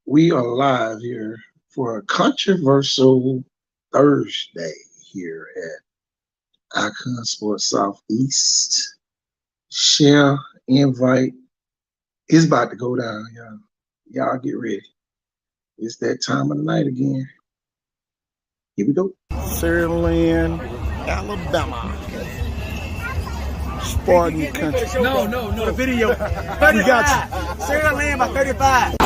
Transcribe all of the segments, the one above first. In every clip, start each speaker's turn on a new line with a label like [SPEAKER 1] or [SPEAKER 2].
[SPEAKER 1] We are live here for a controversial Thursday here at Icon Sports Southeast. Share, invite. It's about to go down, y'all. Y'all get ready. It's that time of the night again. Here we go.
[SPEAKER 2] Saraland, Alabama. Spartan country.
[SPEAKER 3] No, the video. 35.
[SPEAKER 2] We got you.
[SPEAKER 3] Sarah Land by 35.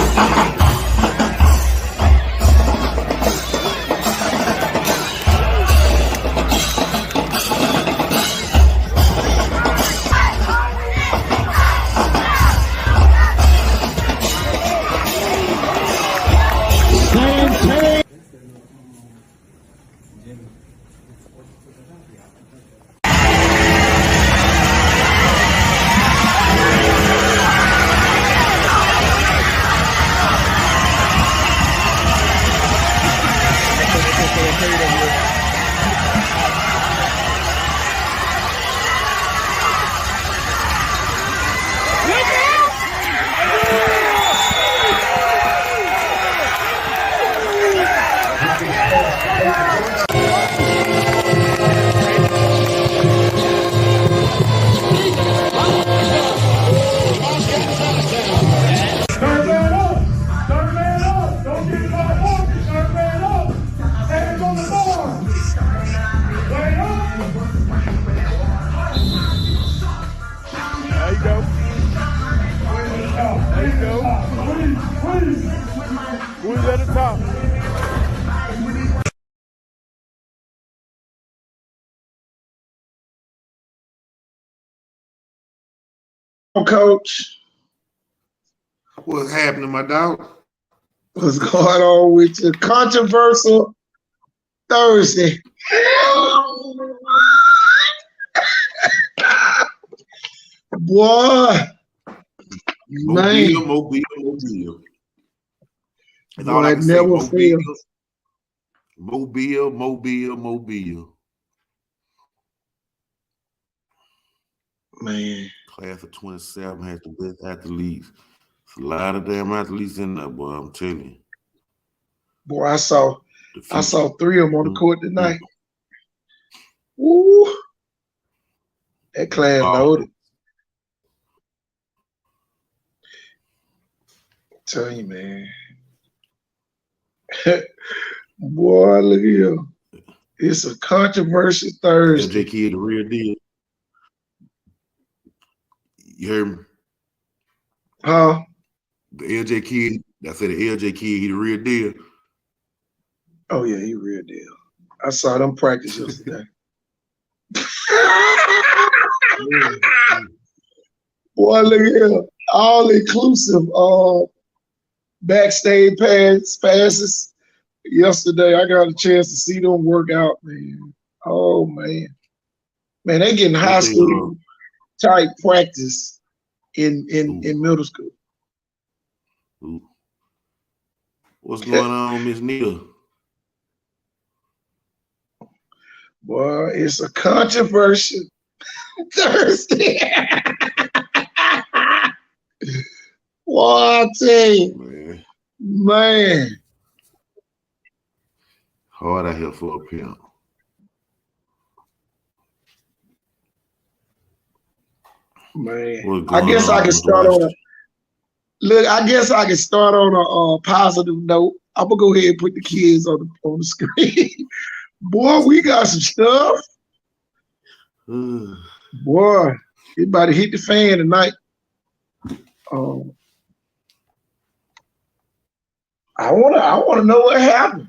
[SPEAKER 2] Who's at the top?
[SPEAKER 1] Coach,
[SPEAKER 4] What's happening, my dog?
[SPEAKER 1] what's going on with your controversial Thursday? Boy, man.
[SPEAKER 4] Mobile. That's
[SPEAKER 1] Boy,
[SPEAKER 4] all I can say.
[SPEAKER 1] never fails.
[SPEAKER 4] Mobile.
[SPEAKER 1] Man,
[SPEAKER 4] Class of 27 has the best athletes. It's a lot of damn athletes in there, boy. I'm telling you.
[SPEAKER 1] boy, I saw three of them on the court tonight.
[SPEAKER 4] Mm-hmm.
[SPEAKER 1] Woo! That class loaded. Tell you, man. Boy, look here. It's a controversial Thursday.
[SPEAKER 4] LJ Kid, the real deal. You heard me?
[SPEAKER 1] Huh?
[SPEAKER 4] The LJ Kid. I said the LJ Kid, he the real deal.
[SPEAKER 1] Oh, yeah, he real deal. I saw them practice yesterday. Boy, look here. All inclusive backstage passes. Yesterday, I got a chance to see them work out, man. Oh, man. Man, they getting high school type practice in middle school.
[SPEAKER 4] Ooh. What's going on, Miss Neal?
[SPEAKER 1] Boy, it's a controversial Thursday. Boy, I tell you, man.
[SPEAKER 4] Hard out here for a pimp.
[SPEAKER 1] Man, I guess I can start on a positive note. I'm gonna go ahead and put the kids on the screen. Boy, we got some stuff. Boy, it about to hit the fan tonight. I wanna know what happened.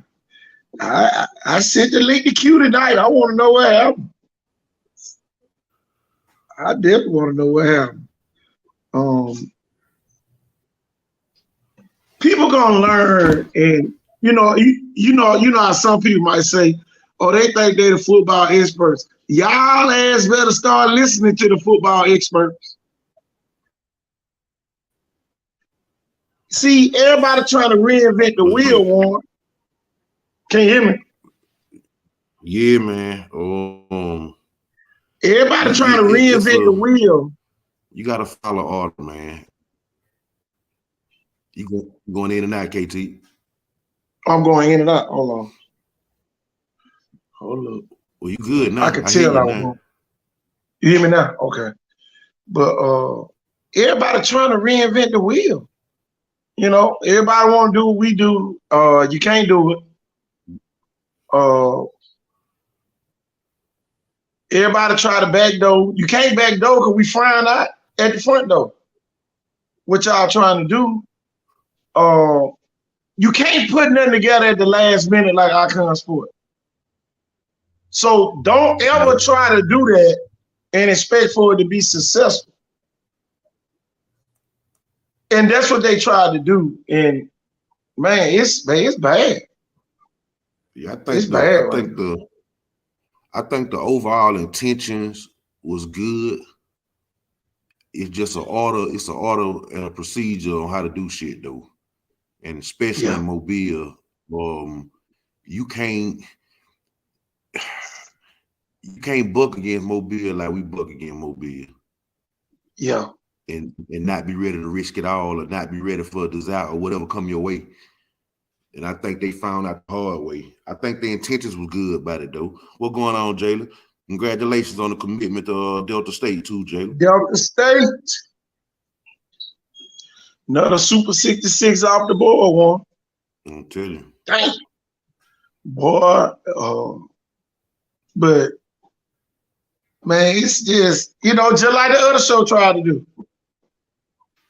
[SPEAKER 1] I sent the link to Q tonight. I want to know what happened. I definitely want to know what happened. People gonna learn, and you know how some people might say, "Oh, they think they're the football experts." Y'all ass better start listening to the football experts. See, everybody trying to reinvent the wheel, Warren. Can you hear me?
[SPEAKER 4] Yeah, man.
[SPEAKER 1] Everybody trying to reinvent the wheel.
[SPEAKER 4] You gotta follow order, man. You going in and out, KT?
[SPEAKER 1] I'm going in and out. Hold on. Hold up.
[SPEAKER 4] Well, you good now.
[SPEAKER 1] I could
[SPEAKER 4] I hear
[SPEAKER 1] tell
[SPEAKER 4] you
[SPEAKER 1] I was
[SPEAKER 4] now.
[SPEAKER 1] wrong. You hear me now? Okay. But everybody trying to reinvent the wheel. You know, everybody want to do what we do. You can't do it. Everybody try to backdoor. You can't backdoor because we frying out at the front door. What y'all trying to do? You can't put nothing together at the last minute like Icon Sport. So don't ever try to do that and expect for it to be successful. And that's what they tried to do. And man, it's bad.
[SPEAKER 4] Yeah,
[SPEAKER 1] It's bad.
[SPEAKER 4] I think the overall intentions was good. It's just an order. It's an order and a procedure on how to do shit though, and especially in Mobile, you can't buck against Mobile like we buck against Mobile.
[SPEAKER 1] Yeah.
[SPEAKER 4] And not be ready to risk it all, or not be ready for a disaster or whatever come your way. And I think they found out the hard way. I think the intentions was good about it though. What going on, Jalen? Congratulations on the commitment to Delta State too, Jalen.
[SPEAKER 1] Delta State. Another Super 66 off the board one.
[SPEAKER 4] I'm telling you.
[SPEAKER 1] Dang. Boy, but man, it's just, just like the other show tried to do.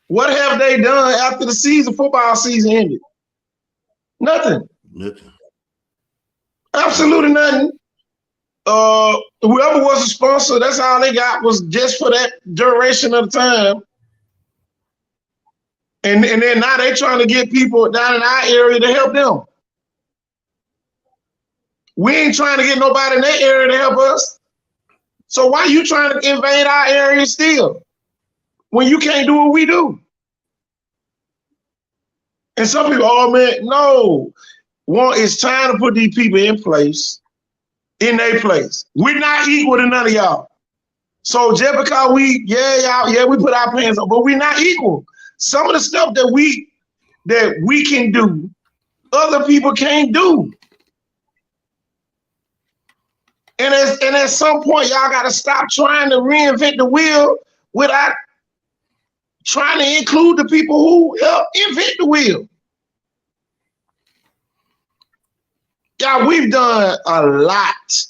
[SPEAKER 1] What have they done after the football season ended? Nothing.
[SPEAKER 4] Nothing.
[SPEAKER 1] Absolutely nothing. Whoever was a sponsor, that's all they got was just for that duration of the time. And then now they trying to get people down in our area to help them. We ain't trying to get nobody in that area to help us. So why you trying to invade our area still when you can't do what we do? And some people, oh man, no. One, it's time to put these people in their place. We're not equal to none of y'all. So just because we put our pants on, but we're not equal. Some of the stuff that we can do, other people can't do. And at some point, y'all got to stop trying to reinvent the wheel without trying to include the people who help invent the wheel. Y'all, we've done a lot.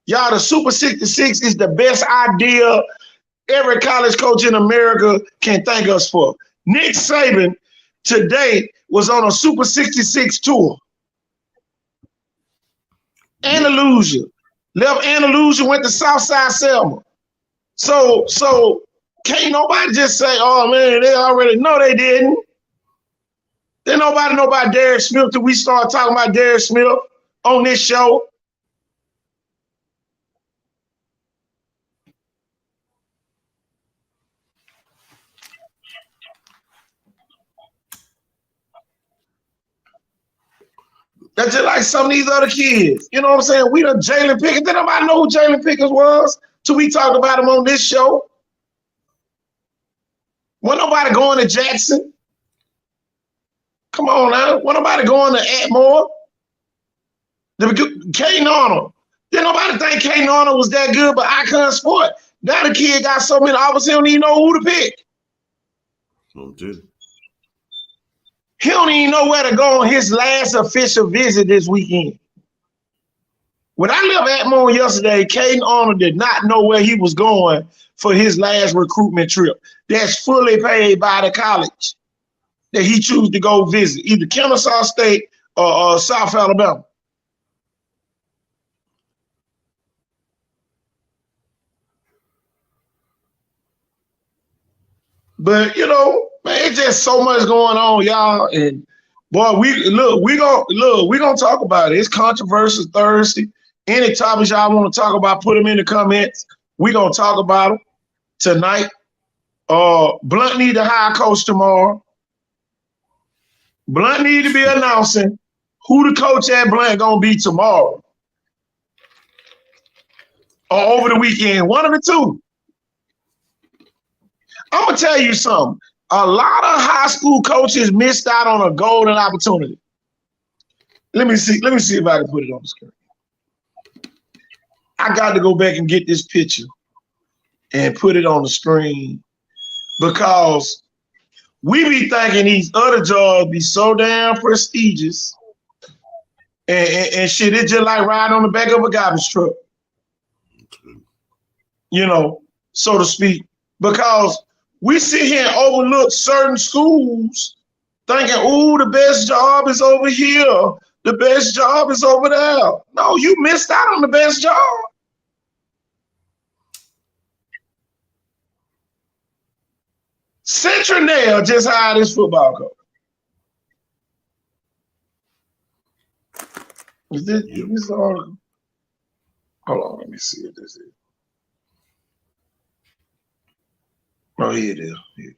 [SPEAKER 1] Y'all, the Super 66 is the best idea every college coach in America can thank us for. Nick Saban today was on a Super 66 tour. Andalusia. Left Andalusia, went to Southside Selma. So can't nobody just say, oh man, they already know they didn't. Then nobody know about Derek Smith till we start talking about Derek Smith on this show. That's just like some of these other kids. You know what I'm saying? We done Jalen Pickens. Did nobody know who Jalen Pickens was till we talked about him on this show? Wasn't nobody going to Jackson? Come on now. Wasn't nobody going to Atmore? Caden Arnold. Didn't nobody think Caden Arnold was that good, but Icon Sport. Now the kid got so many offers, he don't even know who to pick. He don't even know where to go on his last official visit this weekend. When I left Atmore yesterday, Caden Arnold did not know where he was going for his last recruitment trip. That's fully paid by the college that he chose to go visit, either Kennesaw State or South Alabama. But man, it's just so much going on, y'all. And boy, we gonna talk about it. It's controversial Thursday. Any topics y'all want to talk about, put them in the comments. We gonna talk about them tonight. Blunt need to hire a coach tomorrow. Blunt need to be announcing who the coach at Blunt gonna be tomorrow or over the weekend. One of the two. I'm gonna tell you something. A lot of high school coaches missed out on a golden opportunity. Let me see if I can put it on the screen. I got to go back and get this picture and put it on the screen because we be thinking these other jobs be so damn prestigious and shit. It's just like riding on the back of a garbage truck, you know, so to speak, because we sit here and overlook certain schools thinking, ooh, the best job is over here. The best job is over there. No, you missed out on the best job. Central just hired his football coach. Is this article? Hold on, let me see what this is. Oh, here it is. Here it is.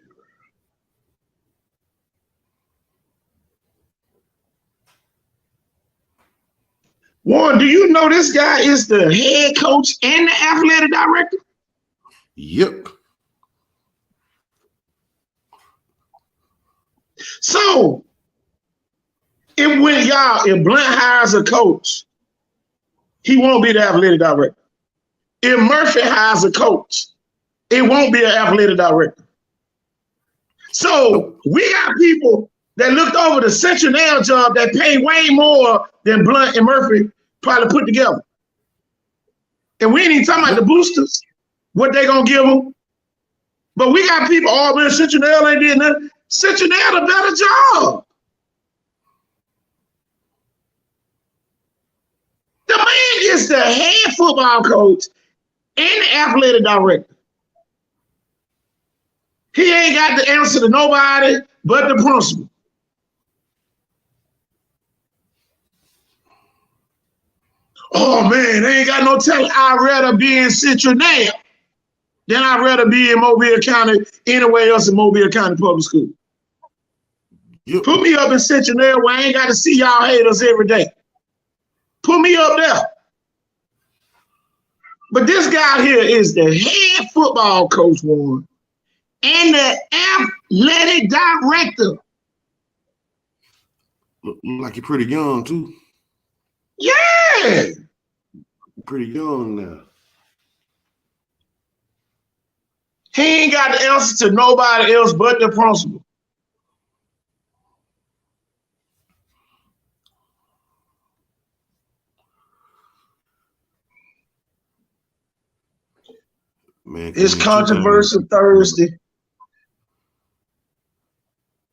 [SPEAKER 1] Warren, do you know this guy is the head coach and the athletic director?
[SPEAKER 4] Yep.
[SPEAKER 1] So, if Blunt hires a coach, he won't be the athletic director. If Murphy hires a coach, it won't be an athletic director. So we got people that looked over the Central Nail job that pay way more than Blunt and Murphy probably put together. And we ain't even talking about the boosters, what they gonna give them. But we got people, oh man, Central Nail ain't did nothing. Central Nail a better job. The man is the head football coach and the athletic director. He ain't got the answer to nobody but the principal. Oh man, they ain't got no telling. I'd rather be in Central Nail than I'd rather be in Mobile County, anywhere else in Mobile County Public School.
[SPEAKER 4] Yep.
[SPEAKER 1] Put me up in Central Nail where I ain't got to see y'all haters every day. Put me up there. But this guy here is the head football coach, Warren, and the athletic director.
[SPEAKER 4] Look like you're pretty young too.
[SPEAKER 1] Yeah.
[SPEAKER 4] Pretty young now.
[SPEAKER 1] He ain't got the answer to nobody else but the principal.
[SPEAKER 4] Man,
[SPEAKER 1] It's controversial Thursday.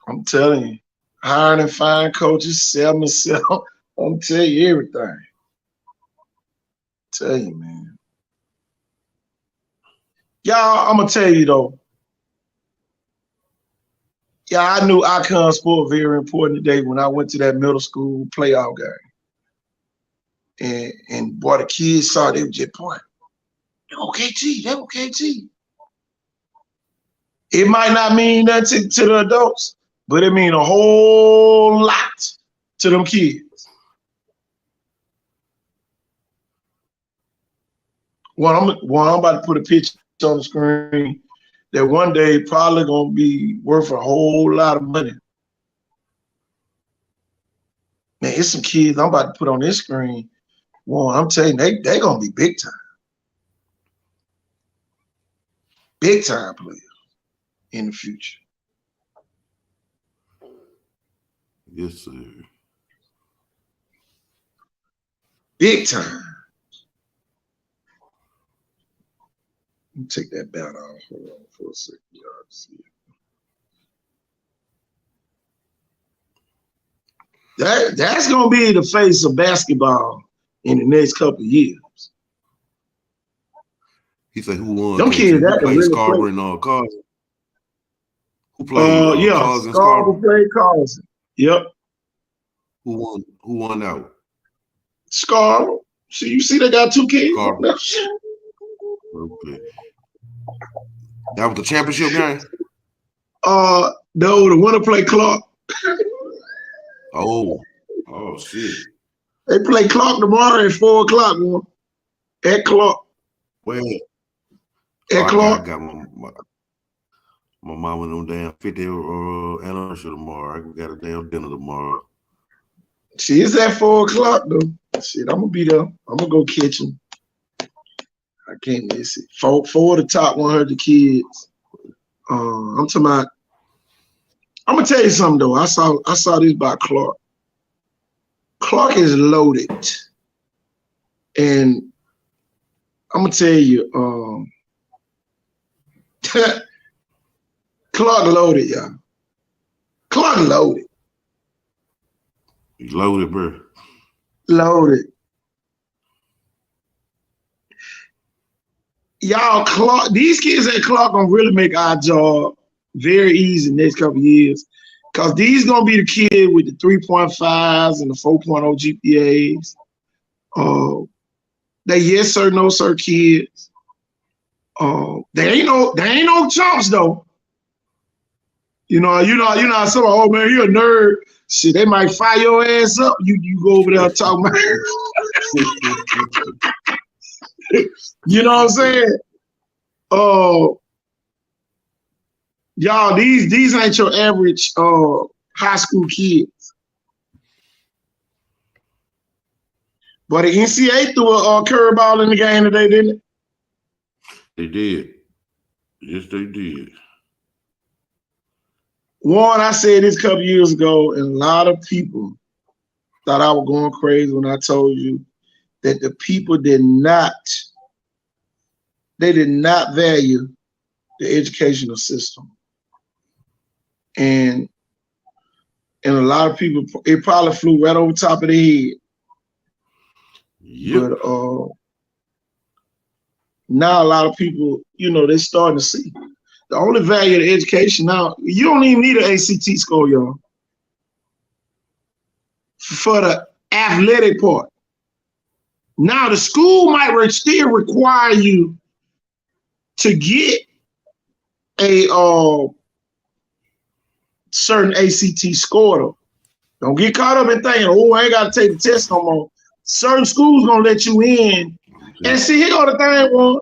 [SPEAKER 1] I'm telling you, hiring and firing coaches, sell me, sell. I'm tell you everything. Tell you, man. Y'all, I'm gonna tell you though. Yeah, I knew Icon Sport very important today when I went to that middle school playoff game. And boy, the kids saw it, they were just pointing. They go KT, they go KT. It might not mean nothing to the adults, but it mean a whole lot to them kids. Well, I'm about to put a picture on the screen that one day probably gonna be worth a whole lot of money. Man, it's some kids I'm about to put on this screen. Well, I'm telling you, they gonna be big time. Big time players in the future.
[SPEAKER 4] Yes, sir.
[SPEAKER 1] Big time. Let me take that belt off. Hold on for a second. Y'all see it. That's gonna be the face of basketball in the next couple of years.
[SPEAKER 4] He said, "Who won?"
[SPEAKER 1] Them kids that
[SPEAKER 4] played
[SPEAKER 1] really
[SPEAKER 4] Scarborough and Carson. Who played?
[SPEAKER 1] Yeah,
[SPEAKER 4] Carson,
[SPEAKER 1] Scarborough played Carson. Yep.
[SPEAKER 4] Who won? Who won out?
[SPEAKER 1] Scarborough. So you see, they got two kids.
[SPEAKER 4] Scarborough. Okay. That was the championship game.
[SPEAKER 1] No, the winner played Clark.
[SPEAKER 4] Oh shit.
[SPEAKER 1] They play Clark tomorrow at 4 o'clock. Man. At Clark.
[SPEAKER 4] Well,
[SPEAKER 1] At Clark.
[SPEAKER 4] I got my My mama them damn 50 anniversary tomorrow. I got a damn dinner tomorrow.
[SPEAKER 1] She is at 4 o'clock though. Shit, I'm gonna be there. I'm gonna go catch him. I can't miss it. Four of the top 100 kids. I'm talking about. I'm gonna tell you something though. I saw this by Clark. Clark is loaded, and I'm gonna tell you, Clark loaded, y'all. Clark loaded.
[SPEAKER 4] You loaded, bro.
[SPEAKER 1] Loaded. Y'all, Clark, these kids at Clark gonna really make our job very easy in the next couple of years. Because these gonna be the kid with the 3.5s and the 4.0 GPAs. They yes sir, no sir kids. They ain't no chumps though. You know, some oh man, you're a nerd. Shit, they might fire your ass up. You go over there talking about you know what I'm saying? Y'all, these ain't your average high school kids. But the NCAA threw a curveball in the game today, didn't it?
[SPEAKER 4] They did. Yes, they did.
[SPEAKER 1] One, I said this a couple years ago, and a lot of people thought I was going crazy when I told you that the people did not value the educational system. And a lot of people, it probably flew right over top of their head.
[SPEAKER 4] Yep.
[SPEAKER 1] But now a lot of people, they're starting to see the only value of education now. You don't even need an ACT score, y'all, for the athletic part. Now the school might still require you to get a certain ACT score though. Don't get caught up in thinking, oh, I ain't got to take the test no more. Certain schools gonna let you in. And see, here go the thing, one.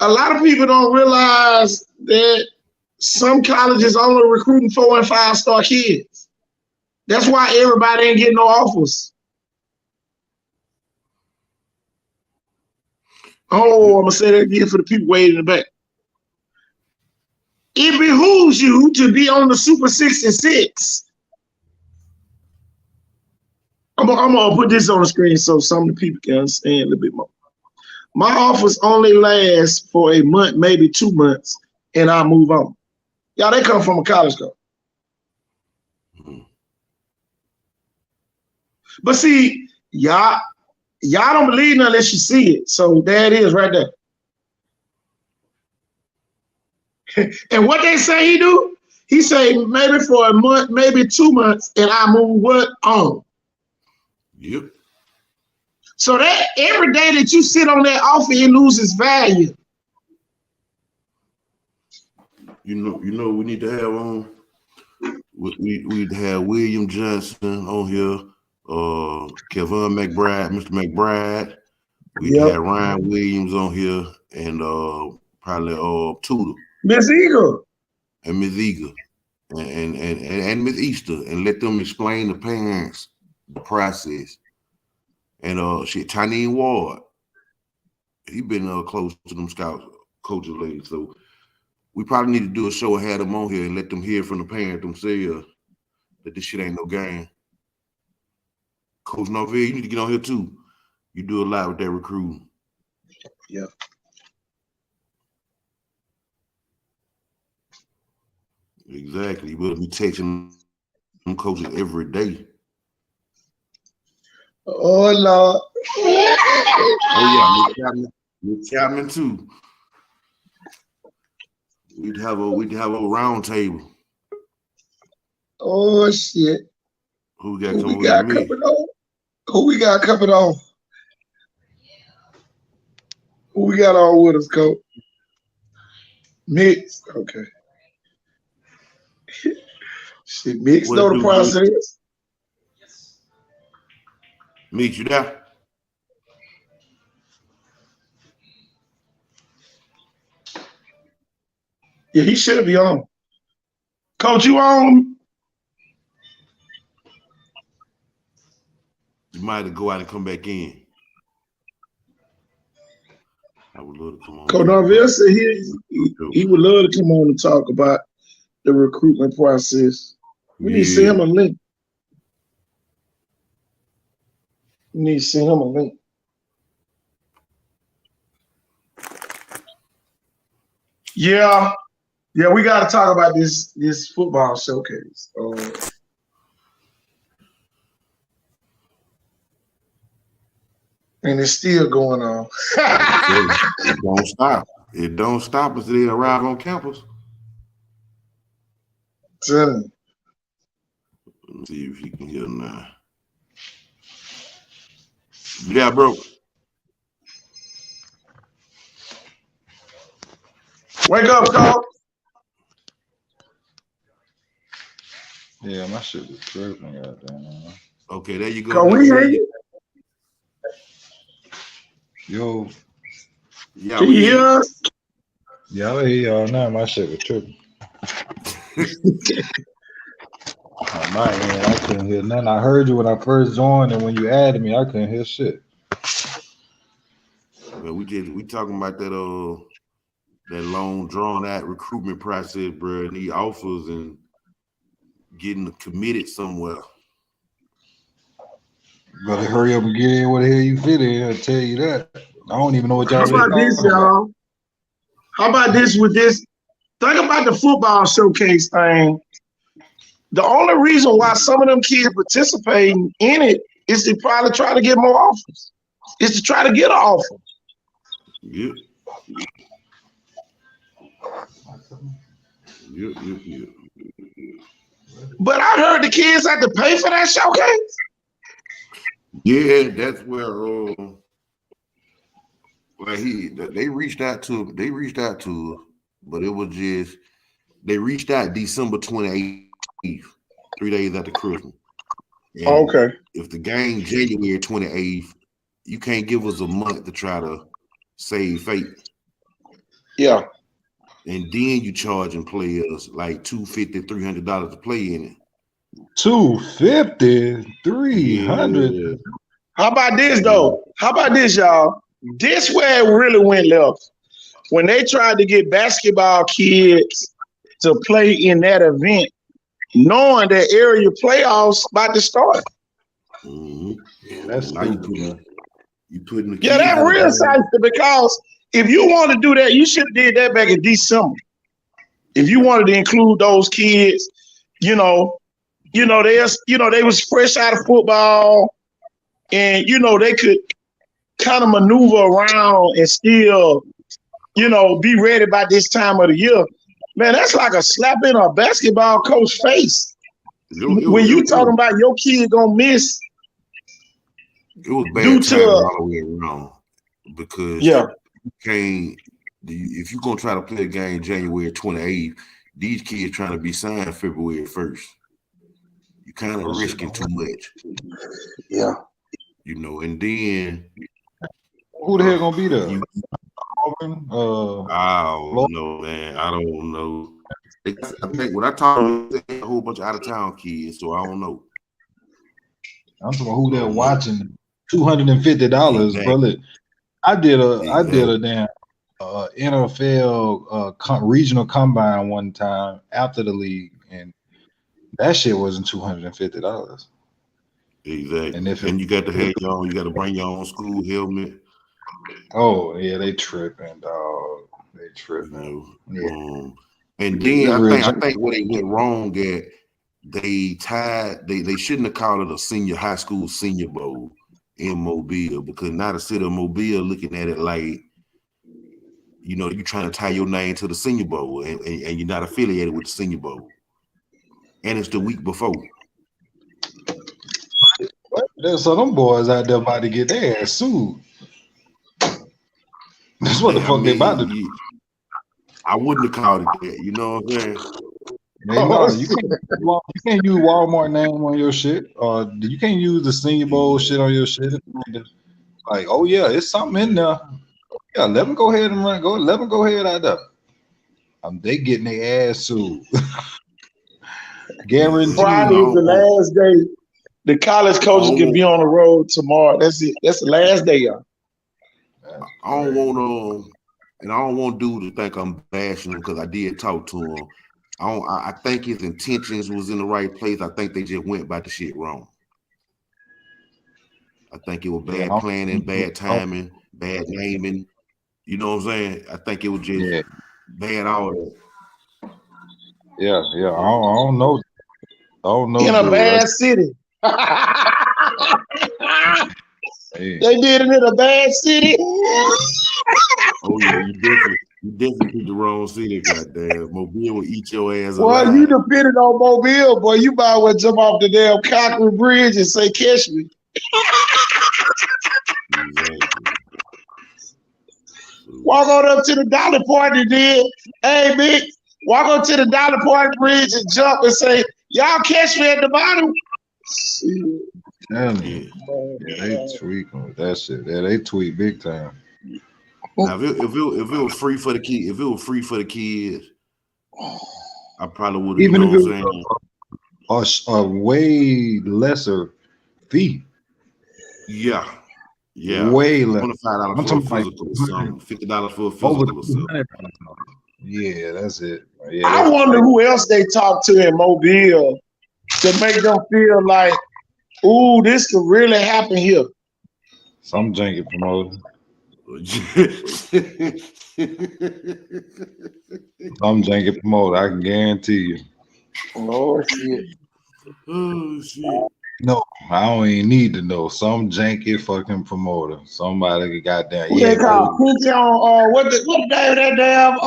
[SPEAKER 1] A lot of people don't realize that some colleges only recruiting 4 and 5 star kids. That's why everybody ain't getting no offers. Oh, I'm gonna say that again for the people waiting in the back. It behooves you to be on the Super 66. I'm gonna put this on the screen so some of the people can understand a little bit more. My offers only last for a month, maybe 2 months, and I move on. Y'all, they come from a college club. But see, y'all don't believe it unless you see it. So there it is right there. And what they say he do? He say maybe for a month, maybe 2 months, and I move what on.
[SPEAKER 4] Yep.
[SPEAKER 1] So that every day that you sit on that offer, it loses value.
[SPEAKER 4] You know, we need to have on. We'd have William Johnson on here, Kevin McBride, Mr. McBride. We'd have Ryan Williams on here, and probably Tudor.
[SPEAKER 1] Miss Eagle.
[SPEAKER 4] And Miss Eagle. And Miss Easter, and let them explain the parents the process. And Tyneen Ward, he been close to them scout coaches lately. So we probably need to do a show and have them on here and let them hear from the parents themselves that this shit ain't no game. Coach Norville, you need to get on here too. You do a lot with that recruiting.
[SPEAKER 1] Yeah.
[SPEAKER 4] Exactly. You better be texting them coaches every day.
[SPEAKER 1] Oh Lord.
[SPEAKER 4] Oh yeah, Miss Chapman too. We'd have a round table.
[SPEAKER 1] Oh shit.
[SPEAKER 4] Who we got coming?
[SPEAKER 1] Who we got coming on? Who we got on with us, Coach? Mix. Okay. Shit, Mix know the process.
[SPEAKER 4] Meet you there.
[SPEAKER 1] Yeah, he should be on. Coach, you on?
[SPEAKER 4] You might have to go out and come back in. I would love to come on.
[SPEAKER 1] Coach Norvell said he would love to come on and talk about the recruitment process. We need to send him a link. We need to send him a link. Yeah, we got to talk about this football showcase. And it's still going on.
[SPEAKER 4] It don't stop. It don't stop until they arrive on campus.
[SPEAKER 1] Tell me.
[SPEAKER 4] Let's see if you can hear now. Yeah, bro.
[SPEAKER 1] Wake up, dog.
[SPEAKER 5] Yeah, my shit was tripping, goddamn.
[SPEAKER 4] Okay, there you go.
[SPEAKER 1] Can we hear you?
[SPEAKER 5] Yo,
[SPEAKER 4] Yeah,
[SPEAKER 1] Can you hear us?
[SPEAKER 5] yeah, I hear y'all now. My shit was tripping. On my end, I couldn't hear nothing. I heard you when I first joined, and when you added me, I couldn't hear shit.
[SPEAKER 4] Well, we talking about that long drawn out recruitment process, bro. Need offers and getting committed somewhere.
[SPEAKER 5] Better hurry up and get in where the hell you fit in. I'll tell you that. I don't even know what y'all.
[SPEAKER 1] How about this, y'all? How about this with this? Think about the football showcase thing. The only reason why some of them kids participating in it is to probably try to get more offers. Is to try to get an offer.
[SPEAKER 4] Yep. Yep.
[SPEAKER 1] But I heard the kids had to pay for that showcase.
[SPEAKER 4] Yeah, that's where they reached out to, but it was just they reached out December 28th, 3 days after Christmas. And
[SPEAKER 1] Okay.
[SPEAKER 4] if the game January 28th, you can't give us a month to try to save fate.
[SPEAKER 1] Yeah.
[SPEAKER 4] And then you charging players like $250, $300 to play in it.
[SPEAKER 5] 250, 300.
[SPEAKER 4] Yeah.
[SPEAKER 1] How about this though? How about this, y'all? This where it really went left. When they tried to get basketball kids to play in that event, knowing that area playoffs about to start.
[SPEAKER 4] Mm-hmm.
[SPEAKER 5] Yeah, that's
[SPEAKER 4] now you putting the
[SPEAKER 1] Yeah, that real side because if you want to do that, you should have did that back in December. If you wanted to include those kids, they was fresh out of football, and they could kind of maneuver around and still, be ready by this time of the year. Man, that's like a slap in a basketball coach face. When you talking about your kid gonna miss,
[SPEAKER 4] it was bad timing all the way around because if you're gonna try to play a game January 28th, these kids trying to be signed February 1st. You kind of risking too much.
[SPEAKER 1] Yeah.
[SPEAKER 4] And then
[SPEAKER 5] who the hell gonna be there?
[SPEAKER 4] I don't know, man. I don't know. I think when I talk to a whole bunch of out of town kids, so I don't know.
[SPEAKER 5] I'm talking about who they're watching. $250,
[SPEAKER 4] exactly.
[SPEAKER 5] brother. I did a damn NFL regional combine one time after the league, and that shit wasn't $250.
[SPEAKER 4] Exactly. And you got to have you got to bring your own school helmet.
[SPEAKER 5] Oh yeah, they tripping, dog. They tripping.
[SPEAKER 4] Yeah. And then I think what they went wrong at, they shouldn't have called it a high school senior bowl in Mobile, because now the city of Mobile looking at it like, you're trying to tie your name to the Senior Bowl, and you're not affiliated with the Senior Bowl, and it's the week before.
[SPEAKER 5] So them boys out there about to get their ass sued. That's what the fuck they about to do.
[SPEAKER 4] I wouldn't have called it that. You know what I'm saying?
[SPEAKER 5] You can't use Walmart name on your shit, or you can't use the Senior Bowl shit on your shit. Like, oh yeah, it's something in there. Yeah, let them go ahead and run. Let them go ahead out there. They getting their ass sued. Guaranteed.
[SPEAKER 1] Friday is the last day. The college coaches can be on the road tomorrow. That's it. That's the last day, y'all.
[SPEAKER 4] I don't want and I don't want dude to think I'm bashing him because I did talk to him. I think his intentions was in the right place. I think they just went about the shit wrong. I think it was bad planning, bad timing, bad naming. You know what I'm saying? I think it was just bad all that.
[SPEAKER 5] Yeah. I don't know.
[SPEAKER 1] In a bad city.
[SPEAKER 5] Hey.
[SPEAKER 1] They did it in a bad city.
[SPEAKER 4] Oh yeah, you definitely picked the wrong city, goddamn. Mobile will eat your ass
[SPEAKER 1] Well,
[SPEAKER 4] alive.
[SPEAKER 1] you depended on Mobile, boy. You might well jump off the damn Cochrane Bridge and say, "Catch me."
[SPEAKER 4] Exactly.
[SPEAKER 1] Walk on up to the Dolly Party, then. Hey, Mick, walk up to the Dolly Party Bridge and jump and say, "Y'all catch me at the bottom."
[SPEAKER 5] Yeah, they tweaking with that shit. Yeah, they tweet big time.
[SPEAKER 4] Now, if it was free for the kid, if it was free for the kids, I probably would have.
[SPEAKER 5] Even
[SPEAKER 4] You know
[SPEAKER 5] if
[SPEAKER 4] what I'm saying?
[SPEAKER 5] a way lesser fee.
[SPEAKER 4] Yeah.
[SPEAKER 5] Way less.
[SPEAKER 4] $25 for a physical or something. $50 for a physical or something.
[SPEAKER 5] Yeah, that's it. Yeah,
[SPEAKER 1] I wonder who else they talk to in Mobile to make them feel like, ooh, this could really happen here.
[SPEAKER 5] Some janky promoter. Some janky promoter, I can guarantee you.
[SPEAKER 1] Oh shit.
[SPEAKER 4] Oh shit.
[SPEAKER 5] No, I don't even need to know. Some janky fucking promoter. Somebody goddamn.
[SPEAKER 1] Who they call Pinky on what the name of that damn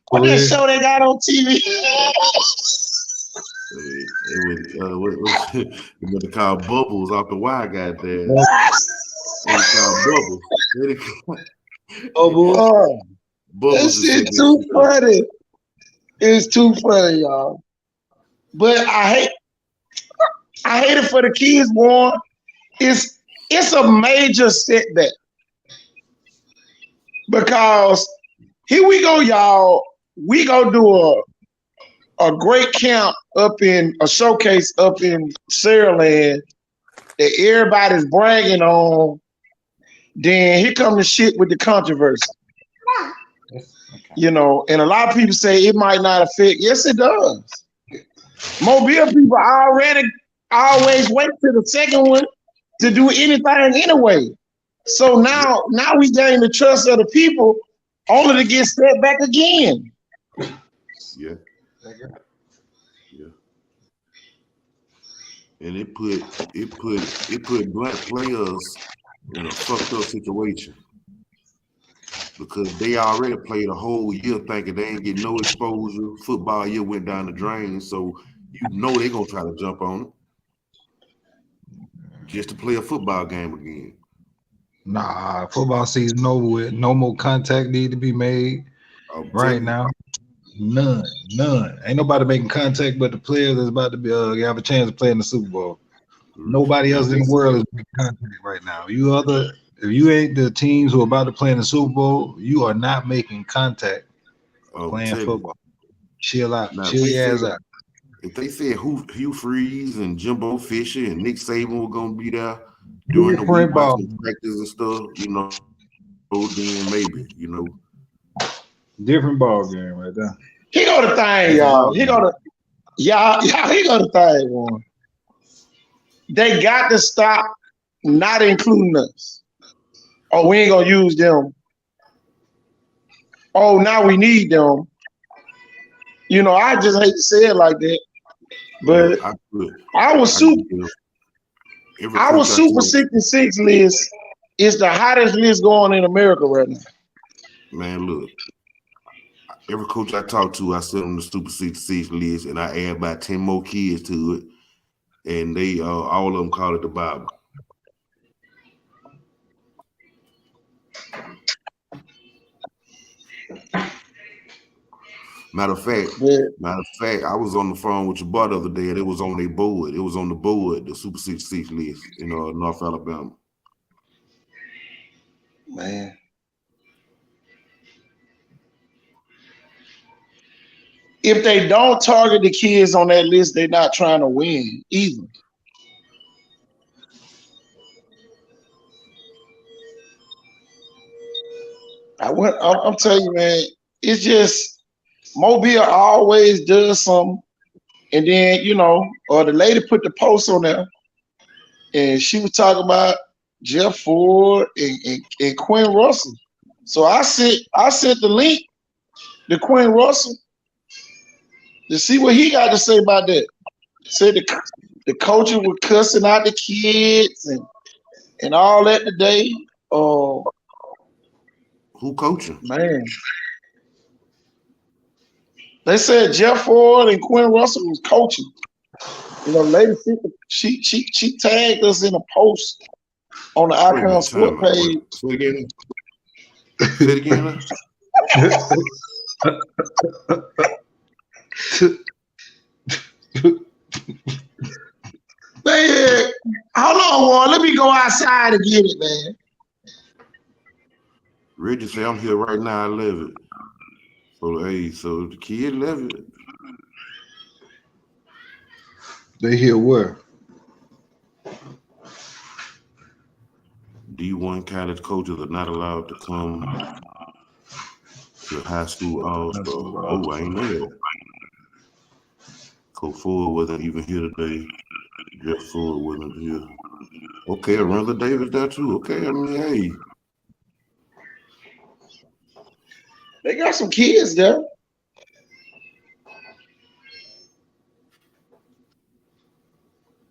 [SPEAKER 1] what that show they got on TV?
[SPEAKER 4] It was what they call Bubbles off the wire, goddamn. They call Bubbles. Bubbles.
[SPEAKER 1] That shit too funny. It's too funny, y'all. But I hate it for the kids, Warren. It's a major setback. Because here we go, y'all. We go do a great camp a showcase up in Saraland that everybody's bragging on. Then here come the shit with the controversy. You know, and a lot of people say it might not affect. Yes, it does. Mobile people always wait to the second one to do anything anyway. So now we gain the trust of the people only to get set back again.
[SPEAKER 4] Yeah. And it put black players in a fucked up situation because they already played a whole year thinking they ain't getting no exposure. Football year went down the drain, so you know they're gonna try to jump on it just to play a football game again.
[SPEAKER 5] Nah, football season over with. No more contact need to be made right now. None. Ain't nobody making contact but the players that's about to be have a chance to play in the Super Bowl. Nobody else in the world is making contact right now. If you ain't the teams who are about to play in the Super Bowl, you are not making contact playing football. Chill out. Chill your ass out.
[SPEAKER 4] If they said Hugh Freeze and Jimbo Fisher and Nick Saban were gonna be there during the week watching practice and stuff, you know, then maybe, you know.
[SPEAKER 5] Different ball game right there.
[SPEAKER 1] He go the thing, y'all. He go the thing, one. They got to stop not including us. Oh, we ain't gonna use them. Oh, now we need them. You know, I just hate to say it like that, but our Super 66 list is the hottest list going in America right now.
[SPEAKER 4] Man, look. Every coach I talk to, I sit on the Super 66 list, and I add about 10 more kids to it, and they all of them call it the Bible. Matter of fact, I was on the phone with your boy the other day, and it was on their board. It was on the board, the Super 66 list in North Alabama.
[SPEAKER 1] Man. if they don't target the kids on that list, they're not trying to win either. I'm telling you, man, it's just Mobile always does something. And then, the lady put the post on there and she was talking about Jeff Ford and Quinn Russell. So I sent the link to Quinn Russell to see what he got to say about that. Said the coaches were cussing out the kids and all that today.
[SPEAKER 4] Who coaching?
[SPEAKER 1] Man. They said Jeff Ford and Quinn Russell was coaching. Lady she tagged us in a post on the Icon Sport page.
[SPEAKER 4] Say it again.
[SPEAKER 1] Man, hold on, Warren. Let me go outside and get it, man.
[SPEAKER 4] Reggie say I'm here right now. I love it. So the kid love it.
[SPEAKER 5] They here where?
[SPEAKER 4] D1 college coaches are not allowed to come to high school all-star. Oh, I ain't know that. Coach Ford wasn't even here today. Jeff Ford wasn't here. Okay, Arundel Davis there too. Okay, hey.
[SPEAKER 1] They got some kids there.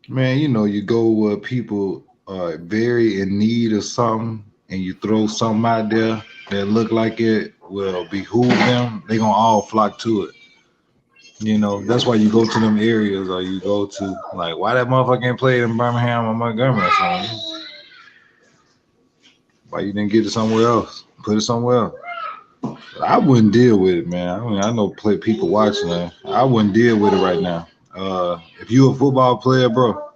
[SPEAKER 5] Man, you go where people are very in need of something and you throw something out there that look like it will behoove them, they gonna all flock to it. That's why you go to them areas, or you go to, like, why that motherfucker ain't played in Birmingham or Montgomery or something? Why you didn't get it somewhere else? Put it somewhere else. I wouldn't deal with it, man. I know people watching that. I wouldn't deal with it right now. If you a football player, bro,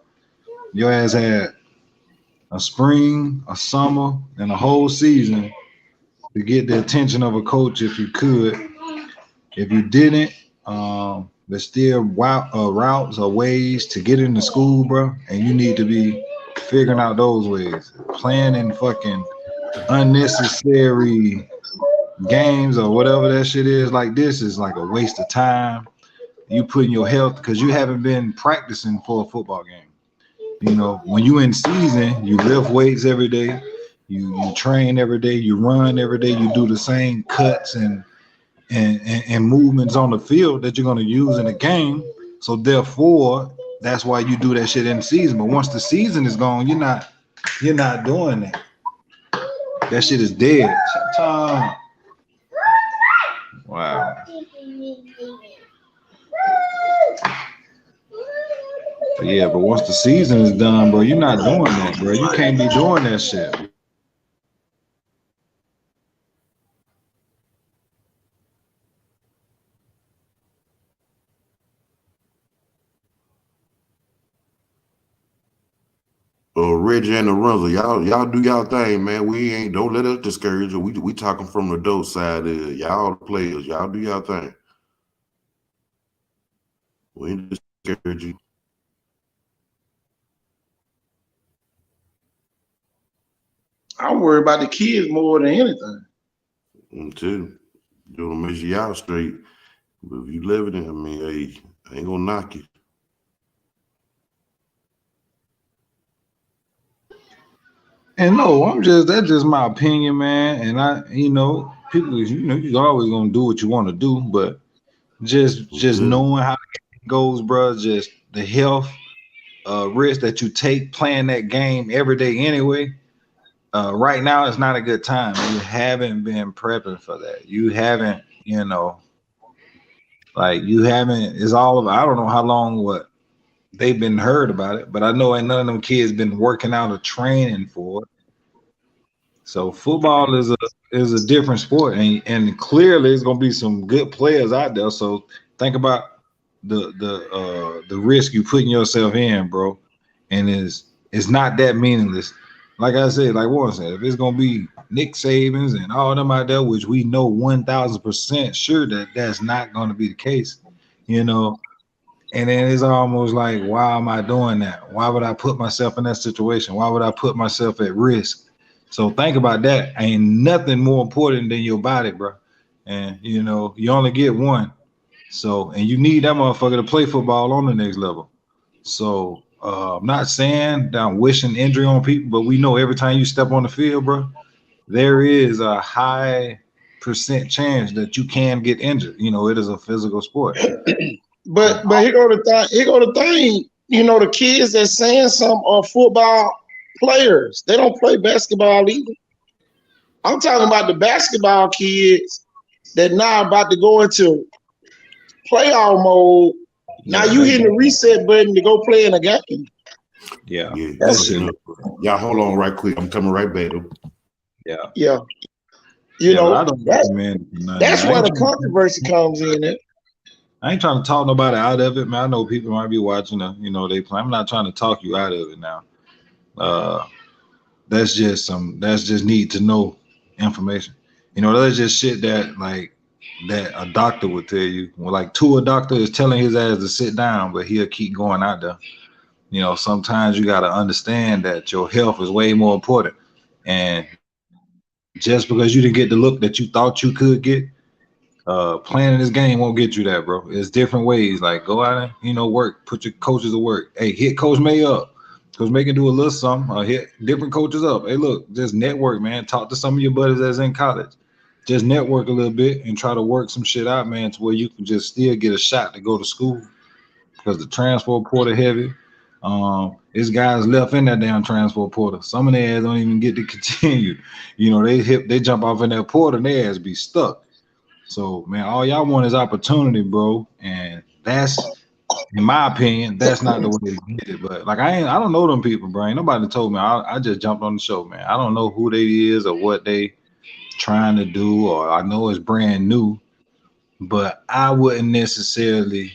[SPEAKER 5] your ass had a spring, a summer, and a whole season to get the attention of a coach if you could. If you didn't, there's still routes or ways to get into school, bro, and you need to be figuring out those ways. Playing in fucking unnecessary games or whatever that shit is like this is like a waste of time. You putting your health, because you haven't been practicing for a football game. When you in season, you lift weights every day, you train every day, you run every day, you do the same cuts and movements on the field that you're going to use in the game. So therefore, that's why you do that shit in season. But once the season is gone, you're not doing that. That shit is dead. Wow. Yeah, but once the season is done, bro, you're not doing that, bro. You can't be doing that shit.
[SPEAKER 4] Reggie and the Runzel, y'all do y'all thing, man. Don't let us discourage you. We talking from the dope side. Y'all players, y'all do y'all thing. We ain't discourage you.
[SPEAKER 1] I worry about the kids more than anything.
[SPEAKER 4] Me too. You want to make sure y'all straight. But if you live it, hey, I ain't gonna knock you.
[SPEAKER 5] And no, that's just my opinion, man. And people, you're always gonna do what you want to do, but just knowing how it goes, bro, just the health risk that you take playing that game every day anyway. Right now, it's not a good time. You haven't been prepping for that. You haven't, it's all of, I don't know how long they've been heard about it, but I know ain't none of them kids been working out or training for it. So football is a different sport, and clearly there's gonna be some good players out there. So think about the risk you putting yourself in, bro. And it's not that meaningless. Like I said, like Warren said, if it's gonna be Nick Sabans and all them out there, which we know 1,000% sure that that's not gonna be the case, you know. And then it's almost like, why am I doing that? Why would I put myself in that situation? Why would I put myself at risk? So think about that. Ain't nothing more important than your body, bro. And you know, you only get one. So, and you need that motherfucker to play football on the next level. So, I'm not saying that I'm wishing injury on people, but we know every time you step on the field, bro, there is a high percent chance that you can get injured. You know, it is a physical sport.
[SPEAKER 1] But here go the thing. You know, the kids that's saying some are football players. They don't play basketball either. I'm talking about the basketball kids that now about to go into playoff mode. Now you hitting the reset button to go play in a game.
[SPEAKER 5] Yeah.
[SPEAKER 4] Y'all hold on right quick. I'm coming right back.
[SPEAKER 1] Yeah. You know,
[SPEAKER 5] I don't recommend
[SPEAKER 1] that's where the controversy comes in.
[SPEAKER 5] I ain't trying to talk nobody out of it, man. I know people might be watching, you know, they play. I'm not trying to talk you out of it now. That's just need to know information. You know, that's just shit that a doctor would tell you. Well, like a doctor is telling his ass to sit down, but he'll keep going out there. You know, sometimes you got to understand that your health is way more important. And just because you didn't get the look that you thought you could get, playing in this game won't get you that, bro. It's different ways. Like, go out and, you know, work. Put your coaches to work. Hey, hit Coach May up. Coach May can do a little something. Hit different coaches up. Hey, look, just network, man. Talk to some of your buddies that's in college. Just network a little bit and try to work some shit out, man, to where you can just still get a shot to go to school, because the transfer portal heavy. There's guys left in that damn transfer portal. Some of their ass don't even get to continue. You know, they jump off in that portal and their ass be stuck. So, man, all y'all want is opportunity, bro. And that's, in my opinion, that's not the way to get it. But like, I don't know them people, bro. Ain't nobody told me. I just jumped on the show, man. I don't know who they is or what they trying to do, or I know it's brand new, but I wouldn't necessarily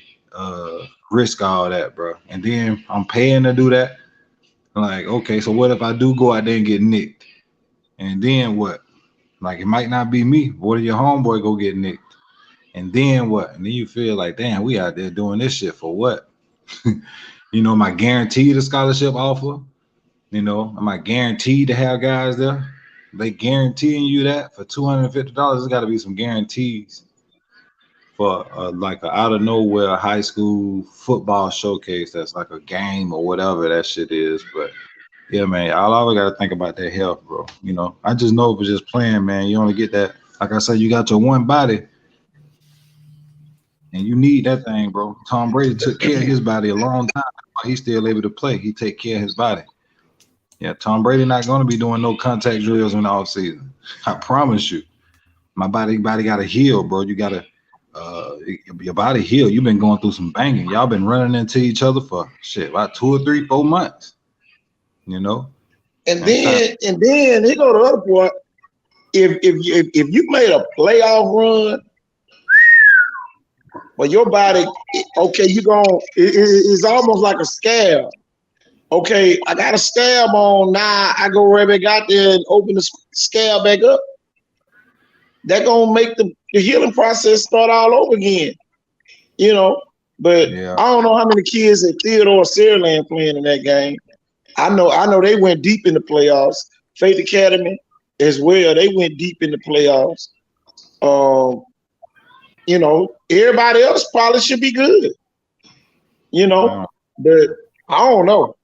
[SPEAKER 5] risk all that, bro. And then I'm paying to do that. Like, okay, so what if I do go out there and get nicked? And then what? Like, it might not be me. What if your homeboy go get nicked? And then what? And then you feel like, damn, we out there doing this shit for what? You know, am I guaranteed a scholarship offer? You know, am I guaranteed to have guys there? They guaranteeing you that for $250. There's got to be some guarantees for like a out of nowhere high school football showcase that's like a game or whatever that shit is. But yeah, man, I always got to think about that health, bro. You know, I just know if it's just playing, man, you only get that. Like I said, you got your one body, and you need that thing, bro. Tom Brady took care of his body a long time. He's still able to play. He take care of his body. Yeah, Tom Brady not going to be doing no contact drills in the offseason. I promise you. My body got to heal, bro. You got to your body heal. You've been going through some banging. Y'all been running into each other for shit about 2 or 3, 4 months. You know,
[SPEAKER 1] and then he go to the other part. If you made a playoff run, but your body, okay, it's almost like a scab. Okay, I got a scab on now. I go right back out there and open the scab back up. That gonna make the healing process start all over again. You know, but yeah. I don't know how many kids at Theodore Saraland playing in that game. I know they went deep in the playoffs. Faith Academy as well. They went deep in the playoffs. You know, everybody else probably should be good. You know, but I don't know.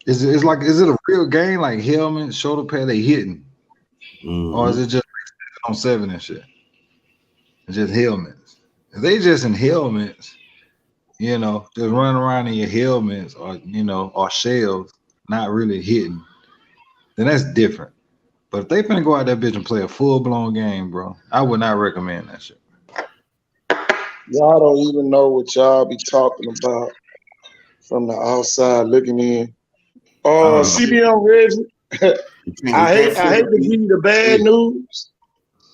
[SPEAKER 5] Is it a real game like helmet, shoulder pad they hitting? Mm-hmm. Or is it just on 7 and shit? It's just helmets. If they just in helmets, you know, just running around in your helmets or, you know, or shells, not really hitting, then that's different. But if they finna go out that bitch and play a full-blown game, bro, I would not recommend that shit.
[SPEAKER 1] Y'all don't even know what y'all be talking about from the outside looking in. CBM Reggie, I hate to give you the bad news.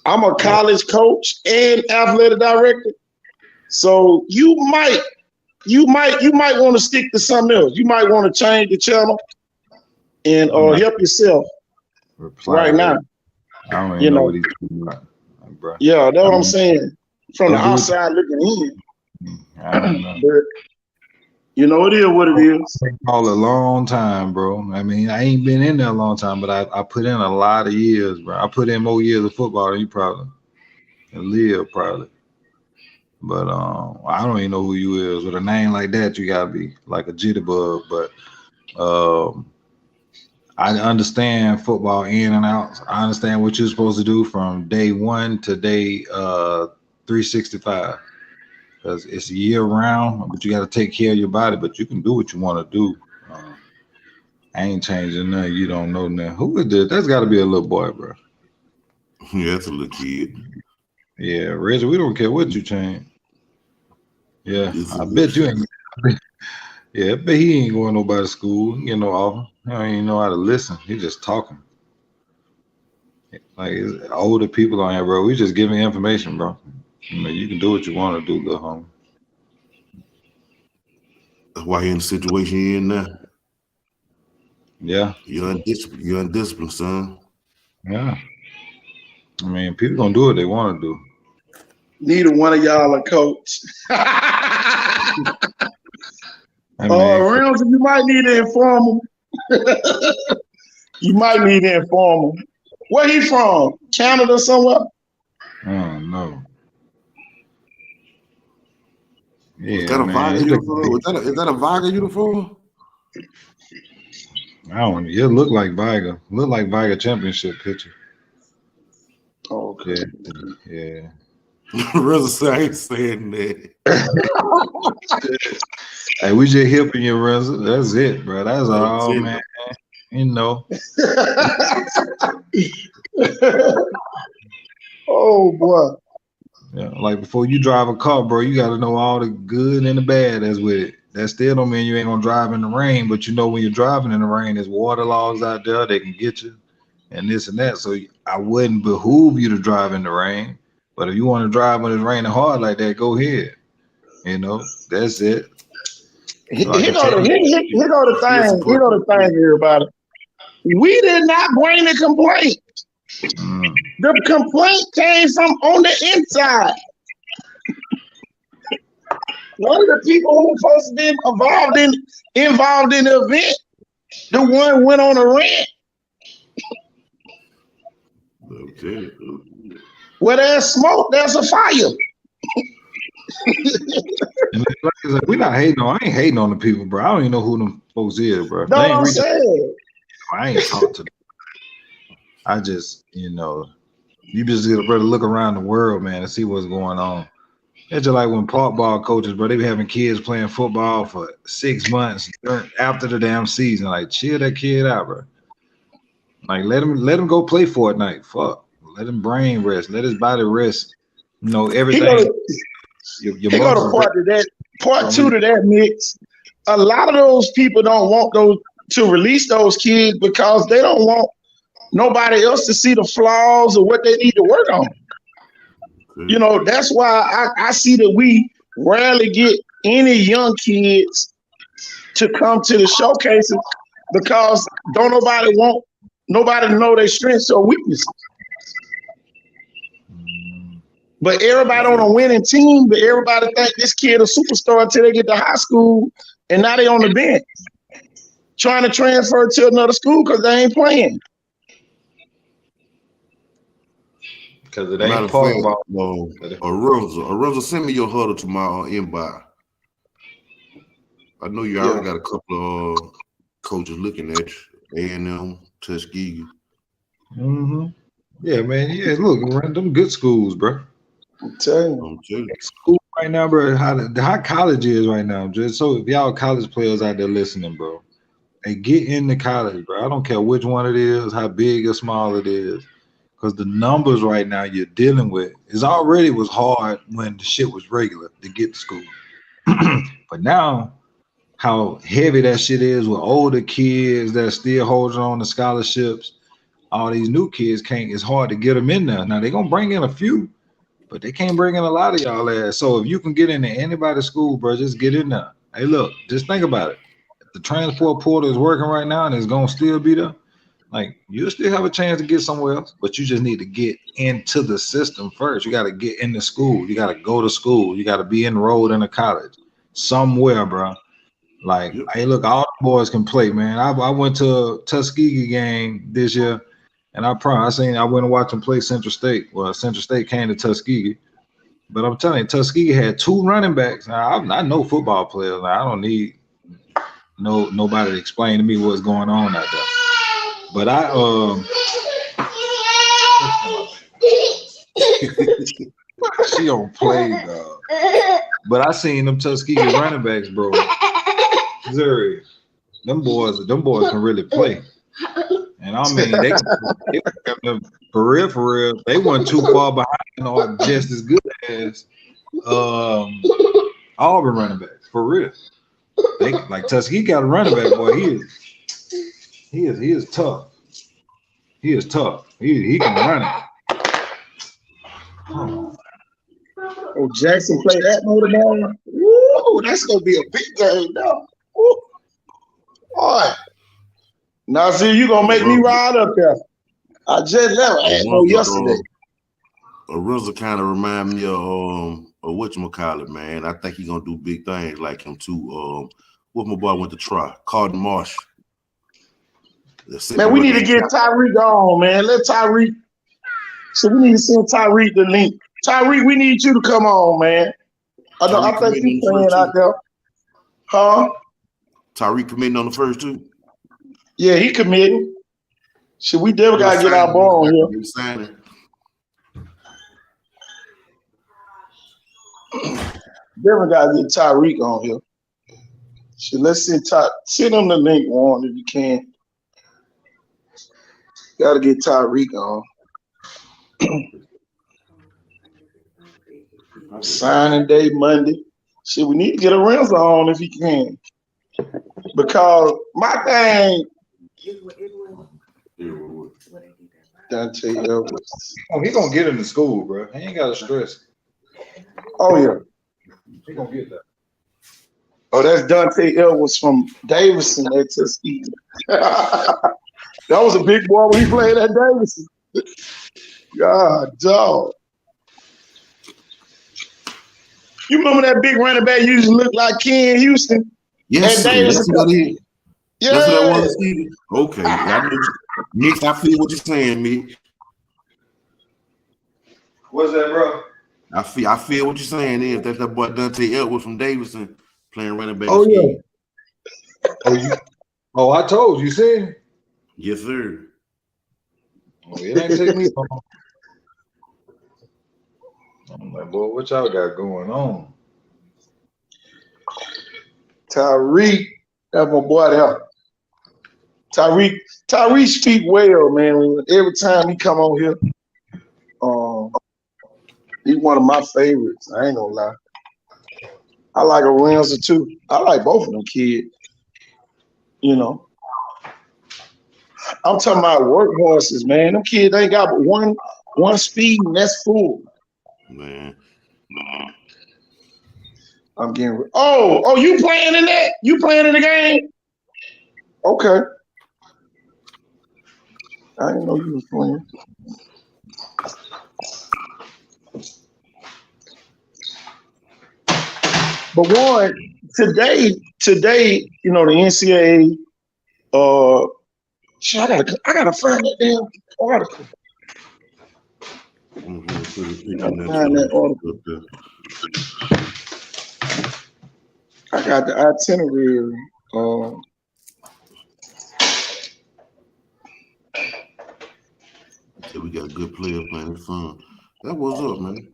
[SPEAKER 1] I'm a college coach and athletic director. So you might want to stick to something else. You might want to change the channel and help yourself right now.
[SPEAKER 5] I don't even know what he's talking about, bro.
[SPEAKER 1] Yeah, that's what I'm saying. From the outside looking in.
[SPEAKER 5] I don't know.
[SPEAKER 1] But you know, it is what it is.
[SPEAKER 5] All a long time, bro. I mean, I ain't been in there a long time, but I put in a lot of years, bro. I put in more years of football than you probably. And live probably. But I don't even know who you is. With a name like that, you gotta be like a jitterbug. But I understand football in and out. I understand what you're supposed to do from day 1 to day 365. Because it's year round, but you got to take care of your body. But you can do what you want to do. I ain't changing nothing. You don't know nothing. Who is this? That's got to be a little boy, bro.
[SPEAKER 4] Yeah, that's a little kid.
[SPEAKER 5] Yeah, Reggie, we don't care what you change. Yeah,
[SPEAKER 4] It's a
[SPEAKER 5] I
[SPEAKER 4] little
[SPEAKER 5] bet you
[SPEAKER 4] kid.
[SPEAKER 5] ain't. Yeah, but he ain't going nobody's school. You know, offer. He don't even know how to listen. He just talking. Like it's older people on here, bro. We just giving information, bro. You know, you can do what you want to do, little homie.
[SPEAKER 4] That's why you're in the situation you're in now.
[SPEAKER 5] Yeah,
[SPEAKER 4] You're undisciplined, son.
[SPEAKER 5] yeah. I mean, people gonna do what they want to do.
[SPEAKER 1] Neither one of y'all a coach.
[SPEAKER 5] I mean,
[SPEAKER 1] Ramsey, you might need to inform him. You might need to inform him. Where he from? Canada somewhere?
[SPEAKER 5] I don't know. Yeah,
[SPEAKER 4] Is that a
[SPEAKER 5] man.
[SPEAKER 4] Viga uniform? Is that a Viga uniform?
[SPEAKER 5] I don't. It look like Viga. Look like Viga championship picture.
[SPEAKER 1] Oh, okay.
[SPEAKER 5] Yeah.
[SPEAKER 4] Reza, I ain't saying that.
[SPEAKER 5] Hey, we just helping you, Reza. That's it, bro. That's all,
[SPEAKER 4] it.
[SPEAKER 5] man. You know.
[SPEAKER 1] Oh boy.
[SPEAKER 5] Yeah, like before you drive a car, bro, you got to know all the good and the bad that's with it. That still don't mean you ain't gonna drive in the rain, but you know when you're driving in the rain, there's water logs out there. They can get you, and this and that. So I wouldn't behoove you to drive in the rain. But if you want to drive when it's raining hard like that, go ahead. You know, that's it.
[SPEAKER 1] Here go the thing, everybody. We did not bring the complaint. The complaint came from on the inside. One of the people who was supposed to be involved in the event, the one went on a rant.
[SPEAKER 4] Okay.
[SPEAKER 5] Where there's smoke, there's a fire. We're not hating on. I ain't hating on the people, bro. I don't even know who them folks is, bro.
[SPEAKER 1] No, I'm saying.
[SPEAKER 5] I ain't talked to them. I just, you just gotta look around the world, man, and see what's going on. It's just like when park ball coaches, bro, they be having kids playing football for 6 months after the damn season. Like, chill that kid out, bro. Like, let him go play Fortnite. Fuck. Let him brain rest. Let his body rest. Everything.
[SPEAKER 1] He go to part two to that mix. A lot of those people don't want to release those kids because they don't want nobody else to see the flaws or what they need to work on. That's why I see that we rarely get any young kids to come to the showcases because don't nobody know their strengths or weaknesses. But everybody on a winning team, but everybody think this kid a superstar until they get to high school, and now they on the bench trying to transfer to another school because they ain't playing.
[SPEAKER 5] Because it ain't part about
[SPEAKER 4] Arosa, send me your huddle to my inbox. I know you already got a couple of coaches looking at you. A&M, Tuskegee.
[SPEAKER 5] Mm-hmm. Yeah, man. Yeah, look, them good schools, bro.
[SPEAKER 1] I'm telling you.
[SPEAKER 5] School right now, bro, how college is right now. Just so if y'all college players out there listening, bro, hey, get into college, bro. I don't care which one it is, how big or small it is. Because the numbers right now you're dealing with was hard when the shit was regular to get to school. But now, how heavy that shit is with older kids that are still holding on to scholarships, all these new kids it's hard to get them in there. Now, they're going to bring in a few, but they can't bring in a lot of y'all ass. So if you can get into anybody's school, bro, just get in there. Hey, look, just think about it. If the transport portal is working right now and it's going to still be there, Like you still have a chance to get somewhere else, but you just need to get into the system first. You got to get into school. You got to go to school. You got to be enrolled in a college somewhere, bro. Like,
[SPEAKER 4] Yep.
[SPEAKER 5] hey, look, all the boys can play, man. I went to a Tuskegee game this year, and I went and watched them play Central State. Well, Central State came to Tuskegee, but I'm telling you, Tuskegee had 2 running backs. Now, I know football players. Now, I don't need nobody to explain to me what's going on out there. But she don't play, dog. But I seen them Tuskegee running backs, bro. Missouri, them boys can really play. And I mean, they for real, they weren't too far behind or just as good as Auburn running backs, for real. They like Tuskegee got a running back, boy. He is tough. He is tough. He can run it.
[SPEAKER 1] Oh, Jackson play that motor tomorrow. Woo, that's gonna be a big game now. Woo. All right. Now, see, you gonna make me ride up there. I just left. I had no yesterday.
[SPEAKER 4] Arinza kind of remind me of whatchamacallit, man. I think he's gonna do big things like him too. What my boy went to try, Carden Marsh.
[SPEAKER 1] Man, we need to get Tyreek on, man. Let Tyreek. So we need to send Tyreek the link. Tyreek, we need you to come on, man. I think he's playing out there. Huh?
[SPEAKER 4] Tyreek committing on the first 2?
[SPEAKER 1] Yeah, he committing. So we definitely gotta get our ball on here. Definitely gotta get Tyreek on here. So let's send him the link on if you can. Gotta get Tyreek on. Signing day Monday. Shit, we need to get Arinza on if he can. Because my thing, Dante Edwards.
[SPEAKER 5] Oh, he gonna get into school, bro. He ain't gotta stress.
[SPEAKER 1] Oh yeah.
[SPEAKER 5] He gonna get that.
[SPEAKER 1] Oh, that's Dante Edwards from Davidson at Tuskegee. That was a big boy when he played at Davidson. God, dog. You remember that big running back usually looked like Ken Houston?
[SPEAKER 4] Yes, sir. That's what it is.
[SPEAKER 1] Yeah.
[SPEAKER 4] That's what I want to see. Okay. I know Nick, I feel what you're saying, Nick.
[SPEAKER 5] What's that, bro?
[SPEAKER 4] I feel what you're saying is that boy Dante Edwards from Davidson playing running back.
[SPEAKER 1] Oh, yeah.
[SPEAKER 5] I told you, see?
[SPEAKER 4] Yes, sir.
[SPEAKER 5] Oh, it ain't take me long. I'm like, boy, what y'all got going on?
[SPEAKER 1] Tyreek, that's my boy there. Tyreek speak well, man. Every time he come on here, he's one of my favorites. I ain't gonna lie. I like Arinza too. I like both of them kids. You know. I'm talking about workhorses, man. Them kids ain't got but one speed, and that's full.
[SPEAKER 4] Man.
[SPEAKER 1] I'm getting. Oh, you playing in that? You playing in the game? Okay. I didn't know you was playing. But one today, you know, the NCAA. Shit, I gotta find that damn article. Find that article. I got the itinerary.
[SPEAKER 4] So we got a good player playing his fun. That was up, man.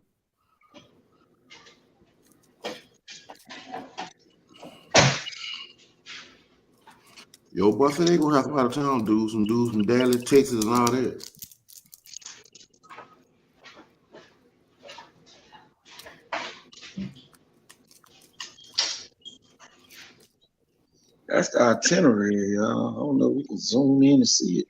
[SPEAKER 4] Yo, boy, said they gonna have some out of town dudes, some dudes from Dallas, Texas, and all that.
[SPEAKER 1] That's the itinerary, y'all. I don't know if we can zoom in and see it.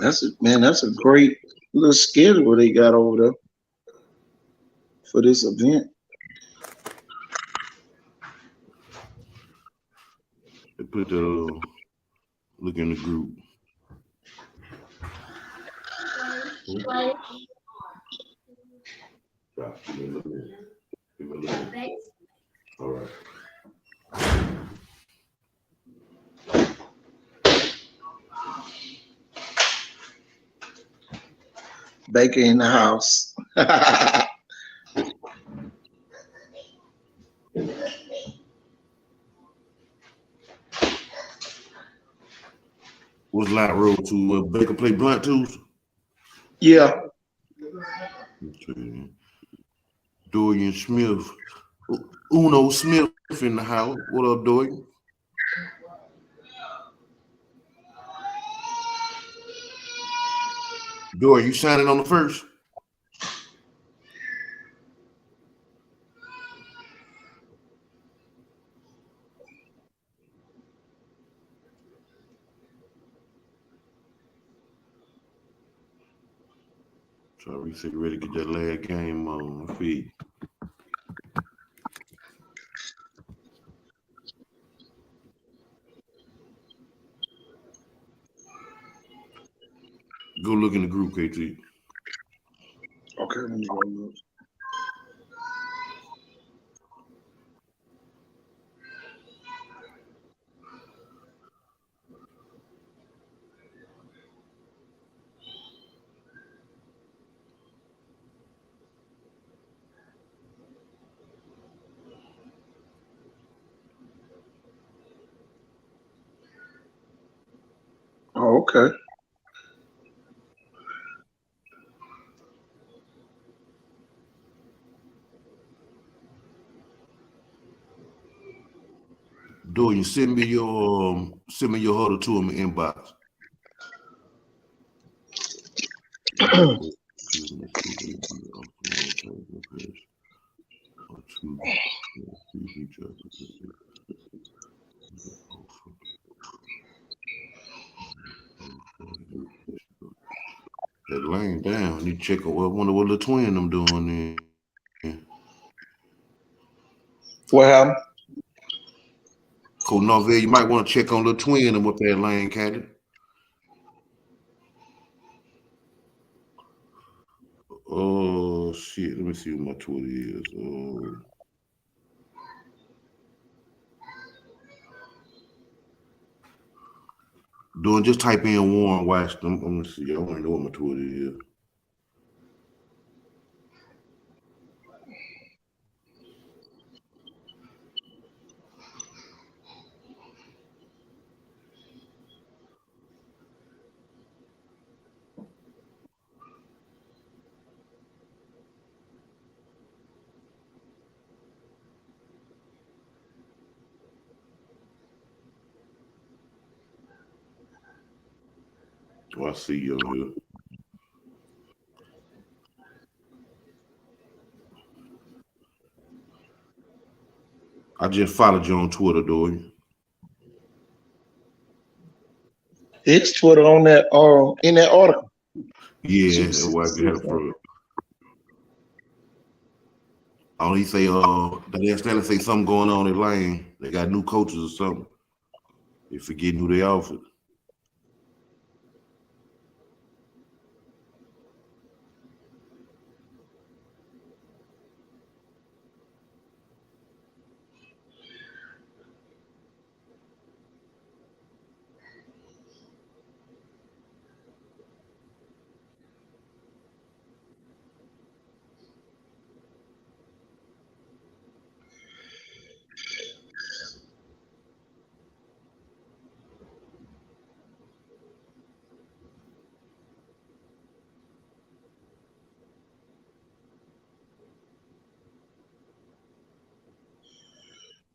[SPEAKER 1] That's a great little schedule they got over there for this event.
[SPEAKER 4] They put the look in the group. All right.
[SPEAKER 1] Baker in the house.
[SPEAKER 4] What's Light Road to Baker play Blunt Tools?
[SPEAKER 1] Yeah.
[SPEAKER 4] Okay. Dorian Smith. Uno Smith in the house. What up, Dorian? Dorian, you signing on the first? Tyree said ready to get that last game on the feed. Go look in the group, KT.
[SPEAKER 1] Okay, let me go look. Oh, okay.
[SPEAKER 4] Dorian, send me your huddle to him in inbox. That laying down. You check out. I wonder what the twin them doing there.
[SPEAKER 1] What happened?
[SPEAKER 4] Coach Norvell, you might want to check on the twin and what that lane caddy. Oh shit! Let me see what my Twitter is. Doing just type in Warren Wax. I'm gonna see. I want to know what my Twitter is. Oh, I see you over here. I just followed you on Twitter, Dory.
[SPEAKER 1] His Twitter on that in that article.
[SPEAKER 4] Yeah, that's why I got it from. Oh, he say that Stanley say something going on in Lane. They got new coaches or something. They forgetting who they offered.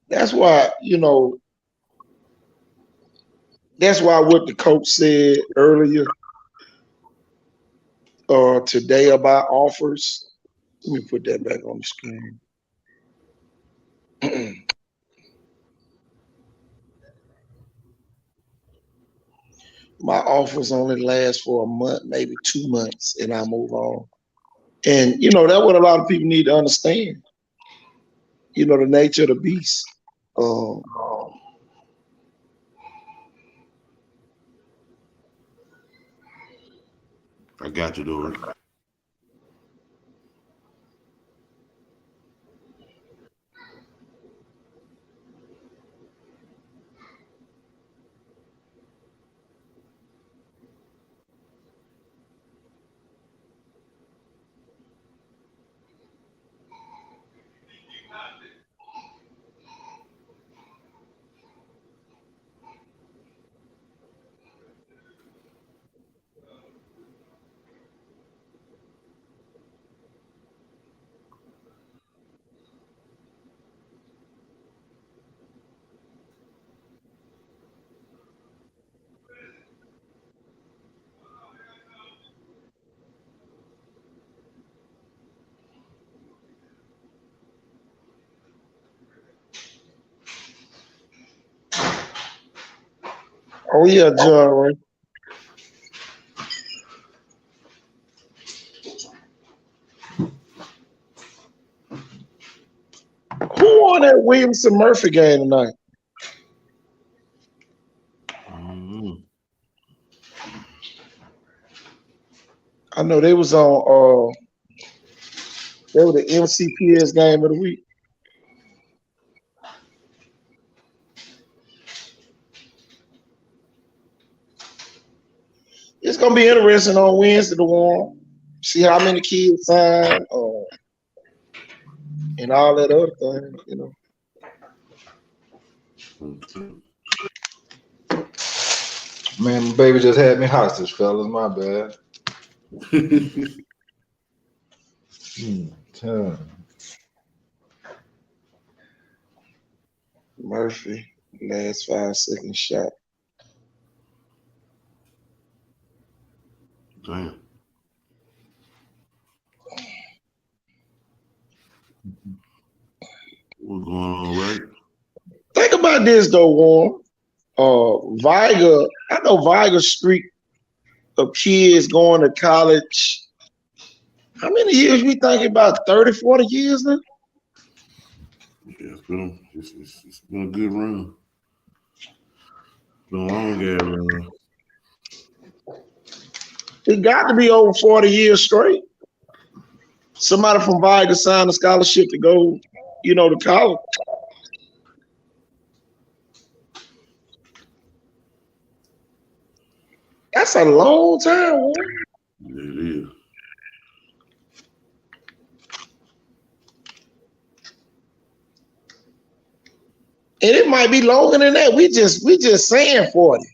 [SPEAKER 1] That's why, that's why what the coach said earlier today about offers. Let me put that back on the screen. my offers only last for a month, maybe 2 months, and I move on. And that's what a lot of people need to understand. The nature of the beast.
[SPEAKER 4] I got you, Dory.
[SPEAKER 1] Oh yeah, John. Right? Who won that Williamson Murphy game tonight? I know they was on. They were the MCPS game of the week. It's gonna be interesting on Wednesday to warm. See how many kids sign, and all that other thing.
[SPEAKER 5] Man, my baby just had me hostage, fellas. My bad.
[SPEAKER 1] Murphy, last 5-second shot.
[SPEAKER 4] Damn. What's going on, right?
[SPEAKER 1] Think about this though, Warren. Viger, I know Viger's streak of kids going to college. How many years we thinking about? 30, 40 years now?
[SPEAKER 4] Yeah, it's been a good run. It's been a long ass run.
[SPEAKER 1] It got to be over 40 years straight. Somebody from Viger signed a scholarship to go, to college. That's a long time, Warren.
[SPEAKER 4] It is.
[SPEAKER 1] And it might be longer than that. We just saying 40.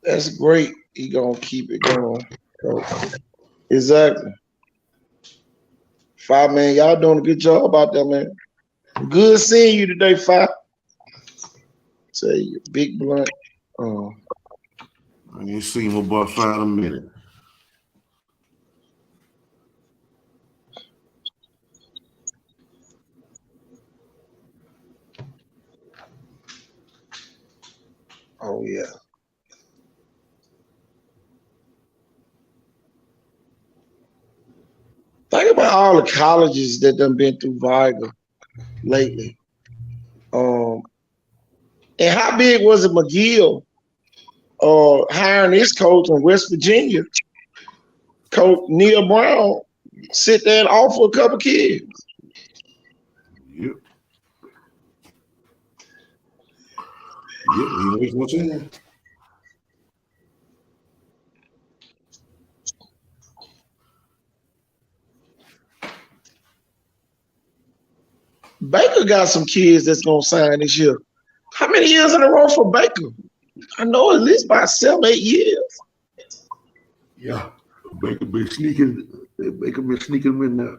[SPEAKER 1] That's great. He gonna keep it going. Exactly. 5 man, y'all doing a good job out there, man. Good seeing you today, 5. Say you big blunt.
[SPEAKER 4] I ain't seen my boy 5 in a minute.
[SPEAKER 1] Oh yeah. Think about all the colleges that done been through Viger lately. And how big was it McGill hiring his coach in West Virginia, Coach Neil Brown, sit there and offer a couple kids?
[SPEAKER 4] Yep. Yep, he makes much in.
[SPEAKER 1] Baker got some kids that's gonna sign this year. How many years in a row for Baker? I know at least about 7, 8 years.
[SPEAKER 4] Yeah, Baker been sneaking them in there.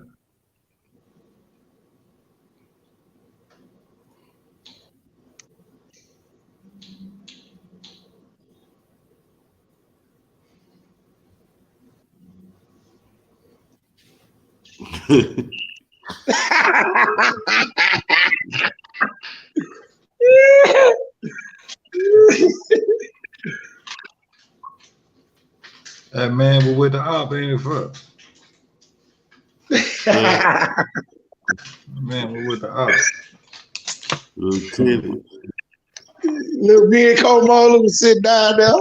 [SPEAKER 5] That man was with the op, ain't it, fuck? Man was with the op.
[SPEAKER 4] Lieutenant.
[SPEAKER 1] Little Ben Comola was sitting down there.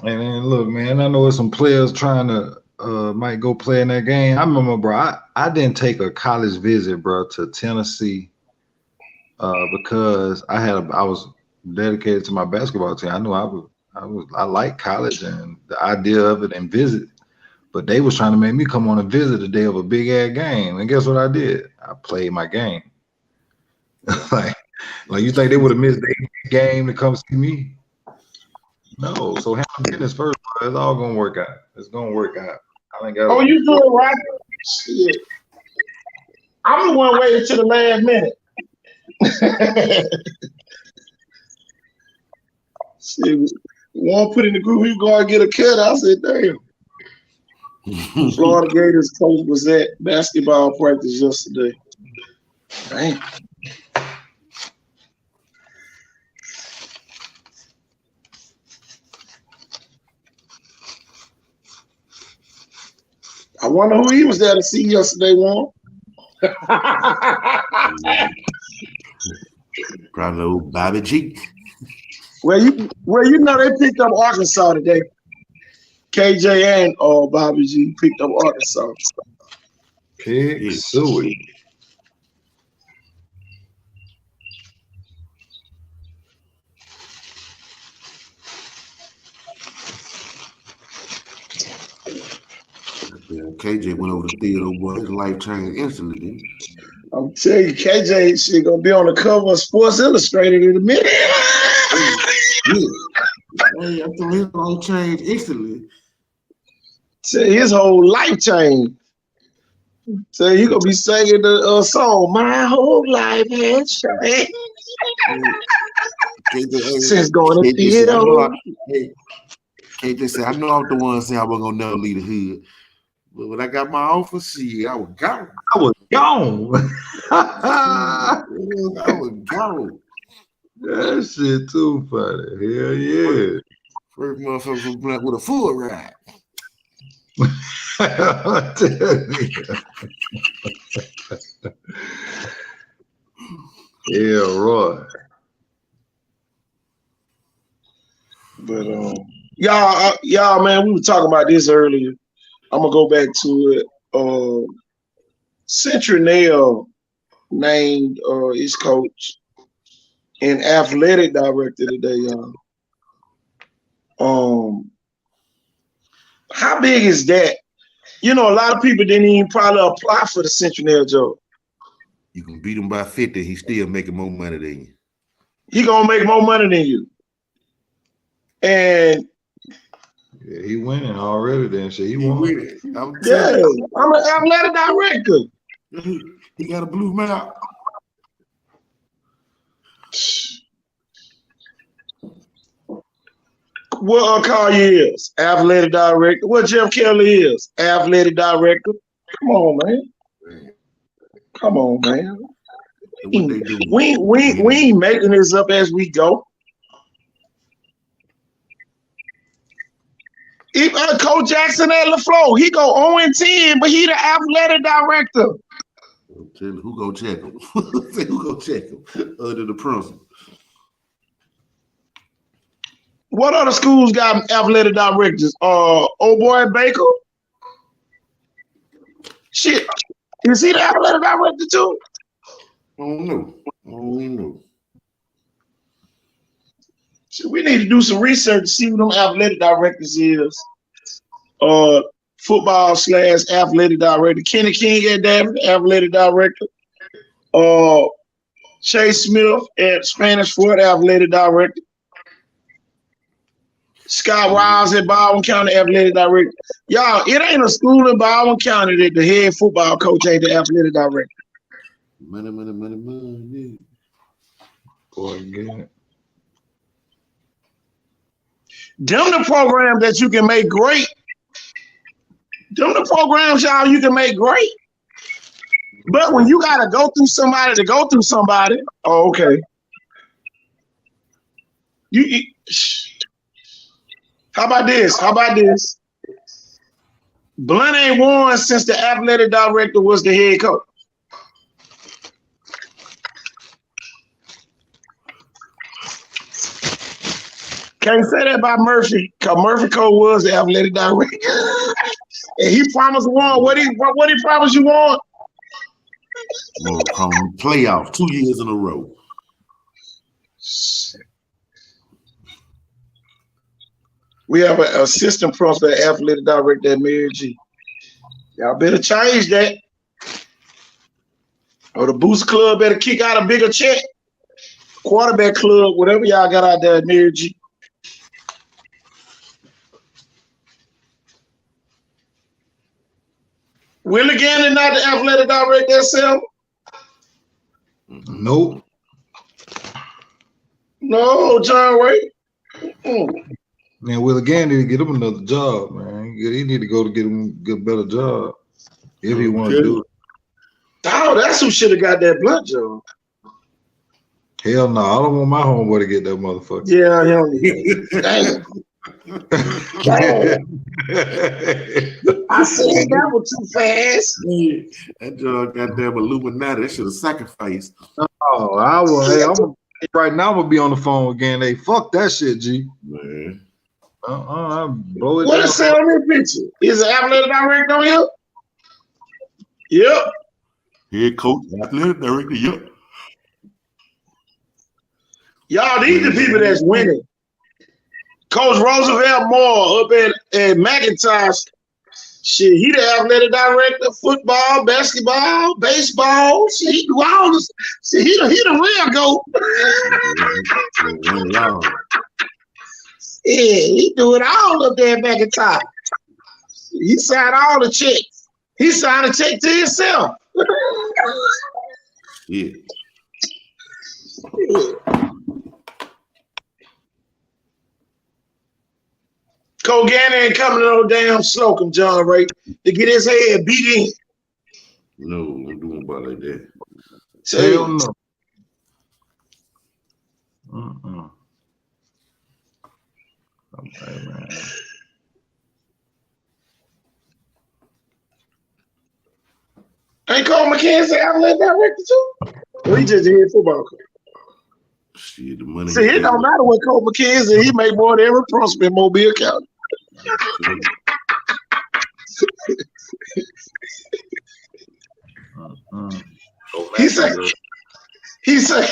[SPEAKER 5] And then look, man, I know there's some players trying to might go play in that game. I remember, bro, I didn't take a college visit, bro, to Tennessee because I was dedicated to my basketball team. I knew I liked college and the idea of it and visit, but they was trying to make me come on and visit the day of a big ass game. And guess what I did? I played my game. like you think they would have missed their game to come see me? No. So handle business first, bro. It's all gonna work out. It's gonna work out. I ain't got.
[SPEAKER 1] Oh, you do it right? Shit. I'm the one waiting to the last minute. Shit, one put in the group, he go and get a cut. I said, damn. Florida Gators coach was at basketball practice yesterday. Damn. I wonder who he was there to see yesterday, Warren.
[SPEAKER 4] Probably old Bobby G.
[SPEAKER 1] Well, you know they picked up Arkansas today. KJ and Bobby G picked up Arkansas.
[SPEAKER 5] Pig suey.
[SPEAKER 4] Yeah, KJ went over to theater, boy. His life changed instantly, didn't it?
[SPEAKER 1] I'm telling you, KJ shit gonna be on the cover of Sports Illustrated in a minute.
[SPEAKER 4] Hey, I thought his life changed instantly.
[SPEAKER 1] Tell you, his whole life changed. So he gonna be singing the song, "My whole life has changed." Since going to theater.
[SPEAKER 4] KJ said, I know I'm the one saying I wasn't gonna never leave the hood. But when I got my offer, shit, I was gone.
[SPEAKER 5] I was gone.
[SPEAKER 4] I was gone.
[SPEAKER 5] That shit too funny. Hell yeah.
[SPEAKER 4] First motherfucker from Blunt with a full ride.
[SPEAKER 5] Yeah, Roy.
[SPEAKER 1] But y'all, man, we were talking about this earlier. I'm gonna go back to it. Central named his coach and athletic director today, y'all. How big is that? You know, a lot of people didn't even probably apply for the Central job.
[SPEAKER 4] You can beat him by 50, he's still making more money than you.
[SPEAKER 1] He gonna make more money than you. And
[SPEAKER 5] yeah, he winning already then. Shit, he won.
[SPEAKER 1] I'm an athletic director.
[SPEAKER 4] He got a blue mouth.
[SPEAKER 1] What Collier is? Athletic director. What Jeff Kelly is? Athletic director. Come on, man. Come on, man. We ain't making this up as we go. Coach Jackson at LaFleur, he go 0-10, but he the athletic director.
[SPEAKER 4] Tell you, who gonna check him? Who gonna check him? Other the principal.
[SPEAKER 1] What other schools got athletic directors? Old boy Baker. Shit, is he the athletic director too?
[SPEAKER 4] I don't know.
[SPEAKER 1] So we need to do some research to see who them athletic directors is. Football/athletic director. Kenny King at David, athletic director. Chase Smith at Spanish Fort, athletic director. Scott Wiles at Baldwin County, athletic director. Y'all, it ain't a school in Baldwin County that the head football coach ain't the athletic director.
[SPEAKER 4] Money.
[SPEAKER 5] Boy, again.
[SPEAKER 1] Them the programs that you can make great. Them the programs, y'all, you can make great. But when you gotta go through somebody to go through somebody, oh, okay. How about this? Blunt ain't won since the athletic director was the head coach. Can't say that about Murphy, because Murphy Cole was the athletic director. And he promised one. What he promised you one?
[SPEAKER 4] Playoffs 2 years in a row.
[SPEAKER 1] We have an assistant principal athletic director at Mary G. Y'all better change that. Or the Boost Club better kick out a bigger check. Quarterback club, whatever y'all got out there at Mary G. Willie Gannon not the athletic director himself?
[SPEAKER 5] Nope.
[SPEAKER 1] No, John Ray.
[SPEAKER 5] Man, Will again need to get him another job, man. He need to go to get a better job if he wants to do it.
[SPEAKER 1] Oh, that's who should have got that Blunt job.
[SPEAKER 5] Hell no, I don't want my homeboy to get that motherfucker.
[SPEAKER 1] Yeah, Damn. I said that was too fast.
[SPEAKER 4] That goddamn Illuminati, that should have sacrificed.
[SPEAKER 5] Oh, I will. Hey, right now I'm gonna be on the phone again. Hey, fuck that shit, G.
[SPEAKER 4] Man.
[SPEAKER 5] I blow it
[SPEAKER 1] What
[SPEAKER 5] down.
[SPEAKER 1] is say on this picture? Is the athletic director on here? Yep.
[SPEAKER 4] Head coach, athletic director, yep.
[SPEAKER 1] Y'all, these the people that's winning. Coach Roosevelt Moore up at McIntosh. Shit, he the athletic director, football, basketball, baseball. Shit, he do all this. Shit, he the real GOAT. Yeah, he do it all up there at McIntosh. He signed all the checks. He signed a check to himself.
[SPEAKER 4] Yeah.
[SPEAKER 1] Cole Gannon ain't coming to no damn Slocum, John Ray, to get his head beat in.
[SPEAKER 4] No, I'm doing about like that.
[SPEAKER 5] Hell no. Okay, man.
[SPEAKER 1] Ain't Cole McKenzie athletic director too? Well, he just did football coach.
[SPEAKER 4] Shit, the money.
[SPEAKER 1] See, it don't matter what Cole McKenzie, he make more than every prospect in Mobile County. He said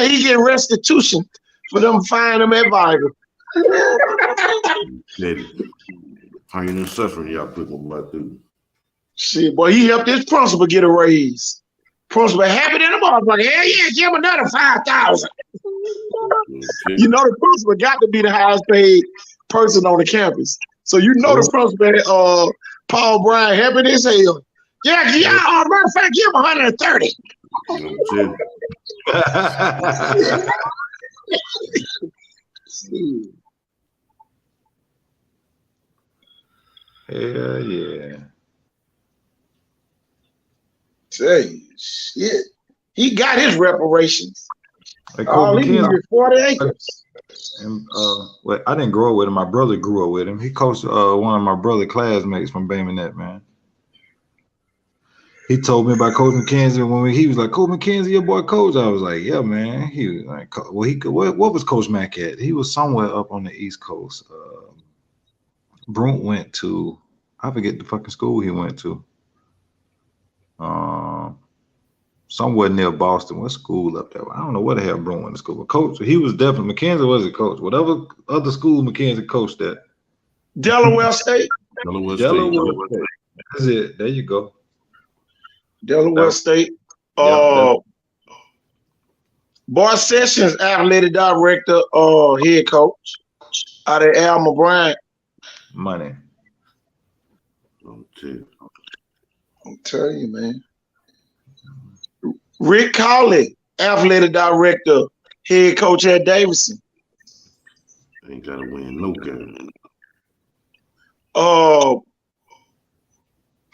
[SPEAKER 1] he get restitution for them firing him at Viber.
[SPEAKER 4] Pain and suffering y'all put on my dude.
[SPEAKER 1] Shit, boy, he helped his principal get a raise. Principal happy than a motherfucker. Hell yeah, give him another 5,000. You know the principal got to be the highest paid person on the campus. So you know the principal, Paul Bryan, happy as hell. Yeah, matter of fact, give him 130.
[SPEAKER 5] Hell yeah.
[SPEAKER 1] Say shit. He got his reparations.
[SPEAKER 5] Like
[SPEAKER 1] All he needed is 40 acres.
[SPEAKER 5] And well, I didn't grow up with him. My brother grew up with him. He coached one of my brother classmates from Bay Minette, man. He told me about Coach McKenzie when he was like, Coach McKenzie, your boy Coach. I was like, yeah, man. He was like, well, what was Coach Mack at? He was somewhere up on the East Coast. Brunt went to, I forget the fucking school he went to. somewhere near Boston. What school up there? I don't know what the hell Broom went to school. Coach, he was definitely McKenzie was a coach. Whatever other school McKenzie coached at.
[SPEAKER 1] Delaware State.
[SPEAKER 4] Delaware
[SPEAKER 5] Delaware
[SPEAKER 4] State.
[SPEAKER 5] State. That's it. There you go.
[SPEAKER 1] Delaware State.
[SPEAKER 5] Yeah,
[SPEAKER 1] Bart Sessions, athletic director, head coach out of Alma Bryant.
[SPEAKER 5] Money.
[SPEAKER 4] Okay.
[SPEAKER 1] I'm telling you, man. Rick Cawley, athletic director, head coach at Davidson.
[SPEAKER 4] Ain't gotta win no game.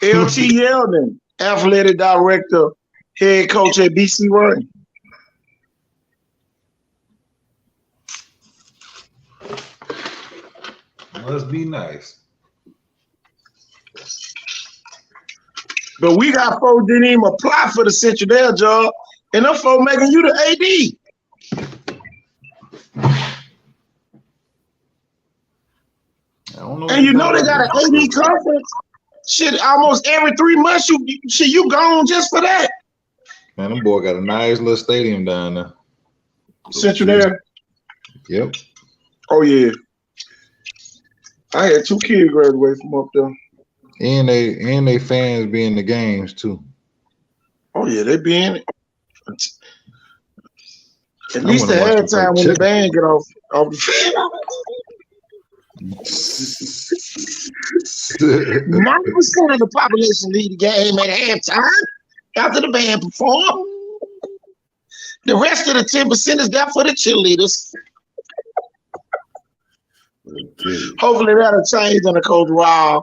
[SPEAKER 1] LT Yeldon, athletic director, head coach at BC Run.
[SPEAKER 5] Must be nice.
[SPEAKER 1] But we got folks didn't even apply for the Central Dale job, and them folks making you the AD.
[SPEAKER 5] I don't know.
[SPEAKER 1] And you know they got an AD conference. Shit, almost every 3 months you gone just for that.
[SPEAKER 5] Man, them boy got a nice little stadium down there.
[SPEAKER 1] Central Dale.
[SPEAKER 5] Yep.
[SPEAKER 1] Oh yeah. I had 2 kids graduate from up there.
[SPEAKER 5] And they fans be in the games too.
[SPEAKER 1] Oh yeah, they be in it. At
[SPEAKER 5] I
[SPEAKER 1] least the
[SPEAKER 5] wanna watch them
[SPEAKER 1] halftime
[SPEAKER 5] play
[SPEAKER 1] when the
[SPEAKER 5] chicken.
[SPEAKER 1] band get off the field. 90% of the population leave the game at halftime after the band perform. The rest of the 10% is there for the cheerleaders.
[SPEAKER 4] Okay.
[SPEAKER 1] Hopefully that'll change under Coach Raw.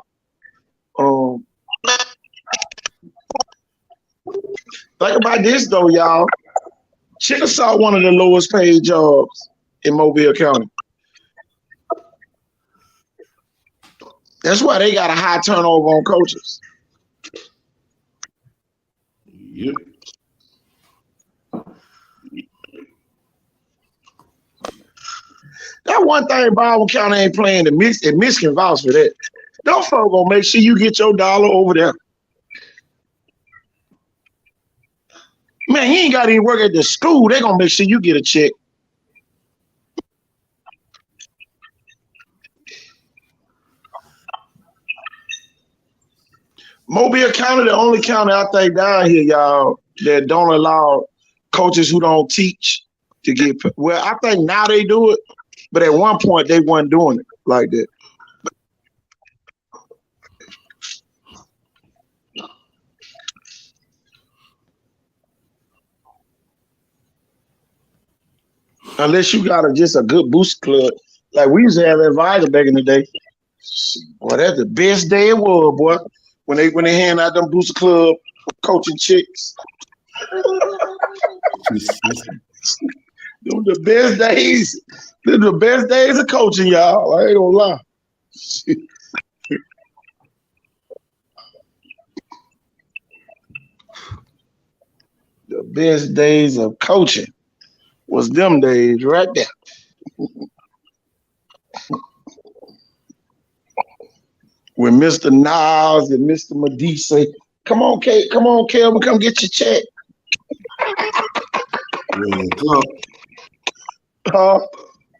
[SPEAKER 1] Think about this though, y'all. Chickasaw one of the lowest paid jobs in Mobile County. That's why they got a high turnover on coaches.
[SPEAKER 4] Yep.
[SPEAKER 1] That one thing Baldwin County ain't playing and Michigan vouch for that. Those folks gonna make sure you get your dollar over there. Man, he ain't got any work at the school. They gonna make sure you get a check. Mobile County, the only county I think down here, y'all, that don't allow coaches who don't teach to get. Well, I think now they do it, but at one point they weren't doing it like that. Unless you got just a good boost club, like we used to have advisor back in the day. Boy, that's the best day it was, boy. When they hand out them booster club coaching chicks. Them the best days. Them the best days of coaching, y'all. I ain't gonna lie. The best days of coaching was them days right there. When Mr. Niles and Mr. Medee say, come on, Kelvin, come get your check.
[SPEAKER 4] Where you at, Clark?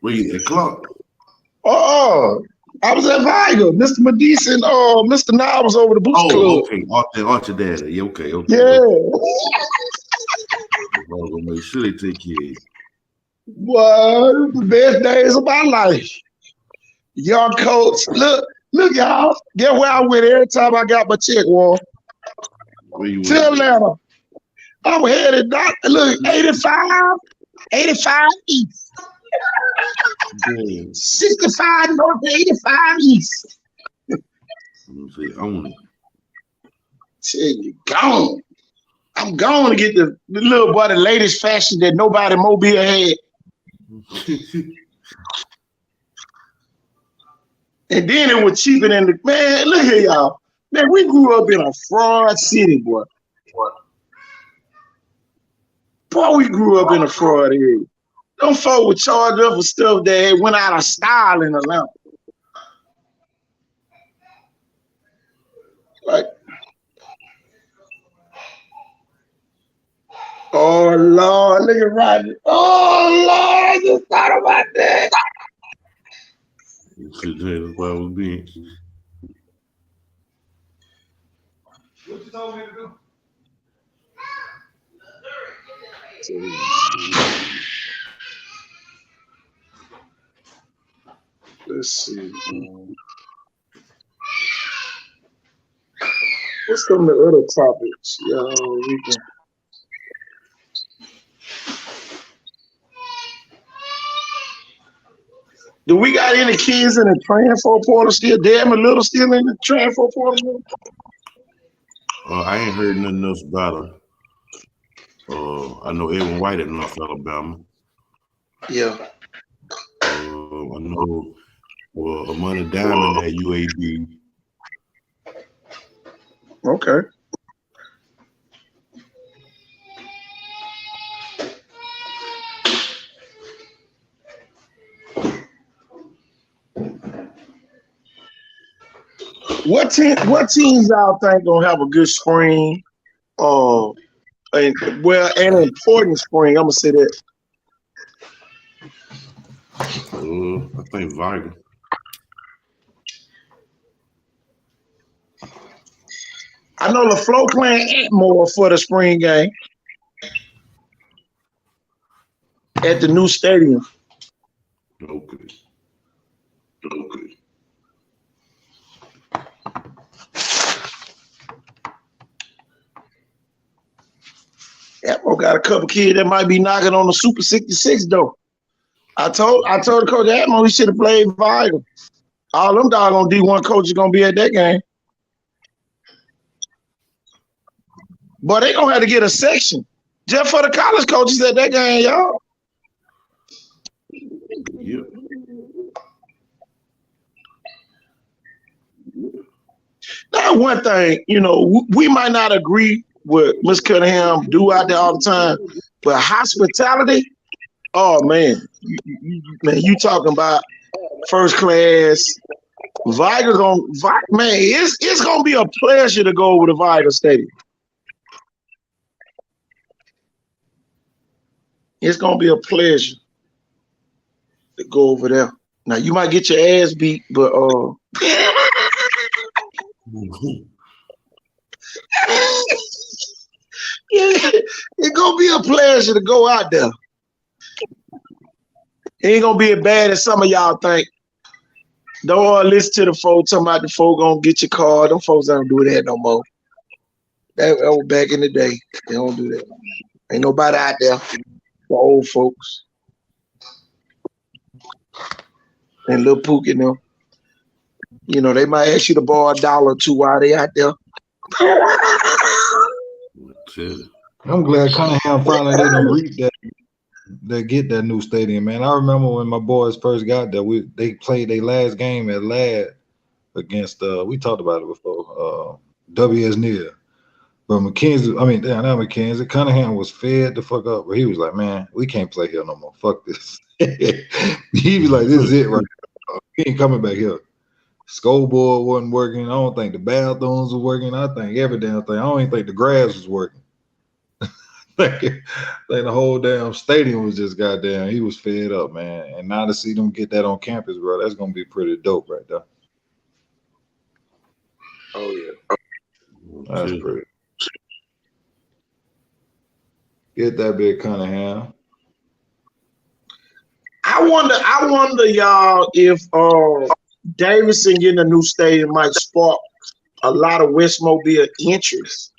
[SPEAKER 4] Where you at, Clark?
[SPEAKER 1] I was at Viger. Mr. Medee and Mr. Niles was over the Boost Club.
[SPEAKER 4] Okay. Aren't your daddy? Yeah, okay.
[SPEAKER 1] Yeah.
[SPEAKER 4] I'm gonna make sure they take care of you.
[SPEAKER 1] Well, the best days of my life. Young coach, look, y'all. Get where I went every time I got my check, War.
[SPEAKER 4] Where you
[SPEAKER 1] To
[SPEAKER 4] at?
[SPEAKER 1] Atlanta. I'm headed down. Look, 85 East.
[SPEAKER 4] Yeah.
[SPEAKER 1] 65 North, 85 East.
[SPEAKER 4] I'm gonna say own it.
[SPEAKER 1] Tell you, gone. I'm going to get the little boy the latest fashion that nobody in Mobile had. And then it was cheaper than the man. Look here, y'all. Man, we grew up in a fraud city, boy. Boy, we grew up in a fraud area. Them folk were charged up for stuff that went out of style in Atlanta. Like, Oh Lord, look at Rodney. Oh Lord, I just thought about that.
[SPEAKER 4] Shit, that's why I was being.
[SPEAKER 5] What you told me to do?
[SPEAKER 1] Let's see. What's some of the other topics? We can. Do we got any kids in the transfer portal still? Damn, a little still in the transfer portal.
[SPEAKER 4] I ain't heard nothing else about her. I know Evan White at North Alabama.
[SPEAKER 1] Yeah.
[SPEAKER 4] I know Amanda Diamond at UAB.
[SPEAKER 1] Okay. What teams y'all think gonna have a good spring? An important spring. I'm gonna say that.
[SPEAKER 4] I think Viger.
[SPEAKER 1] I know LaFleur playing Atmore for the spring game at the new stadium.
[SPEAKER 4] Okay.
[SPEAKER 1] Atmore got a couple kids that might be knocking on the Super 66 though. I told the coach Atmore he should have played Viger. All them doggone D1 coaches gonna be at that game. But they gonna have to get a section just for the college coaches at that game, y'all.
[SPEAKER 4] Yep.
[SPEAKER 1] Now, one thing, we might not agree with Miss Cunningham do out there all the time, but hospitality, oh man, you talking about first class. Viger it's gonna be a pleasure to go over to Viger Stadium. It's gonna be a pleasure to go over there. Now you might get your ass beat, but it's gonna be a pleasure to go out there. It ain't gonna be as bad as some of y'all think. Don't listen to the folks talking about the folk gonna get your car. Them folks don't do that no more. That was back in the day. They don't do that. Ain't nobody out there for old folks. And Lil Pook and them. They might ask you to borrow $1 or $2 while they out there.
[SPEAKER 5] I'm glad Cunningham finally didn't reap that. They get that new stadium, man. I remember when my boys first got there, they played their last game at Ladd against we talked about it before, W.S. Neal. But not McKenzie. Cunningham was fed the fuck up, but he was like, man, we can't play here no more. Fuck this. He was like, this is it right now. He ain't coming back here. Scoreboard wasn't working. I don't think the bathrooms were working. I think every damn thing. I don't even think the grass was working. Like the whole damn stadium was just goddamn. He was fed up, man. And now to see them get that on campus, bro, that's gonna be pretty dope right there.
[SPEAKER 1] Oh yeah,
[SPEAKER 5] that's pretty. Get that big Cunningham.
[SPEAKER 1] I wonder, y'all, if Davidson getting a new stadium might spark a lot of West Mobile interest.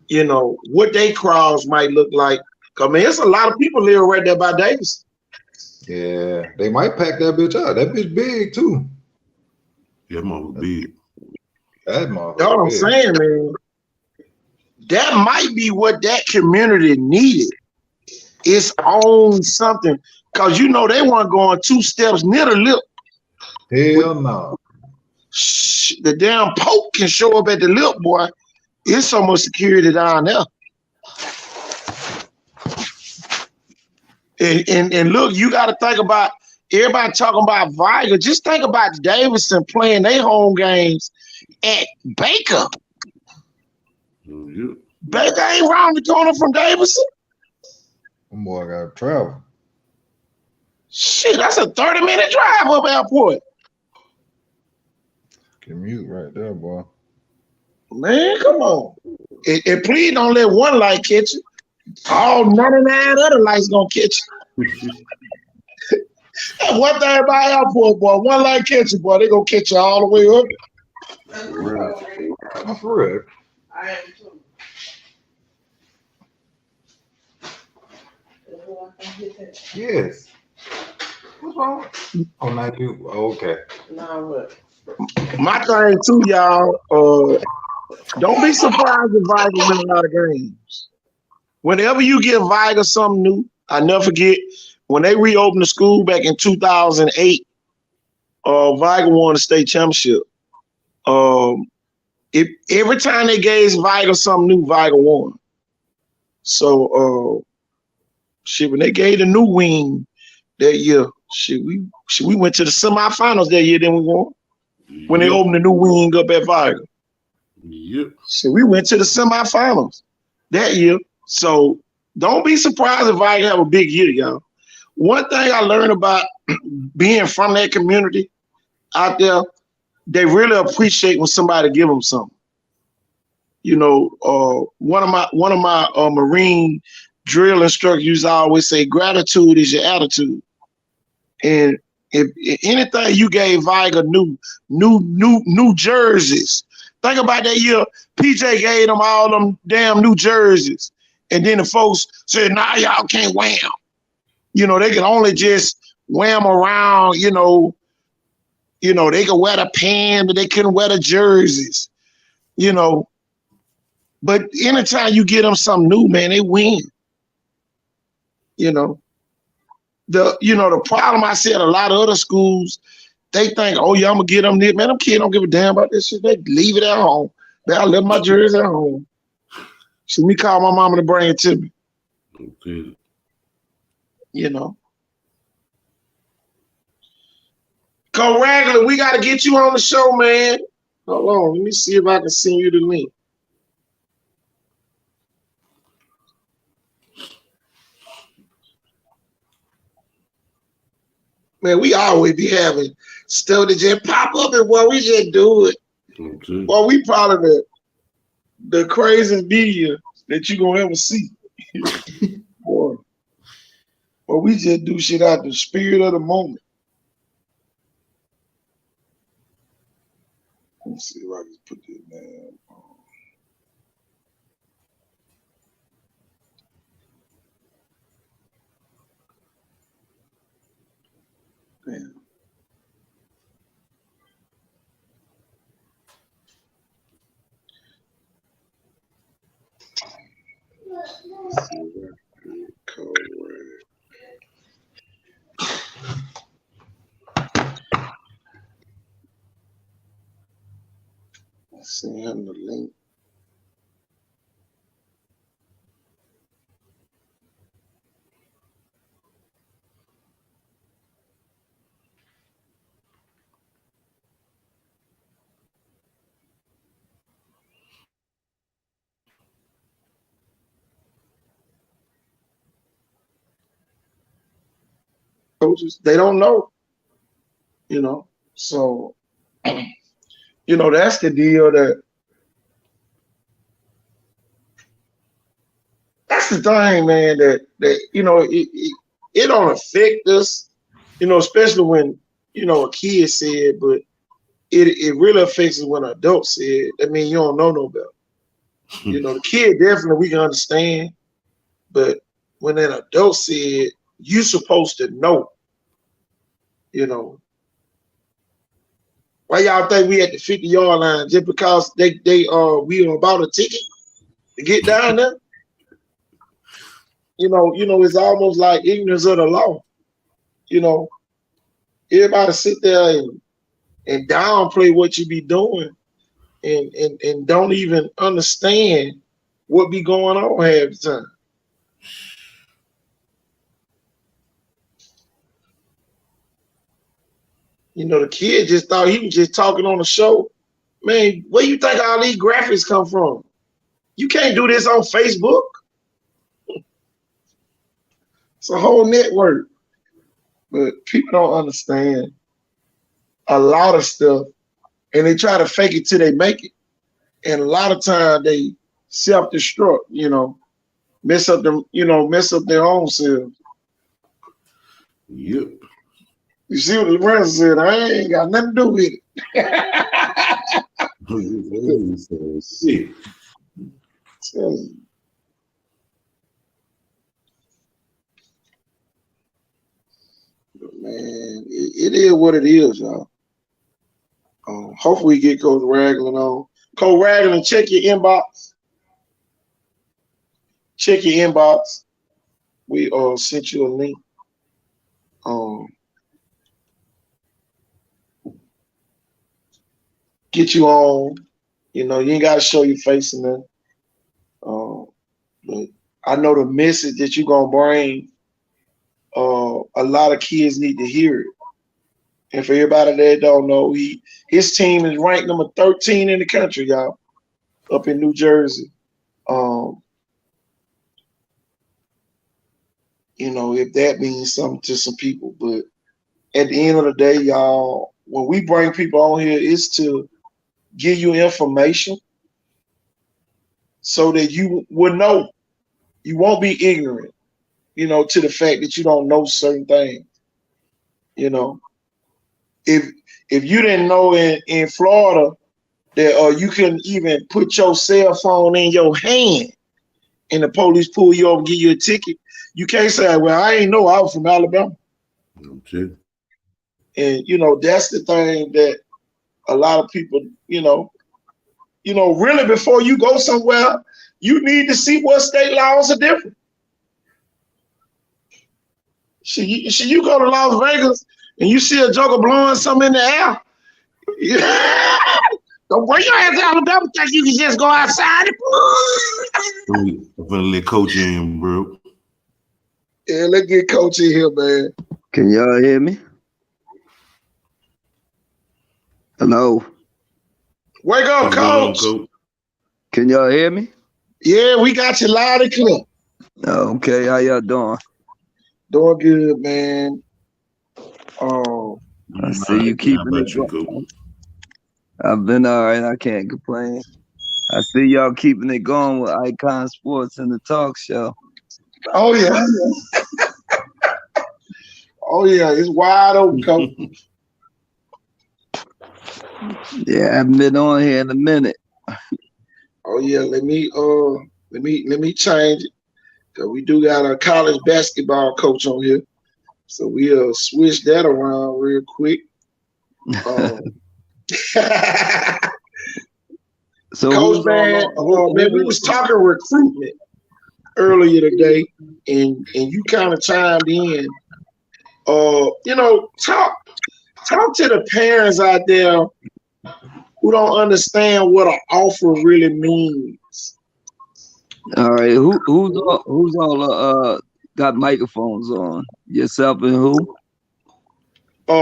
[SPEAKER 1] What they crowds might look like. I mean, it's a lot of people live right there by Davidson.
[SPEAKER 5] Yeah, they might pack that bitch out. That bitch big too.
[SPEAKER 4] Yeah, mama big.
[SPEAKER 5] That motherfucker.
[SPEAKER 1] That's what I'm saying, man. That might be what that community needed. It's on something. Because they weren't going 2 steps near the lip.
[SPEAKER 5] Hell no.
[SPEAKER 1] The damn Pope can show up at the lip, boy. It's so much security down there. And look, you got to think about everybody talking about Viger. Just think about Davidson playing their home games at Baker.
[SPEAKER 4] Yeah.
[SPEAKER 1] Baker ain't round the corner from Davidson.
[SPEAKER 5] Them boy got to travel.
[SPEAKER 1] Shit, that's a 30-minute drive up airport.
[SPEAKER 5] Commute right there, boy.
[SPEAKER 1] Man, come on. And please don't let one light catch you. All 99 other lights gonna catch you. That's one thing about airport, boy. One light catch you, boy. They gonna catch you all the way up.
[SPEAKER 5] I'm for real. Yes. What's wrong? Oh, not you. Oh, okay.
[SPEAKER 1] My thing too, y'all. Don't be surprised if Viger win a lot of games. Whenever you give Viger something new, I never forget when they reopened the school back in 2008. Viger won the state championship. Every time they gave Viger something new, Viger won. So, when they gave the new wing that year, we went to the semifinals that year. Then we won when they opened the new wing up at Viger.
[SPEAKER 4] Yep.
[SPEAKER 1] So we went to the semifinals that year. So don't be surprised if Viger have a big year, y'all. One thing I learned about being from that community out there, they really appreciate when somebody give them something. You know, one of my Marine drill instructors used to always say, "Gratitude is your attitude." And if anything you gave Viger new jerseys. Think about that year, PJ gave them all them damn new jerseys. And then the folks said, nah, y'all can't wear them. You know, they can only just wear them around, you know, they could wear the pants, but they couldn't wear the jerseys, you know. But anytime you get them something new, man, they win. You know. The problem I said, a lot of other schools, they think, oh yeah, I'm gonna get them this. Man, them kids don't give a damn about this shit. They leave it at home. I left my jersey at home. So me call my mama to bring it to me.
[SPEAKER 4] Okay.
[SPEAKER 1] You know. Go Raglan, we gotta get you on the show, man. Hold on, let me see if I can send you the link. Man, we always be having stuff that just pop up and we just do it.
[SPEAKER 4] Okay.
[SPEAKER 1] Well, we probably the craziest media that you gonna ever see. Boy. Well, we just do shit out the spirit of the moment. Let me see if I can put this man. Damn. Send him the link. Coaches, they don't know, you know. So, you know, that's the deal. That's the thing, man. That you know, it don't affect us, you know, especially when a kid said, but it really affects us when an adult said. I mean, you don't know no better. You know, the kid definitely we can understand, but when an adult said, you supposed to know. You know, why y'all think we at the 50-yard line just because we bought a ticket to get down there? You know, it's almost like ignorance of the law. You know, everybody sit there and downplay what you be doing and don't even understand what be going on half the time. You know, the kid just thought he was just talking on the show. Man, where you think all these graphics come from? You can't do this on Facebook. It's a whole network. But people don't understand a lot of stuff, and they try to fake it till they make it. And a lot of times they self-destruct, mess up their own selves.
[SPEAKER 4] Yep.
[SPEAKER 1] You see what Lorenzo said? I ain't got nothing to do with it.
[SPEAKER 4] Shit.
[SPEAKER 1] Man, it is what it is, y'all. Hopefully we get Coach Ragland on. Coach Ragland, check your inbox. Check your inbox. We sent you a link. Get you on. You ain't got to show your face in there. But I know the message that you're gonna bring. A lot of kids need to hear it. And for everybody that don't know, his team is ranked number 13 in the country, y'all, up in New Jersey. If that means something to some people, but at the end of the day, y'all, when we bring people on here, it's to give you information so that you will know. You won't be ignorant, to the fact that you don't know certain things. If you didn't know in Florida that you can even put your cell phone in your hand and the police pull you over and give you a ticket, you can't say, well, I ain't know I was from Alabama.
[SPEAKER 4] Okay.
[SPEAKER 1] And that's the thing that a lot of people, really before you go somewhere, you need to see what state laws are different. You go to Las Vegas and you see a joker blowing something in the air. Don't bring your ass to Alabama. Think you can just go outside.
[SPEAKER 4] I'm gonna let Coach in, bro.
[SPEAKER 1] Yeah, let's get Coach in here, man.
[SPEAKER 6] Can y'all hear me? Hello.
[SPEAKER 1] Wake up, Coach.
[SPEAKER 6] Can y'all hear me?
[SPEAKER 1] Yeah, we got you loud and clear.
[SPEAKER 6] Okay, how y'all doing?
[SPEAKER 1] Doing good, man.
[SPEAKER 6] I see you keeping it going. I've been all right. I can't complain. I see y'all keeping it going with Icon Sports and the talk show.
[SPEAKER 1] Oh, yeah. Oh, yeah. It's wide open, Coach.
[SPEAKER 6] Yeah, I haven't been on here in a minute.
[SPEAKER 1] Oh, yeah. Let me change it. Cause we do got a college basketball coach on here. So we'll switch that around real quick.
[SPEAKER 6] So
[SPEAKER 1] Coach, man, we was talking recruitment earlier today, and you kind of chimed in. Talk to the parents out there who don't understand what an offer really means.
[SPEAKER 6] All right, who's all got microphones on? Yourself and who?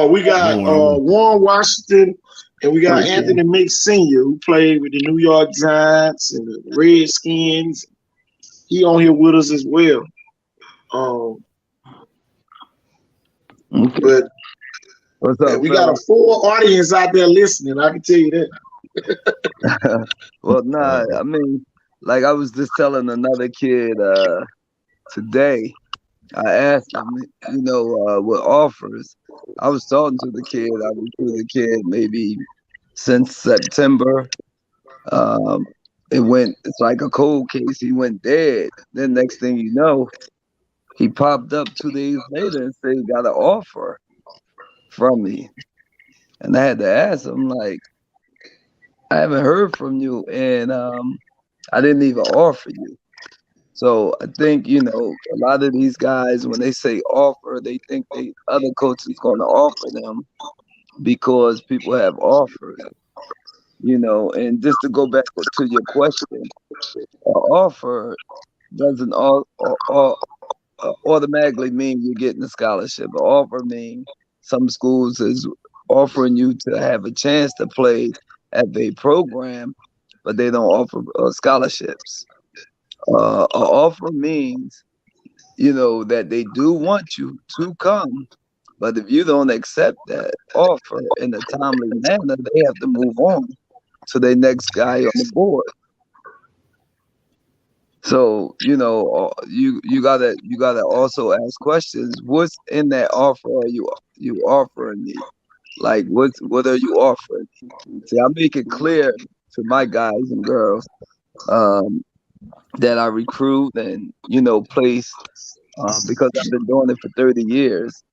[SPEAKER 1] We got Warren Washington, and we got Anthony Mick Sr., who played with the New York Giants and the Redskins. He on here with us as well.
[SPEAKER 6] Okay.
[SPEAKER 1] But
[SPEAKER 6] what's up?
[SPEAKER 1] We got a full audience out there listening. I can tell you that.
[SPEAKER 6] Well, nah, I mean, like I was just telling another kid today. I asked him, what offers. I was talking to the kid. I recruited the kid maybe since September. It's like a cold case. He went dead. Then next thing you know, he popped up 2 days later and said he got an offer from me. And I had to ask him, like, I haven't heard from you, and I didn't even offer you. So I think, a lot of these guys, when they say offer, they think other coaches going to offer them because people have offers, and just to go back to your question, an offer doesn't automatically mean you're getting a scholarship. An offer means some schools is offering you to have a chance to play at their program, but they don't offer scholarships. An offer means, that they do want you to come, but if you don't accept that offer in a timely manner, they have to move on to the next guy on the board. So, you gotta also ask questions. What's in that offer are you offering me? Like what are you offering? See, I make it clear to my guys and girls that I recruit and place because I've been doing it for 30 years.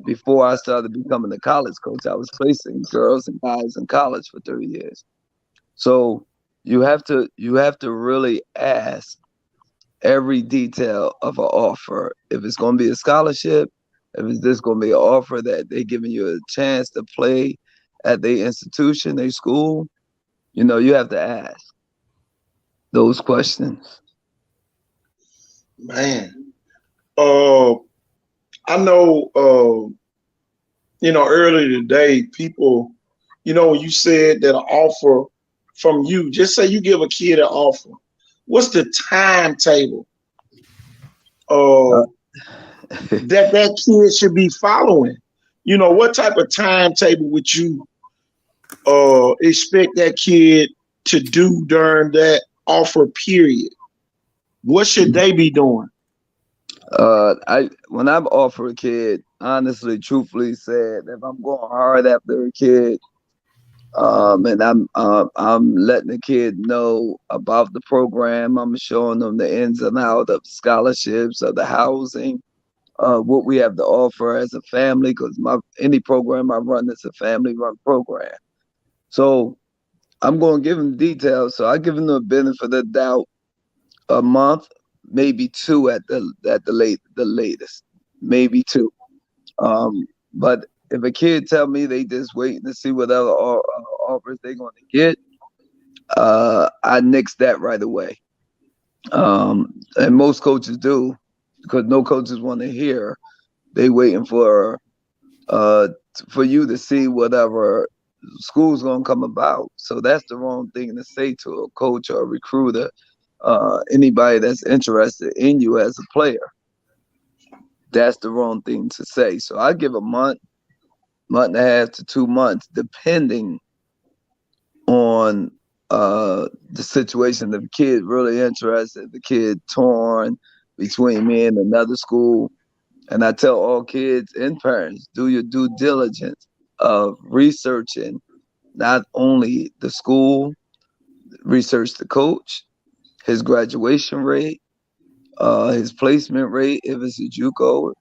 [SPEAKER 6] Before I started becoming a college coach, I was placing girls and guys in college for 30 years. So you have to really ask every detail of an offer. If it's going to be a scholarship, if it's just going to be an offer that they're giving you a chance to play at their institution, their school, you have to ask those questions.
[SPEAKER 1] Man, I know, earlier today, people, when you said that an offer from you, just say you give a kid an offer. What's the timetable that kid should be following? What type of timetable would you expect that kid to do during that offer period? What should they be doing?
[SPEAKER 6] When I'm offering a kid, honestly, truthfully said, if I'm going hard after a kid, and I'm letting the kid know about the program, I'm showing them the ins and outs of scholarships, of the housing, what we have to offer as a family, because any program I run is a family-run program. So I'm going to give them details. So I give them the benefit of the doubt, a month, maybe 2 at the latest, maybe 2. But if a kid tell me they just waiting to see what other offers they're going to get, I nix that right away. And most coaches do, because no coaches want to hear. They waiting for you to see whatever school's going to come about. So that's the wrong thing to say to a coach or a recruiter, anybody that's interested in you as a player. That's the wrong thing to say. So I give a month and a half to 2 months, depending on the situation. If the kid really interested, the kid torn between me and another school. And I tell all kids and parents, do your due diligence of researching not only the school, research the coach, his graduation rate, his placement rate, if it's a JUCO,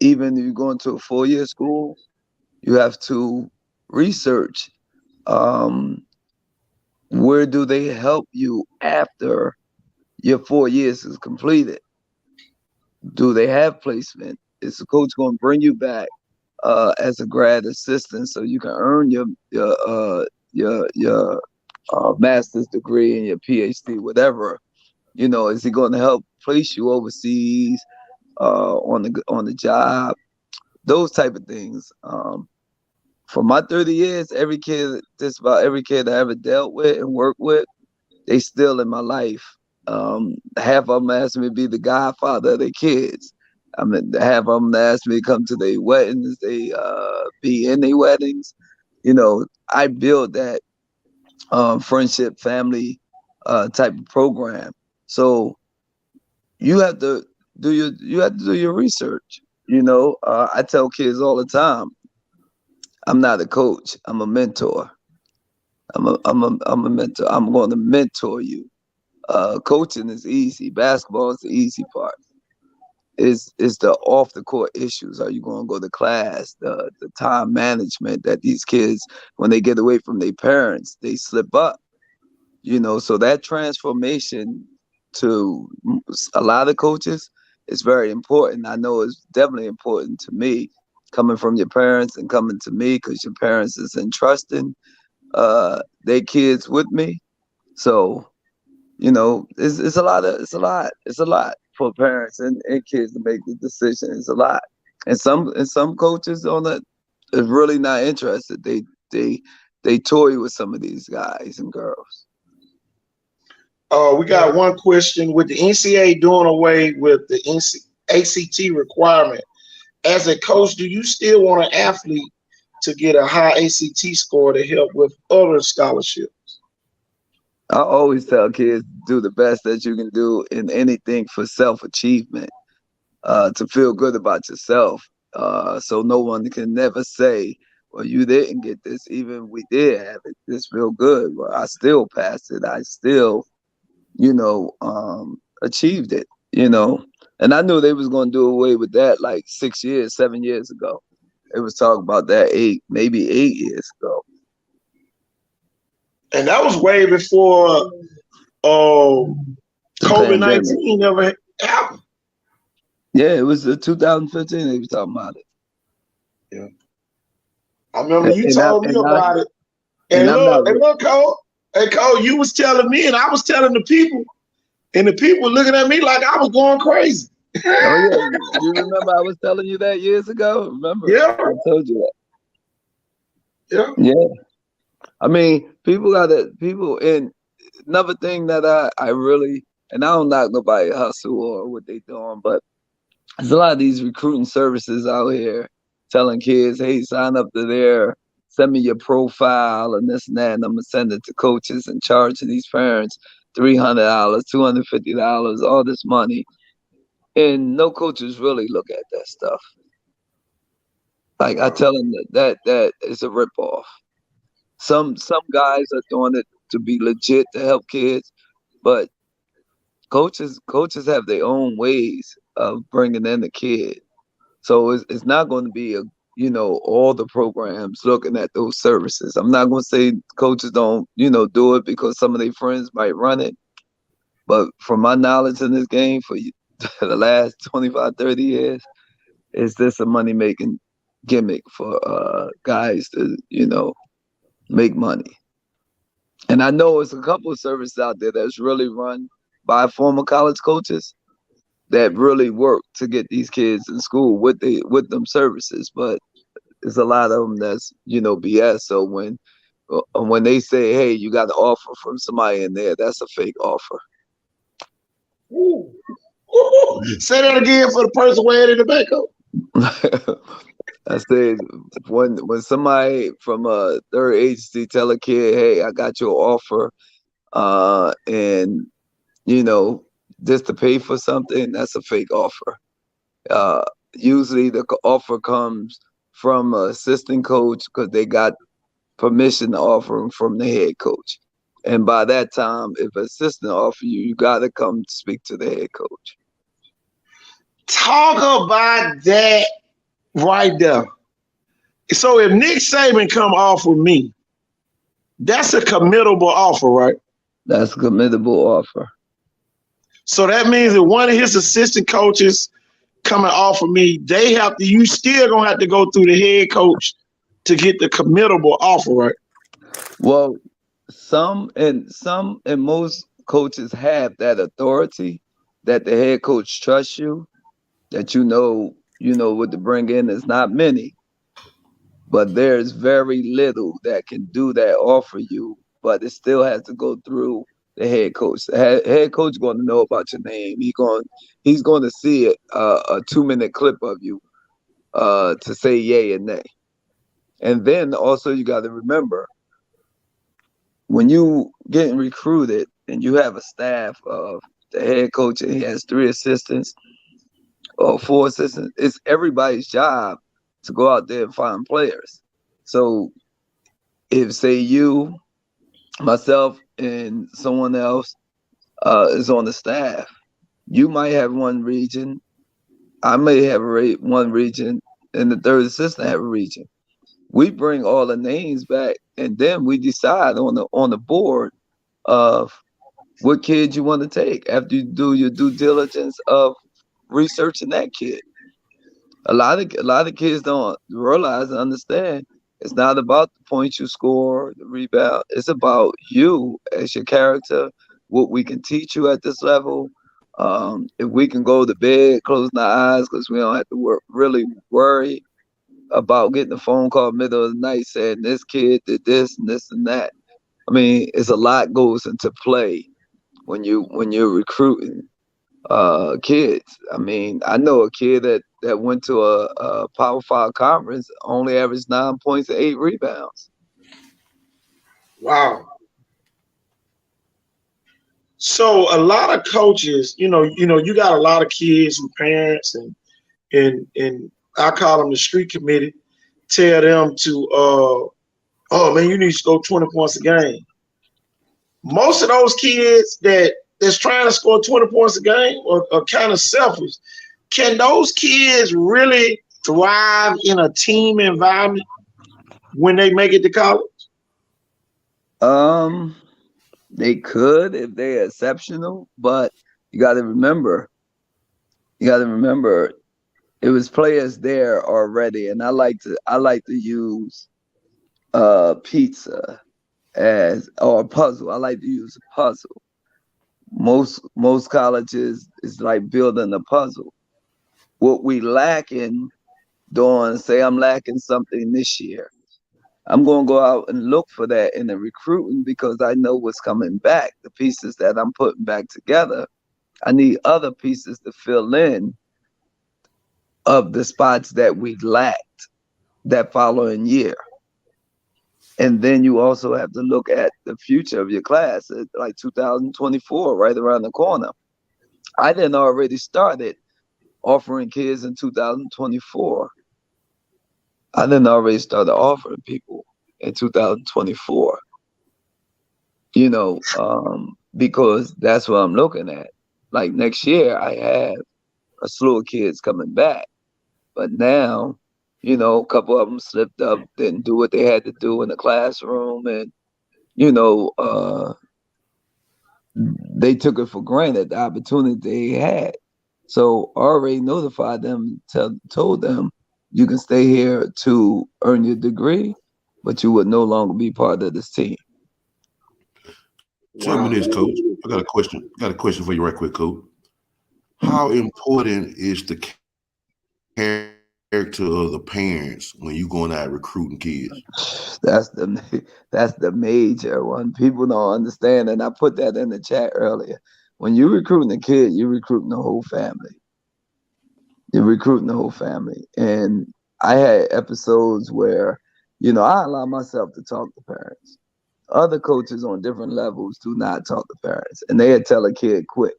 [SPEAKER 6] even if you're going to a 4-year school, you have to research where do they help you after your 4 years is completed. Do they have placement? Is the coach going to bring you back as a grad assistant so you can earn your master's degree and your PhD, whatever? Is he going to help place you overseas on the job? Those type of things. For my 30 years, just about every kid I ever dealt with and worked with, they still in my life. Half of them asked me to be the godfather of their kids. Half of them asked me to come to their weddings. They be in their weddings. I built that friendship, family type of program. So you have to do your research. I tell kids all the time, I'm not a coach. I'm a mentor. I'm a mentor. I'm going to mentor you. Coaching is easy. Basketball is the easy part. It's the off the court issues. Are you going to go to class? The time management that these kids, when they get away from their parents, they slip up. So that transformation to a lot of coaches is very important. I know it's definitely important to me, coming from your parents and coming to me, because your parents is entrusting their kids with me. So it's a lot for parents and kids to make the decision. It's a lot, and some coaches on that is really not interested. They they toy with some of these guys and girls.
[SPEAKER 1] We got one question. With the NCAA doing away with the ACT requirement, as a coach, do you still want an athlete to get a high ACT score to help with other scholarships?
[SPEAKER 6] I always tell kids, do the best that you can do in anything for self-achievement, to feel good about yourself. So no one can never say, well, you didn't get this. Even we did have it. This feel good. Well, I still passed it. I still, achieved it, And I knew they was going to do away with that like 7 years ago. It was talking about that maybe 8 years ago.
[SPEAKER 1] And that was way before COVID-19 ever happened.
[SPEAKER 6] Yeah, it was 2015 they were talking about it.
[SPEAKER 1] Yeah. I remember you told me about it. And look, Cole. Hey, Cole, you was telling me and I was telling the people. And the people were looking at me like I was going crazy.
[SPEAKER 6] Oh, yeah. You remember I was telling you that years ago? Remember?
[SPEAKER 1] Yeah.
[SPEAKER 6] I told you
[SPEAKER 1] that.
[SPEAKER 6] Yeah. Yeah. I mean, and another thing that I really, and I don't knock nobody hustle or what they doing, but there's a lot of these recruiting services out here telling kids, hey, sign up to there, send me your profile and this and that, and I'm going to send it to coaches and charging these parents $300, $250, all this money. And no coaches really look at that stuff. Like I tell them that is a ripoff. Some guys are doing it to be legit to help kids, but coaches have their own ways of bringing in the kid. So it's not going to be all the programs looking at those services. I'm not going to say coaches don't do it because some of their friends might run it, but from my knowledge in this game for the last 25, 30 years, it's just a money making gimmick for guys to make money. And I know it's a couple of services out there that's really run by former college coaches that really work to get these kids in school with them services, but there's a lot of them that's BS. So when they say, hey, you got an offer from somebody in there, that's a fake offer.
[SPEAKER 1] Ooh. Say that again for the person weighing in the back.
[SPEAKER 6] I said when somebody from a third agency tell a kid, hey, I got your offer, and just to pay for something, that's a fake offer. Usually the offer comes from an assistant coach because they got permission to offer them from the head coach. And by that time, if an assistant offer you, you got to come speak to the head coach.
[SPEAKER 1] Talk about that right there. So if Nick Saban come offer me, that's a committable offer, right?
[SPEAKER 6] That's a committable offer.
[SPEAKER 1] So that means that one of his assistant coaches come and offer me, you still gonna have to go through the head coach to get the committable offer, right?
[SPEAKER 6] Well, some and most coaches have that authority that the head coach trusts you, that you know what to bring in. There's not many, but there's very little that can do that offer you, but it still has to go through the head coach. The head coach is going to know about your name. He's going to see it, a 2-minute clip of you to say yay and nay. And then also you got to remember, when you getting recruited and you have a staff of the head coach and he has 3 assistants or 4 assistants, it's everybody's job to go out there and find players. So if say you, myself, and someone else is on the staff, you might have one region, I may have one region, and the third assistant have a region. We bring all the names back, and then we decide on the board of what kid you want to take after you do your due diligence of researching that kid. A lot of kids don't realize and understand it's not about the points you score, the rebound. It's about you as your character, what we can teach you at this level. If we can go to bed, closing our eyes because we don't have to really worry about getting a phone call middle of the night saying this kid did this and this and that. I mean, it's a lot goes into play when you're recruiting kids. I mean, I know a kid that went to a Power 5 conference, only averaged 9 points and 8 rebounds.
[SPEAKER 1] Wow. So a lot of coaches, you got a lot of kids and parents and I call them the street committee, tell them to oh man, you need to score 20 points a game. Most of those kids that's trying to score 20 points a game are kind of selfish. Can those kids really thrive in a team environment when they make it to college?
[SPEAKER 6] They could if they're exceptional, but you got to remember, it was players there already, and I like to use pizza or a puzzle. I like to use a puzzle. Most colleges is like building a puzzle. What we lacking doing, say I'm lacking something this year, I'm going to go out and look for that in the recruiting because I know what's coming back. The pieces that I'm putting back together, I need other pieces to fill in of the spots that we lacked that following year. And then you also have to look at the future of your class, like 2024, right around the corner. I then already started offering kids in 2024. I then already started offering people in 2024, because that's what I'm looking at. Like next year, I have a slew of kids coming back. But now, a couple of them slipped up, didn't do what they had to do in the classroom. And, they took it for granted, the opportunity they had. So I already notified them, told them, you can stay here to earn your degree, but you would no longer be part of this team.
[SPEAKER 4] Tell me this, Coach. I got a question. For you right quick, Coach. How important is the character of the parents when you going out recruiting kids?
[SPEAKER 6] That's the major one. People don't understand, and I put that in the chat earlier. When you're recruiting a kid, you're recruiting the whole family. And I had episodes where, I allow myself to talk to parents. Other coaches on different levels do not talk to parents, and they'd tell a kid quick.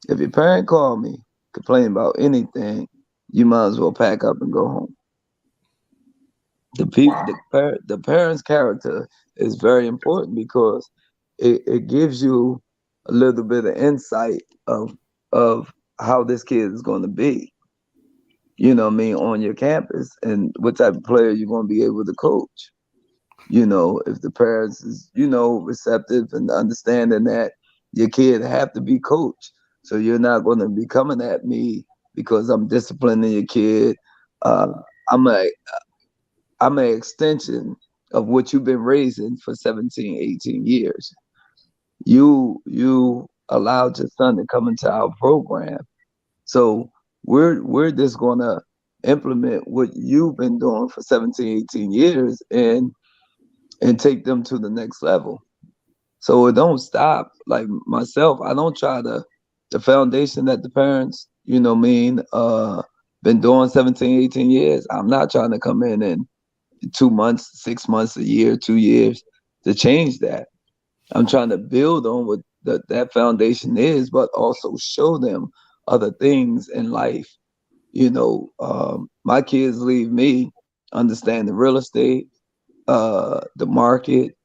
[SPEAKER 6] If your parent called me, complain about anything, you might as well pack up and go home. The parent's character is very important because it gives you a little bit of insight of how this kid is going to be, on your campus, and what type of player you're going to be able to coach. If the parents is, receptive and understanding that your kid have to be coached. So you're not going to be coming at me because I'm disciplining your kid. I'm an extension of what you've been raising for 17, 18 years. You allowed your son to come into our program. So we're just going to implement what you've been doing for 17, 18 years and take them to the next level. So it don't stop. Like myself, I don't try the foundation that the parents, been doing 17, 18 years. I'm not trying to come in 2 months, 6 months, a year, 2 years to change that. I'm trying to build on what that foundation is, but also show them other things in life. My kids leave me understanding real estate, the market,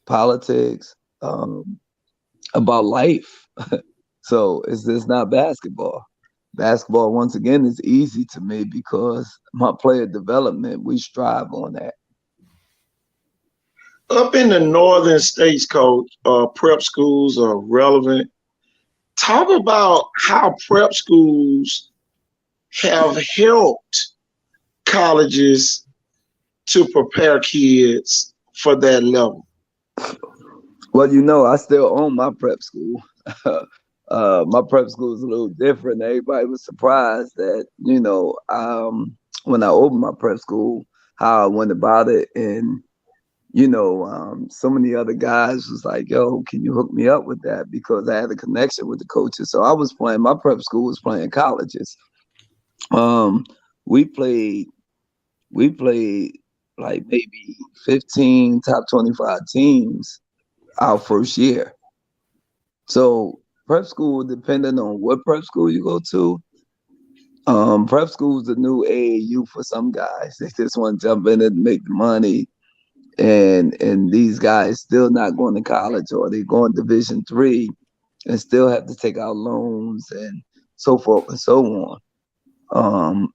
[SPEAKER 6] politics, about life. So it's just not basketball. Basketball, once again, is easy to me because my player development, we strive on that.
[SPEAKER 1] Up in the northern states, Coach, prep schools are relevant. Talk about how prep schools have helped colleges to prepare kids for that level.
[SPEAKER 6] Well, I still own my prep school. My prep school is a little different. Everybody was surprised that, when I opened my prep school, how I went about it. And, so many other guys was like, yo, can you hook me up with that? Because I had a connection with the coaches. So I was playing, my prep school was playing colleges. We played like maybe 15 top 25 teams our first year. So prep school, depending on what prep school you go to, prep school is the new AAU for some guys. They just want to jump in and make the money. And these guys still not going to college, or they going Division III and still have to take out loans and so forth and so on.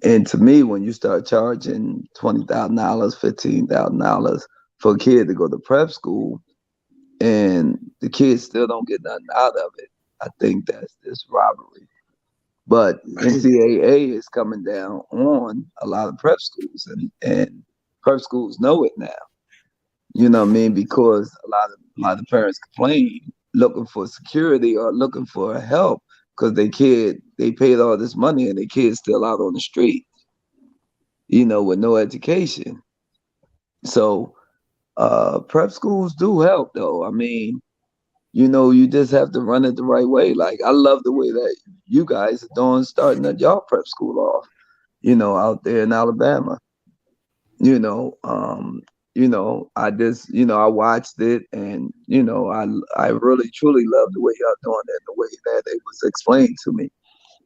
[SPEAKER 6] And to me, when you start charging $20,000, $15,000 for a kid to go to prep school, and the kids still don't get nothing out of it, I think that's just robbery. But NCAA is coming down on a lot of prep schools, and prep schools know it now. You know what I mean? Because a lot of parents complain, looking for security or looking for help, because they paid all this money and their kid's still out on the street, with no education. So prep schools do help, though. I mean, you just have to run it the right way. Like, I love the way that you guys are doing, starting at y'all prep school off, out there in Alabama. I just, I watched it, and, I really, truly love the way y'all doing it, the way that it was explained to me.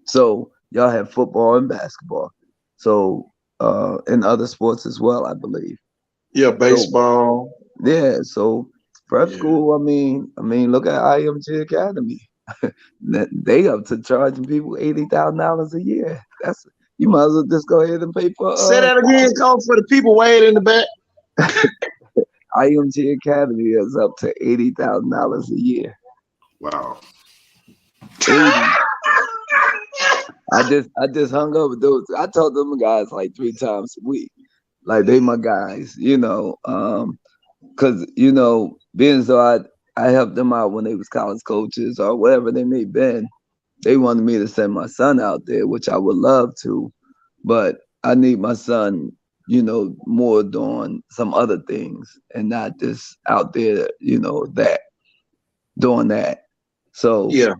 [SPEAKER 6] So y'all have football and basketball. So, and other sports as well, I believe.
[SPEAKER 1] Yeah, baseball.
[SPEAKER 6] So, yeah. So prep school, I mean, look at IMG Academy. They up to charging people $80,000 a year. You might as well just go ahead and pay for.
[SPEAKER 1] Say that again, Coach, for the people way in the back.
[SPEAKER 6] IMG Academy is up to $80,000 a year.
[SPEAKER 4] Wow.
[SPEAKER 6] 80. I just hung up with those. I told them guys like 3 times a week. Like, they my guys, because being so I helped them out when they was college coaches or whatever they may have been. They wanted me to send my son out there, which I would love to, but I need my son, more doing some other things and not just out there, doing that. So
[SPEAKER 1] yeah.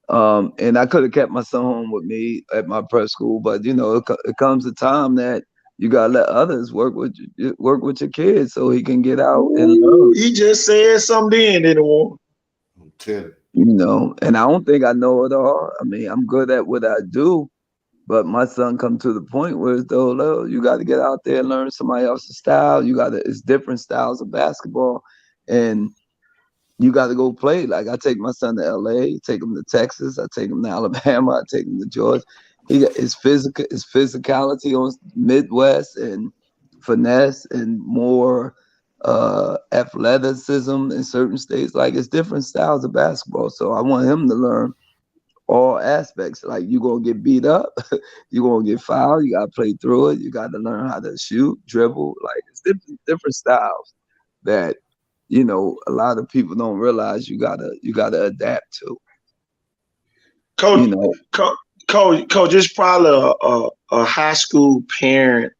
[SPEAKER 6] And I could have kept my son home with me at my prep school, but it comes a time that you gotta let others work with your kids so he can get out and learn.
[SPEAKER 1] He just said something then, didn't want.
[SPEAKER 4] I'm telling
[SPEAKER 6] and I don't think I know it all. I mean, I'm good at what I do, but my son come to the point where it's though, you got to get out there and learn somebody else's style. It's different styles of basketball, and you got to go play. Like, I take my son to LA, take him to Texas, I take him to Alabama, I take him to Georgia. He got his physicality on Midwest and finesse and more athleticism in certain states. Like, it's different styles of basketball. So I want him to learn all aspects. Like, you're going to get beat up, you're going to get fouled, you got to play through it, you got to learn how to shoot, dribble. Like, it's different styles that, a lot of people don't realize you gotta adapt to.
[SPEAKER 1] Coach, Coach, it's probably a high school parent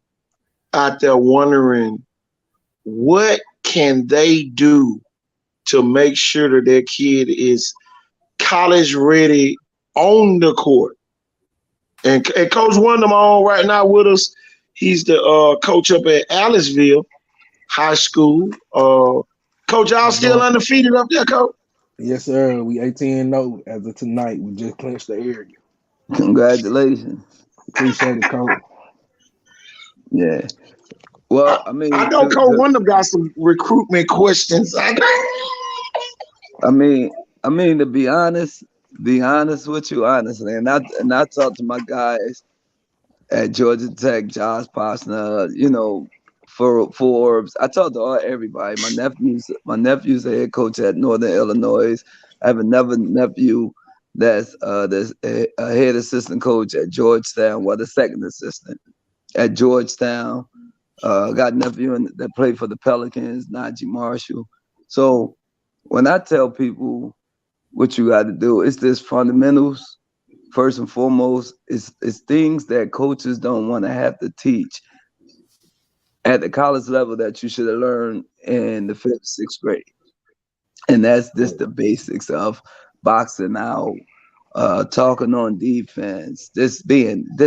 [SPEAKER 1] out there wondering, what can they do to make sure that their kid is college ready on the court? And Coach Wondham on right now with us. He's the coach up at Aliceville High School. Coach, y'all still undefeated up there, Coach?
[SPEAKER 2] Yes, sir. We 18-0 as of tonight. We just clinched the area.
[SPEAKER 6] Congratulations.
[SPEAKER 2] Appreciate it, Coach.
[SPEAKER 6] Yeah. Well, I mean,
[SPEAKER 1] I know Coach Wondham got some recruitment questions.
[SPEAKER 6] I mean, to be honest with you, honestly, and I talked to my guys at Georgia Tech, Josh Posner, Forbes. I talked to everybody. My nephew's a head coach at Northern Illinois. I have another nephew that's a head assistant coach at Georgetown, the second assistant at Georgetown. Got a nephew that played for the Pelicans, Najee Marshall. So when I tell people what you got to do, it's this fundamentals first and foremost, is things that coaches don't want to have to teach at the college level that you should have learned in the 5th, 6th grade. And that's just the basics of boxing out, talking on defense, just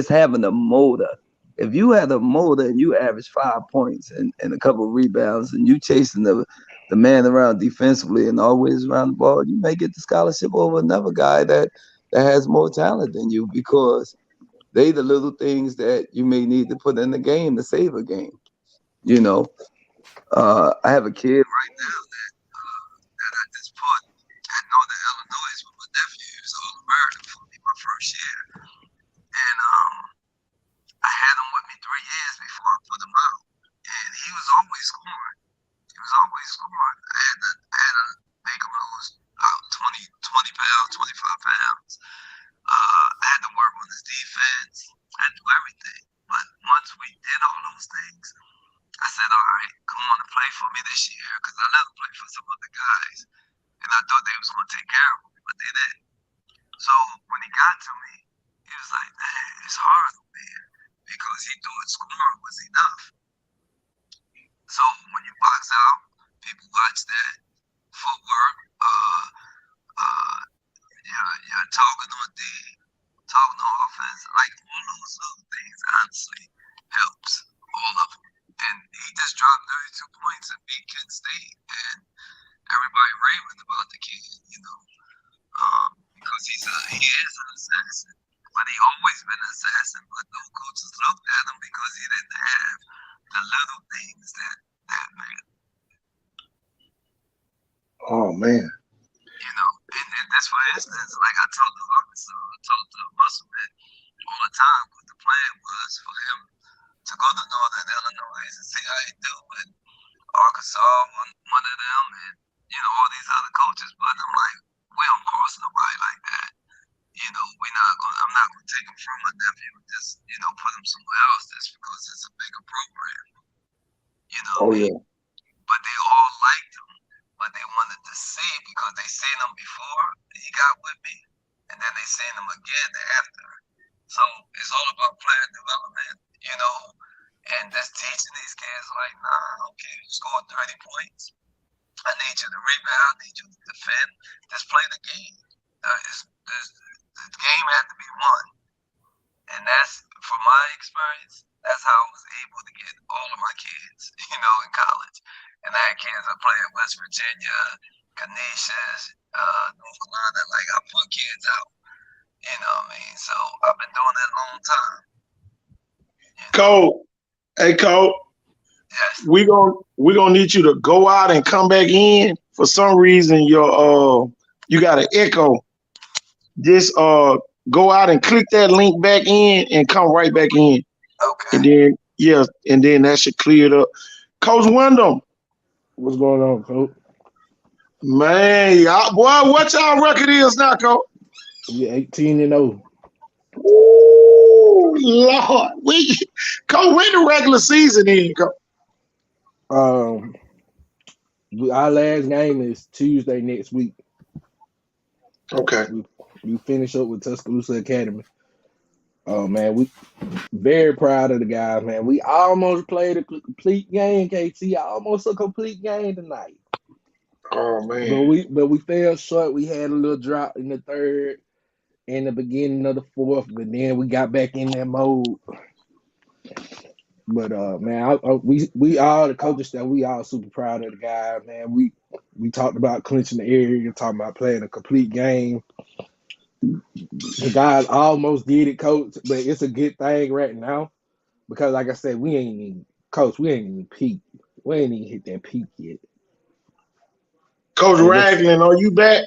[SPEAKER 6] having a motor. If you had a motor and you average 5 points and a couple of rebounds and you chasing the man around defensively and always around the ball, you may get the scholarship over another guy that has more talent than you, because they the little things that you may need to put in the game to save a game. You know, I have a kid right now that I just put at Northern Illinois with my nephew. He was All-American for me my first year. And I had him with me 3 years before I put him out. And he was always scoring. I had to make him lose about 20 pounds, 25 pounds. I had to work on his defense. I had to do everything. But once we did all those things, I said, all right, come on and play for me this year, because I let him play for some other guys. And I thought they was going to take care of him, but they didn't. So when he got to me, he was like, man, it's hard on me, because he thought scoring was enough. So when you box out, people watch that footwork, you're talking on offense, like all those little things honestly helps, all of them. And he just dropped 32 points and beat Kent State, and everybody raving about the kid, because he is an assassin. But he always been an assassin, but no coaches looked at him because he didn't have the little things that made him.
[SPEAKER 1] Oh man.
[SPEAKER 6] And that's for instance, like I told the Musselman all the time what the plan was for him to go to Northern Illinois and see how he do with Arkansas, one of them, and all these other coaches. But I'm like, we don't cross nobody like that. I'm not gonna take him from my nephew and just put him somewhere else just because it's a bigger program.
[SPEAKER 1] Oh yeah.
[SPEAKER 6] But they all liked him, but they wanted to see, because they seen him before he got with me, and then they seen him again after. So it's all about player development, and just teaching these kids like, nah, okay, you scored 30 points. I need you to rebound, I need you to defend. Just play the game. The game had to be won. And that's, from my experience, that's how I was able to get all of my kids, in college. And I had kids that play in West Virginia, Canisius, North Carolina. Like, I put kids out. You know what I mean? So I've been doing it a long time.
[SPEAKER 1] Cole, hey Cole,
[SPEAKER 6] Yes.
[SPEAKER 1] we gonna need you to go out and come back in. For some reason, you got an echo. Just go out and click that link back in and come right back in.
[SPEAKER 6] Okay.
[SPEAKER 1] And then that should clear it up. Coach Wyndham,
[SPEAKER 2] What's going on, Coach?
[SPEAKER 1] man, boy, what y'all record is now, Coach?
[SPEAKER 2] We 18-0.
[SPEAKER 1] Ooh, Lord, Coach, when the regular season in, Coach?
[SPEAKER 2] Our last game is Tuesday next week.
[SPEAKER 1] Okay.
[SPEAKER 2] We finish up with Tuscaloosa Academy. Oh man, we very proud of the guys, man. We almost played a complete game, KT. Almost a complete game tonight.
[SPEAKER 1] Oh man.
[SPEAKER 2] But we fell short. We had a little drop in the third and the beginning of the fourth, but then we got back in that mode. But man, we all the coaches that we all super proud of the guys, man. We talked about clinching the area, talking about playing a complete game. The guys almost did it, Coach, but it's a good thing right now because, like I said, we ain't even peaked. We ain't even hit that peak yet.
[SPEAKER 1] Coach Ragland, are you back?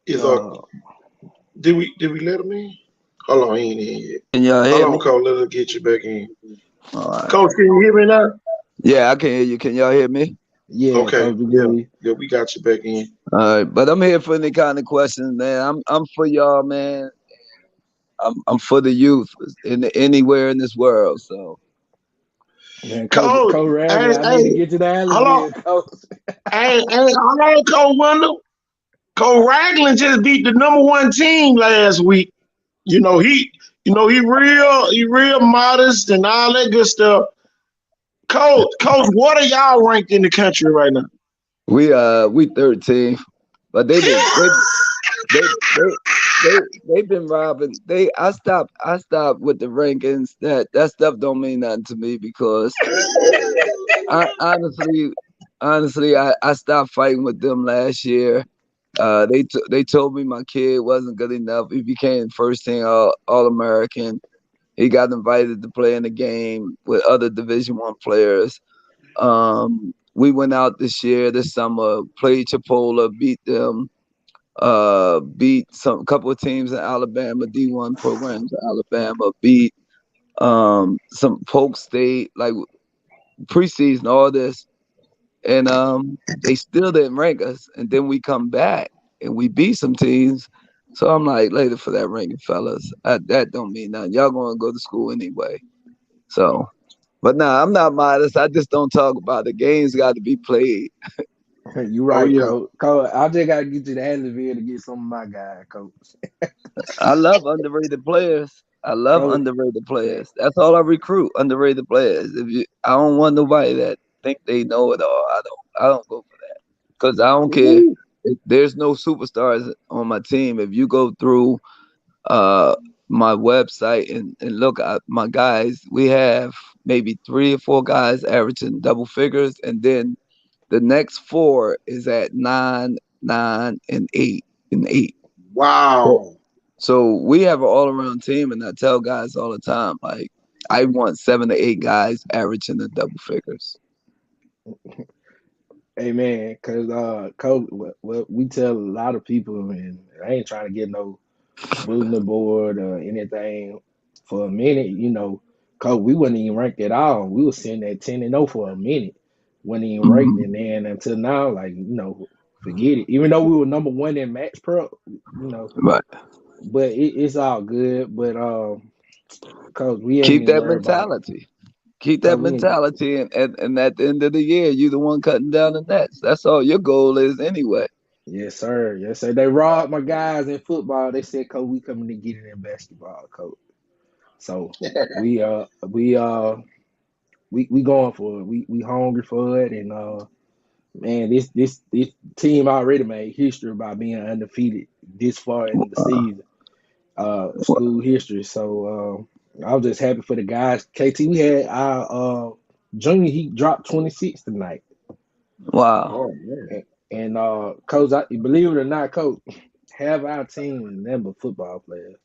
[SPEAKER 1] Did we let him in? Hold on, he ain't in yet.
[SPEAKER 6] Can y'all hear
[SPEAKER 1] Hold on,
[SPEAKER 6] me?
[SPEAKER 1] Coach, let us get you back in.
[SPEAKER 6] All right.
[SPEAKER 1] Coach, can you hear me now?
[SPEAKER 6] Yeah, I can hear you. Can y'all hear me?
[SPEAKER 2] Yeah,
[SPEAKER 1] Okay.
[SPEAKER 2] Coach,
[SPEAKER 1] Yeah, we got you back in.
[SPEAKER 6] All right, but I'm here for any kind of questions, man. I'm for y'all, man. I'm for the youth anywhere in this world. So
[SPEAKER 2] Man,
[SPEAKER 1] Coach,
[SPEAKER 2] Coach
[SPEAKER 1] hey,
[SPEAKER 2] Ragland, I need to
[SPEAKER 1] hey,
[SPEAKER 2] get you the
[SPEAKER 1] hold on.
[SPEAKER 2] Allenville, Coach.
[SPEAKER 1] Hey, hold on, Coach Wendell. Coach Ragland just beat the #1 team last week. You know, he real modest and all that good stuff. Coach, what are y'all ranked in the country right now?
[SPEAKER 6] We 13th, but they've been robbing. I stopped with the rankings. That stuff don't mean nothing to me because honestly, I stopped fighting with them last year. They told me my kid wasn't good enough. He became first team All American. He got invited to play in the game with other Division I players. We went out this summer, played Chipola, beat them, beat couple of teams in Alabama, D1 programs in Alabama, beat some Polk State, like preseason, all this. And they still didn't rank us. And then we come back and we beat some teams. So I'm like, later for that ranking, fellas. That don't mean nothing. Y'all gonna go to school anyway. So, but nah, I'm not modest. I just don't talk about it. Games got to be played.
[SPEAKER 2] You
[SPEAKER 1] Oh
[SPEAKER 2] right,
[SPEAKER 1] yeah.
[SPEAKER 2] Coach. Coach, I just gotta get you the Allenville to get some of my guys, Coach.
[SPEAKER 6] I love underrated players. I love
[SPEAKER 2] Coach,
[SPEAKER 6] underrated players. That's all I recruit, underrated players. I don't want nobody that think they know it all. I don't go for that because I don't care. There's no superstars on my team. If you go through uh my website and look at my guys, we have maybe 3 or 4 guys averaging double figures, and then the next 4 is at 9, 9, and 8 and 8.
[SPEAKER 1] Wow.
[SPEAKER 6] So we have an all-around team, and I tell guys all the time, like I want 7 to 8 guys averaging the double figures.
[SPEAKER 2] hey man, cause Coach, what we tell a lot of people, and I ain't trying to get no bulletin board or anything. For a minute, Coach, we wasn't even ranked at all. We was sitting at 10-0 for a minute, wasn't even ranked,
[SPEAKER 6] Mhm.
[SPEAKER 2] and then until now, like forget it. Even though we were #1 in match prep,
[SPEAKER 6] Right.
[SPEAKER 2] but it's all good. But Coach, we ain't
[SPEAKER 6] Keep
[SPEAKER 2] even
[SPEAKER 6] that
[SPEAKER 2] worried about it.
[SPEAKER 6] mentality. Keep
[SPEAKER 2] Coach,
[SPEAKER 6] that
[SPEAKER 2] we ain't.
[SPEAKER 6] mentality, and at the end of the year, you the one cutting down the nets. That's all your goal is anyway.
[SPEAKER 2] Yes, sir. Yes, sir. They robbed my guys in football. They said, "Coach, we coming to get it in basketball, Coach." So we going for it. We hungry for it, and man, this team already made history by being undefeated this far in the season, school history. So I was just happy for the guys. KT, we had our junior. He dropped 26 tonight,
[SPEAKER 6] Wow.
[SPEAKER 1] Oh man.
[SPEAKER 2] and Coach, believe it or not, Coach, half our team is never football players.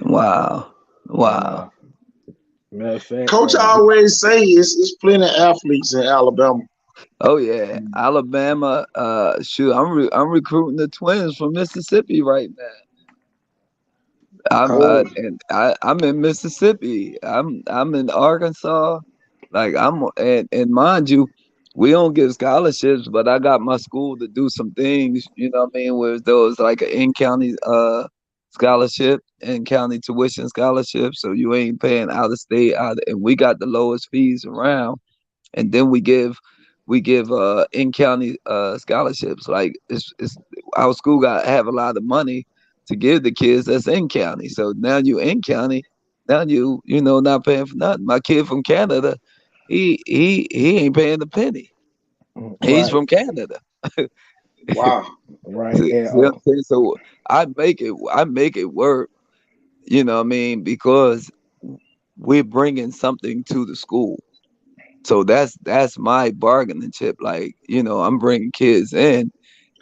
[SPEAKER 6] Wow.
[SPEAKER 2] And
[SPEAKER 6] Wow.
[SPEAKER 2] matter of fact,
[SPEAKER 1] Coach always say it's plenty of athletes in Alabama.
[SPEAKER 6] Oh yeah, Alabama. Shoot, I'm recruiting the twins from Mississippi right now.
[SPEAKER 1] Oh,
[SPEAKER 6] I'm in Mississippi. I'm in Arkansas. Like and mind you, we don't give scholarships, but I got my school to do some things. You know what I mean? Where there was like an in county scholarship, in county tuition scholarship, so you ain't paying out of state and we got the lowest fees around. And then we give in county scholarships. Like it's our school got have a lot of money to give the kids that's in county. So now you in county, now you not paying for nothing. My kid from Canada, he ain't paying a penny. He's
[SPEAKER 2] right,
[SPEAKER 6] from Canada.
[SPEAKER 1] wow.
[SPEAKER 2] right,
[SPEAKER 6] See
[SPEAKER 2] and
[SPEAKER 6] what I'm saying? So I make it work. You know what I mean? Because we're bringing something to the school. So that's my bargaining chip. Like, I'm bringing kids in,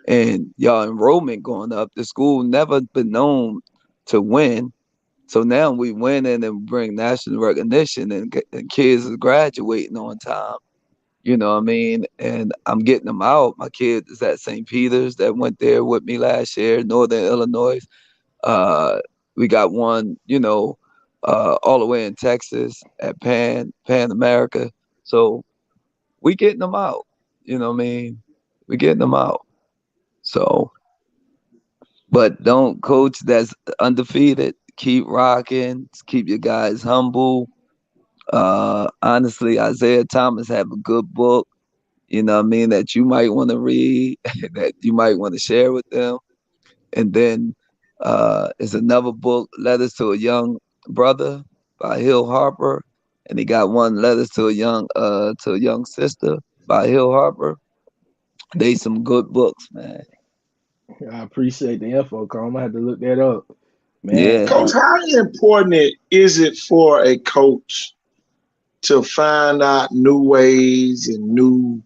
[SPEAKER 6] and y'all enrollment going up. The school never been known to win. So now we win and bring national recognition, and kids are graduating on time. You know what I mean? And I'm getting them out. My kid is at St. Peter's that went there with me last year, Northern Illinois. Uh, we got one, all the way in Texas at Pan America. So we getting them out. You know what I mean? We getting them out. So, but don't coach that's undefeated. Keep rocking. Keep your guys humble. Honestly, Isaiah Thomas have a good book, you know what I mean, that you might want to read, that you might want to share with them. And then it's another book, Letters to a Young Brother by Hill Harper. And he got one, Letters to a Young Sister by Hill Harper. They some good books, man.
[SPEAKER 2] I appreciate the info, Cole. I'm gonna have to look that up, man.
[SPEAKER 6] Yeah.
[SPEAKER 1] Coach, how important is it for a coach to find out new ways and new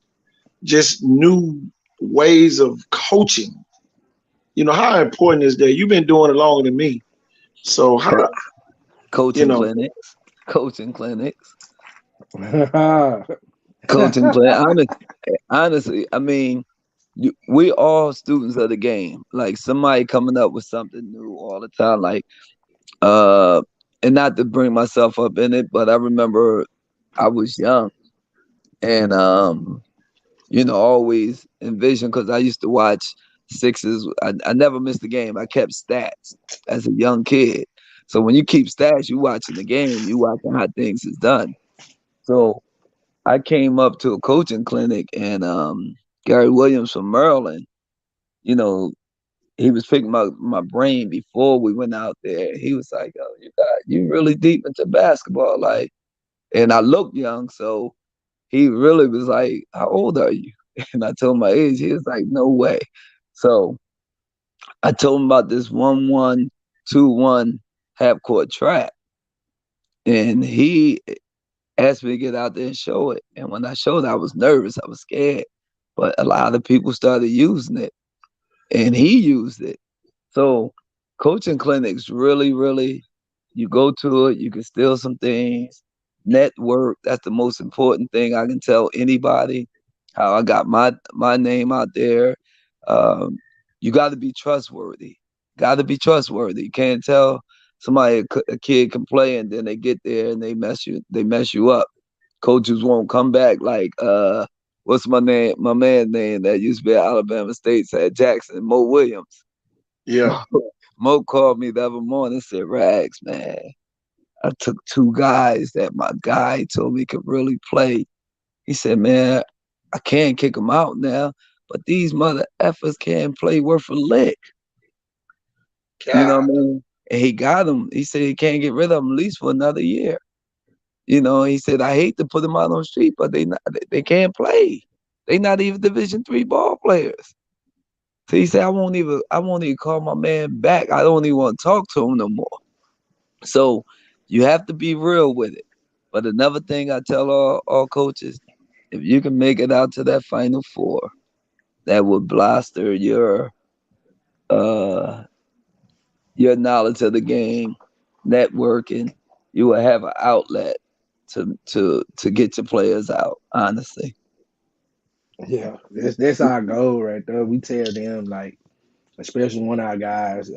[SPEAKER 1] ways of coaching? You know, how important is that? You've been doing it longer than me. So how,
[SPEAKER 6] Coaching
[SPEAKER 1] know,
[SPEAKER 6] clinics. Coaching clinics.
[SPEAKER 2] Yeah,
[SPEAKER 6] Coaching clinics. Honestly, I mean, we all students of the game. Like somebody coming up with something new all the time. Like, and not to bring myself up in it, but I remember I was young and always envision, because I used to watch Sixers. I never missed a game. I kept stats as a young kid. So when you keep stats, you watching the game, you watching how things is done. So I came up to a coaching clinic, and Gary Williams from Maryland, he was picking my brain before we went out there. He was like, "Oh, you really deep into basketball." Like, and I looked young, so he really was like, "How old are you?" And I told him my age. He was like, "No way." So I told him about this 1-1, 2-1 half court track, and he asked me to get out there and show it. And when I showed it, I was nervous. I was scared, but a lot of people started using it, and he used it. So coaching clinics really, really, you go to it, you can steal some things. Network, that's the most important thing I can tell anybody. How I got my name out there. You got to be trustworthy. Got to be trustworthy. You can't tell somebody a kid can play and then they get there and they mess you up. Coaches won't come back like what's my man's name that used to be at Alabama State, said Jackson, Mo Williams.
[SPEAKER 1] Yeah.
[SPEAKER 6] Mo called me the other morning and said, "Rags, man, I took 2 guys that my guy told me could really play." He said, "Man, I can't kick them out now, but these mother effers can't play worth a lick."
[SPEAKER 1] God.
[SPEAKER 6] You know what I mean? And he got them. He said he can't get rid of them at least for another year. He said, "I hate to put them out on the street, but they can't play. They not even Division III ball players." So he said, I won't even call my man back. I don't even want to talk to him no more. So you have to be real with it. But another thing I tell all coaches, if you can make it out to that Final Four, that would blaster your knowledge of the game, networking. You will have an outlet to get your players out, honestly.
[SPEAKER 2] yeah, that's our goal right there. We tell them, like, especially one of our guys,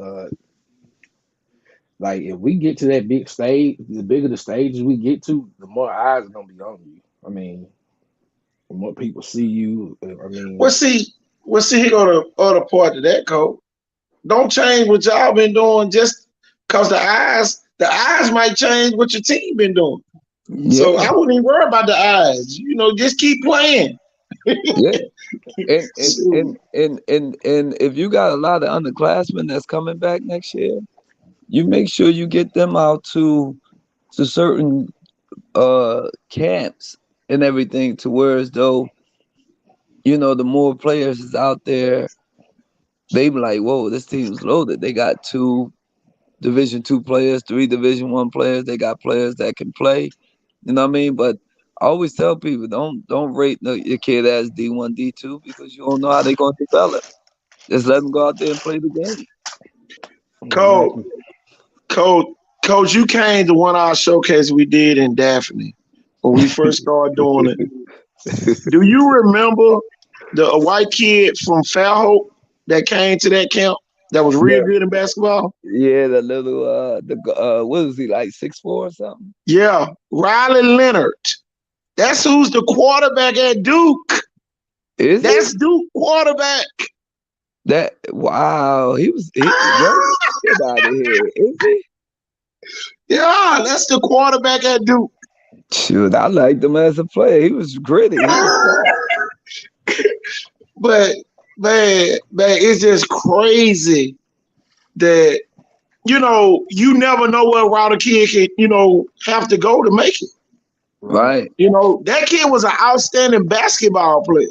[SPEAKER 2] like if we get to that big stage, the bigger the stages we get to, the more eyes are gonna be on you. I mean, the more people see you. I mean,
[SPEAKER 1] Well, see, here go the other part of that, Coach. Don't change what y'all been doing just because the eyes might change what your team been doing.
[SPEAKER 6] Yeah.
[SPEAKER 1] So I wouldn't even worry about the eyes. Just keep playing.
[SPEAKER 6] Yeah. And if you got a lot of underclassmen that's coming back next year, you make sure you get them out to certain camps and everything, to where as though, the more players is out there, they be like, whoa, this team's loaded. They got 2 Division II players, 3 Division I players. They got players that can play. You know what I mean? But I always tell people, don't rate your kid as D1, D2, because you don't know how they're going to develop. Just let them go out there and play the game.
[SPEAKER 1] Coach, you came to one of our showcases we did in Daphne when we first started doing it. Do you remember a white kid from Fairhope that came to that camp that was real good in basketball?
[SPEAKER 6] Yeah, the little what was he, like 6'4" or something?
[SPEAKER 1] Yeah, Riley Leonard. That's who's the quarterback at Duke. That's Duke quarterback.
[SPEAKER 6] Wow, get out of here. Is he?
[SPEAKER 1] Yeah, that's the quarterback at Duke.
[SPEAKER 6] Shoot, I liked him as a player. He was gritty. He was
[SPEAKER 1] But man, it's just crazy that you never know what route a kid can have to go to make it.
[SPEAKER 6] right.
[SPEAKER 1] That kid was an outstanding basketball player,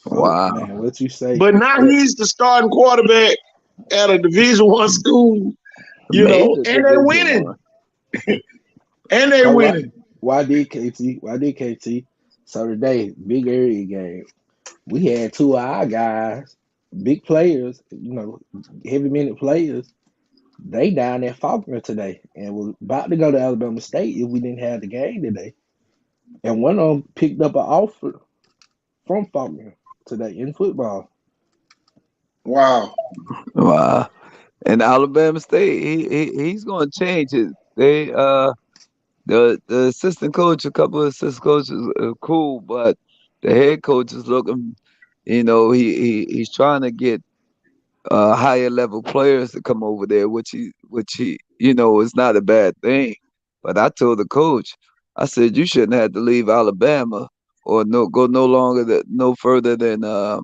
[SPEAKER 6] Wow.
[SPEAKER 2] Man, what you say?
[SPEAKER 1] but now he's the starting quarterback at a Division I school.
[SPEAKER 6] Major
[SPEAKER 1] And they
[SPEAKER 6] Division
[SPEAKER 1] winning,
[SPEAKER 6] One.
[SPEAKER 1] and they
[SPEAKER 2] So
[SPEAKER 1] winning.
[SPEAKER 2] why did KT? Why did KT? So today, big area game. We had two of our guys, big players, heavy minute players. They down at Faulkner today and was about to go to Alabama State if we didn't have the game today. And one of them picked up an offer from Faulkner today in football.
[SPEAKER 1] Wow.
[SPEAKER 6] Wow. And Alabama State, he's going to change it. The assistant coach, a couple of assistant coaches are cool, but the head coach is looking. He's trying to get higher level players to come over there, which he is not a bad thing. But I told the coach, I said you shouldn't have to leave Alabama or go no further than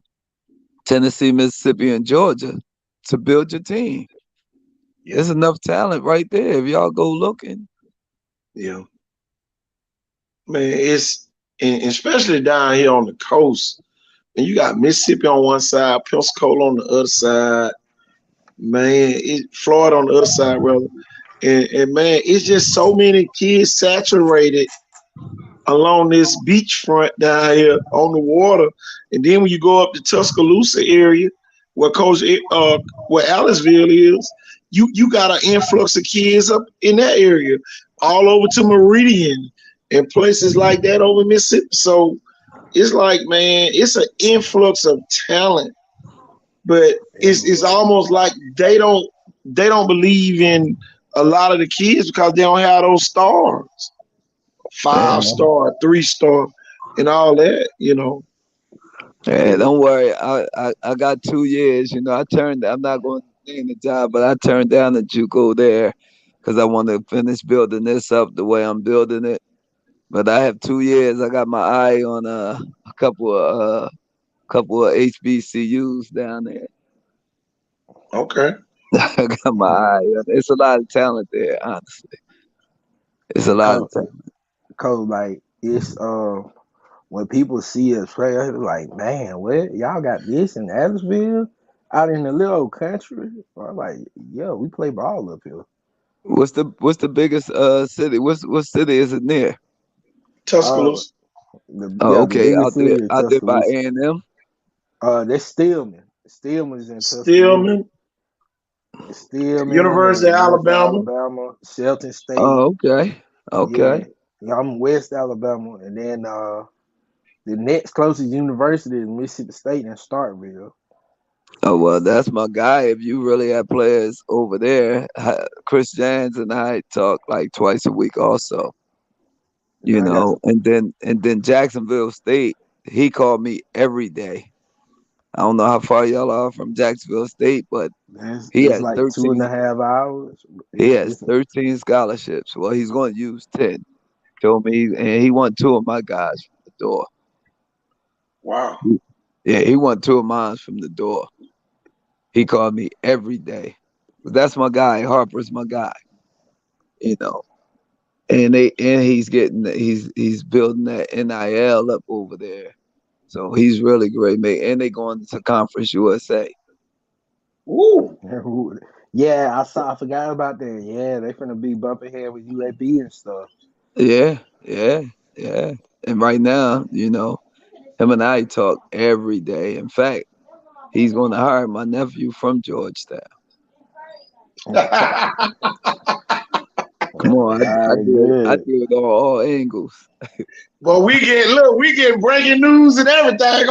[SPEAKER 6] Tennessee, Mississippi, and Georgia to build your team. There's enough talent right there if y'all go looking.
[SPEAKER 1] Yeah. Man, and especially down here on the coast. And you got Mississippi on one side, Pensacola on the other side. Man, Florida on the other side, rather. And man, it's just so many kids saturated along this beachfront down here on the water. And then when you go up to Tuscaloosa area, where where Aliceville is, you got an influx of kids up in that area, all over to Meridian and places like that over in Mississippi. So it's like, man, it's an influx of talent, but it's almost like they don't believe in a lot of the kids because they don't have those stars, 5-star, 3-star, and all that.
[SPEAKER 6] Hey, don't worry. I got 2 years. I'm not going to name the job, but I turned down the JUCO there because I want to finish building this up the way I'm building it. But I have 2 years. I got my eye on a couple of HBCUs down there.
[SPEAKER 1] Okay.
[SPEAKER 6] I got my eye on. It's a lot of talent there, honestly. It's a lot of talent.
[SPEAKER 2] Cause like it's when people see us play, they're like, man, what y'all got this in Aliceville out in the little country? I'm like, yeah, we play ball up here.
[SPEAKER 6] What's the biggest city? What city is it near?
[SPEAKER 1] Tuscaloosa.
[SPEAKER 6] Okay,
[SPEAKER 2] the
[SPEAKER 6] out there by A&M.
[SPEAKER 2] That's Stillman. Stillman's in Tuscaloosa.
[SPEAKER 1] Stillman, University of
[SPEAKER 2] Alabama, Shelton State.
[SPEAKER 6] Oh, okay.
[SPEAKER 2] Yeah, I'm West Alabama, and then the next closest university is Mississippi State in Starkville.
[SPEAKER 6] Oh, well, that's my guy. If you really have players over there, Chris Jans and I talk like twice a week also. And then Jacksonville State, he called me every day. I don't know how far y'all are from Jacksonville State, but he has
[SPEAKER 2] like
[SPEAKER 6] 13,
[SPEAKER 2] 2.5 hours.
[SPEAKER 6] He has 13 scholarships. Well, he's going to use 10. Told me, and he won 2 of my guys from the door.
[SPEAKER 1] Wow.
[SPEAKER 6] Yeah, he won 2 of mine from the door. He called me every day. That's my guy. Harper's my guy. And he's building that NIL up over there. So he's really great, mate. And they going to Conference USA.
[SPEAKER 1] Ooh.
[SPEAKER 2] Yeah, I forgot about that. Yeah, they finna be bumping head with UAB and stuff.
[SPEAKER 6] Yeah. And right now, him and I talk every day. In fact, he's going to hire my nephew from Georgetown. Come on, I do it on all angles.
[SPEAKER 1] Well, we get breaking news and everything.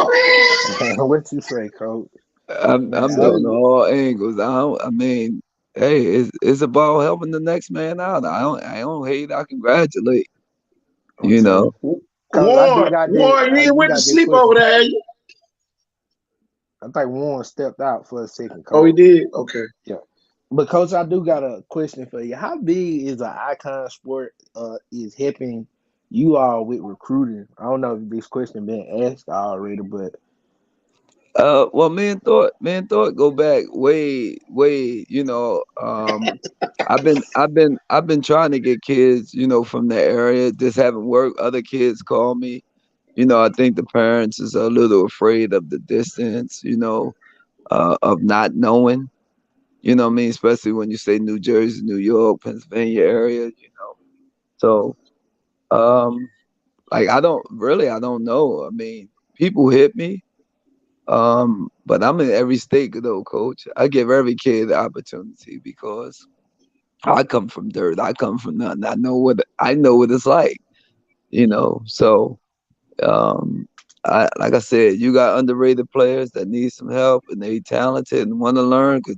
[SPEAKER 2] What you say, Coach?
[SPEAKER 6] I'm doing all angles. I mean, hey, it's about helping the next man out. I don't hate. I congratulate.
[SPEAKER 1] Warren, you ain't went to sleep over there.
[SPEAKER 2] I think Warren stepped out for a second. Coach.
[SPEAKER 1] Oh, he did. Okay.
[SPEAKER 2] Yeah. But coach, I do got a question for you. How big is an icon sport is helping you all with recruiting? I don't know if this question been asked already, but
[SPEAKER 6] Well, me and Thought go back way, way. I've been trying to get kids, from the area. Just haven't worked. Other kids call me. I think the parents is a little afraid of the distance. Of not knowing. You know what I mean? Especially when you say New Jersey, New York, Pennsylvania area. So, like I don't know. I mean, people hit me. But I'm in every state though, coach. I give every kid the opportunity because I come from dirt. I come from nothing. I know what it's like, So like I said, you got underrated players that need some help and they talented and want to learn because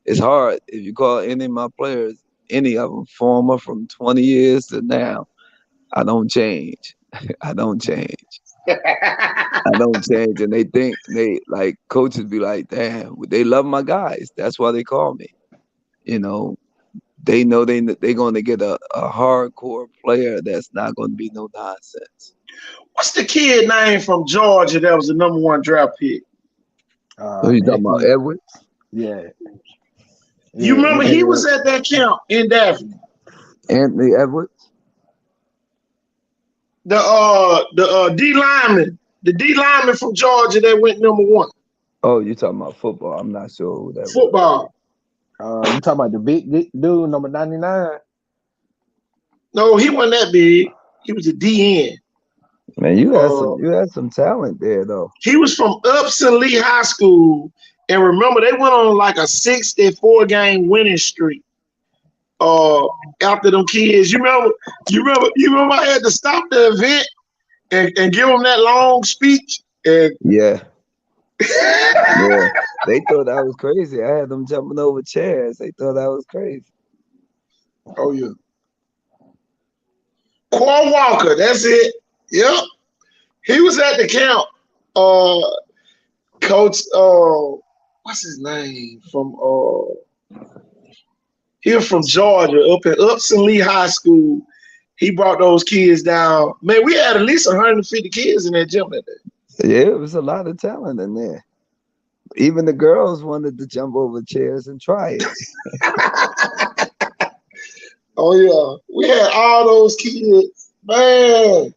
[SPEAKER 6] it's hard. If you call any of my players, any of them, former from 20 years to now, I don't change. I don't change. I don't change, and they think like coaches be like, damn, they love my guys. That's why they call me. They know they're going to get a hardcore player that's not going to be no nonsense.
[SPEAKER 1] What's the kid name from Georgia that was the #1 draft pick?
[SPEAKER 6] Who you talking about, Edwards?
[SPEAKER 2] Yeah.
[SPEAKER 1] You remember he was at that camp in Daphne.
[SPEAKER 6] Anthony Edwards?
[SPEAKER 1] The D lineman. The D lineman from Georgia that went #1.
[SPEAKER 6] Oh, you talking about football? I'm not sure who that
[SPEAKER 1] football.
[SPEAKER 6] Was.
[SPEAKER 2] You talking about the big dude, number 99?
[SPEAKER 1] No, he wasn't that big. He was a DN.
[SPEAKER 6] Man, you had some talent there though.
[SPEAKER 1] He was from Upson Lee High School, and remember they went on like a 64-game winning streak. After them kids, you remember I had to stop the event and give them that long speech. And
[SPEAKER 6] yeah. Yeah, they thought I was crazy. I had them jumping over chairs. They thought I was crazy.
[SPEAKER 1] Oh yeah. Quan Walker, that's it. Yep. He was at the camp. Coach, what's his name? He was from Georgia, up at Upson Lee High School. He brought those kids down. Man, we had at least 150 kids in that gym that day.
[SPEAKER 6] Yeah, it was a lot of talent in there. Even the girls wanted to jump over chairs and try it.
[SPEAKER 1] Oh yeah, we had all those kids. Man,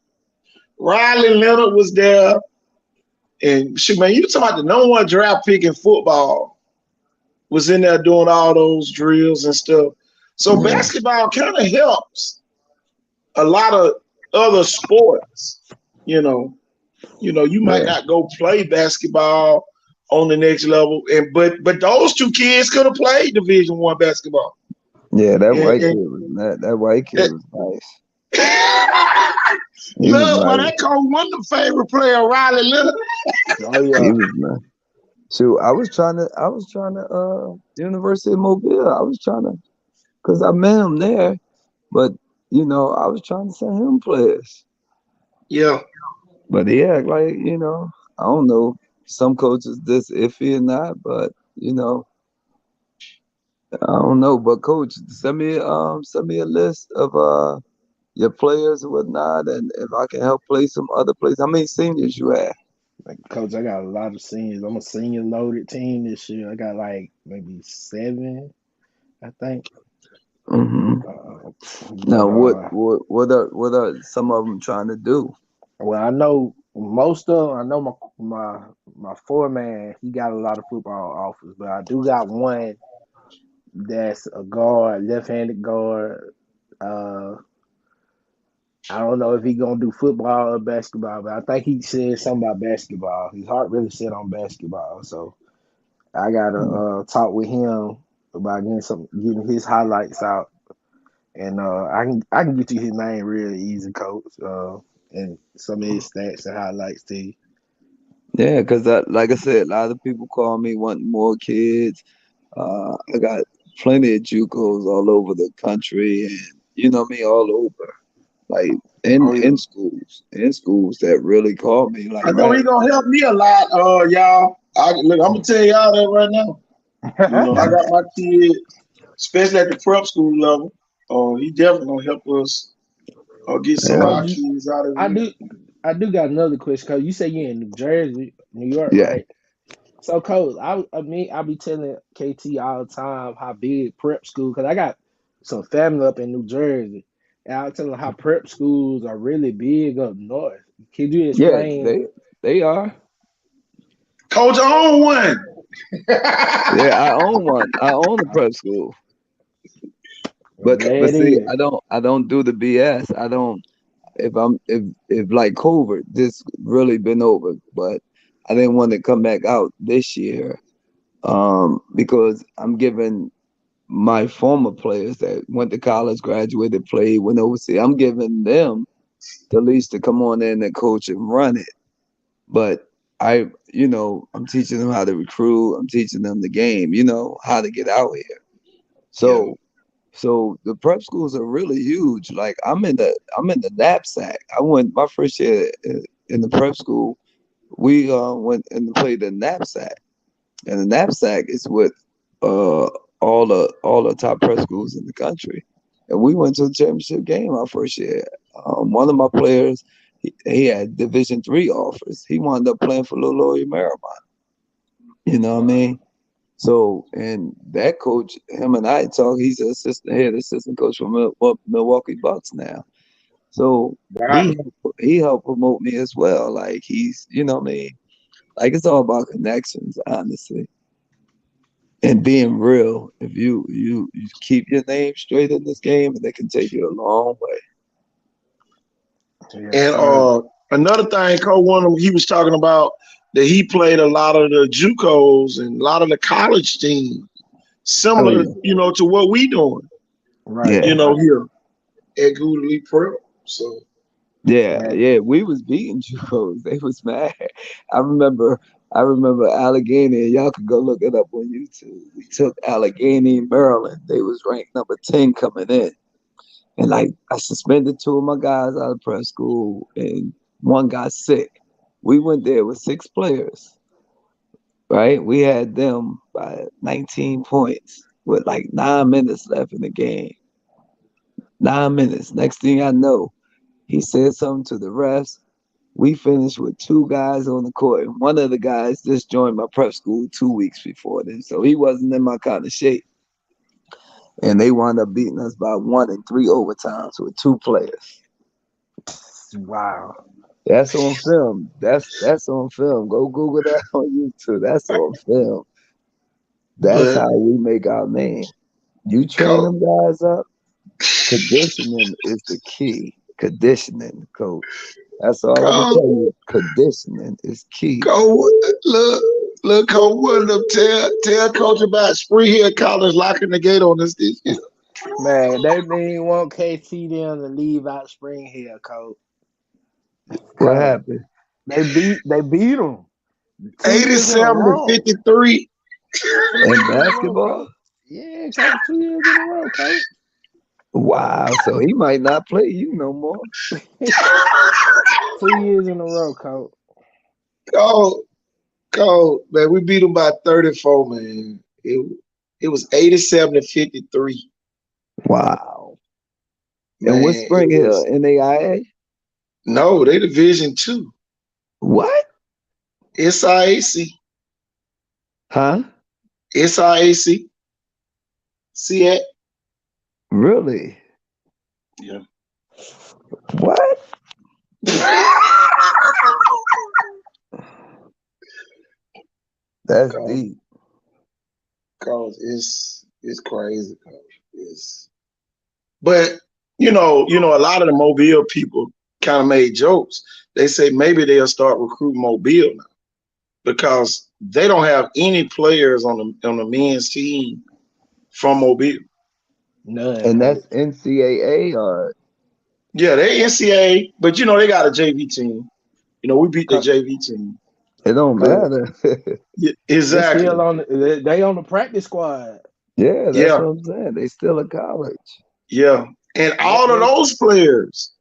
[SPEAKER 1] Riley Leonard was there, and shit, man, you talking about the #1 draft pick in football was in there doing all those drills and stuff. So basketball kind of helps a lot of other sports. You might not go play basketball on the next level, but those two kids could have played Division I basketball.
[SPEAKER 6] Yeah, that white kid was nice.
[SPEAKER 1] Look, but that coach wasn't the favorite player, Riley Leonard.
[SPEAKER 6] Oh yeah, he was nice. So I was trying to University of Mobile. I was trying to, cause I met him there, but I was trying to send him players.
[SPEAKER 1] Yeah.
[SPEAKER 6] But he act like, I don't know, some coaches this iffy or not, but I don't know. But coach, send me a list of your players and whatnot, and if I can help play some other players. How many seniors you have?
[SPEAKER 2] Like, coach, I got a lot of seniors. I'm a senior loaded team this year. I got like maybe 7, I think.
[SPEAKER 6] Mm-hmm. Now, what are some of them trying to do?
[SPEAKER 2] Well, I know most of them. I know my foreman, he got a lot of football offers, but I do got one that's a guard, left-handed guard. I don't know if he's gonna do football or basketball, but I think he said something about basketball. His heart really set on basketball, so I gotta talk with him about getting his highlights out, and I can get you his name real easy, coach, and some of his stats and highlights to you.
[SPEAKER 6] Yeah, because like I said, a lot of people call me wanting more kids. I got plenty of JUCOs all over the country, and all over. Like in schools that really call me. Like,
[SPEAKER 1] I know he's gonna help me a lot, y'all. I'm gonna tell y'all that right now. I got my kid especially at the prep school level. He definitely gonna help us get some of
[SPEAKER 6] Yeah.
[SPEAKER 1] our kids out of
[SPEAKER 2] I
[SPEAKER 1] here.
[SPEAKER 2] do got another question, Coach. You say you're in New Jersey, New York,
[SPEAKER 6] Yeah.
[SPEAKER 2] right? So, Coach, I be telling KT all the time how big prep school, because I got some family up in New Jersey, and I tell them how prep schools are really big up north. Could you
[SPEAKER 6] Yeah,
[SPEAKER 2] explain?
[SPEAKER 6] they are.
[SPEAKER 1] Coach own one.
[SPEAKER 6] Yeah, I own one. I own a prep school.
[SPEAKER 2] I'm
[SPEAKER 6] But
[SPEAKER 2] glad
[SPEAKER 6] see,
[SPEAKER 2] in.
[SPEAKER 6] I don't do the BS. I don't if like COVID this really been over, but I didn't want to come back out this year because I'm giving my former players that went to college, graduated, played, went overseas. I'm giving them the least to come on in and coach and run it. But I'm teaching them how to recruit. I'm teaching them the game. How to get out here.
[SPEAKER 1] Yeah.
[SPEAKER 6] So the prep schools are really huge. Like I'm in the knapsack. I went my first year in the prep school. We went and played the knapsack, and the knapsack is with all the top prep schools in the country. And we went to the championship game our first year. One of my players, he had Division III offers. He wound up playing for Little Lower Marymount. You know what I mean? So, and that coach, him and I talk. He's an assistant coach for Milwaukee Bucks now. So
[SPEAKER 1] Wow.
[SPEAKER 6] he helped promote me as well. Like he's, what I mean, like it's all about connections, honestly, and being real. If you keep your name straight in this game, and it can take you a long way.
[SPEAKER 2] Yes,
[SPEAKER 1] And
[SPEAKER 2] sir.
[SPEAKER 1] another thing, Coach, he was talking about that he played a lot of the JUCOs and a lot of the college teams,
[SPEAKER 6] Oh
[SPEAKER 1] similar,
[SPEAKER 6] yeah,
[SPEAKER 1] to what we doing,
[SPEAKER 2] Right.
[SPEAKER 6] yeah,
[SPEAKER 1] here at Gouda League Prep. So
[SPEAKER 2] Right.
[SPEAKER 6] yeah. We was beating JUCOs. They was mad. I remember Allegheny. Y'all could go look it up on YouTube. We took Allegheny, Maryland. They was ranked number 10 coming in. And like I suspended 2 of my guys out of prep school, and one got sick. We went there with 6 players, right? We had them by 19 points with like 9 minutes left in the game. 9 minutes. Next thing I know, he said something to the refs. We finished with 2 guys on the court. And one of the guys just joined my prep school 2 weeks before this, so he wasn't in my kind of shape. And they wound up beating us by 1 and 3 overtimes with 2 players.
[SPEAKER 2] Wow.
[SPEAKER 6] That's on film. That's on film. Go Google that on YouTube. That's on film. That's
[SPEAKER 1] but
[SPEAKER 6] how we make our name. You train
[SPEAKER 1] Coach,
[SPEAKER 6] them guys up. Conditioning is the key. Conditioning, coach. That's all I can
[SPEAKER 1] Coach,
[SPEAKER 6] tell you. Conditioning is key.
[SPEAKER 1] look, Coach, one of them tell Coach about Spring Hill College locking the gate on us this year.
[SPEAKER 2] Man, they didn't want KT them to leave out Spring Hill, Coach.
[SPEAKER 6] What
[SPEAKER 2] Coach.
[SPEAKER 6] happened?
[SPEAKER 2] They beat them 2 years in a
[SPEAKER 1] 87 to
[SPEAKER 2] row.
[SPEAKER 1] 53.
[SPEAKER 2] 2
[SPEAKER 6] In
[SPEAKER 2] years in a row,
[SPEAKER 6] basketball?
[SPEAKER 2] Coach. Yeah, Coach, 2 years in a row, Coach.
[SPEAKER 6] Wow. So he might not play you no more.
[SPEAKER 2] 2 years in a row, Coach.
[SPEAKER 1] Coach, man, we beat them by 34, man. It was 87 to 53.
[SPEAKER 6] Wow.
[SPEAKER 1] Man,
[SPEAKER 6] And what's Spring
[SPEAKER 1] it
[SPEAKER 6] Hill?
[SPEAKER 1] was
[SPEAKER 6] NAIA?
[SPEAKER 1] no, they Division 2.
[SPEAKER 6] What?
[SPEAKER 1] SIAC.
[SPEAKER 6] Huh?
[SPEAKER 1] SIAC. See that?
[SPEAKER 6] Really?
[SPEAKER 1] Yeah.
[SPEAKER 6] What? That's deep.
[SPEAKER 1] Cause it's crazy, coach. But a lot of the Mobile people kind of made jokes. They say maybe they'll start recruiting Mobile now because they don't have any players on the men's team from Mobile.
[SPEAKER 2] None,
[SPEAKER 6] And
[SPEAKER 2] Coach.
[SPEAKER 6] that's NCAA or
[SPEAKER 1] Yeah, they NCAA, but they got a JV team. We beat the JV team.
[SPEAKER 6] it don't
[SPEAKER 1] But
[SPEAKER 6] matter.
[SPEAKER 1] yeah,
[SPEAKER 2] They
[SPEAKER 1] exactly.
[SPEAKER 2] still they on the practice squad.
[SPEAKER 6] Yeah, that's
[SPEAKER 1] Yeah,
[SPEAKER 6] what I'm saying. They still in college.
[SPEAKER 1] yeah. And all of those players,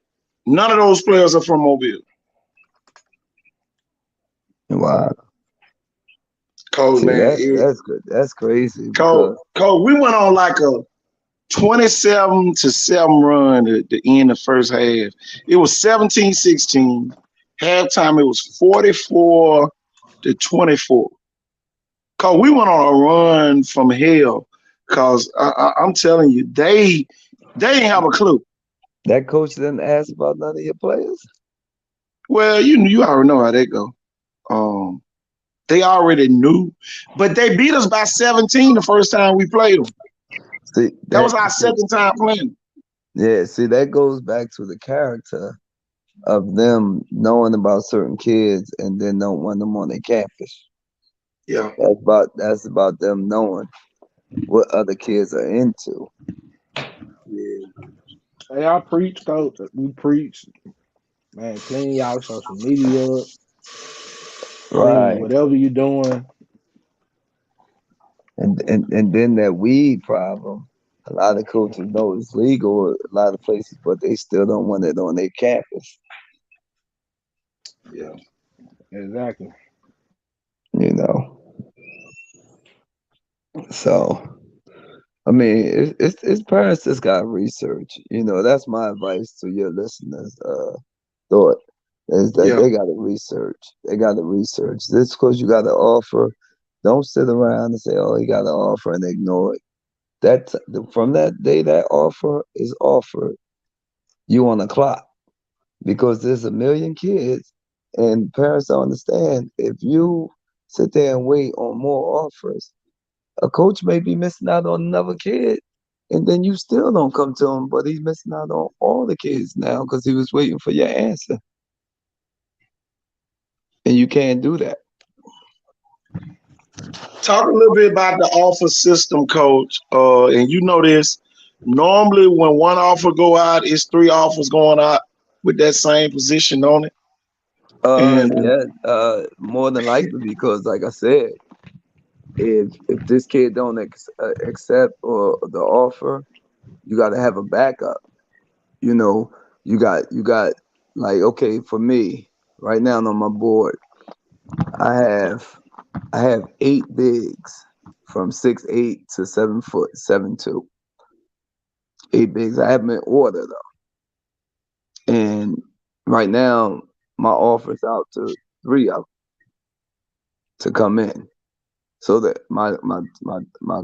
[SPEAKER 1] none of those players are from Mobile.
[SPEAKER 6] Wow.
[SPEAKER 1] Coach,
[SPEAKER 6] See,
[SPEAKER 1] man,
[SPEAKER 6] that's good. That's crazy
[SPEAKER 1] Coach,
[SPEAKER 6] because
[SPEAKER 1] we went on like a 27-7 run at the end of first half. It was 17-16. Halftime, it was 44-24. Cause we went on a run from hell. Cause I'm telling you, they didn't have a clue.
[SPEAKER 6] That coach didn't ask about none of your players.
[SPEAKER 1] Well, you already know how they go. They already knew, but they beat us by 17 the first time we played them.
[SPEAKER 6] See,
[SPEAKER 1] That was our second time playing.
[SPEAKER 6] Yeah, see, that goes back to the character of them knowing about certain kids and then don't want them on their campus.
[SPEAKER 1] Yeah.
[SPEAKER 6] That's about them knowing what other kids are into.
[SPEAKER 1] Yeah.
[SPEAKER 2] Hey, I preach, coach. We preach, man. Clean y'all social media up. Clean
[SPEAKER 6] Right.
[SPEAKER 2] whatever you're doing.
[SPEAKER 6] And then that weed problem. A lot of coaches know it's legal a lot of places, but they still don't want it on their campus.
[SPEAKER 1] Yeah.
[SPEAKER 2] Exactly.
[SPEAKER 6] You know. So I mean, it's parents just got research. You know, that's my advice to your listeners. Thought is that
[SPEAKER 1] Yeah.
[SPEAKER 6] they got to research. They got to research. This because you got to offer. Don't sit around and say, "Oh, he got to offer," and ignore it. From that day that offer is offered, you on the clock because there's a million kids, and parents don't understand. If you sit there and wait on more offers, a coach may be missing out on another kid, and then you still don't come to him, but he's missing out on all the kids now because he was waiting for your answer. And you can't do that.
[SPEAKER 1] Talk a little bit about the offer system, coach. And you know this. Normally, when one offer go out, it's 3 offers going out with that same position on it. And
[SPEAKER 6] Yeah, more than likely because, like I said, if this kid don't accept or the offer, you got to have a backup. You know, you got like, okay, for me right now on my board, I have 8 bigs from 6'8" to 7', 7'2". 8 bigs. I have them in order though, and right now my offer's out to 3 of them to come in, so that my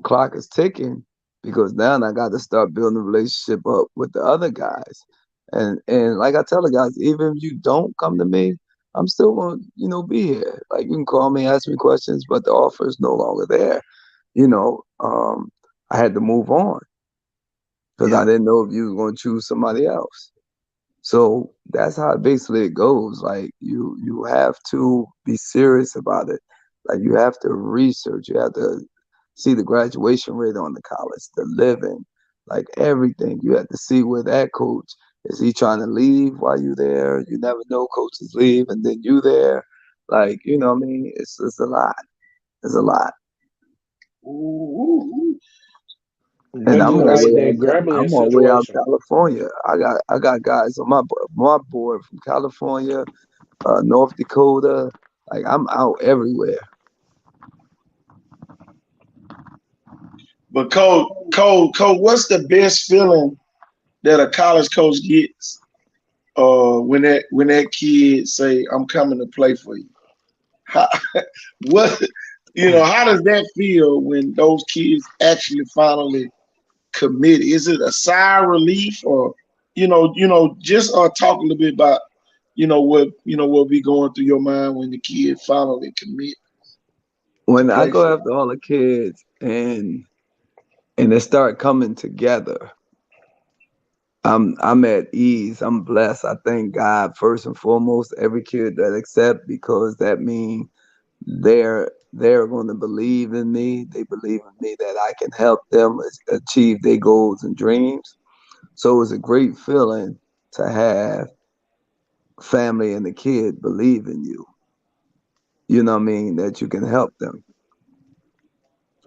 [SPEAKER 6] clock is ticking because now I got to start building a relationship up with the other guys, and like I tell the guys, even if you don't come to me, I'm still gonna be here. Like you can call me, ask me questions, but the offer is no longer there. I had to move on because I didn't know if you was gonna choose somebody else. So that's how basically it goes. Like you have to be serious about it. Like you have to research. You have to see the graduation rate on the college, the living, like everything. You have to see where that coach is. He trying to leave while you there? You never know. Coaches leave and then you there. Like what I mean, it's a lot. It's a lot. And
[SPEAKER 2] That's
[SPEAKER 6] I'm
[SPEAKER 2] just
[SPEAKER 6] all
[SPEAKER 2] like
[SPEAKER 6] the way
[SPEAKER 2] that
[SPEAKER 6] out.
[SPEAKER 2] Grambling
[SPEAKER 6] I'm all the way out
[SPEAKER 2] situation.
[SPEAKER 6] California. I got guys on my board from California, North Dakota. Like I'm out everywhere.
[SPEAKER 1] but coach, what's the best feeling that a college coach gets? When that kid say, "I'm coming to play for you." How, what How does that feel when those kids actually finally commit? Is it a sigh of relief, or just talk a little bit about what be going through your mind when the kid finally commit to
[SPEAKER 6] When I
[SPEAKER 1] play
[SPEAKER 6] go
[SPEAKER 1] for you?
[SPEAKER 6] after all the kids and they start coming together, I'm at ease. I'm blessed. I thank God first and foremost. Every kid that accept, because that means they're going to believe in me. They believe in me that I can help them achieve their goals and dreams. So it's a great feeling to have family and the kid believe in you. You know what I mean? That you can help them.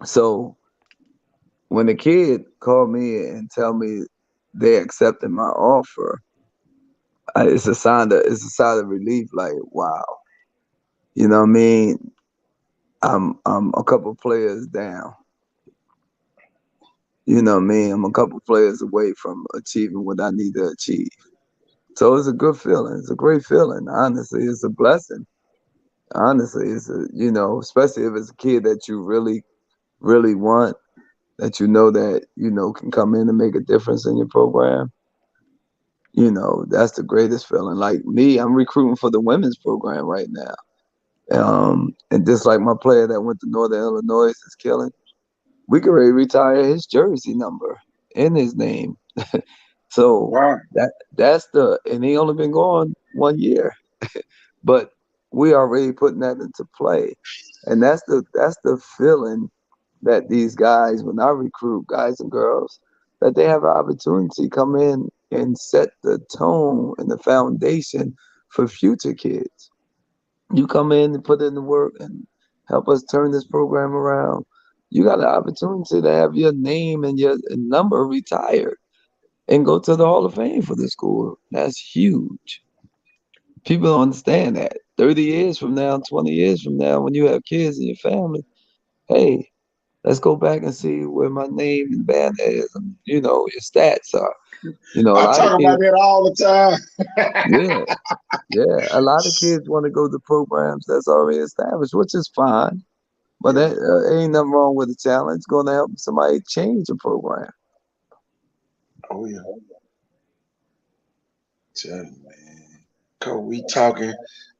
[SPEAKER 6] So when the kid called me and tell me they accepted my offer, it's a sign of relief. Like wow, you know what I mean? I'm a couple players down. You know me, I'm a couple players away from achieving what I need to achieve. So it's a good feeling. It's a great feeling. Honestly, it's a blessing. Honestly, it's a, especially if it's a kid that you really, really want, that that, can come in and make a difference in your program. That's the greatest feeling. Like me, I'm recruiting for the women's program right now. And just like my player that went to Northern Illinois is killing, we could already retire his jersey number in his name. So
[SPEAKER 1] Wow.
[SPEAKER 6] and he only been gone 1 year, but we already putting that into play. And that's the feeling that these guys, when I recruit guys and girls, that they have an opportunity to come in and set the tone and the foundation for future kids. You come in and put in the work and help us turn this program around. You got an opportunity to have your name and your number retired and go to the Hall of Fame for the school. That's huge. People don't understand that. 30 years from now, 20 years from now, when you have kids in your family, hey, let's go back and see where my name and band is and, your stats are. A
[SPEAKER 1] I
[SPEAKER 6] lot of
[SPEAKER 1] talk about
[SPEAKER 6] kids,
[SPEAKER 1] that all the time.
[SPEAKER 6] yeah, yeah, a lot of kids want to go to programs that's already established, which is fine. But
[SPEAKER 1] Yeah.
[SPEAKER 6] ain't nothing wrong with a challenge. Going to help somebody change a program.
[SPEAKER 1] Oh yeah. Tell you, man. Coach, we talking.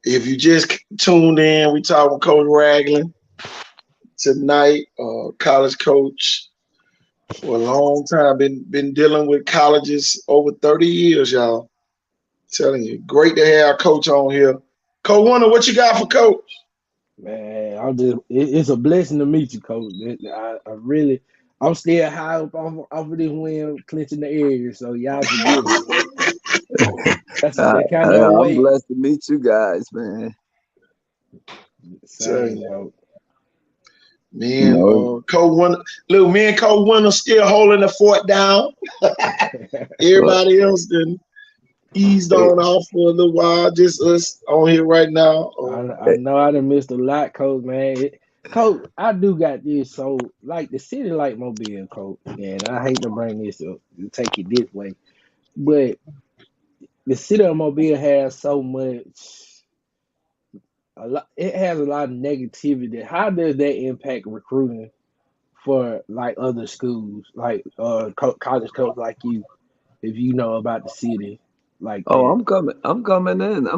[SPEAKER 1] If you just tuned in, we talking with Coach Ragland tonight. College coach for a long time. Been dealing with colleges over 30 years, y'all. Telling you, great to have Coach on here. Coach Wonder, what you got for Coach?
[SPEAKER 2] Man, it's a blessing to meet you, Coach. I'm still high up off of this win, clinching the area, so y'all forgive me. That kind of
[SPEAKER 6] I'm
[SPEAKER 2] weight.
[SPEAKER 6] blessed to meet you guys, man.
[SPEAKER 1] Telling
[SPEAKER 2] Same,
[SPEAKER 1] you.
[SPEAKER 2] Coach.
[SPEAKER 1] Me
[SPEAKER 6] You
[SPEAKER 1] and
[SPEAKER 6] know,
[SPEAKER 1] Coach Wonder, look, me and Coach Wonder still holding the fort down.
[SPEAKER 6] look,
[SPEAKER 1] Everybody else then eased
[SPEAKER 6] hey,
[SPEAKER 1] on off for a little while. Just us on here right now.
[SPEAKER 2] I know I done missed a lot, Coach, man. Coach, I do got this. So, like the city like Mobile, Coach, and I hate to bring this up, take it this way, but the city of Mobile has so much, it has a lot of negativity. How does that impact recruiting for like other schools, like college coach like you, if you know about the city like
[SPEAKER 6] oh,
[SPEAKER 2] that?
[SPEAKER 6] I'm coming in.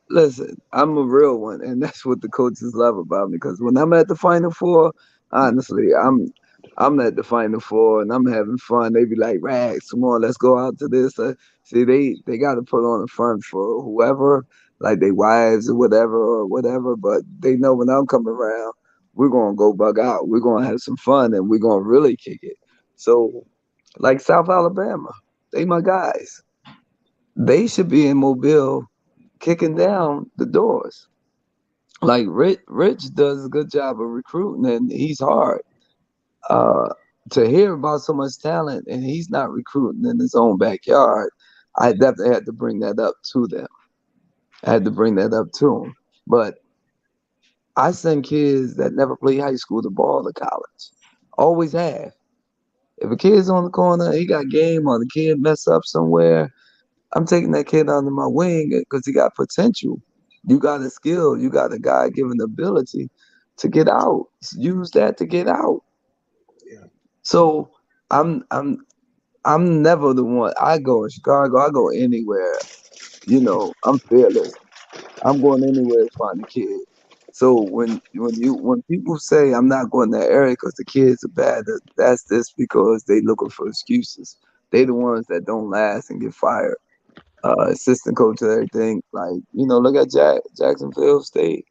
[SPEAKER 6] Listen, I'm a real one, and that's what the coaches love about me. Because when I'm at the Final Four, honestly, I'm at the Final Four and I'm having fun. They be like, "Rags, come on, let's go out to this." See, they got to put on a front for whoever, like their wives or whatever. But they know when I'm coming around, we're gonna go bug out. We're gonna have some fun, and we're gonna really kick it. So, like South Alabama, they my guys. They should be in Mobile kicking down the doors. Like Rich does a good job of recruiting, and he's hard. Uh, to hear about so much talent and he's not recruiting in his own backyard, I definitely had to bring that up to them. I had to bring that up to them. But I send kids that never play high school to ball to college. Always have. If a kid's on the corner, he got game, or the kid mess up somewhere, I'm taking that kid under my wing because he got potential. You got a skill. You got a God given ability to get out. Use that to get out.
[SPEAKER 1] Yeah.
[SPEAKER 6] So I'm never the one. I go in Chicago. I go anywhere. I'm fearless. I'm going anywhere to find a kid. So when people say I'm not going to that area because the kids are bad, that's just because they looking for excuses. They the ones that don't last and get fired. Assistant coach and everything. Like, look at Jacksonville State.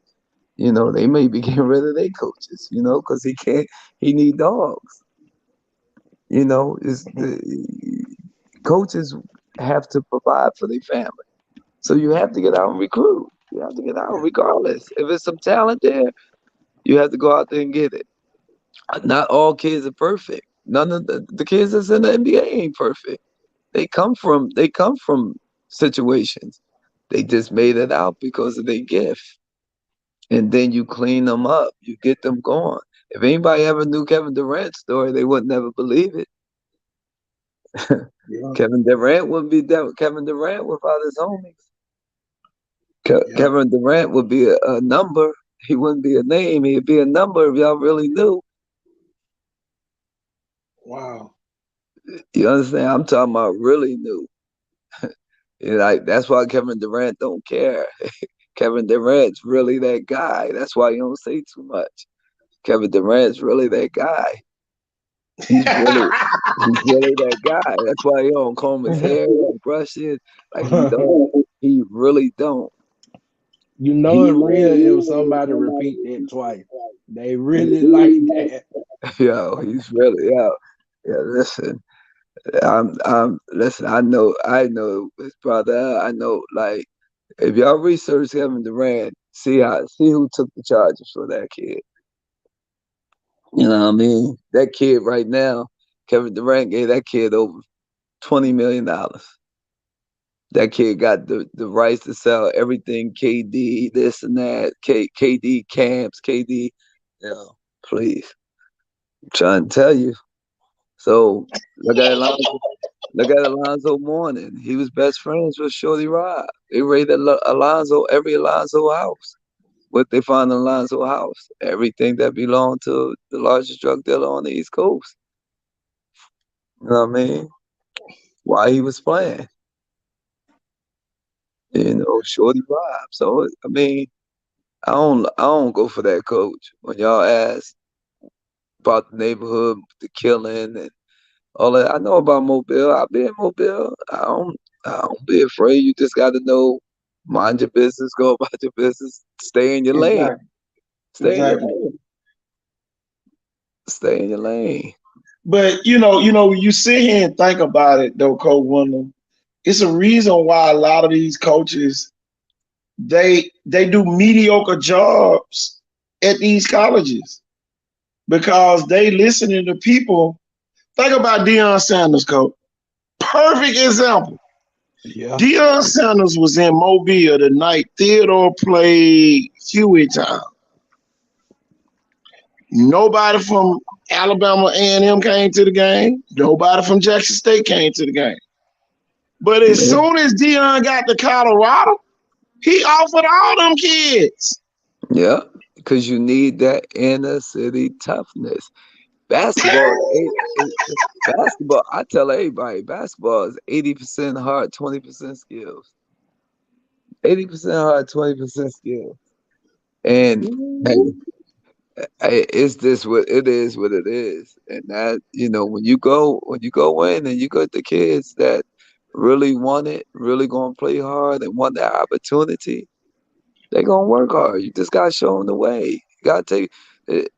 [SPEAKER 6] They may be getting rid of their coaches, because he need dogs. It's the coaches have to provide for their family. So you have to get out and recruit. You have to get out regardless. If there's some talent there, you have to go out there and get it. Not all kids are perfect. None of the kids that's in the NBA ain't perfect. They come from situations. They just made it out because of their gift. And then you clean them up, you get them going. If anybody ever knew Kevin Durant's story, they would never believe it.
[SPEAKER 1] Yeah.
[SPEAKER 6] Kevin Durant wouldn't be Kevin Durant without his homies. Kevin Durant would be a number. He wouldn't be a name. He'd be a number if y'all really knew.
[SPEAKER 1] Wow.
[SPEAKER 6] You understand? I'm talking about really knew. Like that's why Kevin Durant don't care. Kevin Durant's really that guy. That's why you don't say too much. Kevin Durant's really that guy. He's really that guy. That's why he don't comb his hair and brush it. Like he don't. He really don't.
[SPEAKER 2] You know it's real if somebody repeat that twice. They really like that.
[SPEAKER 6] Yo, he's really yeah. Listen, listen. I know his brother. I know like if y'all research Kevin Durant, see who took the charges for that kid. You know what I mean? That kid right now, Kevin Durant gave that kid over $20 million. That kid got the rights to sell everything, KD, this and that, KD camps, KD, please. I'm trying to tell you. So look at Alonzo Mourning. He was best friends with Shorty Rob. They raided every Alonzo house. What they found in Alonzo house? Everything that belonged to the largest drug dealer on the East Coast. You know what I mean? Why he was playing. Shorty Rob. So I mean, I don't go for that, coach. When y'all ask about the neighborhood, the killing and all that, I know about Mobile. I've been in Mobile. I don't be afraid. You just got to know, mind your business, go about your business, stay in your lane. Stay in your lane. Stay in your lane.
[SPEAKER 1] But you sit here and think about it though, Coach Wendell. It's a reason why a lot of these coaches they do mediocre jobs at these colleges because they listening to people. Think about Deion Sanders, coach. Perfect example.
[SPEAKER 2] Yeah.
[SPEAKER 1] Deion Sanders was in Mobile the night Theodore played Huey Town. Nobody from Alabama A&M came to the game. Nobody from Jackson State came to the game. But as soon as Deion got to Colorado, he offered all them kids.
[SPEAKER 6] Yeah, because you need that inner city toughness. Basketball, I tell everybody, basketball is 80% hard, 20% skills. 80% hard, 20% skills. And it's this what it is, and that when you go in and you got the kids that really want it, really gonna play hard and want that opportunity, they're gonna work hard. You just gotta show them the way. You gotta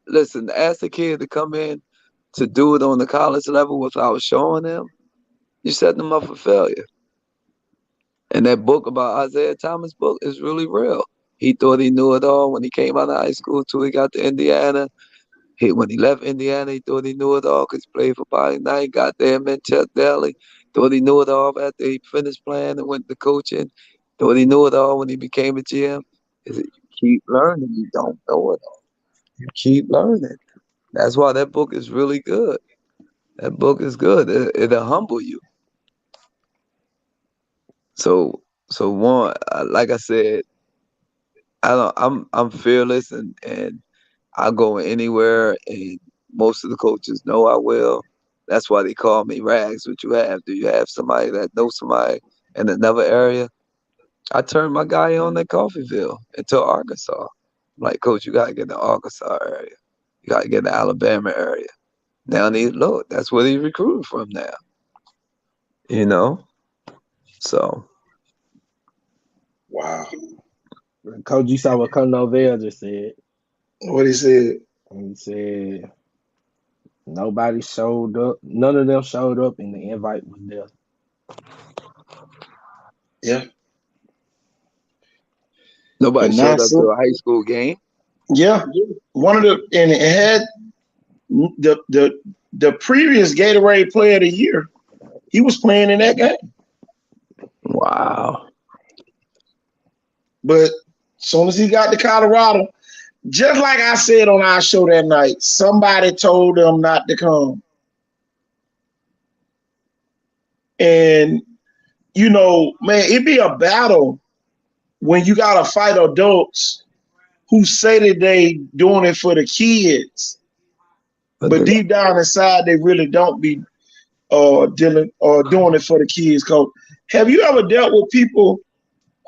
[SPEAKER 6] listen. Ask the kid to come in to do it on the college level without showing them, you set them up for failure. And that book about Isaiah Thomas book is really real. He thought he knew it all when he came out of high school till he got to Indiana. When he left Indiana, he thought he knew it all because he played for Bobby Knight, got there in Manchester Daly. Thought he knew it all after he finished playing and went to coaching. Thought he knew it all when he became a GM. You keep learning, you don't know it all. You keep learning. That's why that book is really good. That book is good. It'll humble you. So one, like I said, I'm fearless and I go anywhere, and most of the coaches know I will. That's why they call me Rags. What you have? Do you have somebody that knows somebody in another area? I turned my guy on at Coffeyville into Arkansas. I'm like, coach, you gotta get in the Arkansas area. You gotta get in the Alabama area. Now look, that's where he's recruiting from now. So.
[SPEAKER 1] Wow.
[SPEAKER 2] Coach, you saw what Coach Novell just said.
[SPEAKER 1] What he said?
[SPEAKER 2] He said nobody showed up. None of them showed up, and the invite was there.
[SPEAKER 1] Yeah.
[SPEAKER 6] Nobody showed up to a high school game.
[SPEAKER 1] Yeah. And it had the previous Gatorade Player of the Year. He was playing in that game.
[SPEAKER 6] Wow.
[SPEAKER 1] But as soon as he got to Colorado, just like I said on our show that night, somebody told them not to come. And, you know, man, it'd be a battle when you got to fight adults who say that they doing it for the kids, but deep down inside, they really don't be dealing or doing it for the kids. Coach, have you ever dealt with people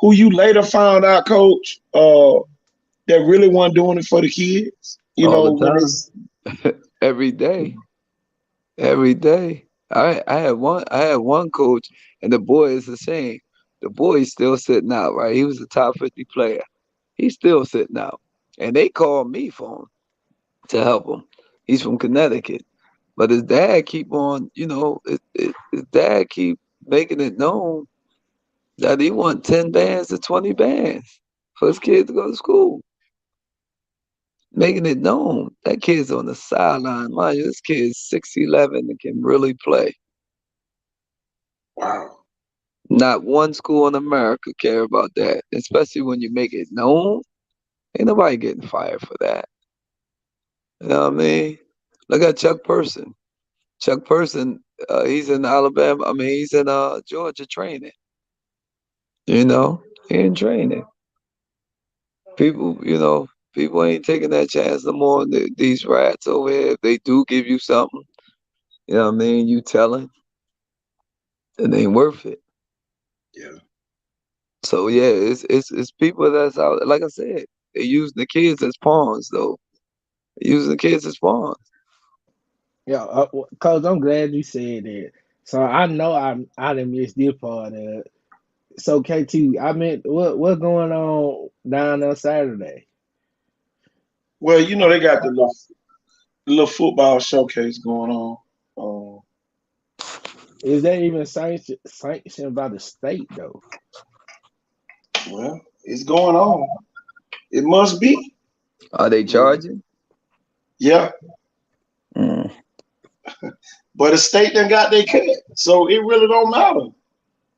[SPEAKER 1] who you later found out, Coach, that really weren't doing it for the kids? You
[SPEAKER 6] All
[SPEAKER 1] know,
[SPEAKER 6] the
[SPEAKER 1] when
[SPEAKER 6] time.
[SPEAKER 1] it's
[SPEAKER 6] Every day. Every day. I had one coach, and the boy is the same. The boy is still sitting out, right? He was a top 50 player. He's still sitting out. And they called me for him to help him. He's from Connecticut. But his dad keep on, you know, his dad keep making it known that he want 10 bands to 20 bands for his kids to go to school. Making it known. That kid's on the sideline. Mind you, this kid's 6'11" and can really play.
[SPEAKER 1] wow.
[SPEAKER 6] Not one school in America care about that, especially when you make it known. Ain't nobody getting fired for that. You know what I mean? Look at Chuck Person. Chuck Person, he's in Alabama. I mean, he's in Georgia training. You know, he in training. People, you know, people ain't taking that chance no more. These rats over here, if they do give you something, you know what I mean, you telling, it ain't worth it.
[SPEAKER 1] Yeah.
[SPEAKER 6] So yeah, it's people that's out. Like I said, they use the kids as pawns, though. They use the kids as pawns.
[SPEAKER 2] Yeah, Coach, I'm glad you said that. So I know I didn't miss this part of it. So KT, I meant what's going on down there Saturday?
[SPEAKER 1] Well, you know, they got the little football showcase going on.
[SPEAKER 2] Is that even sanctioned by the state though?
[SPEAKER 1] Well, it's going on. It must be.
[SPEAKER 6] Are they charging?
[SPEAKER 1] Yeah.
[SPEAKER 6] Mm.
[SPEAKER 1] But the state done got their cut. So it really don't matter.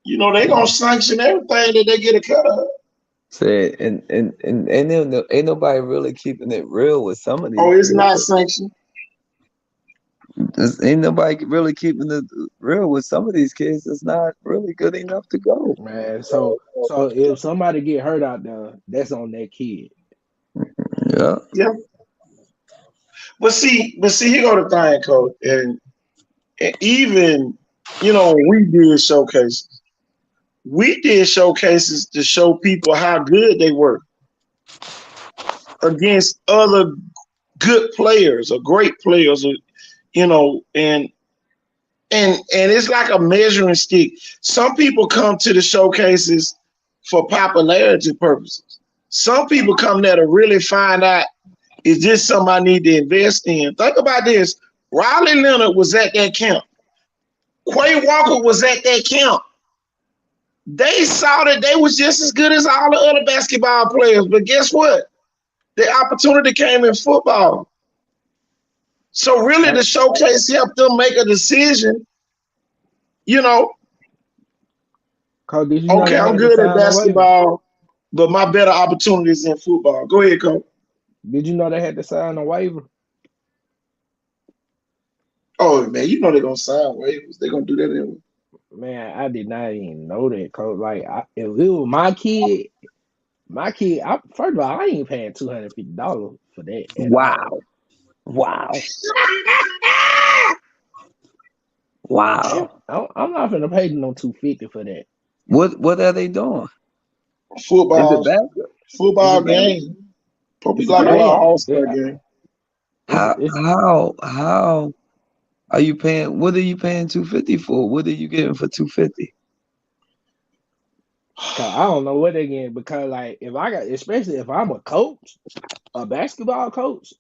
[SPEAKER 1] You know, they gonna sanction everything that they get a cut of.
[SPEAKER 6] Say, and ain't nobody really keeping it real with some of these
[SPEAKER 1] Oh, it's
[SPEAKER 6] kids.
[SPEAKER 1] not sanctioned.
[SPEAKER 6] Ain't nobody really keeping it real with some of these kids. It's not really good enough to go.
[SPEAKER 2] Man, so if somebody get hurt out there, that's on that kid.
[SPEAKER 6] Yeah.
[SPEAKER 1] Yeah. But see, here go the thing, Coach. And even, you know, when we did showcases to show people how good they were against other good players or great players, or, you know, and it's like a measuring stick. Some people come to the showcases for popularity purposes. Some people come there to really find out, is this something I need to invest in? Think about this. Riley Leonard was at that camp. Quay Walker was at that camp. They saw that they was just as good as all the other basketball players. But guess what? The opportunity came in football. So really the showcase helped them make a decision, you know,
[SPEAKER 2] Coach, did you know
[SPEAKER 1] okay,
[SPEAKER 2] they
[SPEAKER 1] I'm
[SPEAKER 2] had to
[SPEAKER 1] good at
[SPEAKER 2] sign a waiver?
[SPEAKER 1] basketball, but my better opportunities in football. Go ahead, Coach.
[SPEAKER 2] Did you know they had to sign a waiver?
[SPEAKER 1] Oh, man, you know they're going to sign waivers. They're going to do that anyway.
[SPEAKER 2] Man, I did not even know that, Coach. Like, if it was my kid, first of all, I ain't paying $250 for that at all.
[SPEAKER 6] Wow. Wow.
[SPEAKER 2] I'm not gonna pay no $250 for that.
[SPEAKER 6] What are they doing? Is
[SPEAKER 1] Football
[SPEAKER 6] it basketball?
[SPEAKER 1] football
[SPEAKER 6] Is it basketball?
[SPEAKER 1] game. Probably
[SPEAKER 2] It's
[SPEAKER 1] like a
[SPEAKER 2] bad.
[SPEAKER 1] little all-star
[SPEAKER 2] Yeah,
[SPEAKER 1] game.
[SPEAKER 6] How are you paying? What are you paying $250 for? What are you getting for $250?
[SPEAKER 2] Cause I don't know what they're getting, because like especially if I'm a coach, a basketball coach,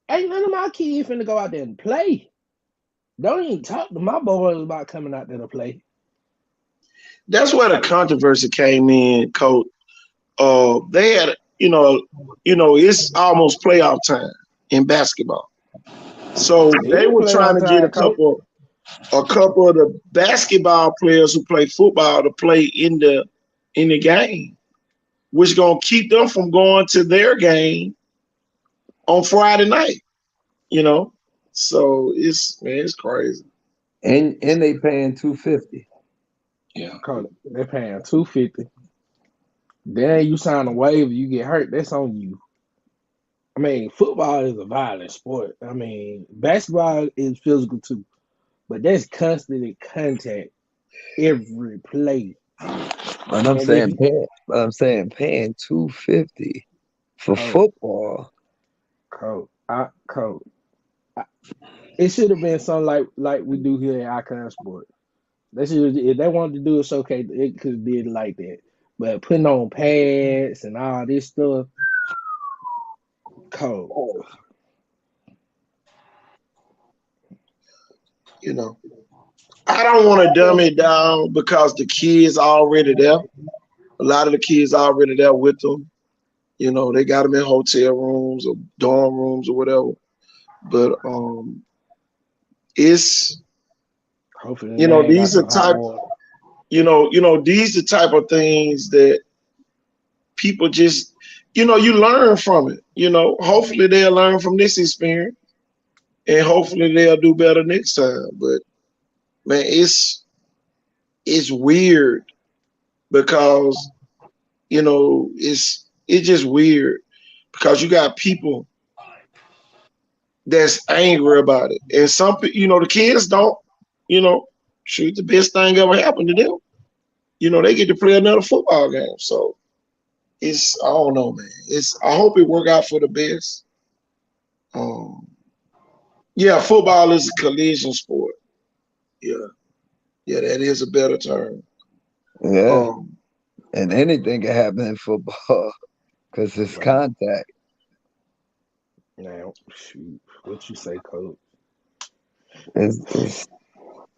[SPEAKER 2] ain't none of my kids finna go out there and play. Don't even talk to my boys about coming out there to play.
[SPEAKER 1] That's where the controversy came in, Coach. They had, it's almost playoff time in basketball. So
[SPEAKER 2] It
[SPEAKER 1] they
[SPEAKER 2] is
[SPEAKER 1] were trying
[SPEAKER 2] playoff
[SPEAKER 1] to get
[SPEAKER 2] time, coach.
[SPEAKER 1] a couple of the basketball players who play football to play in the game, which gonna keep them from going to their game on Friday night. You know, so it's crazy.
[SPEAKER 6] And they paying $250.
[SPEAKER 1] Yeah,
[SPEAKER 2] Coach, they're paying $250. Then you sign a waiver, you get hurt. That's on you. I mean, football is a violent sport. I mean, basketball is physical too, but that's constant contact every play.
[SPEAKER 6] But I'm
[SPEAKER 2] And if
[SPEAKER 6] saying paying $250 for
[SPEAKER 2] coach,
[SPEAKER 6] football.
[SPEAKER 2] coach, it should have been something like we do here at Icon Sport. If they wanted to do a showcase, it could have did it like that. But putting on pads and all this stuff, coach.
[SPEAKER 1] you know, I don't want to dumb it down because the kids already there. A lot of the kids already there with them. You know, they got them in hotel rooms or dorm rooms or whatever. But it's
[SPEAKER 2] Hopefully
[SPEAKER 1] you
[SPEAKER 2] they
[SPEAKER 1] know
[SPEAKER 2] ain't got
[SPEAKER 1] these are
[SPEAKER 2] no hot
[SPEAKER 1] type
[SPEAKER 2] water.
[SPEAKER 1] these are type of things that people just you learn from it. Hopefully they'll learn from this experience and hopefully they'll do better next time. But man, it's weird because it's just weird because you got people that's angry about it, and some the kids don't shoot the best thing ever happened to them. They get to play another football game. So I don't know, man. I hope it work out for the best. Yeah, football is a collision sport. Yeah, that is a better term.
[SPEAKER 6] Yeah. And anything can happen in football because it's contact.
[SPEAKER 2] Now, shoot, what you say, coach?
[SPEAKER 6] It's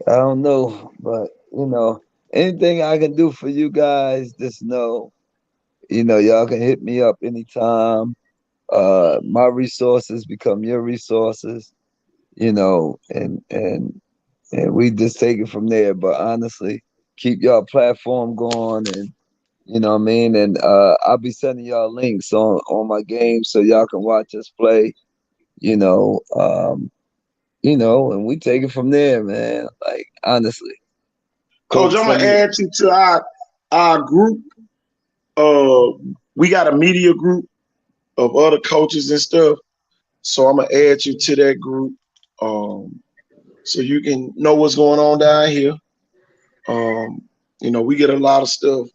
[SPEAKER 6] I don't know, but anything I can do for you guys, just know, y'all can hit me up anytime. My resources become your resources, and we just take it from there. But honestly, keep y'all platform going, and you know what I mean. And I'll be sending y'all links on my game so y'all can watch us play. You know, um, and we take it from there, man. Like honestly,
[SPEAKER 1] Coach, I'm gonna
[SPEAKER 6] send me.
[SPEAKER 1] add you to our group. We got a media group of other coaches and stuff. So I'm gonna add you to that group, so you can know what's going on down here. We get a lot of stuff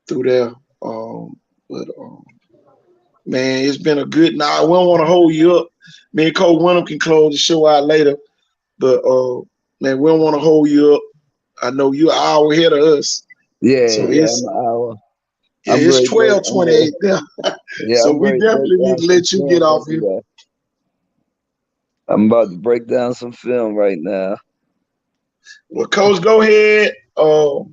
[SPEAKER 1] through there. But man, it's been a good night. We don't want to hold you up. Me and Coach Wyndham can close the show out later. But man, we don't want to hold you up. I know you're an hour ahead of us.
[SPEAKER 6] Yeah,
[SPEAKER 1] So
[SPEAKER 6] I'm an hour.
[SPEAKER 1] it's 12:28 there.
[SPEAKER 6] Yeah,
[SPEAKER 1] So
[SPEAKER 6] I'm
[SPEAKER 1] we
[SPEAKER 6] ready to break
[SPEAKER 1] definitely need
[SPEAKER 6] down
[SPEAKER 1] to
[SPEAKER 6] some
[SPEAKER 1] let you get
[SPEAKER 6] film
[SPEAKER 1] off
[SPEAKER 6] with you
[SPEAKER 1] here.
[SPEAKER 6] guys. I'm about to break down some film right now.
[SPEAKER 1] Well, Coach, go ahead. Coach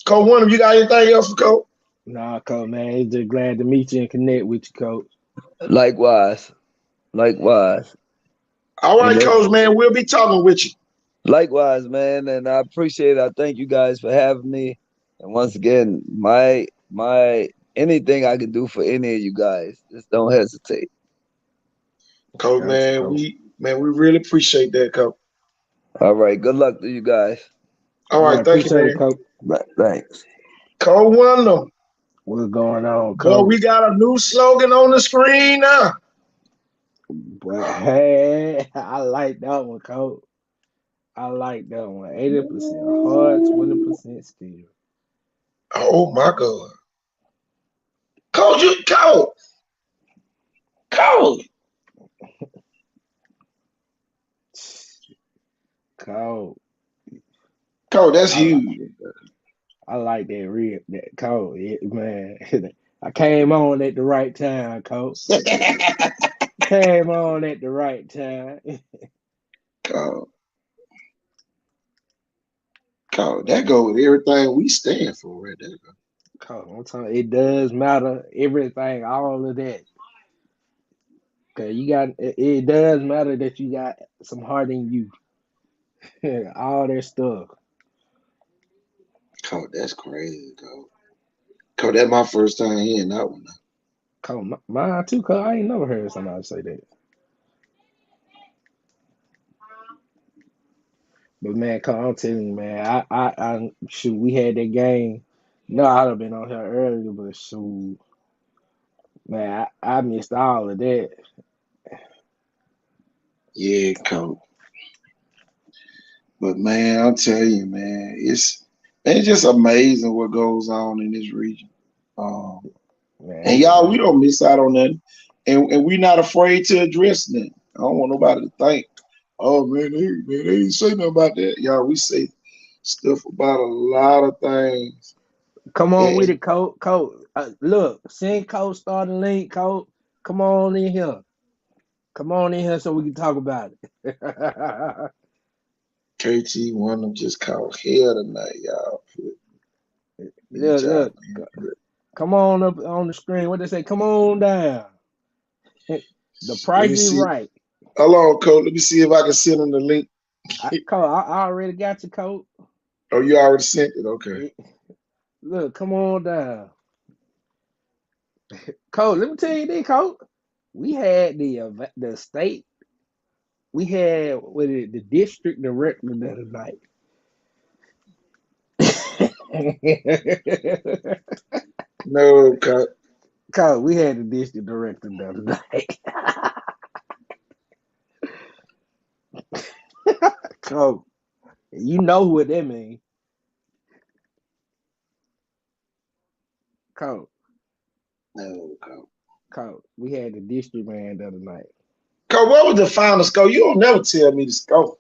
[SPEAKER 1] Wyndham, you got anything else for Coach?
[SPEAKER 2] Nah, coach, man, it's just glad to meet you and connect with you, coach.
[SPEAKER 6] Likewise.
[SPEAKER 1] All right, Coach, man, we'll be talking with you.
[SPEAKER 6] Likewise, man, and I appreciate it. I thank you guys for having me. And once again, my anything I can do for any of you guys, just don't hesitate.
[SPEAKER 1] Coach, man, we really appreciate that, Coach.
[SPEAKER 6] All right, good luck to you guys.
[SPEAKER 1] All right, thank you,
[SPEAKER 2] appreciate
[SPEAKER 1] man.
[SPEAKER 2] it, coach.
[SPEAKER 6] Thanks.
[SPEAKER 1] Coach Wyndham.
[SPEAKER 2] What's going on, coach?
[SPEAKER 1] Well, we got a new slogan on the screen now.
[SPEAKER 2] But hey, I like that one, coach. I like that one. 80% hard, 20% steel.
[SPEAKER 1] Oh my God. Coach. Coach, that's huge.
[SPEAKER 2] I like that coach. Yeah, man. I came on at the right time, coach. Came on at the right time.
[SPEAKER 1] Coach, that go with everything we stand for right there.
[SPEAKER 2] Coach, I'm telling you, it does matter. Everything, all of that. Cause it does matter that you got some heart in you. All that stuff.
[SPEAKER 1] Coach, that's crazy, Coach. Coach, that's my first time hearing that one.
[SPEAKER 2] Coach, mine too, cause I ain't never heard somebody say that. But man, I'm telling you, man, I shoot, we had that game. No, I'd have been on here earlier, but shoot, man, I missed all of that.
[SPEAKER 1] Yeah, coach. But man, I'll tell you, man, it's just amazing what goes on in this region.
[SPEAKER 2] Man,
[SPEAKER 1] And y'all, we don't miss out on nothing. And we're not afraid to address that. I don't want nobody to think, oh man, they ain't say nothing about that. Y'all, we say stuff about a lot of things.
[SPEAKER 2] come on with
[SPEAKER 1] And
[SPEAKER 2] it, Coach. Look, send Coach starting link, Coach. Come on in here. Come on in here so we can talk about it.
[SPEAKER 1] KT one of them just called hell tonight, y'all.
[SPEAKER 2] Look, come on up on the screen. What they say? Come on down. The price is right.
[SPEAKER 1] Hold on, Coach. Let me see if I can send him the link.
[SPEAKER 2] Coach, I already got you, Coach.
[SPEAKER 1] Oh, you already sent it? Okay.
[SPEAKER 2] Look, come on down. Coach, let me tell you this, Coach. We had the state. We had the district director the other night.
[SPEAKER 1] No, Coach.
[SPEAKER 2] Coach, we had the district director the other night. Coach, you know what that means. Coach.
[SPEAKER 1] No, Coach.
[SPEAKER 2] Coach, we had the district man the other night.
[SPEAKER 1] Coach, what was the final score? You don't never tell me the score.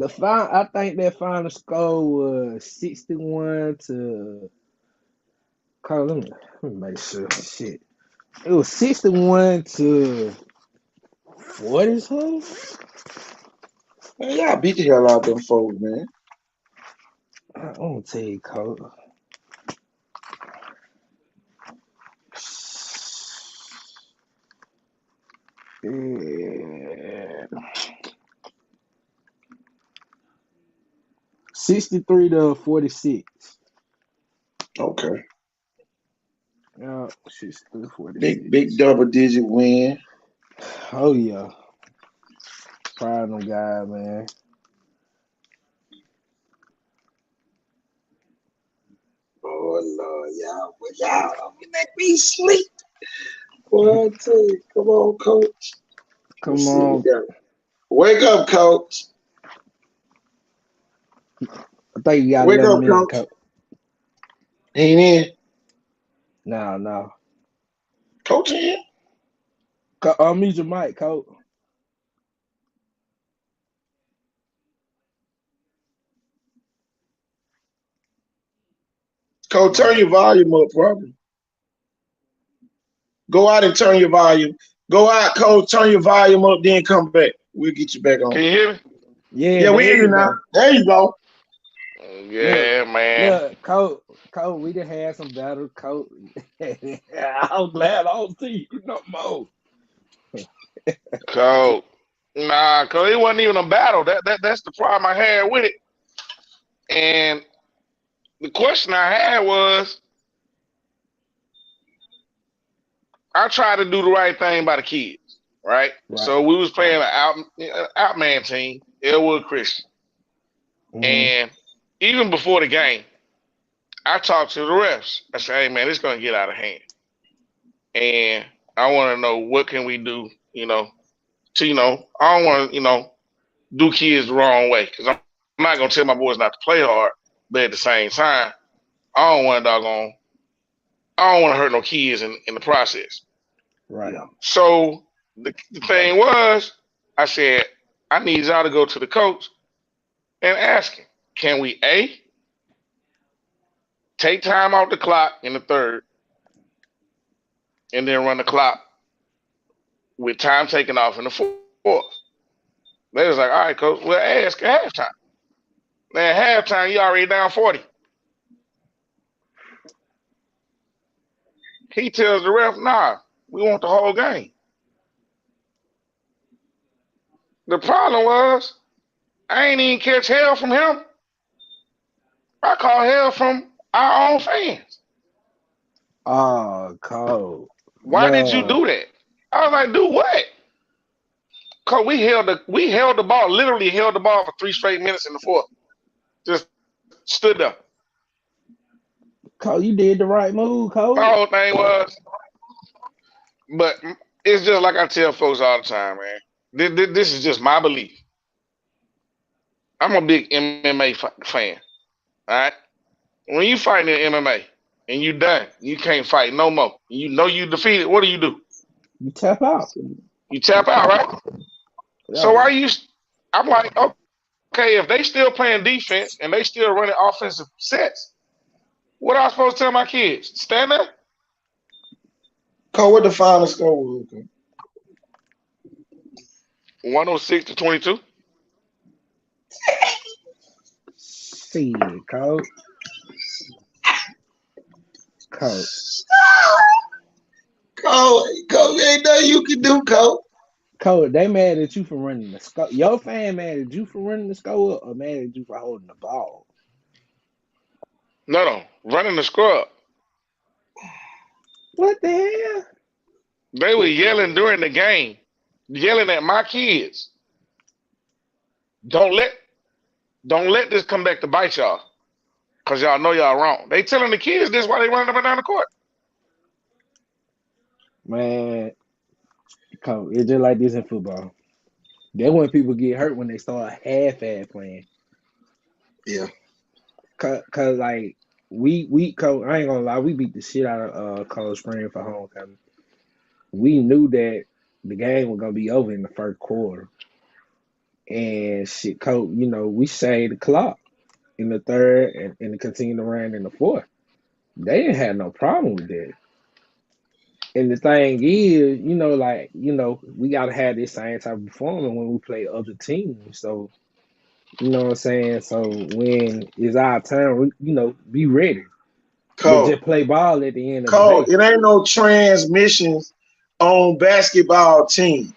[SPEAKER 2] I think that final score was 61 to. Coach, let me make sure. Shit, it was 61 to 40 something.
[SPEAKER 1] Man, y'all beat the hell out of them folks, man.
[SPEAKER 2] I'm gonna tell you, Coach. Yeah. 63 to 46.
[SPEAKER 1] Okay.
[SPEAKER 2] Yeah, 63 to 46.
[SPEAKER 1] Big double digit win.
[SPEAKER 2] Oh yeah. Proud of them guys, man.
[SPEAKER 1] Oh Lord, y'all don't make me sleep. Boy, I tell you, come on, Coach.
[SPEAKER 2] Come on.
[SPEAKER 1] Wake up, Coach.
[SPEAKER 2] I think you got
[SPEAKER 1] Wake
[SPEAKER 2] 11
[SPEAKER 1] up,
[SPEAKER 2] minutes,
[SPEAKER 1] Coach. Ain't in.
[SPEAKER 2] No.
[SPEAKER 1] Coach in.
[SPEAKER 2] Unmute your mic, Coach.
[SPEAKER 1] Coach, turn your volume up, probably. Go out and turn your volume. Go out, Coach, turn your volume up, then come back. We'll get you back on.
[SPEAKER 7] Can you hear me?
[SPEAKER 1] Yeah, we hear you now. There you go.
[SPEAKER 7] Yeah, man.
[SPEAKER 2] Look, Coach, we done had some battle, Coach. I'm glad I don't see you no more.
[SPEAKER 7] Coach. Nah, cause it wasn't even a battle. That's the problem I had with it. And the question I had was, I tried to do the right thing by the kids, right? So we was playing an outman team, Elwood Christian. And even before the game, I talked to the refs. I said, hey man, it's gonna get out of hand. And I wanna know what can we do, I don't wanna, do kids the wrong way. Cause I'm not gonna tell my boys not to play hard, but at the same time, I don't wanna hurt no kids in the process.
[SPEAKER 2] Right.
[SPEAKER 7] So the thing was, I said, I need y'all to go to the coach and ask him, can we take time off the clock in the third and then run the clock with time taken off in the fourth? They was like, all right, coach, we'll ask at halftime. Man, halftime, you already down 40. He tells the ref, nah, we want the whole game. The problem was, I ain't even catch hell from him. I call hell from our own fans.
[SPEAKER 2] Oh, Coach.
[SPEAKER 7] Why did you do that? I was like, do what? Cause we held the ball, literally held the ball for 3 straight minutes in the fourth. Just stood there.
[SPEAKER 2] Cole, you did the right move, Cole.
[SPEAKER 7] My whole thing was, but it's just like I tell folks all the time, man. This is just my belief. I'm a big MMA fan. All right. When you fight in MMA and you done, you can't fight no more. You know you defeated. What do?
[SPEAKER 2] You tap out.
[SPEAKER 7] You tap out, right?
[SPEAKER 2] Yeah.
[SPEAKER 7] So I'm like, okay, if they still playing defense and they still running offensive sets, what am I supposed to tell my kids? Stand there?
[SPEAKER 1] Cole, what the final score was?
[SPEAKER 7] 106-22.
[SPEAKER 2] See it, Cole. Cole.
[SPEAKER 1] Cole, ain't nothing you can do, Cole.
[SPEAKER 2] Cole, they mad at you for running the score. Your fan mad at you for running the score or mad at you for holding the ball?
[SPEAKER 7] No, running the scrub.
[SPEAKER 2] What the hell?
[SPEAKER 7] They were yelling during the game, yelling at my kids. Don't let this come back to bite y'all. Cause y'all know y'all wrong. They telling the kids this while they running up and down the court.
[SPEAKER 2] Man, Cole, it's just like this in football. That's when people get hurt when they start half-ass playing.
[SPEAKER 1] Yeah.
[SPEAKER 2] Cause like we Cole, I ain't gonna lie, we beat the shit out of Cold Spring for homecoming. We knew that the game was gonna be over in the first quarter. And shit, Cole, we saved the clock in the third and continued to run in the fourth. They didn't have no problem with that. And the thing is, we gotta have this same type of performance when we play other teams. So, you know what I'm saying? So when it's our turn, be ready. But
[SPEAKER 1] Cole,
[SPEAKER 2] just play ball at the end of
[SPEAKER 1] Cole,
[SPEAKER 2] the day.
[SPEAKER 1] it ain't no transmissions on basketball team.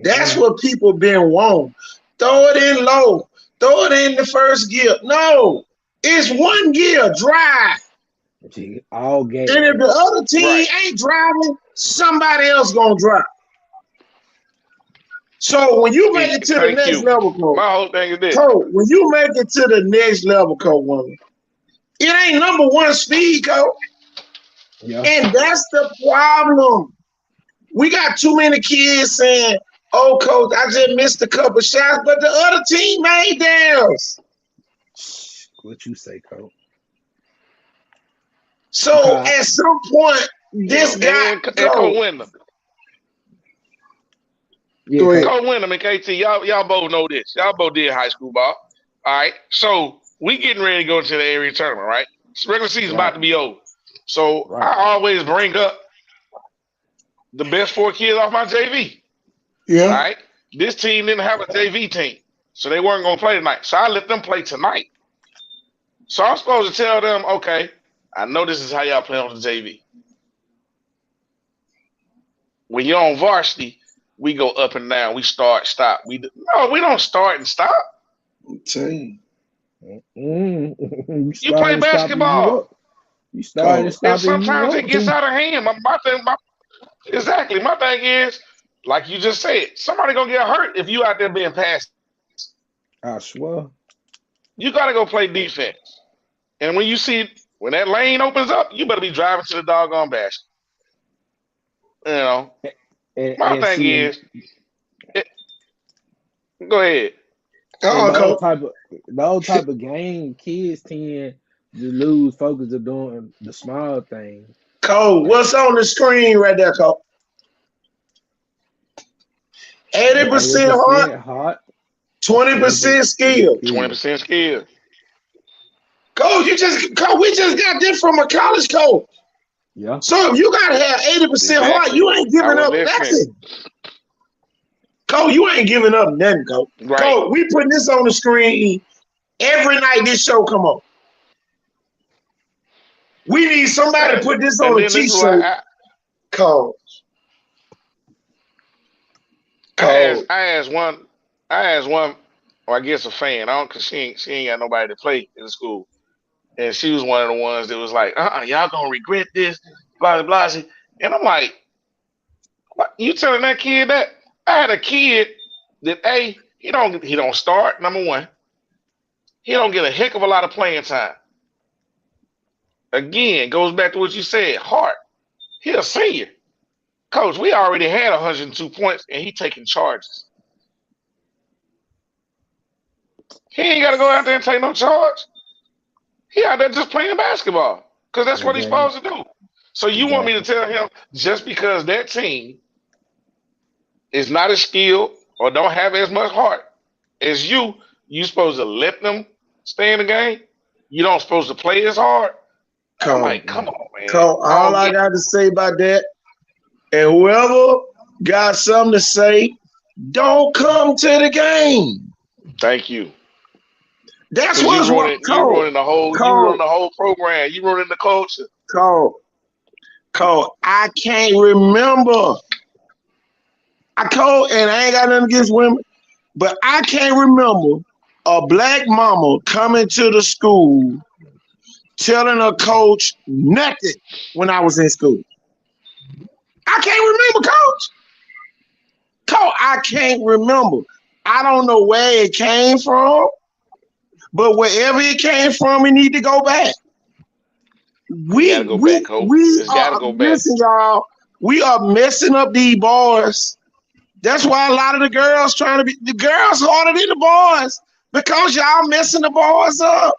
[SPEAKER 1] That's what people been wanting. Throw it in low. Throw it in the first gear. No, it's one gear, drive.
[SPEAKER 2] All game.
[SPEAKER 1] And if the other team ain't driving, somebody else gonna drive. So when you make it to the next level, Cole,
[SPEAKER 7] my whole thing is this.
[SPEAKER 1] Cole, when you make it to the next level, Cole, woman, it ain't number one speed, Cole.
[SPEAKER 2] Yeah.
[SPEAKER 1] And that's the problem. We got too many kids saying, "Oh, coach, I just missed a couple shots," but the other team made theirs.
[SPEAKER 2] What you say, Coach?
[SPEAKER 1] So at some point, this guy,
[SPEAKER 7] Cole Wyndham.
[SPEAKER 2] Yeah,
[SPEAKER 7] Cole Wyndham and KT, y'all both know this. Y'all both did high school ball. All right. So we getting ready to go into the area tournament, right? Regular season about to be over. So I always bring up the best 4 kids off my JV.
[SPEAKER 1] Yeah.
[SPEAKER 7] All right. This team didn't have a JV team, so they weren't going to play tonight. So I let them play tonight. So I'm supposed to tell them, okay, I know this is how y'all play on the JV. When you're on varsity, we go up and down. We start, stop. We don't start and stop.
[SPEAKER 1] I'm telling
[SPEAKER 2] you.
[SPEAKER 7] You play basketball.
[SPEAKER 2] You start and stop.
[SPEAKER 7] And sometimes it gets out of hand. My thing is, like you just said, somebody gonna get hurt if you out there being passed.
[SPEAKER 2] I swear.
[SPEAKER 7] You gotta go play defense. And when that lane opens up, you better be driving to the doggone basket. My thing is, go ahead.
[SPEAKER 2] Those type of game, kids tend to lose focus of doing the small things.
[SPEAKER 1] Cole, what's on the screen right there, Cole? 80% heart, 20% skill.
[SPEAKER 7] 20% skill.
[SPEAKER 1] Cole, we just got this from a college coach.
[SPEAKER 2] Yeah.
[SPEAKER 1] So if you gotta have 80% heart, you ain't giving up nothing. Cole, you ain't giving up nothing, Cole.
[SPEAKER 7] Right.
[SPEAKER 1] Cole, we putting this on the screen every night this show come on. We need somebody to put this on a t-shirt. Cole.
[SPEAKER 7] I asked one, or I guess a fan. Cause she ain't got nobody to play in the school. And she was one of the ones that was like, y'all gonna regret this, blah, blah, blah. And I'm like, what? You telling that kid that? I had a kid that he don't start, number one. He don't get a heck of a lot of playing time. Again, goes back to what you said, Hart. He a senior. Coach, we already had 102 points, and he taking charges. He ain't got to go out there and take no charge. He out there just playing basketball because that's what he's supposed to do. So you want me to tell him just because that team is not as skilled or don't have as much heart as you supposed to let them stay in the game? You don't supposed to play as hard? I'm like, come on, man.
[SPEAKER 1] All I got to say about that, and whoever got something to say, don't come to the game.
[SPEAKER 7] Thank you.
[SPEAKER 1] That's what's what.
[SPEAKER 7] You running the whole program. You running the culture.
[SPEAKER 1] Cole, I can't remember. And I ain't got nothing against women, but I can't remember a black mama coming to the school telling a coach nothing when I was in school. I can't remember, Coach. I can't remember. I don't know where it came from, but wherever it came from, it need to go back. Listen, y'all. We are messing up these boys. That's why a lot of the girls the girls harder than the boys because y'all messing the boys up.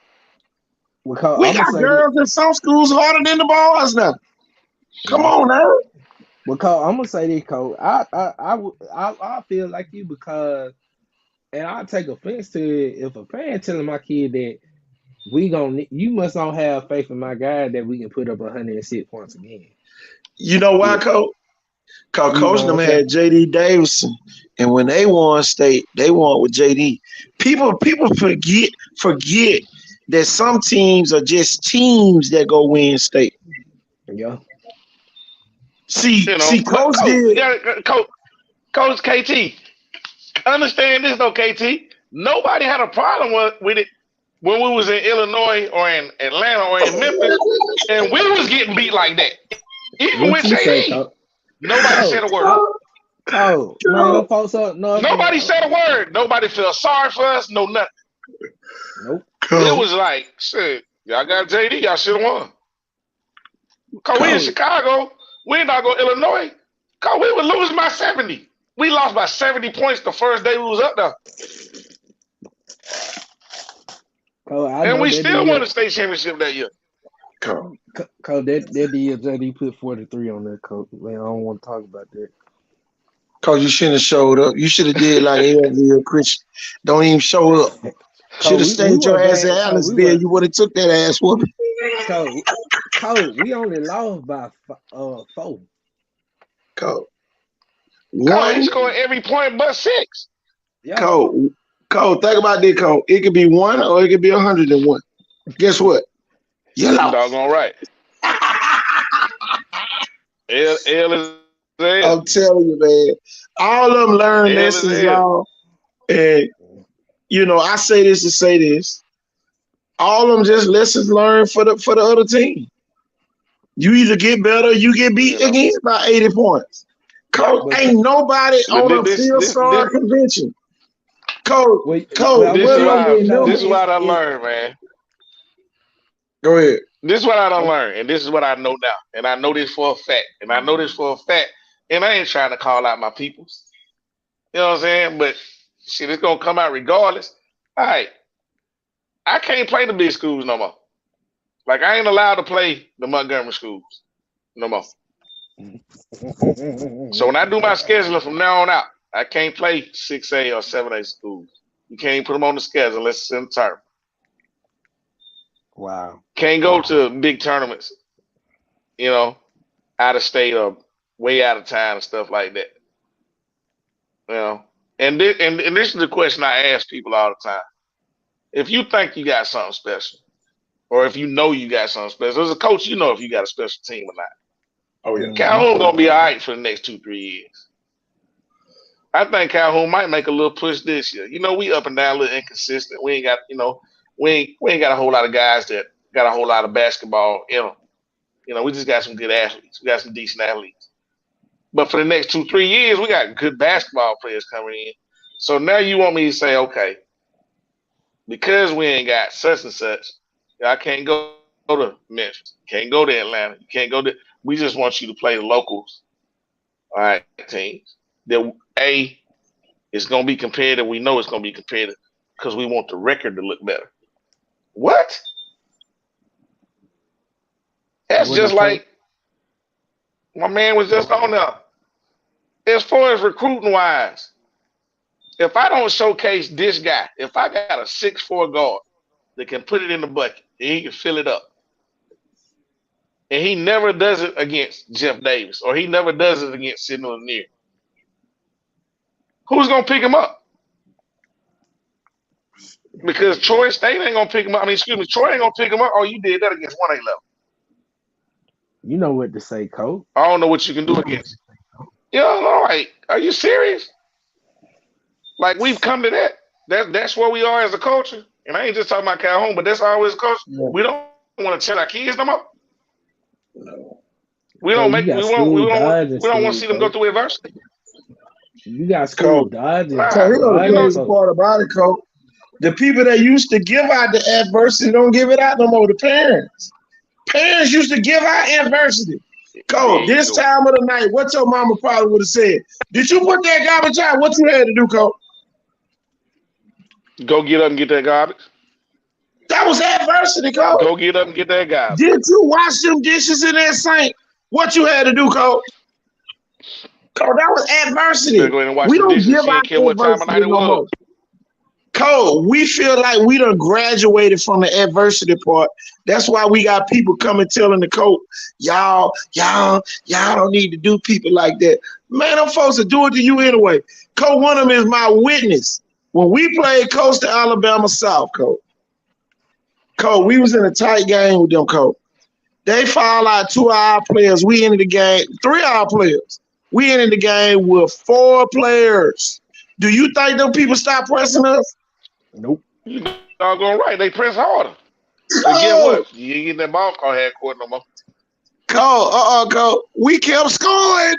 [SPEAKER 1] We got girls in some schools harder than the boys now. Come on now.
[SPEAKER 2] Well, Cole, I'm gonna say this, Cole. I feel like you because, and I take offense to it if a parent telling my kid that you must not have faith in my guy that we can put up 106 points again.
[SPEAKER 1] You know why, Cole? Because Coach them had J.D. Davidson, and when they won state, they won with J.D. People forget that some teams are just teams that go win state.
[SPEAKER 2] Yeah.
[SPEAKER 1] See, Coach did.
[SPEAKER 7] Coach KT, understand this though, KT. Nobody had a problem with it when we was in Illinois or in Atlanta or in Memphis, and we was getting beat like that. Even with JD, nobody said a word.
[SPEAKER 2] Man, folks up.
[SPEAKER 7] Nobody said a word. Nobody felt sorry for us. No nothing.
[SPEAKER 2] Nope.
[SPEAKER 7] It was like, shit, y'all got JD. Y'all should have won. Cause we in Chicago. We not go to Illinois. Cause we would lose by 70. We lost by 70 points the first day we was up there. And we still won the state championship that year.
[SPEAKER 2] Cole, that year JD put 43 on that, Cole. Man, I don't want to talk about that.
[SPEAKER 1] Cause you shouldn't have showed up. You should have did like LV Christian. Don't even show up. Should have stayed your ass in Allen'sville. You would have took that ass whooping.
[SPEAKER 2] Cole, we only lost by 4.
[SPEAKER 1] Cole,
[SPEAKER 7] he scored every point but 6.
[SPEAKER 2] Yeah.
[SPEAKER 1] Cole, think about this, Cole. It could be 1 or it could be 101. Guess what? You lost.
[SPEAKER 7] Doggone right. L is L.
[SPEAKER 1] I'm telling you, man. All of them learn lessons, y'all. And I say this to say this. All of them just lessons learned for the other team. You either get better or you get beat again by 80 points. Coach, ain't nobody on a field star convention. Coach,
[SPEAKER 7] this is what I learned, man.
[SPEAKER 1] Go ahead.
[SPEAKER 7] This is what I done learned, and this is what I know now. And I know this for a fact. And I ain't trying to call out my peoples. You know what I'm saying? But shit, it's gonna come out regardless. All right. I can't play the big schools no more. Like, I ain't allowed to play the Montgomery schools no more. So when I do my scheduling from now on out, I can't play 6A or 7A schools. You can't put them on the schedule unless it's in the tournament.
[SPEAKER 2] Wow.
[SPEAKER 7] Can't go to big tournaments, out of state or way out of town and stuff like that. And this is the question I ask people all the time. If you think you got something special, or if you know you got something special, as a coach, you know if you got a special team or not.
[SPEAKER 1] Oh, yeah.
[SPEAKER 7] Calhoun going to be all right for the next 2-3 years. I think Calhoun might make a little push this year. We up and down, a little inconsistent. We ain't got, we ain't got a whole lot of guys that got a whole lot of basketball in them. We just got some good athletes. We got some decent athletes. But for the next 2-3 years, we got good basketball players coming in. So now you want me to say, okay, because we ain't got such and such, I can't go to Memphis, can't go to Atlanta, you can't go to. We just want you to play the locals, all right, teams. That A is going to be competitive. We know it's going to be competitive because we want the record to look better. What? That's just like my man was just on there. As far as recruiting wise, if I don't showcase this guy, if I got a 6'4" guard that can put it in the bucket and he can fill it up, and he never does it against Jeff Davis or he never does it against Sidney Lanier, who's gonna pick him up? Because Troy State ain't gonna pick him up. I mean, excuse me, Troy ain't gonna pick him up. Oh, you did that against 1A level.
[SPEAKER 2] You know what to say, Coach.
[SPEAKER 7] I don't know what you can do against. You know, like, are you serious? Like, we've come to that. That's where we are as a culture. And I ain't just talking about Calhoun, but that's always a culture. Yeah. We don't want to tell our kids no more.
[SPEAKER 1] No.
[SPEAKER 7] We don't we don't want to see them go through adversity.
[SPEAKER 2] You got school dodging.
[SPEAKER 1] So you know the crazy part about it, Coach. The people that used to give out the adversity don't give it out no more. The parents. Parents used to give out adversity. Coach, this time of the night, what your mama probably would have said? Did you put that garbage out? What you had to do, Coach?
[SPEAKER 7] Go get up and get that garbage.
[SPEAKER 1] That was adversity, Coach.
[SPEAKER 7] Go get up and get that garbage.
[SPEAKER 1] Did you wash them dishes in that sink? What you had to do, Coach? Coach, that was adversity. We don't give out adversity no more. Coach, we feel like we done graduated from the adversity part. That's why we got people coming telling the coach, y'all don't need to do people like that. Man, them folks will do it to you anyway. Coach, one of them is my witness. When we played Coastal Alabama South, Coach, we was in a tight game with them, Coach. They fouled out 2 of our players. We ended the game, 3 of our players. We ended the game with 4 players. Do you think them people stop pressing us?
[SPEAKER 2] Nope.
[SPEAKER 7] You doggone right. They press harder. But guess what? You ain't getting that ball call half court no more.
[SPEAKER 1] Coach, we kept scoring.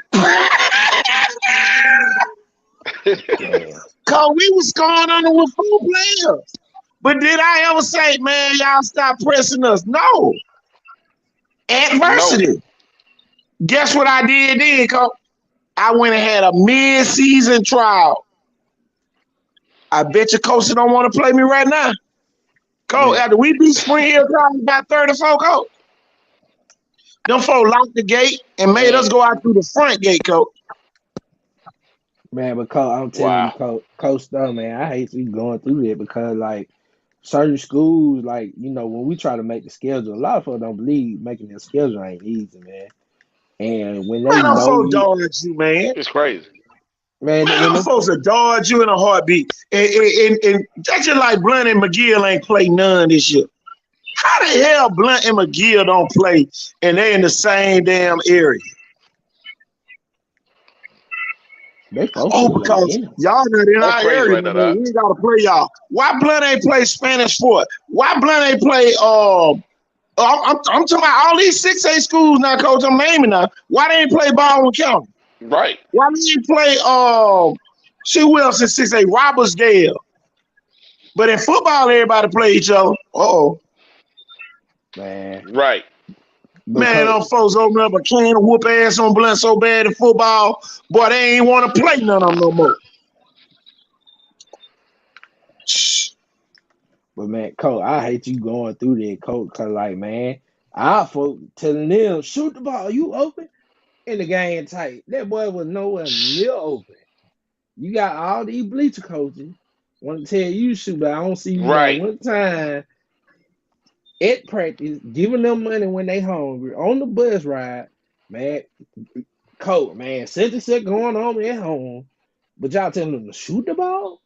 [SPEAKER 1] Coach, we was scoring under with 4 players. But did I ever say, man, y'all stop pressing us? No. Adversity. No. Guess what I did then, Coach? I went and had a mid-season trial. I bet you Coach don't want to play me right now. Coach, after we beat Spring Hill College by 34, Coach, them folks locked the gate and made us go out through the front gate, Coach.
[SPEAKER 2] Man, but Coach, I'm telling you, Coach, though, man, I hate you going through that because, like, certain schools, like, you know, when we try to make the schedule, a lot of folks don't believe making their schedule ain't easy, man. And when they know
[SPEAKER 1] folks dodge you, man.
[SPEAKER 7] It's crazy.
[SPEAKER 1] Man, them folks will dodge you in a heartbeat. And that's just like Blunt and McGill ain't play none this year. How the hell Blunt and McGill don't play and they in the same damn area? Because y'all not in our area. We ain't got to play y'all. Why Blunt ain't play Spanish Fort? Why Blunt ain't play I'm talking about all these 6A schools now, Coach. I'm naming now. Why they ain't play Baldwin County?
[SPEAKER 7] Right.
[SPEAKER 1] Why they ain't play see who else in 6A? Robertsdale. But in football, everybody play each other.
[SPEAKER 2] Man.
[SPEAKER 7] Right.
[SPEAKER 1] Man, them folks open up a can of whoop ass on Blunt so bad in football, boy, they ain't want to play none of them no more.
[SPEAKER 2] But man, Coach, I hate you going through that, Coach, because, like, man, our folks telling them, shoot the ball, you open, and the game tight. That boy was nowhere near open. You got all these bleacher coaches want to tell you shoot, but I don't see you one time at practice giving them money when they hungry on the bus ride, man. Coach, man, such and such going on at home, but y'all telling them to shoot the ball?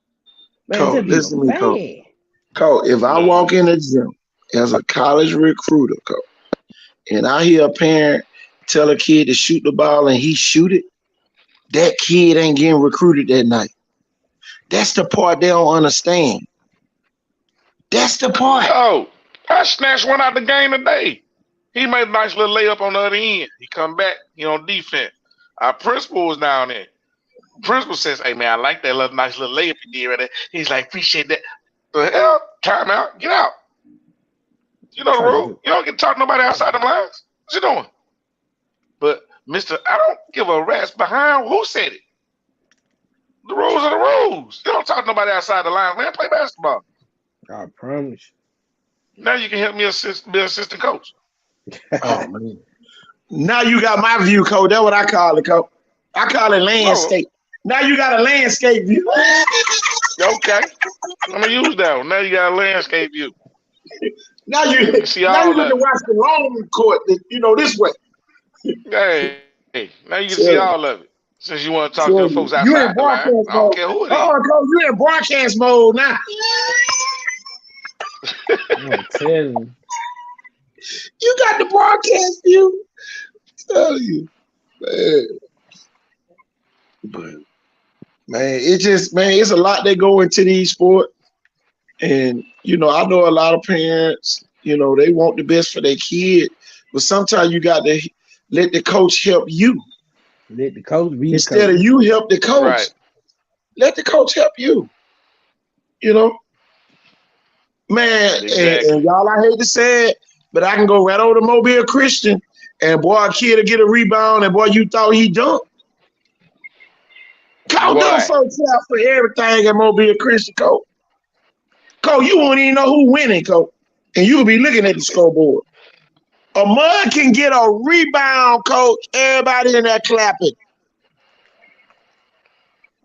[SPEAKER 2] Man,
[SPEAKER 1] Coach, listen to me, Coach. Coach, if I walk in the gym as a college recruiter, Coach, and I hear a parent tell a kid to shoot the ball and he shoot it, that kid ain't getting recruited that night. That's the part they don't understand. That's the part.
[SPEAKER 7] Oh, I snatched one out the game today. He made a nice little layup on the other end. He come back, on defense. Our principal was down there. principal says, "Hey man, I like that little nice little layup you did right there." He's like, "Appreciate that." The hell, time out, get out. You know the rule. You don't get to talk to nobody outside the lines. What you doing? But Mister, I don't give a rat's behind who said it. The rules are the rules. You don't talk to nobody outside the lines, man. Play basketball.
[SPEAKER 2] I promise.
[SPEAKER 7] Now you can help me be assistant coach.
[SPEAKER 1] Oh man. Now you got my view, Coach. That's what I call it, Coach. I call it landscape. Now you got a landscape view.
[SPEAKER 7] Okay. I'm gonna use that one. Now you got a landscape view.
[SPEAKER 1] Now you
[SPEAKER 7] see
[SPEAKER 1] now
[SPEAKER 7] all
[SPEAKER 1] you get to
[SPEAKER 7] of
[SPEAKER 1] watch the long court, this way.
[SPEAKER 7] it. Hey, now you can see all of it. Since you want to talk to the folks
[SPEAKER 1] You
[SPEAKER 7] outside
[SPEAKER 1] in
[SPEAKER 7] the line,
[SPEAKER 1] broadcast
[SPEAKER 7] I don't
[SPEAKER 1] mode.
[SPEAKER 7] care who it is.
[SPEAKER 1] Coach, you in broadcast mode now.
[SPEAKER 2] I'm telling you.
[SPEAKER 1] You got the broadcast view. Tell you, man. But man, it's a lot that go into these sports. And I know a lot of parents, they want the best for their kid, but sometimes you got to let the coach help you.
[SPEAKER 2] Let the coach be
[SPEAKER 1] Instead
[SPEAKER 2] coach.
[SPEAKER 1] of you help the coach.
[SPEAKER 7] Right.
[SPEAKER 1] Let the coach help you. Man,
[SPEAKER 7] Exactly.
[SPEAKER 1] and y'all, I hate to say it, but I can go right over to Mobile Christian, and boy, a kid will get a rebound, and boy, you thought he dunked. Coach, them folks out for everything at Mobile Christian, Coach. Coach, you won't even know who winning, Coach, and you'll be looking at the scoreboard. A mud can get a rebound, Coach. Everybody in there clapping.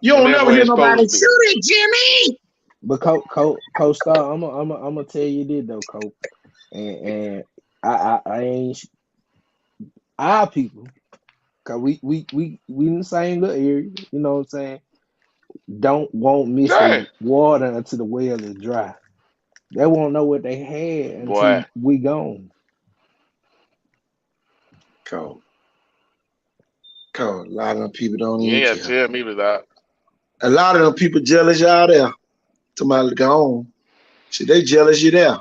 [SPEAKER 1] You don't never hear nobody shoot it, Jimmy.
[SPEAKER 2] But Coach Star, I'm gonna tell you this though, Coach, and I ain't our people, cause we in the same little area. You know what I'm saying? Don't want Mr. Water until the well is dry. They won't know what they had until we gone.
[SPEAKER 1] Coach, a lot of them people don't even care.
[SPEAKER 7] Tell me that.
[SPEAKER 1] A lot of them people jealous y'all there. Somebody gone. See, they jealous you there.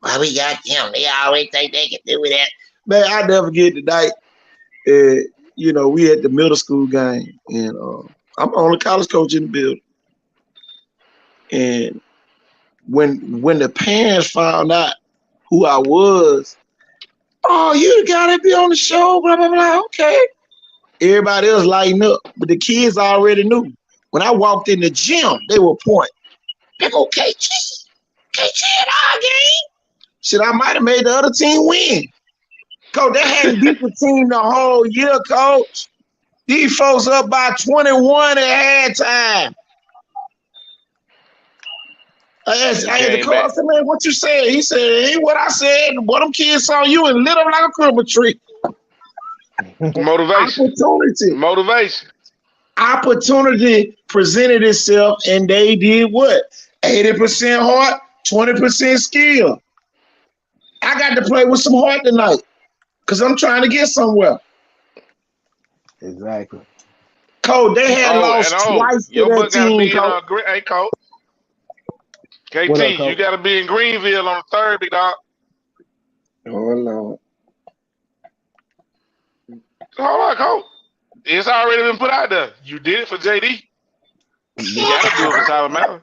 [SPEAKER 1] Why we got them? They always think they can do that. Man, I never get the night. We at the middle school game, and I'm the only college coach in the building. And when the parents found out who I was, oh, you the guy that be on the show, blah, blah, blah. Okay. Everybody else lighting up, but the kids already knew. When I walked in the gym, they were pointing. They go, KG in our game. Shit, I might have made the other team win. Coach, they hadn't beat the team the whole year, Coach. These folks up by 21 at halftime. I had to call. I said, man, what you said? He said, ain't what I said. What them kids saw you and lit up like a Christmas tree.
[SPEAKER 7] Motivation.
[SPEAKER 1] Opportunity presented itself, and they did what? 80% heart, 20% skill. I got to play with some heart tonight because I'm trying to get somewhere.
[SPEAKER 2] Exactly.
[SPEAKER 1] Coach, they had lost twice to that team, Coach.
[SPEAKER 7] Hey, Coach. KT, you got to be in Greenville on the 3rd, big dog.
[SPEAKER 1] Oh, Lord.
[SPEAKER 7] Hold on, Coach. It's already been put out there. You did it for JD. You got to do it for Tyler Malley.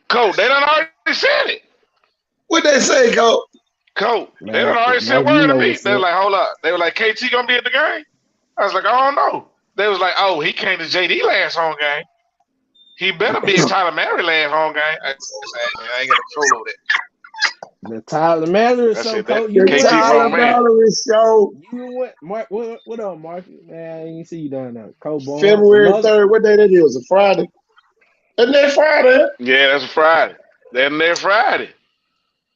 [SPEAKER 7] Coach, they done already said it.
[SPEAKER 1] What they say, Coach?
[SPEAKER 7] Coach, they done already said word to me. They were like, hold up. They were like, KT going to be at the game? I was like, I don't know. They was like, oh, he came to JD last home game. He better be at Tyler Malley last home game. I ain't got to control over that.
[SPEAKER 2] The Tyler Malley show, Coach.
[SPEAKER 1] The Tyler Malley show.
[SPEAKER 2] You went, Mark. What up, Mark? Man, I didn't see you down there. Coach Barnes.
[SPEAKER 1] February 3rd. What day that is? A Friday. Isn't that Friday?
[SPEAKER 7] Yeah, that's a Friday. That's Friday.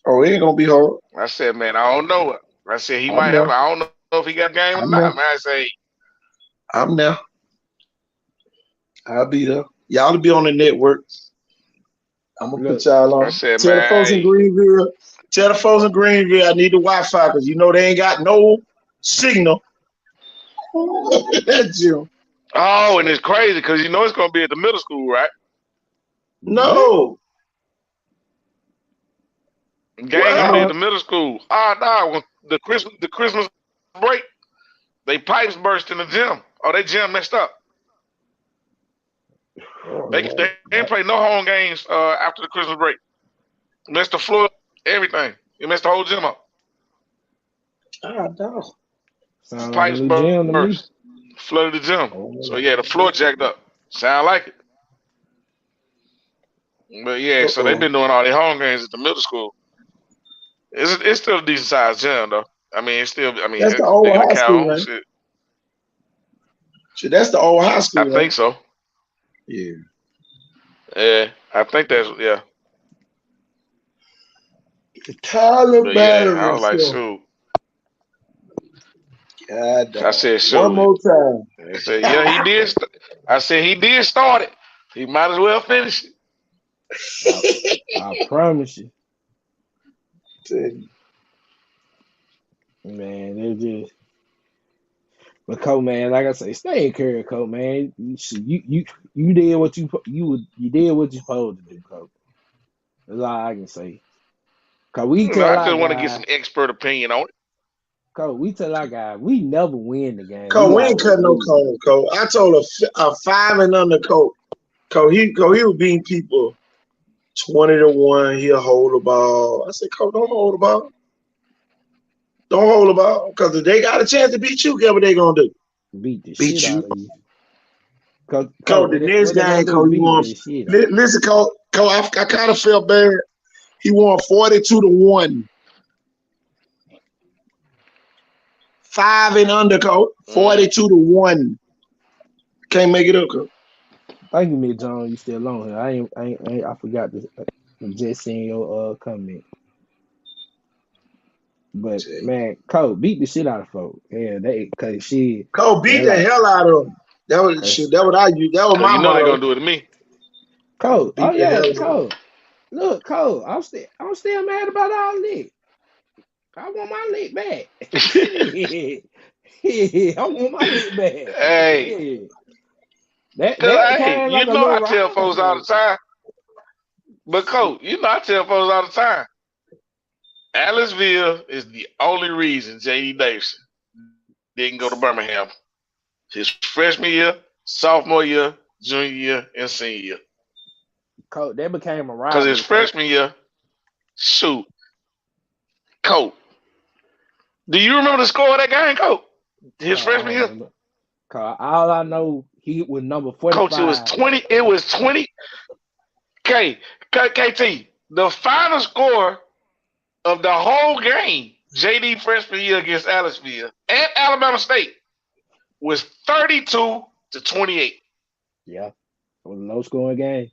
[SPEAKER 1] Oh, it ain't gonna be hard.
[SPEAKER 7] I said, man, I don't know it. I said he might have. I don't know if he got a game or not. Man, I say
[SPEAKER 1] I'm there. I'll be there. Y'all will be on the network. I'm gonna put y'all on.
[SPEAKER 7] Said,
[SPEAKER 1] tell the folks in Greenville. Tell the folks in Greenville I need the Wi-Fi because they ain't got no signal. That's you.
[SPEAKER 7] Oh, and it's crazy because it's gonna be at the middle school, right?
[SPEAKER 1] No.
[SPEAKER 7] Game gonna be at the middle school. When the Christmas break, they pipes burst in the gym. Oh, they gym messed up. They didn't play no home games after the Christmas break. Missed the floor, everything. You missed the whole gym up.
[SPEAKER 1] God, no.
[SPEAKER 2] Sound like a
[SPEAKER 7] Pipes
[SPEAKER 2] new gym to me.
[SPEAKER 7] burst, flooded the gym.
[SPEAKER 1] Oh,
[SPEAKER 7] So yeah, the floor jacked up. Sound like it. But yeah, so they've been doing all their home games at the middle school. It's still a decent sized gym though. I mean, it's still. I mean,
[SPEAKER 1] that's the
[SPEAKER 7] it's
[SPEAKER 1] old
[SPEAKER 7] bigger than
[SPEAKER 1] high school,
[SPEAKER 7] Calhoun.
[SPEAKER 1] right?
[SPEAKER 7] Shit.
[SPEAKER 1] Shit, that's the old high school,
[SPEAKER 7] I
[SPEAKER 1] right?
[SPEAKER 7] think so.
[SPEAKER 1] Yeah.
[SPEAKER 7] Yeah, I think that's yeah.
[SPEAKER 1] Tyler
[SPEAKER 7] But yeah, I
[SPEAKER 1] Battery.
[SPEAKER 7] was like, shoot.
[SPEAKER 1] God,
[SPEAKER 7] I said, shoot.
[SPEAKER 1] one more time.
[SPEAKER 7] I said, yeah, he did. I said he did start it. He might as well finish it.
[SPEAKER 2] I promise you.
[SPEAKER 1] Tell you.
[SPEAKER 2] Man, they're just. But Coach, man, like I say, stay encouraged, Coach, man. You did what you did what you supposed to do, Coach. That's all I can say. Cause we tell
[SPEAKER 7] I
[SPEAKER 2] our
[SPEAKER 7] just want to get
[SPEAKER 2] guys,
[SPEAKER 7] some expert opinion on it.
[SPEAKER 2] Coach, we tell our guys, we never win the game.
[SPEAKER 1] Cole, we ain't
[SPEAKER 2] always
[SPEAKER 1] cutting no
[SPEAKER 2] lose.
[SPEAKER 1] Cole. Cole, I told a 5 and under Cole. Cole, he was beating people 20-1. He'll hold the ball. I said, Cole, don't hold the ball. Don't hold the ball. Because if they got a chance to beat you, guess what they gonna do?
[SPEAKER 2] Beat the
[SPEAKER 1] Beat
[SPEAKER 2] shit
[SPEAKER 1] you.
[SPEAKER 2] out of you. Cole,
[SPEAKER 1] The next game, Cole, you won. Listen, Cole, I kind of felt bad. He won 42-1. 5 and under, Cole. 42-1. Can't make it up, Cole.
[SPEAKER 2] Thank you, Miss John. You still on here? I forgot to just seeing your comment. But man, Cole beat the shit out of folks. Yeah, cause shit.
[SPEAKER 1] Cole beat the hell out of him. That was shit. That what I used. That was my
[SPEAKER 7] You know they're
[SPEAKER 1] motto.
[SPEAKER 7] gonna do it to me.
[SPEAKER 2] Cole,
[SPEAKER 1] Beat the hell out of
[SPEAKER 2] Cole. Look, Cole, I'm still mad about all this. I want my lick back. I want my lick back.
[SPEAKER 7] Hey.
[SPEAKER 2] That
[SPEAKER 7] Hey, you know I tell folks all the time. But Coach, you know I tell folks all the time. Aliceville is the only reason J.D. Davidson didn't go to Birmingham. His freshman year, sophomore year, junior year, and senior year.
[SPEAKER 2] Coach, that became a rivalry.
[SPEAKER 7] Because his freshman year, shoot, Coach. Do you remember the score of that game, Coach? His freshman year?
[SPEAKER 2] Coach, all I know, he was number 45.
[SPEAKER 7] Coach, it was 20. KT, the final score of the whole game, JD freshman year against Aliceville and Alabama State, was 32-28.
[SPEAKER 2] Yeah, it was a low-scoring game.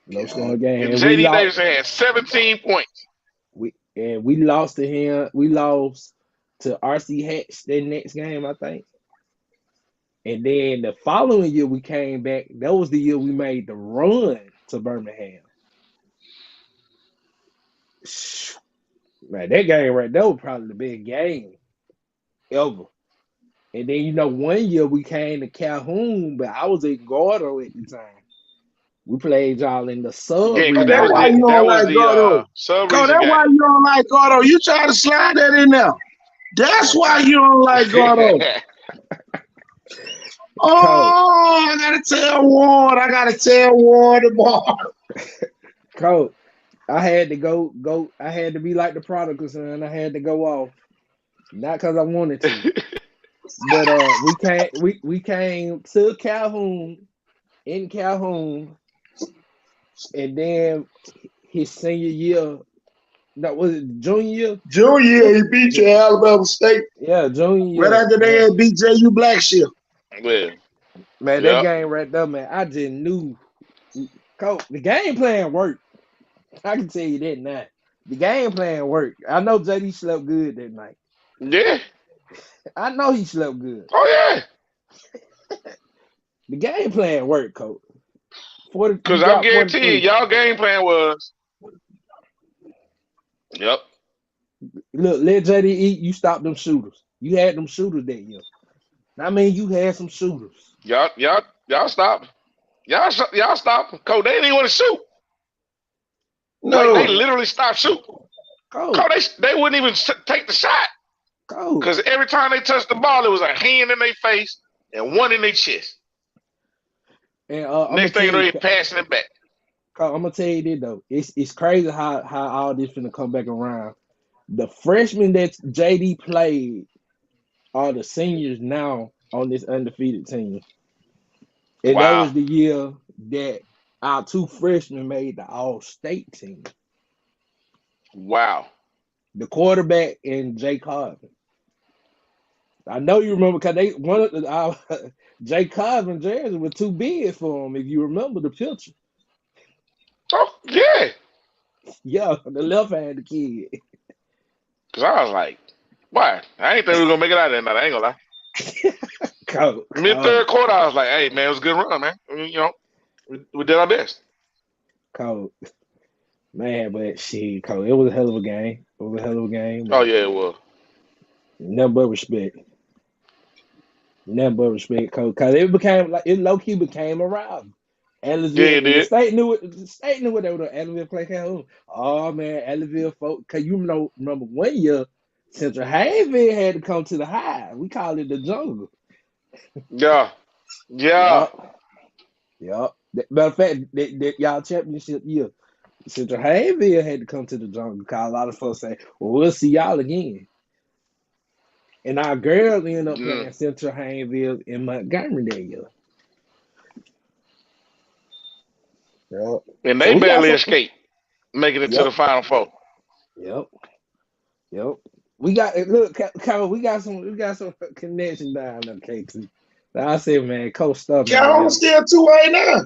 [SPEAKER 2] Low-scoring game.
[SPEAKER 7] And JD Davidson had 17 points.
[SPEAKER 2] We lost to him. We lost to RC Hatch that next game, I think. And then the following year we came back. That was the year we made the run to Birmingham. Man, that game right there was probably the big game ever. And then, one year we came to Calhoun, but I was at Gordo at the time. We played y'all in the sub.
[SPEAKER 7] Yeah,
[SPEAKER 1] That's why you don't like Gordo.
[SPEAKER 7] Sub
[SPEAKER 1] Cole, that's why you don't like Gordo. You try to slide that in there. That's why you don't like Gordo. Oh, I gotta tell Ward tomorrow.
[SPEAKER 2] Coach, I had to go. I had to be like the prodigal son. I had to go off, not because I wanted to, but we came to Calhoun, in Calhoun, and then his senior year. That was it, junior year.
[SPEAKER 1] Junior year, he beat you at Alabama State.
[SPEAKER 2] Yeah, junior year.
[SPEAKER 1] Right after they had beat JU Blackshear.
[SPEAKER 7] Yeah.
[SPEAKER 2] Man, that game right there, man, I just knew. Coach, the game plan worked. I can tell you that now. The game plan worked. I know JD slept good that night.
[SPEAKER 7] Yeah.
[SPEAKER 2] I know he slept good.
[SPEAKER 7] Oh, yeah.
[SPEAKER 2] The game plan worked, Coach.
[SPEAKER 7] Because I guarantee you, y'all game plan was. Yep.
[SPEAKER 2] Look, let JD eat. You stop them shooters. You had them shooters that year. I mean, you had some shooters.
[SPEAKER 7] Y'all stop. Y'all stop. Coach, they didn't even want to shoot.
[SPEAKER 1] No.
[SPEAKER 7] Like, they literally stopped shooting. Coach, they wouldn't even take the shot. Because every time they touched the ball, it was a hand in their face and one in their chest.
[SPEAKER 2] And I'm
[SPEAKER 7] Next thing you know,
[SPEAKER 2] gonna
[SPEAKER 7] he's passing it back.
[SPEAKER 2] tell you this though. It's crazy how all this finna come back around. The freshmen that JD played are the seniors now on this undefeated team. And that
[SPEAKER 7] Wow.
[SPEAKER 2] was the year that our 2 freshmen made the all-state team.
[SPEAKER 7] Wow.
[SPEAKER 2] The quarterback and Jay Carvin. I know you remember because Jay Carvin jersey was too big for him, if you remember the picture.
[SPEAKER 7] Oh, yeah.
[SPEAKER 2] Yeah, the left-handed kid.
[SPEAKER 7] Because I was like, why? I ain't think we were going to make it out of there tonight. I ain't going to lie. Mid-third quarter, I was like, hey, man, it was a good run, man. You know, we did our best.
[SPEAKER 2] Cold. Man, but shit, Cold. It was a hell of a game. It was a hell of a game.
[SPEAKER 7] Oh, yeah, it was.
[SPEAKER 2] Nothing but respect. Nothing but respect, Cold. Because it low-key became a rival.
[SPEAKER 7] Yeah, it
[SPEAKER 2] The
[SPEAKER 7] did.
[SPEAKER 2] state knew what they were doing. Adlerville play Calhoun. Oh man, Adlerville folks. Cause you remember one year, Central Hayville had to come to the high. We called it the jungle.
[SPEAKER 7] Yeah. Yeah.
[SPEAKER 2] Yup. Matter of fact, that y'all championship year, Central Hayville had to come to the jungle. Cause a lot of folks say, "Well, we'll see y'all again." And our girls ended up playing Central Hayville in Montgomery that year. Yep.
[SPEAKER 7] And they barely escaped making it to the Final Four.
[SPEAKER 2] Yep. We got some connection down there, KT. I said, man, Coach Stubbs.
[SPEAKER 1] Calhoun still 2A now.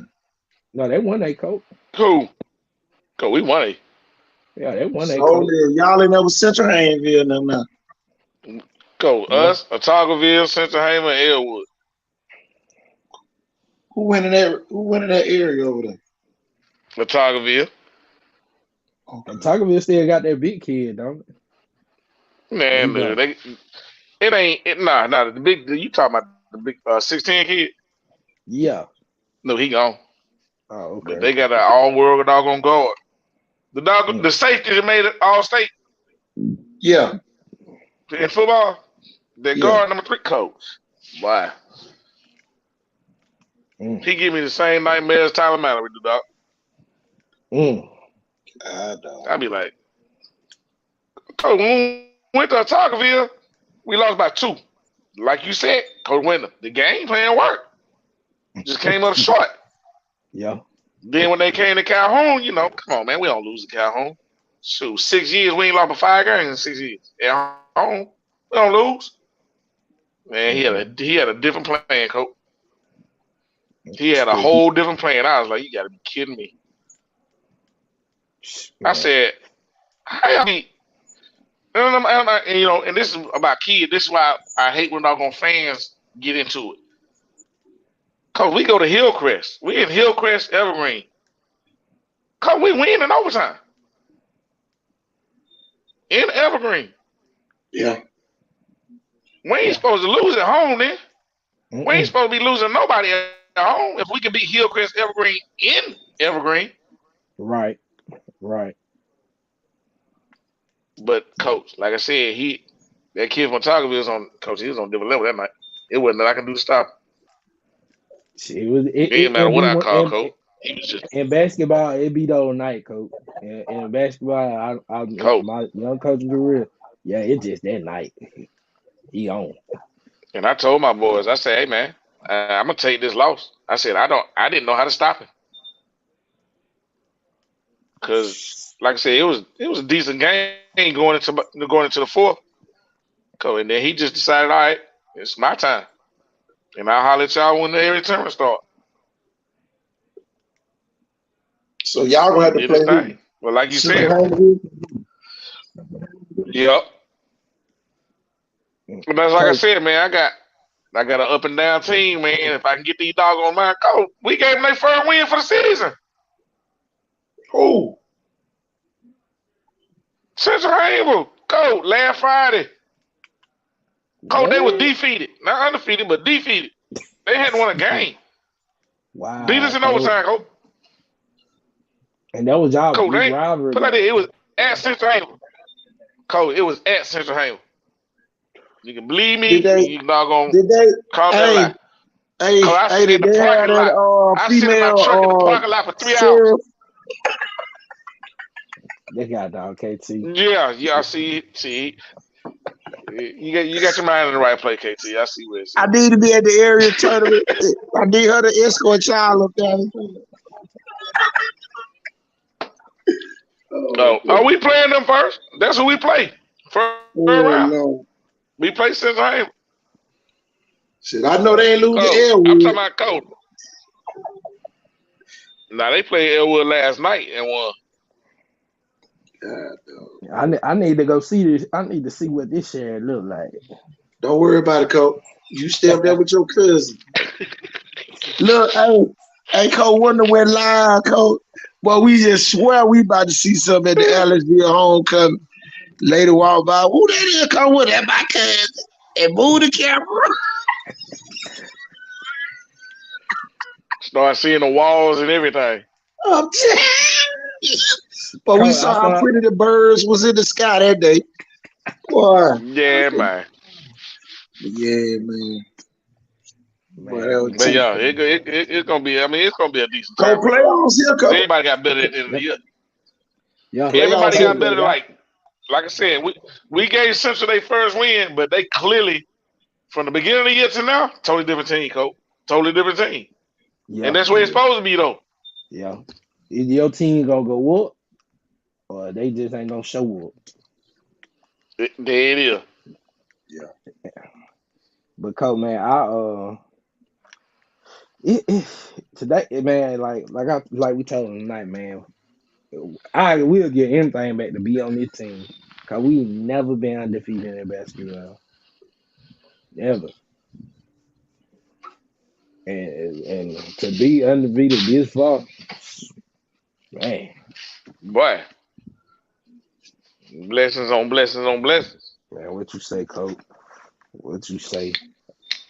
[SPEAKER 2] No, they won a Coach.
[SPEAKER 7] Cool. We won it.
[SPEAKER 2] Yeah, they won a
[SPEAKER 1] Coach. Y'all ain't never Central Hayville them now.
[SPEAKER 7] Us, Otagoville, Central Haven, and Elwood.
[SPEAKER 1] Who went in that area over there?
[SPEAKER 7] Otagoville.
[SPEAKER 2] Okay. Otagoville still got that big kid, don't it?
[SPEAKER 7] Man, dude, the big. You talking about the big 16 kid?
[SPEAKER 2] Yeah.
[SPEAKER 7] No, he gone.
[SPEAKER 2] Oh, okay.
[SPEAKER 7] But they got an all-world doggone guard. The safety that made it all-state.
[SPEAKER 1] Yeah.
[SPEAKER 7] In football, they guard number 3 coach. Why? He give me the same nightmares Tyler Mallory do, dog. I'd be like, Coach, when we went to Otagoville, we lost by 2. Like you said, Coach Winter, the game plan worked. Just came up short.
[SPEAKER 2] Yeah.
[SPEAKER 7] Then when they came to Calhoun, come on, man, we don't lose to Calhoun. Shoot, 6 years, we ain't lost but 5 games in 6 years. At home, we don't lose. Man, he had a different plan, Coach. He had a whole different plan. I was like, you got to be kidding me. I said, and this is about kids. This is why I hate when doggone fans get into it. Cause we go to Hillcrest. We in Hillcrest, Evergreen. Cause we win in overtime. In Evergreen.
[SPEAKER 1] Yeah.
[SPEAKER 7] We ain't supposed to lose at home then. We ain't supposed to be losing nobody at home if we can beat Hillcrest, Evergreen in Evergreen.
[SPEAKER 2] Right.
[SPEAKER 7] But Coach, like I said, that kid from Otagoville was on Coach. He was on different level that night. It wasn't that I can do to stop.
[SPEAKER 2] It didn't
[SPEAKER 7] matter what I call Coach. He was just
[SPEAKER 2] in basketball. It be the whole night, Coach. In basketball,
[SPEAKER 7] Coach.
[SPEAKER 2] My young coach career. Yeah, it's just that night. He on.
[SPEAKER 7] And I told my boys, I said, hey man, I'm gonna take this loss. I said I didn't know how to stop him. Cause like I said, it was a decent game going into the 4th. And then he just decided, all right, it's my time. And I'll holler at y'all when every tournament start.
[SPEAKER 1] So y'all gonna have to play
[SPEAKER 7] thing. Well, like you said. Yep. But that's like I said, man, I got an up and down team, man. If I can get these doggone mine, we gave them their first win for the season.
[SPEAKER 1] Who?
[SPEAKER 7] Central Havel, last Friday. They was defeated. Not undefeated, but defeated. They hadn't won a game.
[SPEAKER 2] Wow.
[SPEAKER 7] Beat us in overtime,
[SPEAKER 2] And that was y'all
[SPEAKER 7] big
[SPEAKER 2] rivalry.
[SPEAKER 7] But it was at Central Havel. It was at Central Havel. You can believe me. You not gonna call me a lie.
[SPEAKER 1] Hey,
[SPEAKER 7] Cause I
[SPEAKER 1] hey,
[SPEAKER 7] sit in
[SPEAKER 1] did
[SPEAKER 7] the
[SPEAKER 1] they have
[SPEAKER 7] parking lot.
[SPEAKER 1] that
[SPEAKER 7] I sit in my
[SPEAKER 1] female
[SPEAKER 7] truck in the parking lot for 3 hours.
[SPEAKER 1] sheriff?
[SPEAKER 2] They got dog KT.
[SPEAKER 7] Yeah, I see. You got your mind in the right place, KT. I see where it's
[SPEAKER 1] I
[SPEAKER 7] at.
[SPEAKER 1] need to be at the area tournament. I need her to escort y'all up there.
[SPEAKER 7] Oh, are we playing them first? That's who we play. First round.
[SPEAKER 1] no.
[SPEAKER 7] We play Cincinnati.
[SPEAKER 1] Shit, I know they ain't lose to
[SPEAKER 7] Coach. I'm
[SPEAKER 1] Elwood.
[SPEAKER 7] talking about Coach. Now they played Elwood last night and won.
[SPEAKER 1] God,
[SPEAKER 2] I need to go see this. I need to see what this share look like.
[SPEAKER 1] don't worry about it, Coach. You stay up there with your cousin. Look, hey, Coach, wonder when live, Coach. Well, we just swear we about to see something at the LSU homecoming. Later walk by, who that is? Come with that, my cousin. And move the camera.
[SPEAKER 7] Start seeing the walls and everything.
[SPEAKER 1] I'm telling you. But we
[SPEAKER 2] Coach,
[SPEAKER 1] saw
[SPEAKER 2] I
[SPEAKER 1] how
[SPEAKER 2] thought-
[SPEAKER 1] pretty the birds was in the sky that day. Boy.
[SPEAKER 7] Yeah, man.
[SPEAKER 1] Yeah, man.
[SPEAKER 2] Man,
[SPEAKER 7] But yeah, it's gonna be. I mean, it's gonna be a decent
[SPEAKER 1] Go
[SPEAKER 7] tournament.
[SPEAKER 1] playoffs here, Coach.
[SPEAKER 7] Everybody got better at the end of the year.
[SPEAKER 2] yeah.
[SPEAKER 7] Everybody
[SPEAKER 1] Playoffs
[SPEAKER 7] got
[SPEAKER 1] here,
[SPEAKER 7] better.
[SPEAKER 1] man.
[SPEAKER 7] Like I said, we gave Central their first win, but they clearly, from the beginning of the year to now, totally different team, Coach. Totally different team.
[SPEAKER 2] Yeah.
[SPEAKER 7] And that's where it's supposed to be, though.
[SPEAKER 2] Yeah. Either your team gonna go up or they just ain't gonna show up.
[SPEAKER 7] There it is.
[SPEAKER 2] But Coach, man, today, man, like we told him tonight, man. I will get anything back to be on this team. Cause we never been undefeated in basketball. Never. And to be undefeated this far, man.
[SPEAKER 7] Boy. Blessings on blessings on blessings.
[SPEAKER 2] Man, what you say, Coach? What you say?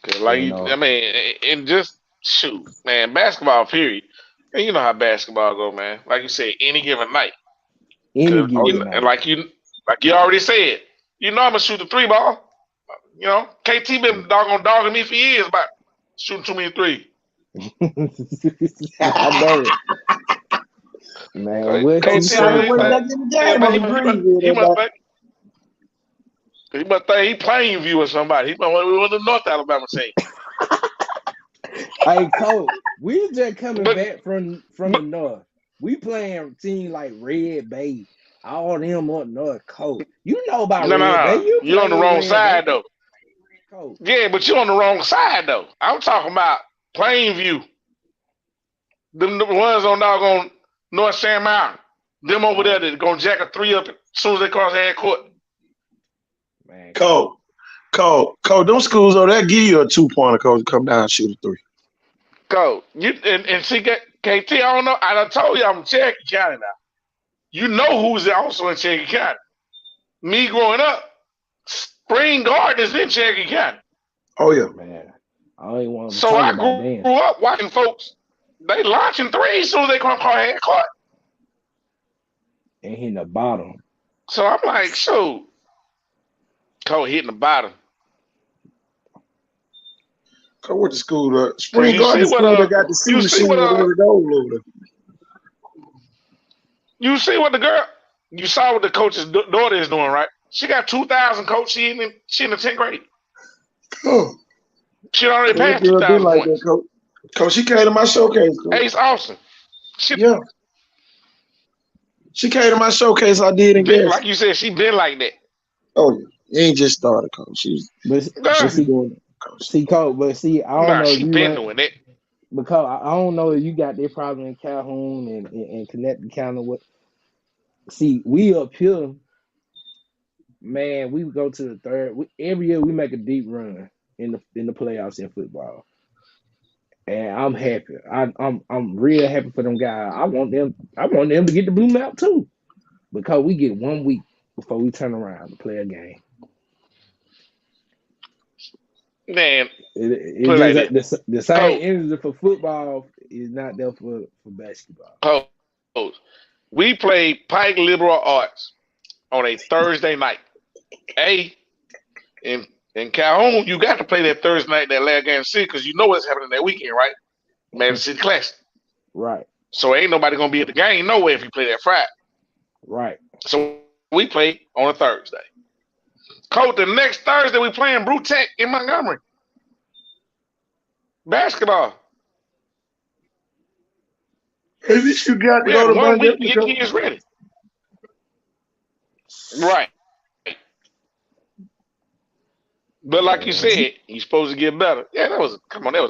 [SPEAKER 7] 'Cause like
[SPEAKER 2] You know.
[SPEAKER 7] I mean, and just shoot, man, basketball period. And you know how basketball go, man. Like you said, any given night.
[SPEAKER 2] Any
[SPEAKER 7] 'Cause,
[SPEAKER 2] given night.
[SPEAKER 7] And like you already said, you know I'm gonna shoot the 3 ball. You know, KT been dogging me for years about shooting too many 3.
[SPEAKER 2] I know it. Man, what
[SPEAKER 7] KT,
[SPEAKER 2] you say?
[SPEAKER 7] He must think he Plainview or somebody. He must want the North Alabama team.
[SPEAKER 2] Hey, Coach, we just coming
[SPEAKER 7] But-
[SPEAKER 2] back from the north. We playing team like Red Bay. All them up north, Coach. You know about
[SPEAKER 7] No.
[SPEAKER 2] Red Bay.
[SPEAKER 7] You're on the
[SPEAKER 2] playing
[SPEAKER 7] wrong
[SPEAKER 2] Red
[SPEAKER 7] side
[SPEAKER 2] Bay.
[SPEAKER 7] though.
[SPEAKER 2] Coach.
[SPEAKER 7] Yeah, but you're on the wrong side though. I'm talking about Plainview. Them the ones on doggone North Sand Mountain. Them over there that gonna jack a 3 up as soon as they cross half court.
[SPEAKER 2] Man,
[SPEAKER 1] Coach, them schools over there give you a 2-pointer, Coach, come down and shoot a 3.
[SPEAKER 7] Go. You and see KT, I don't know. I done told you I'm in Cherokee County now. You know who's also in Cherokee County. Me growing up, Spring Garden is in Cherokee County.
[SPEAKER 1] Oh, yeah.
[SPEAKER 2] man. I don't even want to
[SPEAKER 7] So
[SPEAKER 2] talk
[SPEAKER 7] I
[SPEAKER 2] about
[SPEAKER 7] grew
[SPEAKER 2] them.
[SPEAKER 7] up watching folks, they launching 3s as soon as they come across half court.
[SPEAKER 2] And hitting the bottom.
[SPEAKER 7] So I'm like, shoot. Cole hitting the bottom.
[SPEAKER 1] Coach went to school. Spring
[SPEAKER 7] You
[SPEAKER 1] Garden
[SPEAKER 7] see what,
[SPEAKER 1] school, they got the
[SPEAKER 7] you
[SPEAKER 1] shooting
[SPEAKER 7] see
[SPEAKER 1] machine
[SPEAKER 7] what,
[SPEAKER 1] with every goal over there.
[SPEAKER 7] You see what the girl, you saw what the coach's daughter is doing, right? She got 2,000, coach. She in the 10th grade.
[SPEAKER 1] Oh,
[SPEAKER 7] She already
[SPEAKER 1] that
[SPEAKER 7] passed
[SPEAKER 1] girl been
[SPEAKER 7] 2,000
[SPEAKER 1] like
[SPEAKER 7] points.
[SPEAKER 1] that, Coach. Coach, she came to my showcase, Coach.
[SPEAKER 7] Ace Austin. She,
[SPEAKER 1] Yeah. She came to my showcase I did in
[SPEAKER 7] been,
[SPEAKER 1] gas.
[SPEAKER 7] like you said, she been like that.
[SPEAKER 1] Oh, yeah. It ain't just started, Coach. She's
[SPEAKER 7] Girl,
[SPEAKER 2] See,
[SPEAKER 1] doing it, Coach.
[SPEAKER 2] Coach, but see, I don't
[SPEAKER 7] nah,
[SPEAKER 2] know if
[SPEAKER 7] she
[SPEAKER 2] you
[SPEAKER 7] been
[SPEAKER 2] ain't-
[SPEAKER 7] doing that.
[SPEAKER 2] because I don't know if you got that problem in Calhoun and Connecticut County. What? See, we up here, man. We go to the third. Every year we make a deep run in the playoffs in football, and I'm happy. I'm real happy for them guys. I want them to get the blue map too, because we get 1 week before we turn around to play a game.
[SPEAKER 7] Man,
[SPEAKER 2] It
[SPEAKER 7] Put it like
[SPEAKER 2] just the same energy for football is not there for basketball.
[SPEAKER 7] coach, we played Pike Liberal Arts on a Thursday night. And In Calhoun, you got to play that Thursday night, that last game of the city, because you know what's happening that weekend, right? Madison City Classic.
[SPEAKER 2] Right.
[SPEAKER 7] So ain't nobody gonna be at the game nowhere if you play that Friday.
[SPEAKER 2] Right.
[SPEAKER 7] So we play on a Thursday. Coach, the next Thursday we playing Brew Tech in Montgomery. Basketball.
[SPEAKER 1] At least you got to
[SPEAKER 7] We
[SPEAKER 1] go
[SPEAKER 7] had
[SPEAKER 1] to
[SPEAKER 7] 1 week to
[SPEAKER 1] Montgomery.
[SPEAKER 7] get kids ready. Right. But like you said, you're supposed to get better. Yeah, that was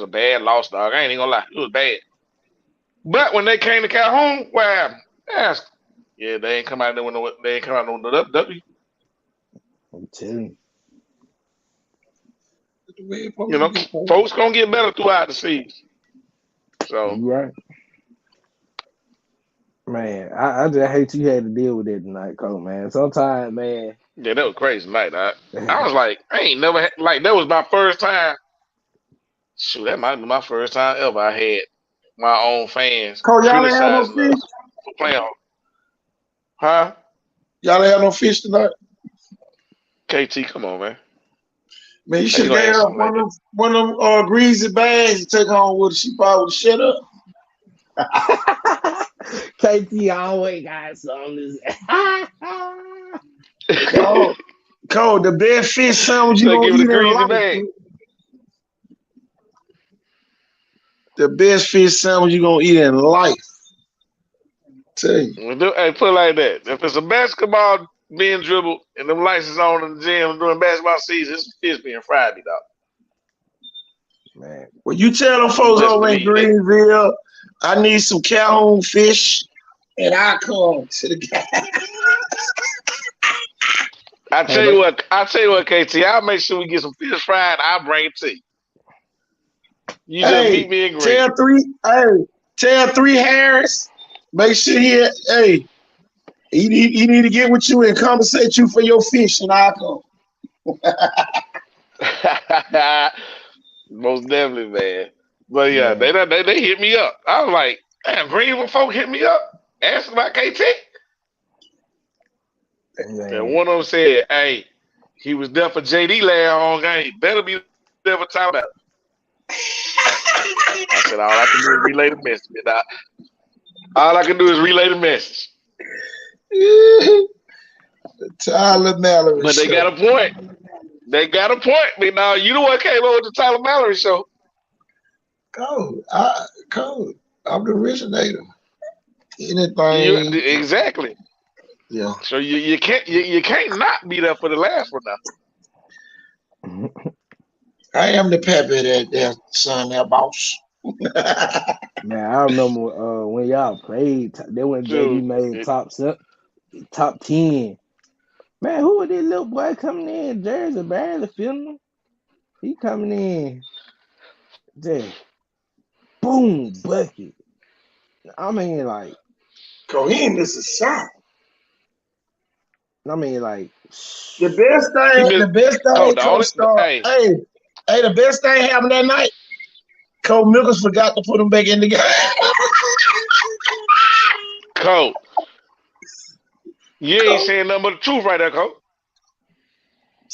[SPEAKER 7] a bad loss, dog. I ain't even gonna lie. It was bad. But when they came to Calhoun, well, yeah, they ain't come out there with no W.
[SPEAKER 2] I'm telling you.
[SPEAKER 7] You know, folks gonna get better throughout the season. So
[SPEAKER 2] You right. Man, I just hate you had to deal with it tonight, Coach, man. Sometimes, man.
[SPEAKER 7] yeah, that was crazy night. I was like, I ain't never like that was my first time. Shoot, that might be my first time ever. I had my own fans
[SPEAKER 1] Coach, y'all ain't have no
[SPEAKER 7] criticizing
[SPEAKER 1] fish?
[SPEAKER 7] us for playing. Huh?
[SPEAKER 1] Y'all ain't have no fish tonight?
[SPEAKER 7] KT, come on, man.
[SPEAKER 1] Man, you
[SPEAKER 7] Hey,
[SPEAKER 1] should
[SPEAKER 7] you gonna
[SPEAKER 1] have
[SPEAKER 7] ask
[SPEAKER 1] got
[SPEAKER 7] something like
[SPEAKER 1] one of them greasy bags to take home with her. She probably would shut up.
[SPEAKER 2] KT always got something to say.
[SPEAKER 1] Cole, the best fish sandwich you
[SPEAKER 7] They
[SPEAKER 1] gonna
[SPEAKER 7] give it a
[SPEAKER 1] eat in
[SPEAKER 7] greasy
[SPEAKER 1] life.
[SPEAKER 7] bag.
[SPEAKER 1] The best fish sandwich you gonna eat in life. Tell you.
[SPEAKER 7] Hey, put it like that. If it's a basketball being dribbled and them lights is on in the gym during basketball season, it's fish being fried, dog.
[SPEAKER 2] Man.
[SPEAKER 1] Well, you tell them folks
[SPEAKER 7] Just
[SPEAKER 1] over in
[SPEAKER 7] believe that.
[SPEAKER 1] Greenville, I need some Calhoun fish, and I come to the game.
[SPEAKER 7] I tell you what, KT, I'll make sure we get some fish fried. I'll bring it to you. You just meet me in Green.
[SPEAKER 1] Tell 3 Harris. Make sure he need to get with you and compensate you for your fish, and I come.
[SPEAKER 7] Most definitely, man. But yeah, they hit me up. I was like, damn, Greenville folk hit me up, asking about KT.
[SPEAKER 2] Man.
[SPEAKER 7] And one of them said, hey, he was there for JD last home game. He better be there for Tyler. I said, all I can do is relay the message. All I can do is relay the message.
[SPEAKER 1] The Tyler Mallory
[SPEAKER 7] But they
[SPEAKER 1] show.
[SPEAKER 7] got a point. They got a point. Now, you know what came over the Tyler Mallory show?
[SPEAKER 1] Code. I'm the originator. Anything.
[SPEAKER 7] Exactly.
[SPEAKER 1] Yeah.
[SPEAKER 7] So you can't not be there for the last one now.
[SPEAKER 1] I am the pappy that son, that boss.
[SPEAKER 2] Man, I remember when y'all played. They when JD made top 10. Man, who was this little boy coming in? Jersey barely feeling him. He coming in. Just boom, bucket. I mean, like.
[SPEAKER 1] He ain't miss a shot.
[SPEAKER 2] I mean, like.
[SPEAKER 1] The best thing, Coach Star. Hey, the best thing happened that night. Cole Milkers forgot to put him back in the game.
[SPEAKER 7] Cole, you ain't saying nothing but the truth right there, Cole.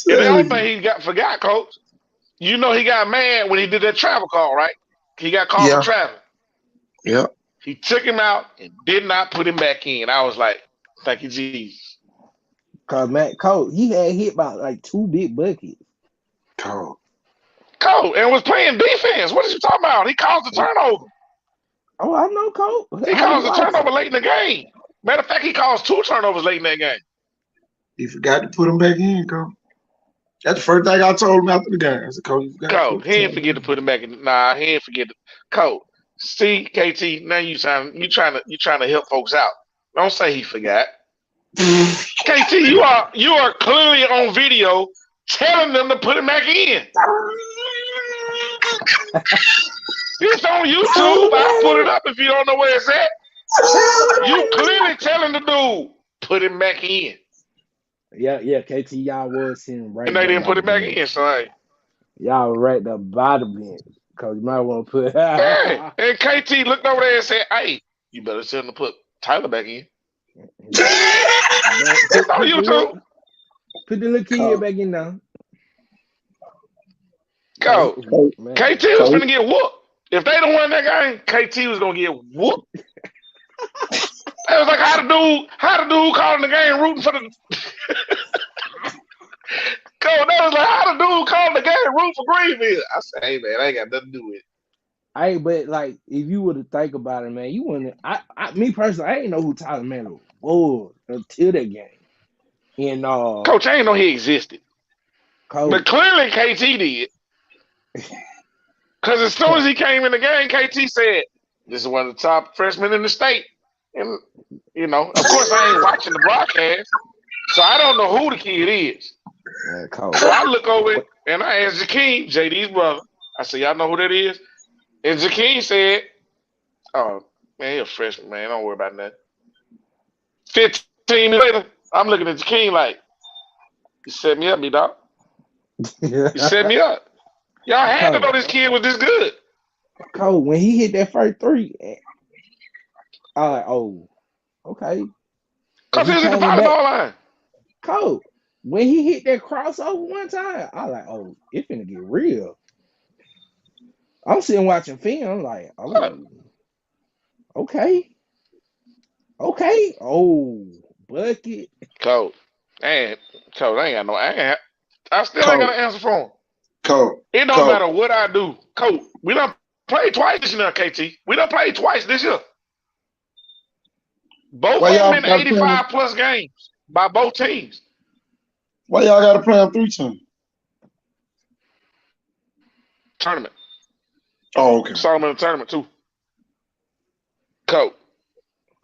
[SPEAKER 7] And the only thing he forgot, Coach, you know he got mad when he did that travel call, right? He got called for travel.
[SPEAKER 1] Yeah.
[SPEAKER 7] He took him out and did not put him back in. I was like, thank you, Jesus.
[SPEAKER 2] Cause Cole, he had hit by like 2 big buckets.
[SPEAKER 1] Cole,
[SPEAKER 7] and was playing defense. What is you talking about? He caused the turnover.
[SPEAKER 2] Oh, I know, Cole.
[SPEAKER 7] He caused a turnover late in the game. Matter of fact, he caused 2 turnovers late in that game.
[SPEAKER 1] He forgot to put him back in, Cole. That's the first thing I told him after the game. I said, Cole,
[SPEAKER 7] he didn't forget to put him back in. Nah, he didn't forget. Cole, see, KT, now you trying to help folks out. Don't say he forgot. KT, you are clearly on video telling them to put him back in. It's on YouTube. I'll put it up if you don't know where it's at. You clearly telling the dude, put him back in.
[SPEAKER 2] Yeah, KT, y'all was seeing right.
[SPEAKER 7] And they didn't put it back in, so hey.
[SPEAKER 2] Y'all right there by the bench. Cause you might want to put
[SPEAKER 7] Hey, and KT looked over there and said, hey, you better tell him to put Tyler back in. It's on YouTube.
[SPEAKER 2] Put the little kid back in now.
[SPEAKER 7] Go.
[SPEAKER 2] Man.
[SPEAKER 7] KT was finna get whooped. If they don't win that game, KT was gonna get whooped. It was like how the dude calling the game rooting for the Go, that was like how the dude calling the game rooting for Greenville. I said, hey man, I ain't got nothing to do with it.
[SPEAKER 2] Hey, but like if you were to think about it, man, you wouldn't. Me personally, I ain't know who Tyler Melo was until that game. And
[SPEAKER 7] Coach, I ain't know he existed.
[SPEAKER 2] Coach,
[SPEAKER 7] But clearly KT did. Because as soon as he came in the game, KT said, this is one of the top freshmen in the state. And, you know, of course I ain't watching the broadcast, so I don't know who the kid is.
[SPEAKER 2] Coach.
[SPEAKER 7] So I look over and I asked Jakeem, JD's brother. I said, y'all know who that is? And Jakeem said, oh, man, he a freshman, man. Don't worry about nothing. 15 minutes later, I'm looking at Jakeem like, you set me up, B-Dog. You set me up. Y'all had to know this kid was this good.
[SPEAKER 2] Cole, when he hit that first three, I like, oh, okay.
[SPEAKER 7] Because he was at the bottom ball line.
[SPEAKER 2] Cole, when he hit that crossover one time, I like, oh, it's finna get real. I'm sitting watching film, like, oh, okay. Okay. Oh, bucket.
[SPEAKER 7] Cole, I ain't got no. I still ain't got an answer for him.
[SPEAKER 1] Cole.
[SPEAKER 7] It don't matter what I do. Cole, we done played twice this year, KT. We done played twice this year. Both of them in 85 plus games by both teams.
[SPEAKER 1] Why y'all got to play them 3 times?
[SPEAKER 7] Tournament.
[SPEAKER 1] Oh, okay.
[SPEAKER 7] Saw them in the tournament too. Cole,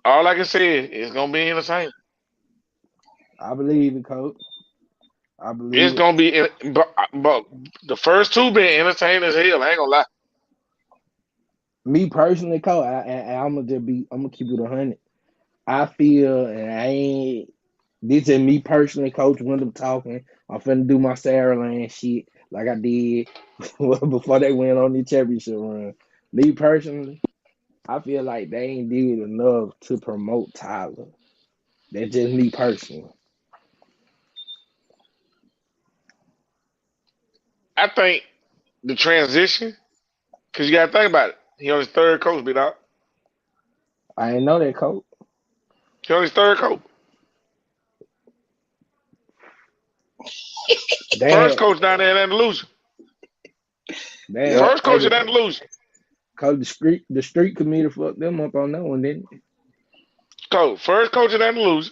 [SPEAKER 7] all I can say is it's gonna be entertaining.
[SPEAKER 2] I believe it, Coach. I believe
[SPEAKER 7] it's gonna be, but the first 2 been entertaining as hell. I ain't gonna lie.
[SPEAKER 2] Me personally, Coach, I'm gonna keep it 100. I feel, and this is me personally, Coach Wendell talking. I'm finna do my Saraland shit like I did before they went on the championship run. Me personally, I feel like they ain't did enough to promote Tyler. That's just me personally.
[SPEAKER 7] I think the transition, because you got to think about it. He on his 3rd coach, B-Dog.
[SPEAKER 2] I didn't know that, Coach.
[SPEAKER 7] He on his 3rd coach. First coach down there in Andalusia. First coach in Andalusia.
[SPEAKER 2] Coach, the street committee fucked them up on that one, didn't it?
[SPEAKER 7] Coach, first coach in Andalusia.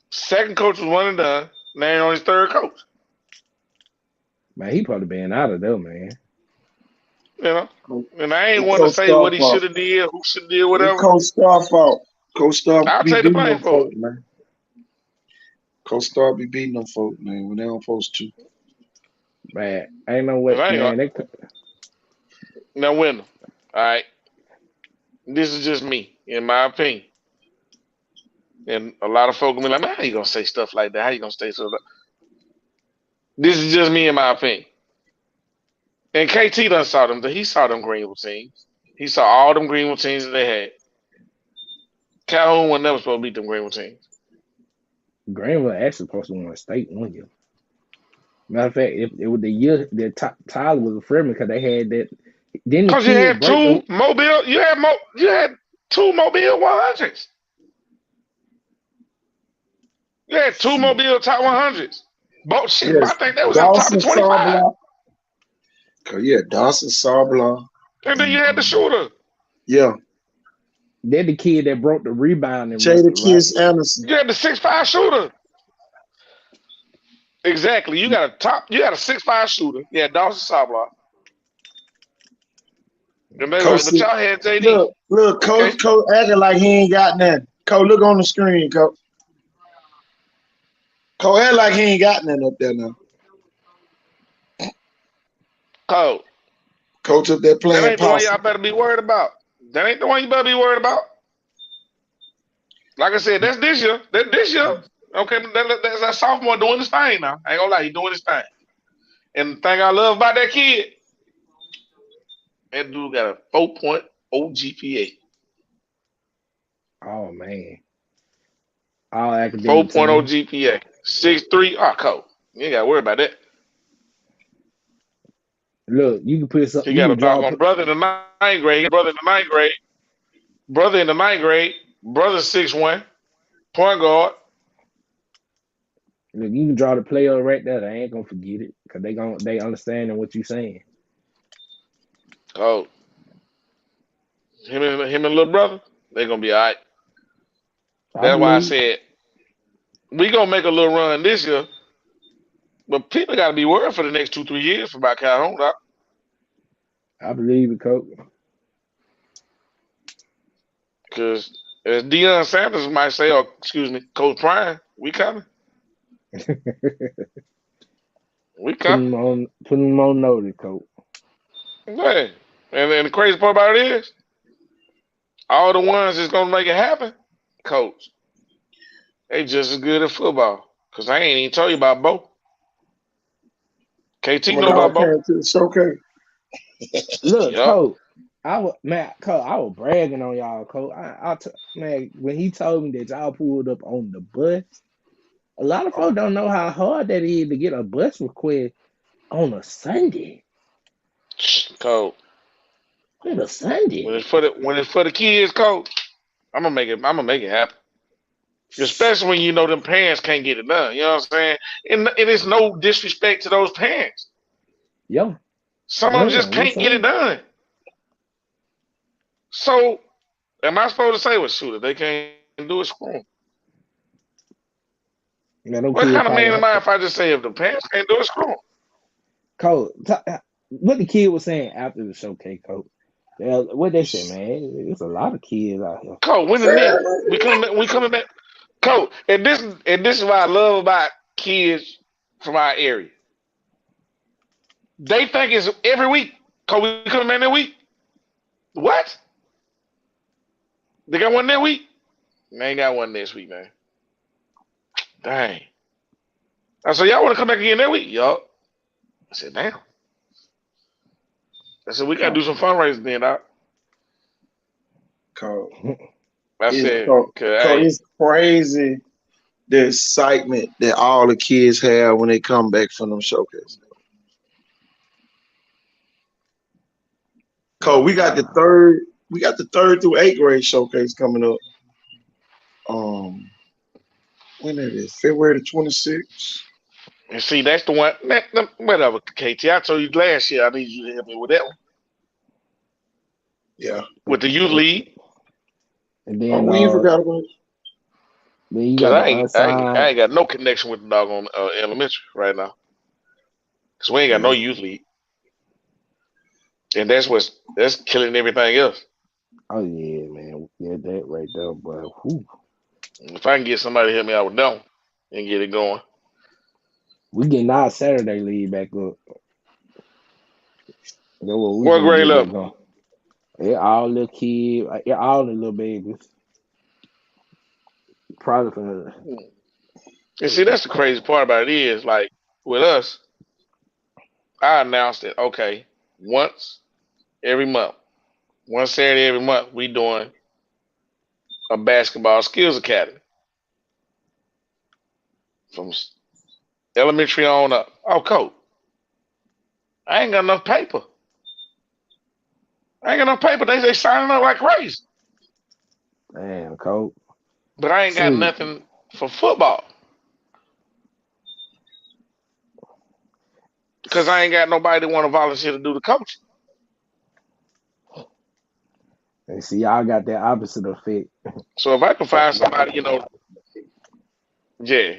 [SPEAKER 7] Second coach was one and done. Now he on his 3rd coach.
[SPEAKER 2] Man, he probably been out of there, man.
[SPEAKER 7] You know, and I ain't want to say what he should have did, who should have did, whatever.
[SPEAKER 1] Coach Star fault. Coach Star.
[SPEAKER 7] I'll take the blame for it,
[SPEAKER 1] man. Coach Star be beating them folk, man, when they don't supposed to.
[SPEAKER 2] Man, I ain't know what, man.
[SPEAKER 7] Now, Wendell, all right, this is just me, in my opinion. And a lot of folk will be like, man, how you going to say stuff like that? How you going to say so? This is just me, in my opinion. And KT done saw them. He saw them Greenville teams. He saw all them Greenville teams that they had. Calhoun was never supposed to beat them Greenville teams.
[SPEAKER 2] Greenville actually supposed to win state one year. Matter of fact, if it was the year that Tyler was a freshman, because they had that.
[SPEAKER 7] Because you had 2 Mobile. You had 2 Mobile 100s. You had 2 Mobile top 100s. Both shit. Yes. I think that was in the top 25.
[SPEAKER 1] Yeah, Dawson Sawblaw.
[SPEAKER 7] And then you had the shooter.
[SPEAKER 1] Yeah.
[SPEAKER 2] They're the kid that broke the rebound.
[SPEAKER 1] Jada Kiss Anderson.
[SPEAKER 7] You had the 6'5" shooter. Exactly. You got a 6'5" shooter. Yeah, Dawson Sawblaw. But y'all had JD.
[SPEAKER 1] Look, Coach acting like he ain't got nothing. Coach, look on the screen, Coach. Coach act like he ain't got nothing up there now. Coach up there playing.
[SPEAKER 7] That ain't the one y'all better be worried about. That ain't the one you better be worried about. Like I said, that's this year. That's this year. Okay, that's that sophomore doing his thing now. I ain't gonna lie, he doing his thing. And the thing I love about that kid, that dude got a 4.0 GPA.
[SPEAKER 2] Oh man. All academic.
[SPEAKER 7] 4.0 GPA. 6'3". Coach. You ain't gotta worry about that.
[SPEAKER 2] Look, you can put some.
[SPEAKER 7] He
[SPEAKER 2] You
[SPEAKER 7] got a
[SPEAKER 2] can draw.
[SPEAKER 7] doggone brother in the ninth grade. He got a brother in the ninth grade. Brother in the ninth grade. Brother 6'1", point guard.
[SPEAKER 2] Look, you can draw the player right there. They ain't gonna forget it because they understanding what you saying.
[SPEAKER 7] Oh, him and little brother, they gonna be all right.
[SPEAKER 2] I
[SPEAKER 7] That's why I
[SPEAKER 2] believe.
[SPEAKER 7] said we gonna make a little run this year, but people gotta be worried for the next 2-3 years for about Calhoun, Doc.
[SPEAKER 2] I believe it, coach.
[SPEAKER 7] Because as Deion Sanders might say, or excuse me, Coach Prime, we coming. We
[SPEAKER 2] Put
[SPEAKER 7] coming.
[SPEAKER 2] them on notice, coach.
[SPEAKER 7] Hey. And the crazy part about it is, all the ones that's gonna make it happen, coach, they just as good at football. Cause I ain't even told you about Bo. KT
[SPEAKER 1] My
[SPEAKER 7] know
[SPEAKER 1] dog
[SPEAKER 7] about Bo.
[SPEAKER 1] came to the showcase.
[SPEAKER 2] Look,
[SPEAKER 7] Yup.
[SPEAKER 2] coach. Coach, I was bragging on y'all, coach. Man, when he told me that y'all pulled up on the bus, a lot of folks don't know how hard that is to get a bus request on a Sunday.
[SPEAKER 7] Coach.
[SPEAKER 2] On a Sunday.
[SPEAKER 7] When it's for the kids, coach, I'm gonna make it happen. Especially when you know them parents can't get it done. You know what I'm saying? And it is no disrespect to those parents.
[SPEAKER 2] Yo,
[SPEAKER 7] Some of them just
[SPEAKER 2] none.
[SPEAKER 7] can't get it done. So, am I supposed to say, well, shoot, if they can't do it, screw 'em?
[SPEAKER 2] Man,
[SPEAKER 7] What kind of man am I if I just say if the parents can't do it, screw 'em?
[SPEAKER 2] Coach, what the kid was saying after the showcase, coach. What they say, man, there's a lot of kids out here.
[SPEAKER 7] Coach, when the next we coming back. Coach, and this is what I love about kids from our area. They think it's every week. Coach, we coming back that week. What? They got one that week? They ain't got one next week, man. Dang. I said, y'all want to come back again that week? Yup. I said, damn. I said, we got to do some fundraising then, Doc. I said,
[SPEAKER 1] It's crazy the excitement that all the kids have when they come back from them showcases. Cause we got the third through 8th grade showcase coming up. When it is February the 26th.
[SPEAKER 7] And see, that's the one. Whatever, KT. I told you last year I need you to help me with that one.
[SPEAKER 1] Yeah.
[SPEAKER 7] With the youth league.
[SPEAKER 2] And then
[SPEAKER 1] we forgot about it.
[SPEAKER 2] Then you got
[SPEAKER 7] I ain't got no connection with the doggone elementary right now. Cause we ain't got no youth league. And that's killing everything else.
[SPEAKER 2] Oh yeah, man. Yeah, that right there, boy. Whew.
[SPEAKER 7] If I can get somebody to help me out with them and get it going.
[SPEAKER 2] We getting our Saturday league back up.
[SPEAKER 7] What grade level?
[SPEAKER 2] Yeah, all little kids, all the little babies. Probably from
[SPEAKER 7] And see, that's the crazy part about it is, like, with us, I announced it, okay, once every month. One Saturday every month, we doing a basketball skills academy. From elementary on up. Oh, coach, I ain't got enough paper. They signing up like crazy.
[SPEAKER 2] damn, coach.
[SPEAKER 7] But I ain't got nothing for football. Because I ain't got nobody that want to volunteer to do the coaching.
[SPEAKER 2] And see, y'all got that opposite effect.
[SPEAKER 7] So if I can find somebody, yeah,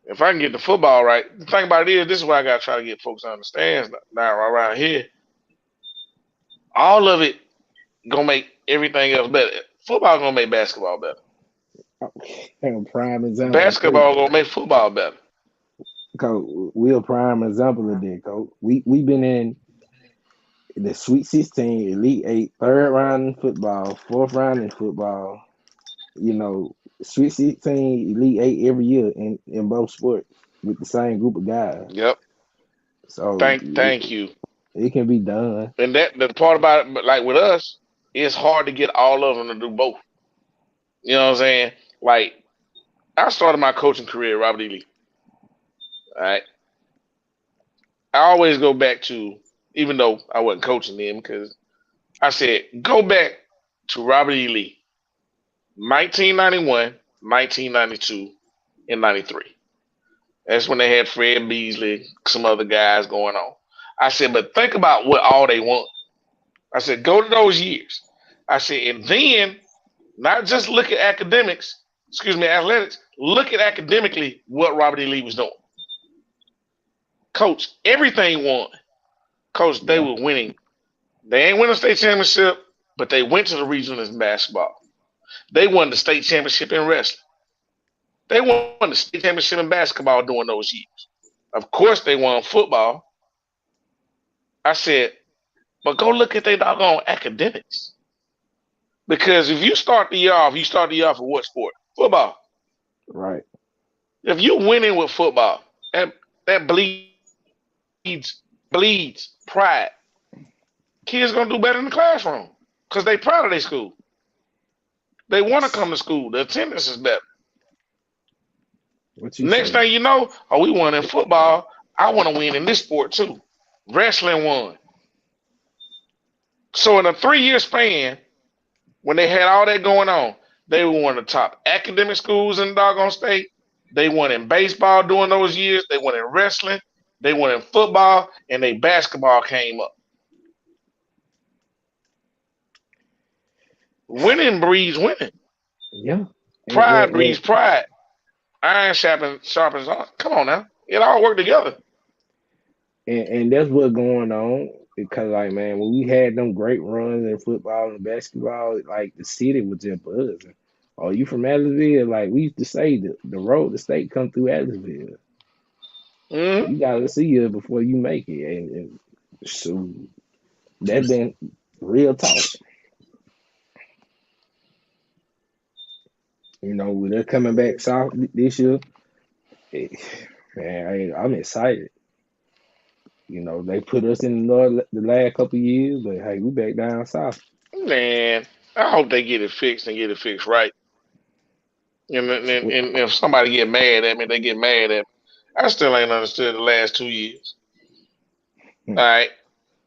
[SPEAKER 7] if I can get the football right, the thing about it is, this is why I got to try to get folks to understand now around here. All of it going to make everything else better. Football going to make basketball better.
[SPEAKER 2] Prime example.
[SPEAKER 7] Basketball going to make football better.
[SPEAKER 2] Coach, we're a prime example of that, coach. We've been in the Sweet 16, Elite 8, third round in football, fourth round in football. Sweet 16, Elite 8 every year in both sports with the same group of guys.
[SPEAKER 7] Yep.
[SPEAKER 2] So
[SPEAKER 7] thank you.
[SPEAKER 2] It can be done.
[SPEAKER 7] And the part about it, like with us, it's hard to get all of them to do both. You know what I'm saying? Like, I started my coaching career at Robert E. Lee. All right. I always go back to even though I wasn't coaching them, because I said, go back to Robert E. Lee, 1991, 1992, and 93. That's when they had Fred Beasley, some other guys going on. I said, but think about what all they want. I said, go to those years. I said, and then not just look at athletics, look at academically what Robert E. Lee was doing. Coach, everything won. Coach, they were winning. They ain't win a state championship, but they went to the regionals in basketball. They won the state championship in wrestling. They won the state championship in basketball during those years. Of course, they won football. I said, but go look at their doggone academics. Because if you start the year off with what sport? Football.
[SPEAKER 2] Right.
[SPEAKER 7] If you winning with football, that bleeds pride. Kids gonna do better in the classroom because they proud of their school. They want to come to school. The attendance is better. Next thing you know, we won in football. I want to win in this sport too. Wrestling won. So in a 3-year span, when they had all that going on, they were one of the top academic schools in the doggone state. They won in baseball during those years. They won in wrestling. They won in football, and they basketball came up. Winning breeds winning.
[SPEAKER 2] Yeah.
[SPEAKER 7] Pride breeds pride. Iron sharpens iron. Come on now. It all worked together.
[SPEAKER 2] And that's what's going on. Because, like, man, when we had them great runs in football and basketball, like, the city was just buzzing. Oh, you from Adamsville? Like, we used to say the road to state come through Adamsville.
[SPEAKER 7] Mm-hmm.
[SPEAKER 2] You got to see it before you make it. And so that's been real talk. You know, with us coming back south this year, man, I'm excited. You know, they put us in the last couple of years, but hey, we back down south.
[SPEAKER 7] Man, I hope they get it fixed and get it fixed right. And if somebody get mad at me, they get mad at me. I still ain't understood the last 2 years. All right.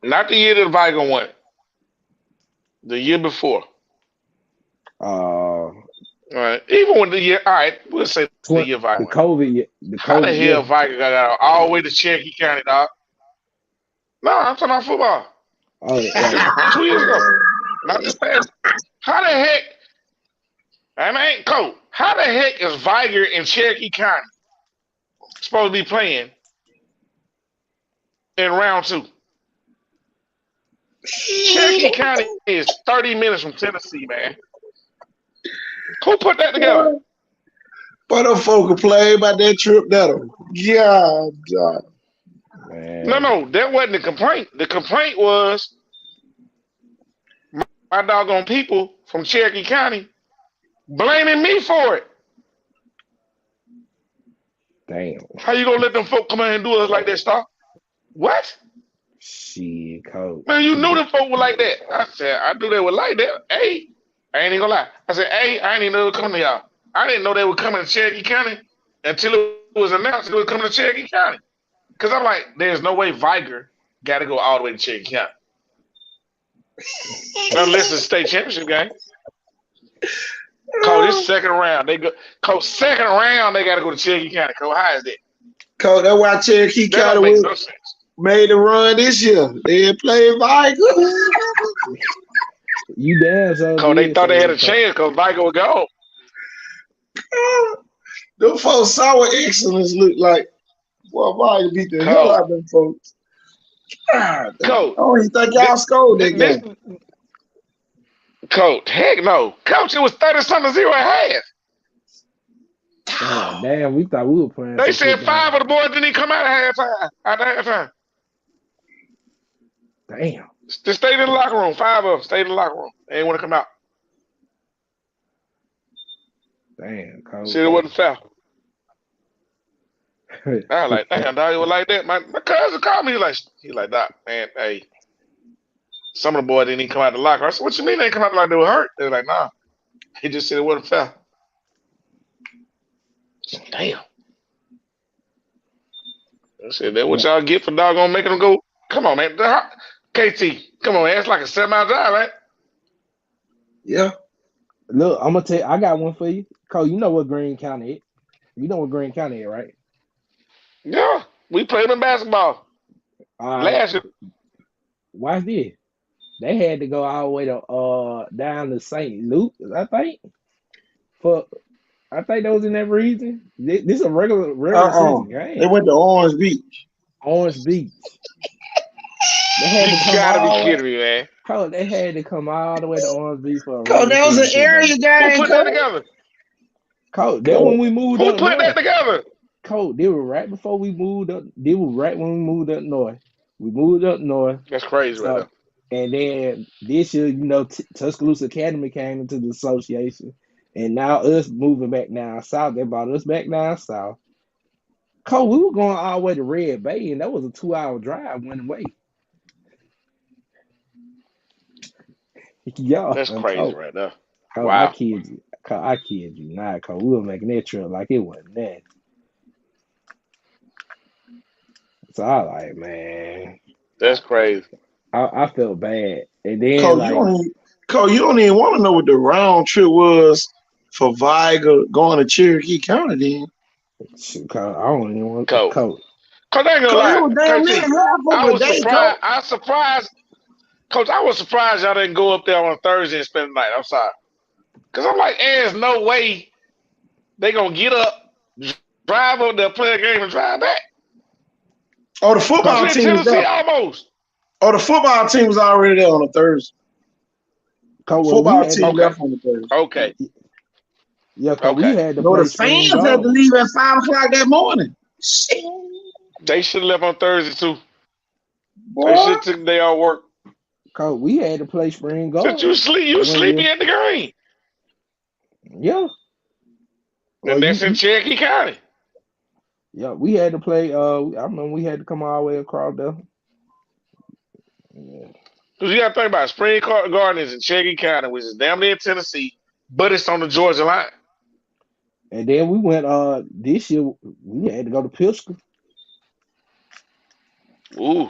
[SPEAKER 7] Not the year that Viger won. The year before. All right. Even when the year, all right, we'll say the year Viger won. How the hell Viger got out all the way to Cherokee County, dog? No, I'm talking about football.
[SPEAKER 2] Oh, yeah.
[SPEAKER 7] 2 years ago. Not this past. How the heck? I mean, Coach, how the heck is Viger in Cherokee County supposed to be playing in round 2? Cherokee County is 30 minutes from Tennessee, man. Who put that together?
[SPEAKER 1] But them folk can play about that trip down. God.
[SPEAKER 2] Man.
[SPEAKER 7] No, that wasn't the complaint. The complaint was my doggone people from Cherokee County blaming me for it.
[SPEAKER 2] Damn.
[SPEAKER 7] How you gonna let them folk come in and do us like that, Star? What?
[SPEAKER 2] Shit, Coach.
[SPEAKER 7] Man, you knew them folk were like that. I said, I knew they were like that. Hey, I ain't even gonna lie. I said, hey, I ain't even know they were coming to y'all. I didn't know they were coming to Cherokee County until it was announced they were coming to Cherokee County. Because I'm like, there's no way Viger got to go all the way to Cherokee County. Unless it's a state championship game. Coach, this second round. Second round, they got to go to Cherokee County. Coach, how is that?
[SPEAKER 1] Coach, that's why Cherokee County made the run this year. They didn't play Viger.
[SPEAKER 2] You damn so.
[SPEAKER 7] Coach, they thought they had a chance because Viger would go.
[SPEAKER 1] Them folks saw what excellence looked like. Boy, Viger beat the hell out of them folks. God,
[SPEAKER 7] Coach,
[SPEAKER 1] I don't even think y'all scored that game.
[SPEAKER 7] Coach, heck no. Coach, it was 30-something-0 at
[SPEAKER 2] half. Damn, we thought we were playing.
[SPEAKER 7] They said 5 of the boys didn't even come out at halftime.
[SPEAKER 2] Damn.
[SPEAKER 7] They stayed in the locker room. 5 of them stayed in the locker room. They didn't want to come out.
[SPEAKER 2] Damn, Coach.
[SPEAKER 7] Said it wasn't foul. I was like, damn, dog, it was like that. My cousin called me. He like, Doc, man, hey, some of the boys didn't even come out the locker. I said, what you mean they didn't come out the locker? They were hurt. They were like, nah. He just said it wasn't foul. Said, damn. I said, that what y'all get for doggone making them go Come on, man. KT, come on, man. It's like a 7-mile drive, right?
[SPEAKER 1] Yeah.
[SPEAKER 2] Look, I'm gonna tell you, I got one for you. Cole, you know what Green County is. You know what Green County is, right?
[SPEAKER 7] Yeah. We played in basketball
[SPEAKER 2] All right.
[SPEAKER 7] last year.
[SPEAKER 2] Watch this. They had to go all the way to down to St. Luke, I think. I think that was in that region. This is a regular season
[SPEAKER 1] They
[SPEAKER 2] game.
[SPEAKER 1] went to Orange Beach.
[SPEAKER 2] Orange Beach. They had
[SPEAKER 7] You
[SPEAKER 2] to come
[SPEAKER 7] gotta
[SPEAKER 2] all
[SPEAKER 7] be
[SPEAKER 2] the way.
[SPEAKER 7] kidding me, man.
[SPEAKER 2] Cole, they had to come all the way to Orange Beach for a
[SPEAKER 1] Cole,
[SPEAKER 2] regular
[SPEAKER 1] that was
[SPEAKER 2] season
[SPEAKER 1] an area
[SPEAKER 7] Who
[SPEAKER 1] game,
[SPEAKER 7] put that
[SPEAKER 1] Cole.
[SPEAKER 7] together?
[SPEAKER 2] Cole, that when we moved
[SPEAKER 7] Who
[SPEAKER 2] up
[SPEAKER 7] put that
[SPEAKER 2] north.
[SPEAKER 7] together?
[SPEAKER 2] Cole, they were right before we moved up. They were right when we moved up north. We moved up north.
[SPEAKER 7] That's crazy right
[SPEAKER 2] So, and then this year, Tuscaloosa Academy came into the association. And now us moving back down south, they brought us back down south. Cole, we were going all the way to Red Bay, and that was a 2-hour drive one way.
[SPEAKER 7] there. That's crazy right there.
[SPEAKER 2] Cole,
[SPEAKER 7] Wow.
[SPEAKER 2] I kid you. Cole, I kid you not, Cole. We were making that trip like it wasn't that. So I like, man,
[SPEAKER 7] That's crazy.
[SPEAKER 2] I felt bad. And then
[SPEAKER 1] Cole,
[SPEAKER 2] like,
[SPEAKER 1] you don't even want to know what the round trip was for Viger going to Cherokee County then.
[SPEAKER 2] shoot, Cole, I don't even want
[SPEAKER 7] Cole.
[SPEAKER 2] Cole.
[SPEAKER 7] Cause I ain't gonna
[SPEAKER 1] Cole,
[SPEAKER 7] lie.
[SPEAKER 1] it was damn near
[SPEAKER 7] KT,
[SPEAKER 1] half
[SPEAKER 7] I
[SPEAKER 1] of a
[SPEAKER 7] was
[SPEAKER 1] day,
[SPEAKER 7] surprised.
[SPEAKER 1] Cole.
[SPEAKER 7] I was surprised. Coach, I was surprised y'all didn't go up there on a Thursday and spend the night. I'm sorry. Because I'm like, there's no way they going to get up, drive up there, play a game, and drive back.
[SPEAKER 1] Oh, the football
[SPEAKER 7] It's in
[SPEAKER 1] team was
[SPEAKER 7] Tennessee
[SPEAKER 1] there.
[SPEAKER 7] almost.
[SPEAKER 1] Oh, the football team was already there on a Thursday.
[SPEAKER 2] Cole, well,
[SPEAKER 1] Football
[SPEAKER 2] we had
[SPEAKER 1] team
[SPEAKER 2] to,
[SPEAKER 1] left on the Thursday.
[SPEAKER 7] Okay.
[SPEAKER 2] yeah, Cole, we
[SPEAKER 7] Okay.
[SPEAKER 2] had to
[SPEAKER 1] No,
[SPEAKER 2] play
[SPEAKER 1] the
[SPEAKER 2] spring
[SPEAKER 1] fans had to
[SPEAKER 2] goal.
[SPEAKER 1] leave at 5 o'clock that morning. Shit,
[SPEAKER 7] They should have left on Thursday, too.
[SPEAKER 1] boy.
[SPEAKER 7] They should have took the day off work.
[SPEAKER 2] Cole, we had to play spring goal.
[SPEAKER 7] Since you sleepy at the game.
[SPEAKER 2] Yeah. Well,
[SPEAKER 7] And that's in Cherokee County.
[SPEAKER 2] yeah, we had to play. I remember we had to come all the way across there. Yeah.
[SPEAKER 7] Because you got to think about it. Spring Garden is in Cherokee County, which is damn near Tennessee, but it's on the Georgia line.
[SPEAKER 2] And then we went. This year we had to go to Pilsker.
[SPEAKER 7] Ooh.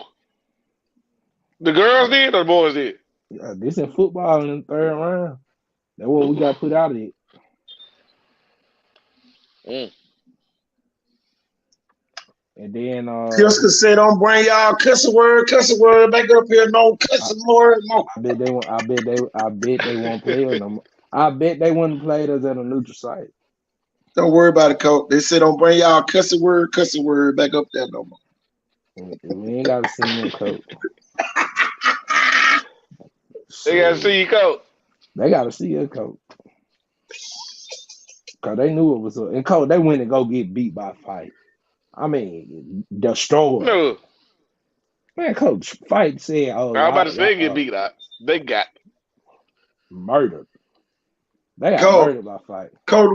[SPEAKER 7] The girls did or the boys did?
[SPEAKER 2] This in football in the third round. That's what we got put out of it.
[SPEAKER 7] Mm.
[SPEAKER 2] And then
[SPEAKER 1] Pilsker said, "Don't bring y'all cussing word back up here. No cussing word, no."
[SPEAKER 2] I bet they won't. I bet they won't play us no more. I bet they wouldn't play us at a neutral site.
[SPEAKER 1] Don't worry about it, Coach. They said, "Don't bring y'all cussing word back up there no more."
[SPEAKER 2] We ain't got to see them, coach.
[SPEAKER 7] They got to see you, coach.
[SPEAKER 2] They got to see us, coach. Cause they knew it was and coach. They went and go get beat by Fight. I mean, destroyed.
[SPEAKER 7] No.
[SPEAKER 2] Man, Coach Fight said, "Oh,
[SPEAKER 7] I was about to say get beat out. They got
[SPEAKER 2] murdered. They got
[SPEAKER 1] Coach,
[SPEAKER 2] murdered by Fight."
[SPEAKER 1] Coach,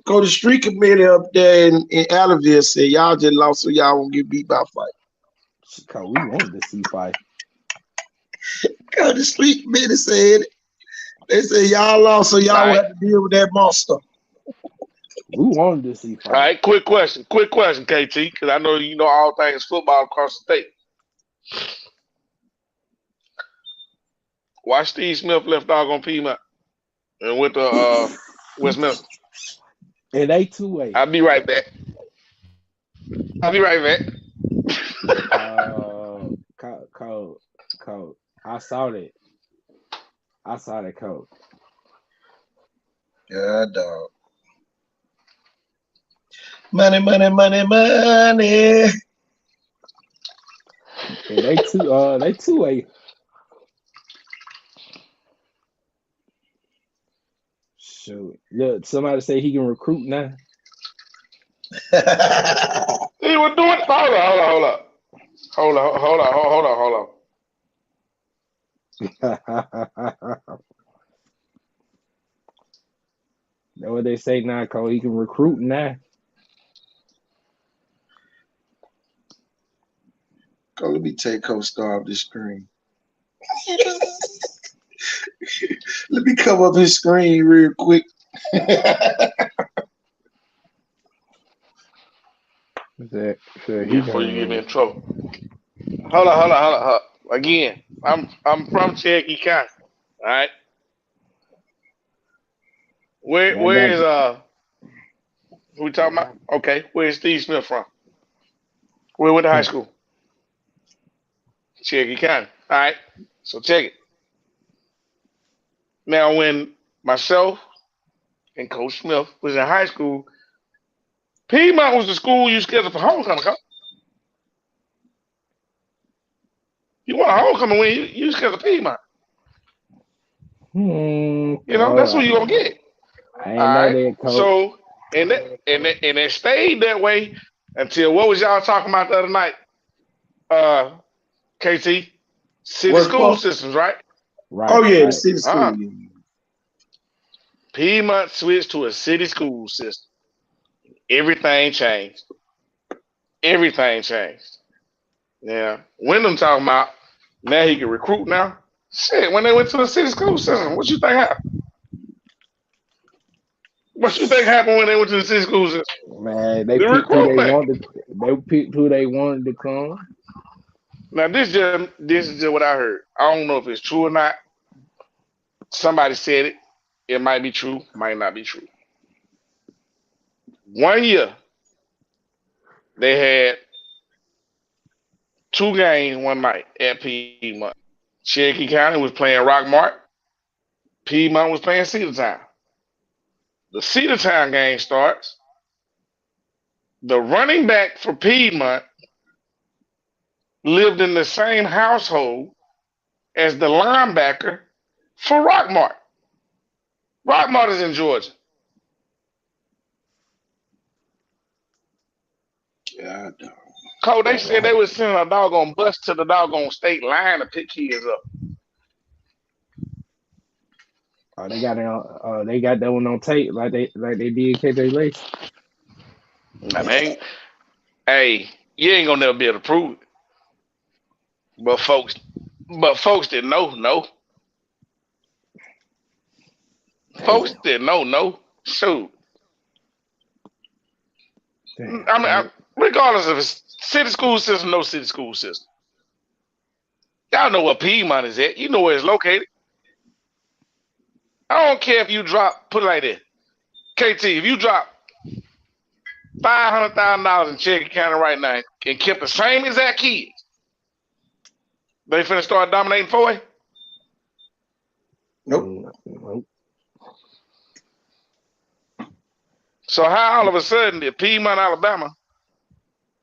[SPEAKER 1] the street committee up there in Allenville said y'all just lost, so y'all won't get beat by Fight.
[SPEAKER 2] Coach, we wanted to see Fight.
[SPEAKER 1] Coach, the street committee said it. They said y'all lost, so y'all have to deal with that monster.
[SPEAKER 2] We wanted to see Fight.
[SPEAKER 7] All right, quick question, KT, because I know you know all things football across the state. Why Steve Smith left dog on Piedmont and went to Westminster?
[SPEAKER 2] And they two-way.
[SPEAKER 7] I'll be right back.
[SPEAKER 2] Coach. I saw that, Coach.
[SPEAKER 1] Yeah, dog. Money.
[SPEAKER 2] And they two-way. Shoot. Look, somebody say he can recruit now.
[SPEAKER 7] He was doing. Hold on.
[SPEAKER 2] That's what they say now, Cole. He can recruit now.
[SPEAKER 1] Go, let me take co-star off this screen. Let me come up his screen real quick.
[SPEAKER 2] Before
[SPEAKER 7] you get me in trouble. hold on. Again, I'm from Cherokee County. All right.
[SPEAKER 2] Yeah, I
[SPEAKER 7] Where
[SPEAKER 2] got
[SPEAKER 7] is
[SPEAKER 2] it.
[SPEAKER 7] who we talking about? Okay, where's Steve Smith from? Where went to high school? Cherokee County. All right. So check it. Now when myself and Coach Smith was in high school, Piedmont was the school you scheduled for homecoming. Coach. You want a homecoming win, you schedule Piedmont. You know, that's who you gonna get.
[SPEAKER 2] I
[SPEAKER 7] All
[SPEAKER 2] ain't know
[SPEAKER 7] right.
[SPEAKER 2] that, coach.
[SPEAKER 7] So and it stayed that way until what was y'all talking about the other night? KT, city
[SPEAKER 1] West
[SPEAKER 7] school
[SPEAKER 1] Point.
[SPEAKER 7] systems, right?
[SPEAKER 2] Right,
[SPEAKER 1] Oh yeah, the
[SPEAKER 2] right.
[SPEAKER 1] city school.
[SPEAKER 7] Piedmont switched to a city school system. Everything changed. Everything changed. Yeah. Wyndham talking about now he can recruit now. Shit, when they went to the city school system, what you think happened? What you think happened when they went to the city school system?
[SPEAKER 2] Man, they
[SPEAKER 7] The
[SPEAKER 2] picked who they
[SPEAKER 7] recruitment.
[SPEAKER 2] wanted. They picked who they wanted to come.
[SPEAKER 7] Now this is just what I heard. I don't know if it's true or not. Somebody said it. It might be true, might not be true. 1 year they had 2 games one night at Piedmont. Cherokee County was playing Rockmart. Piedmont was playing Cedartown. The Cedartown game starts. The running back for Piedmont lived in the same household as the linebacker for Rockmart. Rockmart is in Georgia.
[SPEAKER 1] God,
[SPEAKER 7] Cole, they said they was sending a doggone bus to the doggone state line to pick kids up.
[SPEAKER 2] Oh, they got it on, they got that one on tape, like they did KJ Lace.
[SPEAKER 7] I mean, hey, you ain't gonna never be able to prove it. But folks didn't know, no. Folks didn't know, no. Shoot. I mean, regardless of it's city school system, no city school system. Y'all know where Piedmont is at. You know where it's located. I don't care if you drop, put it like this. KT, if you drop $500,000 in Cherokee County right now and kept the same exact kids, they finna start dominating 4A?
[SPEAKER 1] nope.
[SPEAKER 7] So how all of a sudden did Piedmont, Alabama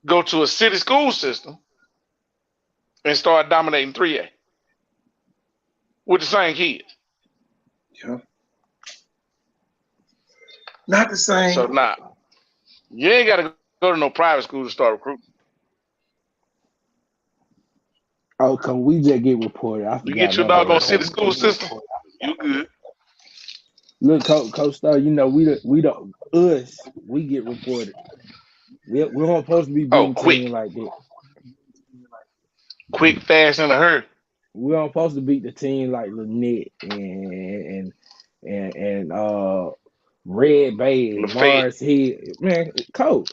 [SPEAKER 7] go to a city school system and start dominating 3A with the same kids?
[SPEAKER 1] Yeah. Not the same.
[SPEAKER 7] So nah, you ain't got to go to no private school to start recruiting.
[SPEAKER 2] Oh, can we just get reported? I
[SPEAKER 7] You
[SPEAKER 2] forgot
[SPEAKER 7] get your
[SPEAKER 2] my
[SPEAKER 7] doggone
[SPEAKER 2] bad.
[SPEAKER 7] city school system, you good.
[SPEAKER 2] Look, Coach Star, you know we get reported. We don't supposed to be
[SPEAKER 7] Oh,
[SPEAKER 2] beating
[SPEAKER 7] quick,
[SPEAKER 2] team like that.
[SPEAKER 7] fast, and a hurry.
[SPEAKER 2] We don't supposed to beat the team like Lynette and Red Bay,
[SPEAKER 7] Lafayette.
[SPEAKER 2] Mars Hill. Man, Coach,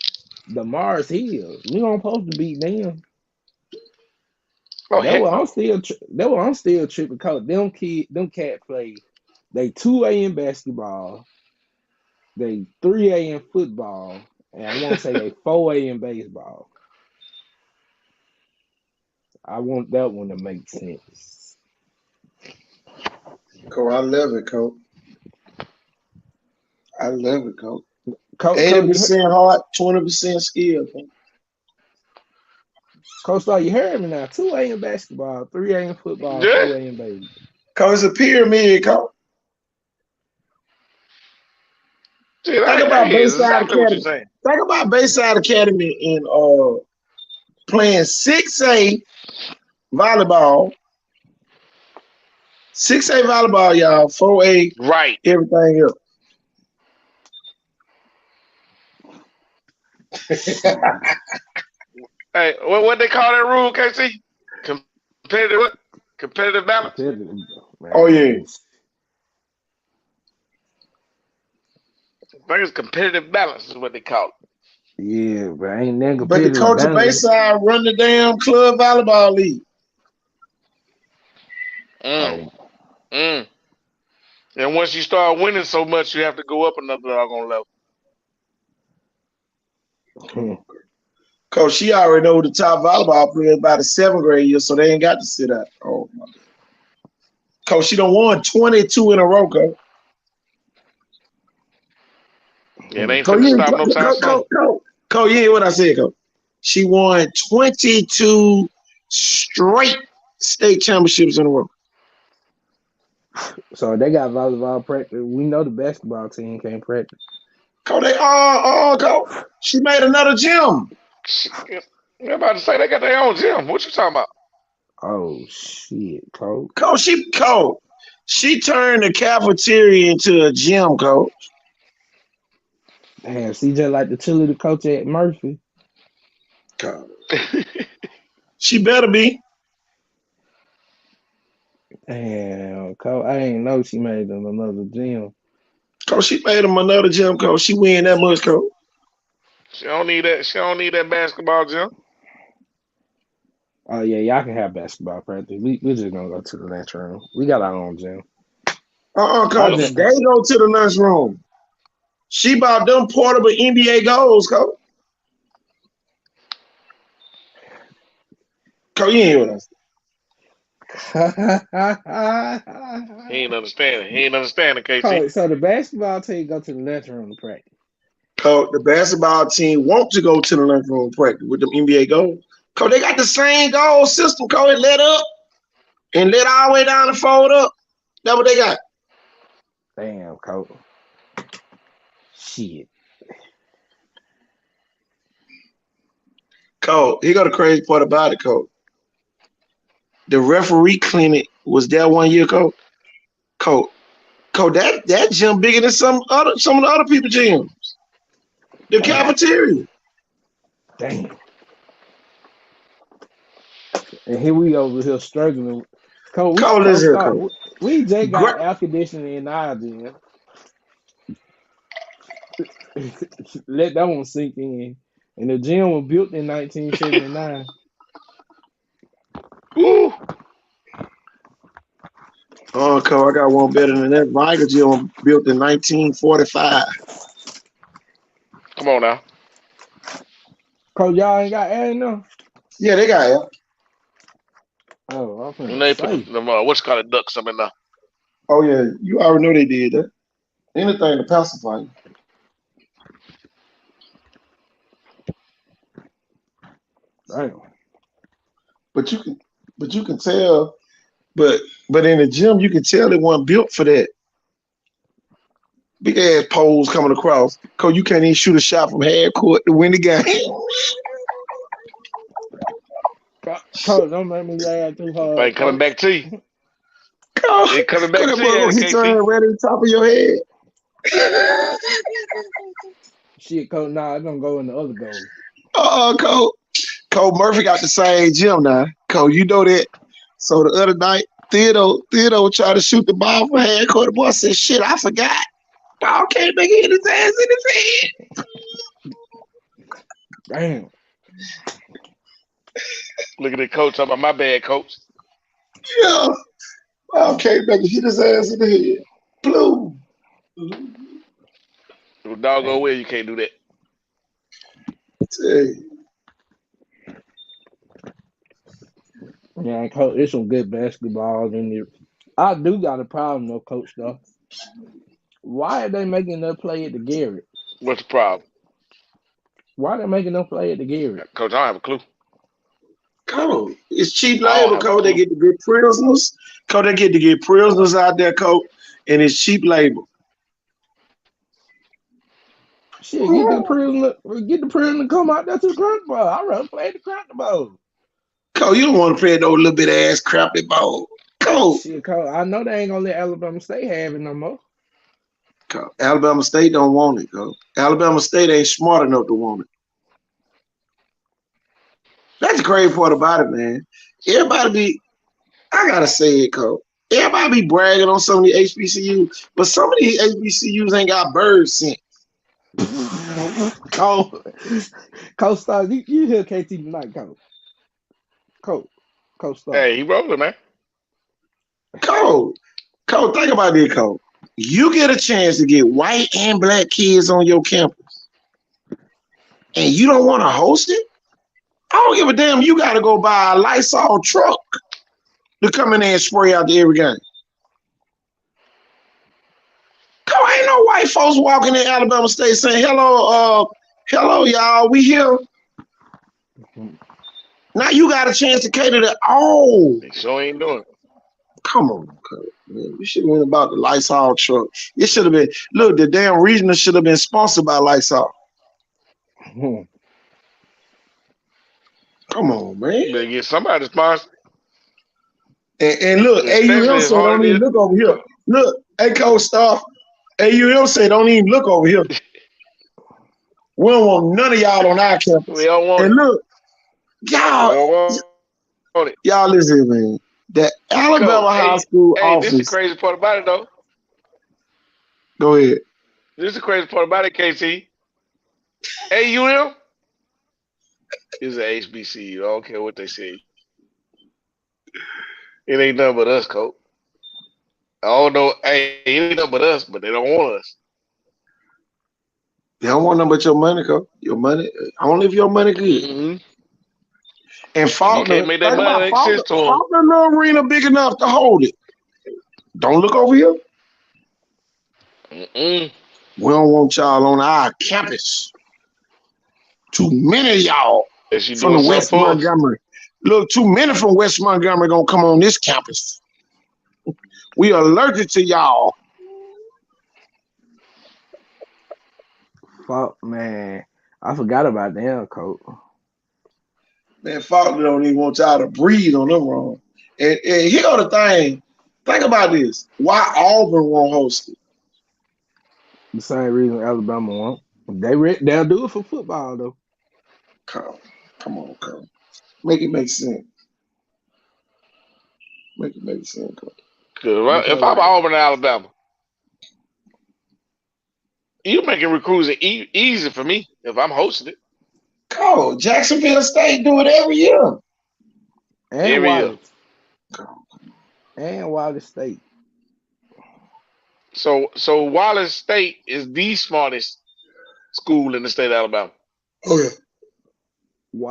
[SPEAKER 2] the Mars Hills. We don't supposed to beat them.
[SPEAKER 7] Oh heck no.
[SPEAKER 2] I'm still tripping. Coach, them cat play. They 2A in basketball, they 3A in football, and I want to say they 4A in baseball. I want that one to make sense.
[SPEAKER 1] Cole, I love it, Cole. I love it, Cole.
[SPEAKER 2] Coach,
[SPEAKER 1] 80% heart, 20% skill.
[SPEAKER 2] Coach, you heard me now. 2A in basketball, 3A in football,
[SPEAKER 7] Yeah.
[SPEAKER 2] 4A in baseball.
[SPEAKER 1] Cause it's a pyramid, Cole.
[SPEAKER 7] Dude,
[SPEAKER 1] Think about
[SPEAKER 7] I hear
[SPEAKER 1] Bayside
[SPEAKER 7] exactly what you're
[SPEAKER 1] Academy.
[SPEAKER 7] saying.
[SPEAKER 1] Think about Bayside Academy in playing 6A volleyball. 6A volleyball, y'all. 4A,
[SPEAKER 7] Right.
[SPEAKER 1] everything else.
[SPEAKER 7] Hey, what they call that rule, KC? Competitive what? Competitive balance?
[SPEAKER 1] Oh yeah.
[SPEAKER 7] I think it's competitive balance is what they call it.
[SPEAKER 2] Yeah, but ain't nothing
[SPEAKER 1] But the
[SPEAKER 2] compared to
[SPEAKER 1] coach of
[SPEAKER 2] LaBama.
[SPEAKER 1] Bayside run the damn club volleyball league.
[SPEAKER 7] Mm. And once you start winning so much, you have to go up another doggone level.
[SPEAKER 1] Coach, she already know the top volleyball players by the 7th grade year, so they ain't got to sit out. Oh my God. Coach, she done won 22 in a row, Coach.
[SPEAKER 7] Yeah, it ain't
[SPEAKER 1] Coach,
[SPEAKER 7] finna stop no time soon.
[SPEAKER 1] Coach, you hear what I said, Coach? She won 22 straight state championships in a row.
[SPEAKER 2] So they got volleyball practice. We know the basketball team can't practice.
[SPEAKER 1] Coach, Coach, she made another gym.
[SPEAKER 7] I'm about to say they got their own gym. What you talking about?
[SPEAKER 2] Oh shit, Coach.
[SPEAKER 1] Coach, she turned the cafeteria into a gym, Coach.
[SPEAKER 2] Damn, CJ like the cheerleader coach at Murphy.
[SPEAKER 1] Coach. She better be.
[SPEAKER 2] Damn, Coach. I ain't know she made them another gym.
[SPEAKER 1] Coach, she made him another gym, Coach. She win that much, Coach.
[SPEAKER 7] She don't need that. She don't need that basketball gym.
[SPEAKER 2] Oh yeah, y'all can have basketball practice. We just gonna go to the lunchroom. We got our own gym.
[SPEAKER 1] Coach. They go to the lunchroom. She bought them portable NBA goals, Coach. Coach, you ain't hear what I said.
[SPEAKER 7] He ain't understanding. He ain't understanding, KC.
[SPEAKER 2] Coach, so the basketball team go to the lunchroom to practice.
[SPEAKER 1] Coach, the basketball team want to go to the lunchroom practice with them NBA goals. Coach, they got the same goal system, Coach. It let up and let all the way down and fold up. That's what they got.
[SPEAKER 2] Damn, Coach. Shit.
[SPEAKER 1] Coach, here go the crazy part about it, Coach. The referee clinic was there one year, Coach. Coach, that gym bigger than some of the other people's gyms. The cafeteria.
[SPEAKER 2] Damn. And here we over here struggling. Coach, we just got air conditioning in our gym. Let that one sink in. And the gym was built in 1979.
[SPEAKER 7] Woo!
[SPEAKER 1] Oh, Coach, I got one better than that. Viger gym built in 1945.
[SPEAKER 7] Come on now.
[SPEAKER 2] Coach, y'all ain't got air enough?
[SPEAKER 1] Yeah, they got air.
[SPEAKER 2] Oh, I'm
[SPEAKER 7] And they put them what's called ducks up in there.
[SPEAKER 1] Oh yeah, you already know they did that. Anything to pacify you.
[SPEAKER 2] Damn.
[SPEAKER 1] But you can tell, but in the gym you can tell it wasn't built for that. Big ass poles coming across. Cause you can't even shoot a shot from half court to win the game.
[SPEAKER 2] Coach, don't make me laugh too hard.
[SPEAKER 7] Ain't coming back to you.
[SPEAKER 1] Coach,
[SPEAKER 7] Ain't coming back to you,
[SPEAKER 1] hit your hand right at the top of your head.
[SPEAKER 2] Shit, Coach, nah, it's gonna go in the other goal.
[SPEAKER 1] Coach Murphy got the same gym now. Coach, you know that. So the other night, Theodore tried to shoot the ball from half court. The boy said, "Shit, I forgot. Ball can't make it hit his ass in his head."
[SPEAKER 2] Damn.
[SPEAKER 7] Look at the coach talking about my bad, coach.
[SPEAKER 1] Yeah. Ball can't make it hit his ass in the head. Blue.
[SPEAKER 7] Doggone way you can't do that.
[SPEAKER 1] Hey.
[SPEAKER 2] Yeah, Coach, it's some good basketball in there. I do got a problem though, Coach, though. Why are they making them play at the Garrett?
[SPEAKER 7] What's the problem?
[SPEAKER 2] Why are they making them play at the Garrett?
[SPEAKER 7] Coach, I don't have a clue.
[SPEAKER 1] Coach, it's cheap labor, Coach. They get to get prisoners. Coach, they get to get prisoners out there, Coach, and it's cheap labor.
[SPEAKER 2] Shit, get the prisoner to come out there to the Cracker Bowl. I'd rather play at the Cracker Bowl.
[SPEAKER 1] Coach, you don't want to play no little bit ass crappy ball. Coach.
[SPEAKER 2] Shit, Coach, I know they ain't gonna let Alabama State have it no more.
[SPEAKER 1] Coach, Alabama State don't want it, Coach. Alabama State ain't smart enough to want it. That's the crazy part about it, man. I gotta say it, Coach. Everybody be bragging on some of the HBCUs, but some of these HBCUs ain't got bird sense.
[SPEAKER 2] Coach Star, you hear KT tonight, Coach Star.
[SPEAKER 7] Hey, he rolling, man.
[SPEAKER 1] Cole, think about this, Cole. You get a chance to get white and black kids on your campus, and you don't want to host it? I don't give a damn. You got to go buy a Lysol truck to come in there and spray out to every game. Cole, ain't no white folks walking in Alabama State saying, hello, y'all, we here. Now you got a chance to cater to all.
[SPEAKER 7] They sure ain't doing it.
[SPEAKER 1] Come on, Cole. Man, we should have been about the Lysol truck. It should have been, look, the damn regional should have been sponsored by Lysol. Come on, man.
[SPEAKER 7] You better get somebody to sponsor.
[SPEAKER 1] And look,
[SPEAKER 7] Especially
[SPEAKER 1] AUM
[SPEAKER 7] as
[SPEAKER 1] said,
[SPEAKER 7] hard
[SPEAKER 1] don't
[SPEAKER 7] as
[SPEAKER 1] even
[SPEAKER 7] it-
[SPEAKER 1] look over here. Look, hey, Coach Star, AUM said, don't even look over here. We don't want none of y'all on our campus.
[SPEAKER 7] We don't want
[SPEAKER 1] And
[SPEAKER 7] it.
[SPEAKER 1] look,
[SPEAKER 7] We
[SPEAKER 1] y'all,
[SPEAKER 7] don't want it.
[SPEAKER 1] y'all listen, man. The Alabama
[SPEAKER 7] Coach,
[SPEAKER 1] High School
[SPEAKER 7] Hey, this is the
[SPEAKER 1] office.
[SPEAKER 7] crazy part about it, though.
[SPEAKER 1] Go ahead.
[SPEAKER 7] This is the crazy part about it, KT. AUM is an HBCU. I don't care what they say. It ain't nothing but us, Coach. I don't know. Hey, it ain't nothing but us, but they don't want us.
[SPEAKER 1] They don't want nothing but your money, Coach. Your money. Only if your money good.
[SPEAKER 7] Mm-hmm.
[SPEAKER 1] And
[SPEAKER 7] You
[SPEAKER 1] Faulkner,
[SPEAKER 7] can't make that
[SPEAKER 1] think
[SPEAKER 7] money
[SPEAKER 1] about
[SPEAKER 7] make
[SPEAKER 1] Faulkner.
[SPEAKER 7] sense to them.
[SPEAKER 1] Faulkner little arena big enough to hold it. Don't look over here.
[SPEAKER 7] Mm-mm.
[SPEAKER 1] We don't want y'all on our campus. Too many of y'all
[SPEAKER 7] Is she
[SPEAKER 1] from
[SPEAKER 7] doing
[SPEAKER 1] the
[SPEAKER 7] something
[SPEAKER 1] West
[SPEAKER 7] for us?
[SPEAKER 1] Montgomery. Look, too many from West Montgomery gonna come on this campus. We allergic to y'all.
[SPEAKER 2] Fuck, man. I forgot about them, Coach.
[SPEAKER 1] Man, Faulkner don't even want y'all to breathe on them wrong. And here go the thing. Think about this. Why Auburn won't host it?
[SPEAKER 2] The same reason Alabama won't. They'll do it for football though.
[SPEAKER 1] Come on. Make it make sense. Make it make sense. Cole.
[SPEAKER 7] Because if I'm Auburn, Alabama, you making recruiting easy for me if I'm hosting it
[SPEAKER 1] Cole, Jacksonville State do it every year.
[SPEAKER 2] And
[SPEAKER 7] every year.
[SPEAKER 2] Wallace State.
[SPEAKER 7] So Wallace State is the smartest school in the state of Alabama.
[SPEAKER 1] Oh yeah.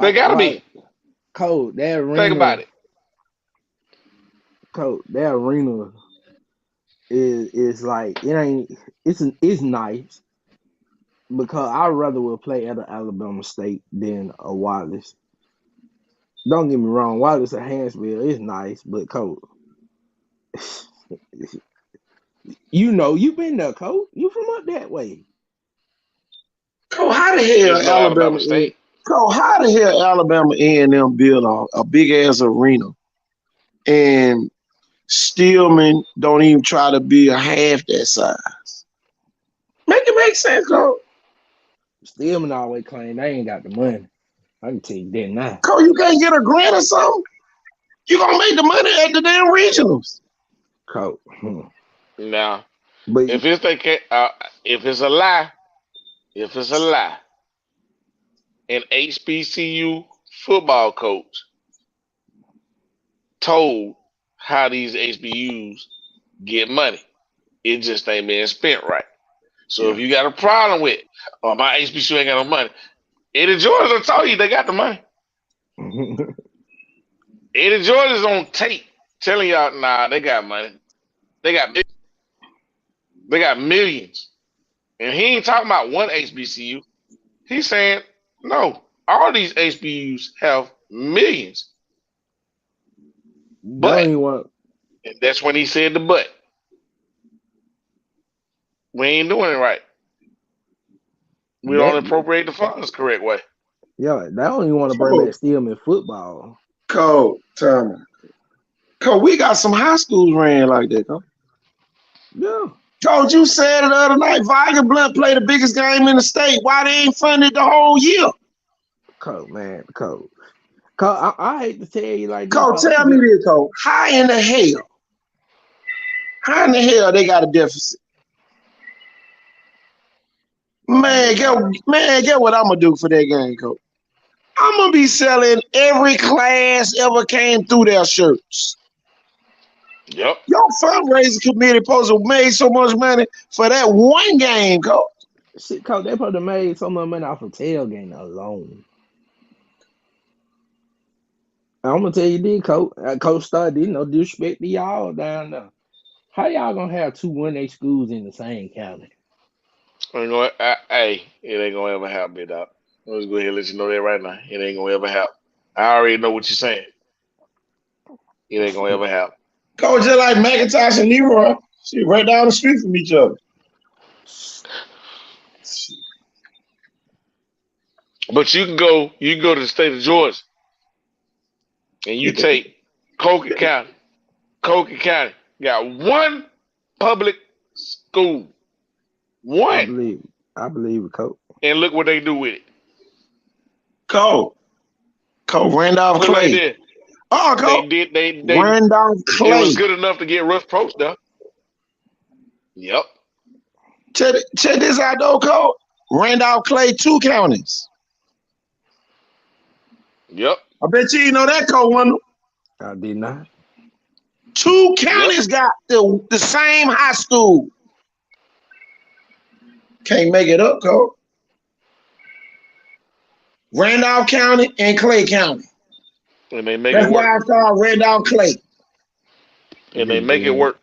[SPEAKER 7] They gotta be.
[SPEAKER 2] Coach, that arena.
[SPEAKER 7] Think about it.
[SPEAKER 2] Coach, that arena is like it's nice because I'd rather would play at an Alabama State than a Wallace. Don't get me wrong, Wallace at Hansville is nice, but Coach, you know you've been there, Coach. You from up that way.
[SPEAKER 1] Cole, how the hell
[SPEAKER 7] There's no
[SPEAKER 1] Alabama
[SPEAKER 7] State.
[SPEAKER 1] Cole, how the hell Alabama A&M build a big ass arena and Stillman don't even try to be a half that size? Make it make sense, Cole.
[SPEAKER 2] Stillman always claim they ain't got the money. I can tell you that now.
[SPEAKER 1] Cole, you can't get a grant or something? You gonna make the money at the damn regionals.
[SPEAKER 2] Coach.
[SPEAKER 7] Now,
[SPEAKER 2] But
[SPEAKER 7] if it's a lie, an HBCU football coach told how these HBUs get money. It just ain't being spent right. So if you got a problem with, my HBCU ain't got no money, Eddie George will tell you they got the money. Eddie George is on tape telling y'all, nah, they got money. They got millions. And he ain't talking about one HBCU. He's saying, no, all these HBCUs have millions. But, and that's when he said the but. We ain't doing it right. We don't appropriate the funds the correct way.
[SPEAKER 2] Yeah, they don't even want to bring back Stillman football.
[SPEAKER 1] Cole, Turner. Cole, we got some high schools ran like that, though.
[SPEAKER 2] Yeah.
[SPEAKER 1] Cole, you said it the other night, Viger Blunt played the biggest game in the state. Why they ain't funded the whole year?
[SPEAKER 2] Cole, man, Cole. Cole, I hate to tell you like
[SPEAKER 1] Cole, tell me this, Cole. How in the hell they got a deficit? Man, get what I'm gonna do for that game, coach. I'm gonna be selling every class ever came through their shirts.
[SPEAKER 7] Yep.
[SPEAKER 1] Your fundraising committee supposed to have made so much money for that one game, coach.
[SPEAKER 2] Shit, coach, they probably made so much money off of tailgating alone. I'm gonna tell you this, coach. Coach Study, no disrespect to y'all down there. How y'all gonna have two 1A schools in the same county?
[SPEAKER 7] Hey, it ain't gonna ever happen, big dog. Let's go ahead and let you know that right now. It ain't gonna ever happen. I already know what you're saying. It ain't gonna ever happen.
[SPEAKER 1] Coach, just like McIntosh and Leroy, she right down the street from each other.
[SPEAKER 7] But you can go to the state of Georgia, and you take Coker County. Coker County got one public school.
[SPEAKER 2] I
[SPEAKER 7] One.
[SPEAKER 2] believe it, coach.
[SPEAKER 7] And look what they do with it.
[SPEAKER 1] Coach Randolph
[SPEAKER 7] Put it like
[SPEAKER 1] Clay.
[SPEAKER 7] that.
[SPEAKER 1] Oh, Coach.
[SPEAKER 7] They
[SPEAKER 1] Randolph
[SPEAKER 7] it
[SPEAKER 1] Clay.
[SPEAKER 7] was good enough to get Russ Probst there. Yep.
[SPEAKER 1] Check this out, though, Coach. Randolph Clay, 2 counties.
[SPEAKER 7] Yep.
[SPEAKER 1] I bet you know that, Coach Wendell.
[SPEAKER 2] I did not.
[SPEAKER 1] 2 counties got the same high school. Can't make it up, Coach. Randolph County and Clay County.
[SPEAKER 7] And they make
[SPEAKER 1] That's
[SPEAKER 7] it work.
[SPEAKER 1] why I call Randolph Clay.
[SPEAKER 7] And they make it work.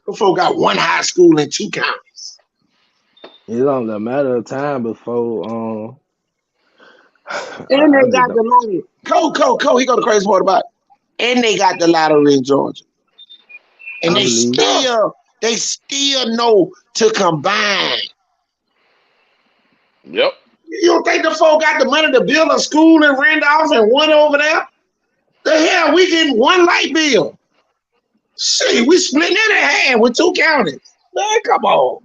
[SPEAKER 1] The folk got 1 high school in 2 counties.
[SPEAKER 2] It's only a matter of time before
[SPEAKER 1] And they got the lottery. Coach, he got the crazy part about it. And they got the lottery in Georgia. And they still know to combine.
[SPEAKER 7] Yep.
[SPEAKER 1] You don't think the folk got the money to build a school in Randolph and one over there? The hell, we getting 1 light bill. Shit, we splitting it in half with 2 counties. Man, come on.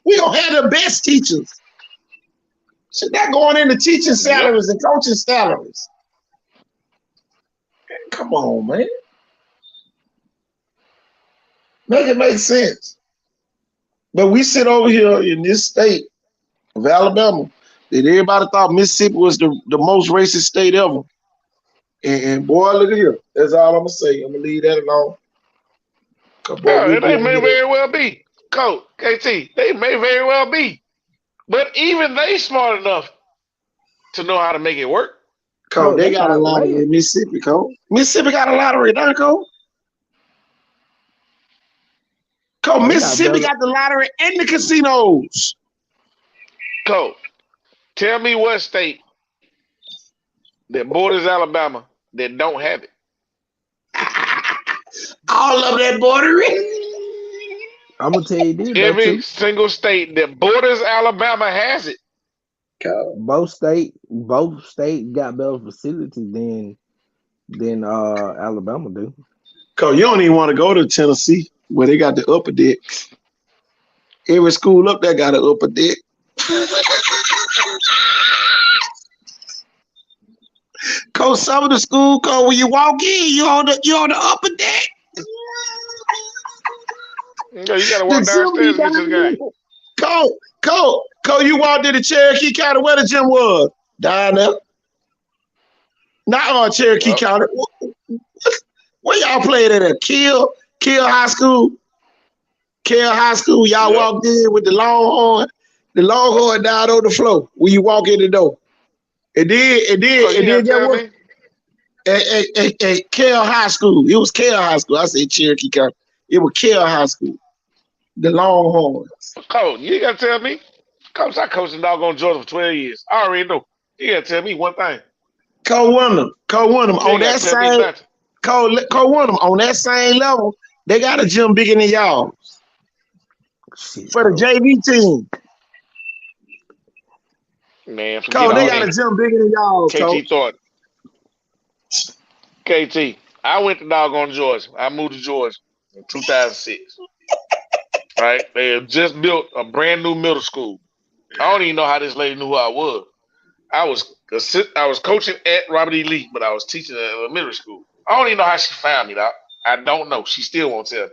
[SPEAKER 1] We gonna have the best teachers. Shit, that going into teaching salaries and coaching salaries. Man, come on, man. Make it make sense. But we sit over here in this state of Alabama that everybody thought Mississippi was the most racist state ever. And boy, look at here. That's all I'm gonna say. I'm gonna leave that alone.
[SPEAKER 7] They may very well be. Coach, KT, they may very well be. But even they smart enough to know how to make it work.
[SPEAKER 1] Coach, they got a lottery in Mississippi, Coach. Mississippi got a lottery, don't it, Coach? Coach, Mississippi got the lottery and the casinos.
[SPEAKER 7] Coach, tell me what state that borders Alabama that don't have it.
[SPEAKER 1] All of that bordering.
[SPEAKER 2] I'm gonna tell you this.
[SPEAKER 7] Every single state that borders Alabama has it.
[SPEAKER 2] Both state got better facilities than Alabama do.
[SPEAKER 1] Cause you don't even want to go to Tennessee where they got the upper deck. Every school up there got an upper deck. Cause some of the school, cause when you walk in, you on the upper deck.
[SPEAKER 7] Yeah, you gotta walk downstairs to get to the game.
[SPEAKER 1] Cole, you walked into Cherokee County where the gym was. Down there. Not on Cherokee County. Where y'all played at? Kill High School. Kill High School. Y'all walked in with the Longhorn down on the floor when you walk in the door. It did get work. At Kell High School. It was Kell High School. I said Cherokee County. It was Kell High School. The Longhorns.
[SPEAKER 7] Coach, you gotta tell me. Coach, I coached in doggone Georgia for 12 years. I already know. You gotta tell me one thing.
[SPEAKER 1] Cole Windham on that same Cole Windham on that same level. They got a gym bigger than y'all for the JV team.
[SPEAKER 7] Man,
[SPEAKER 1] Cole, they got a gym bigger than y'all.
[SPEAKER 7] KT thought. KT, I went to doggone Georgia. I moved to Georgia in 2006. Right? They had just built a brand new middle school. I don't even know how this lady knew who I was. I was coaching at Robert E. Lee, but I was teaching at elementary school. I don't even know how she found me, dog. I don't know. She still won't tell me.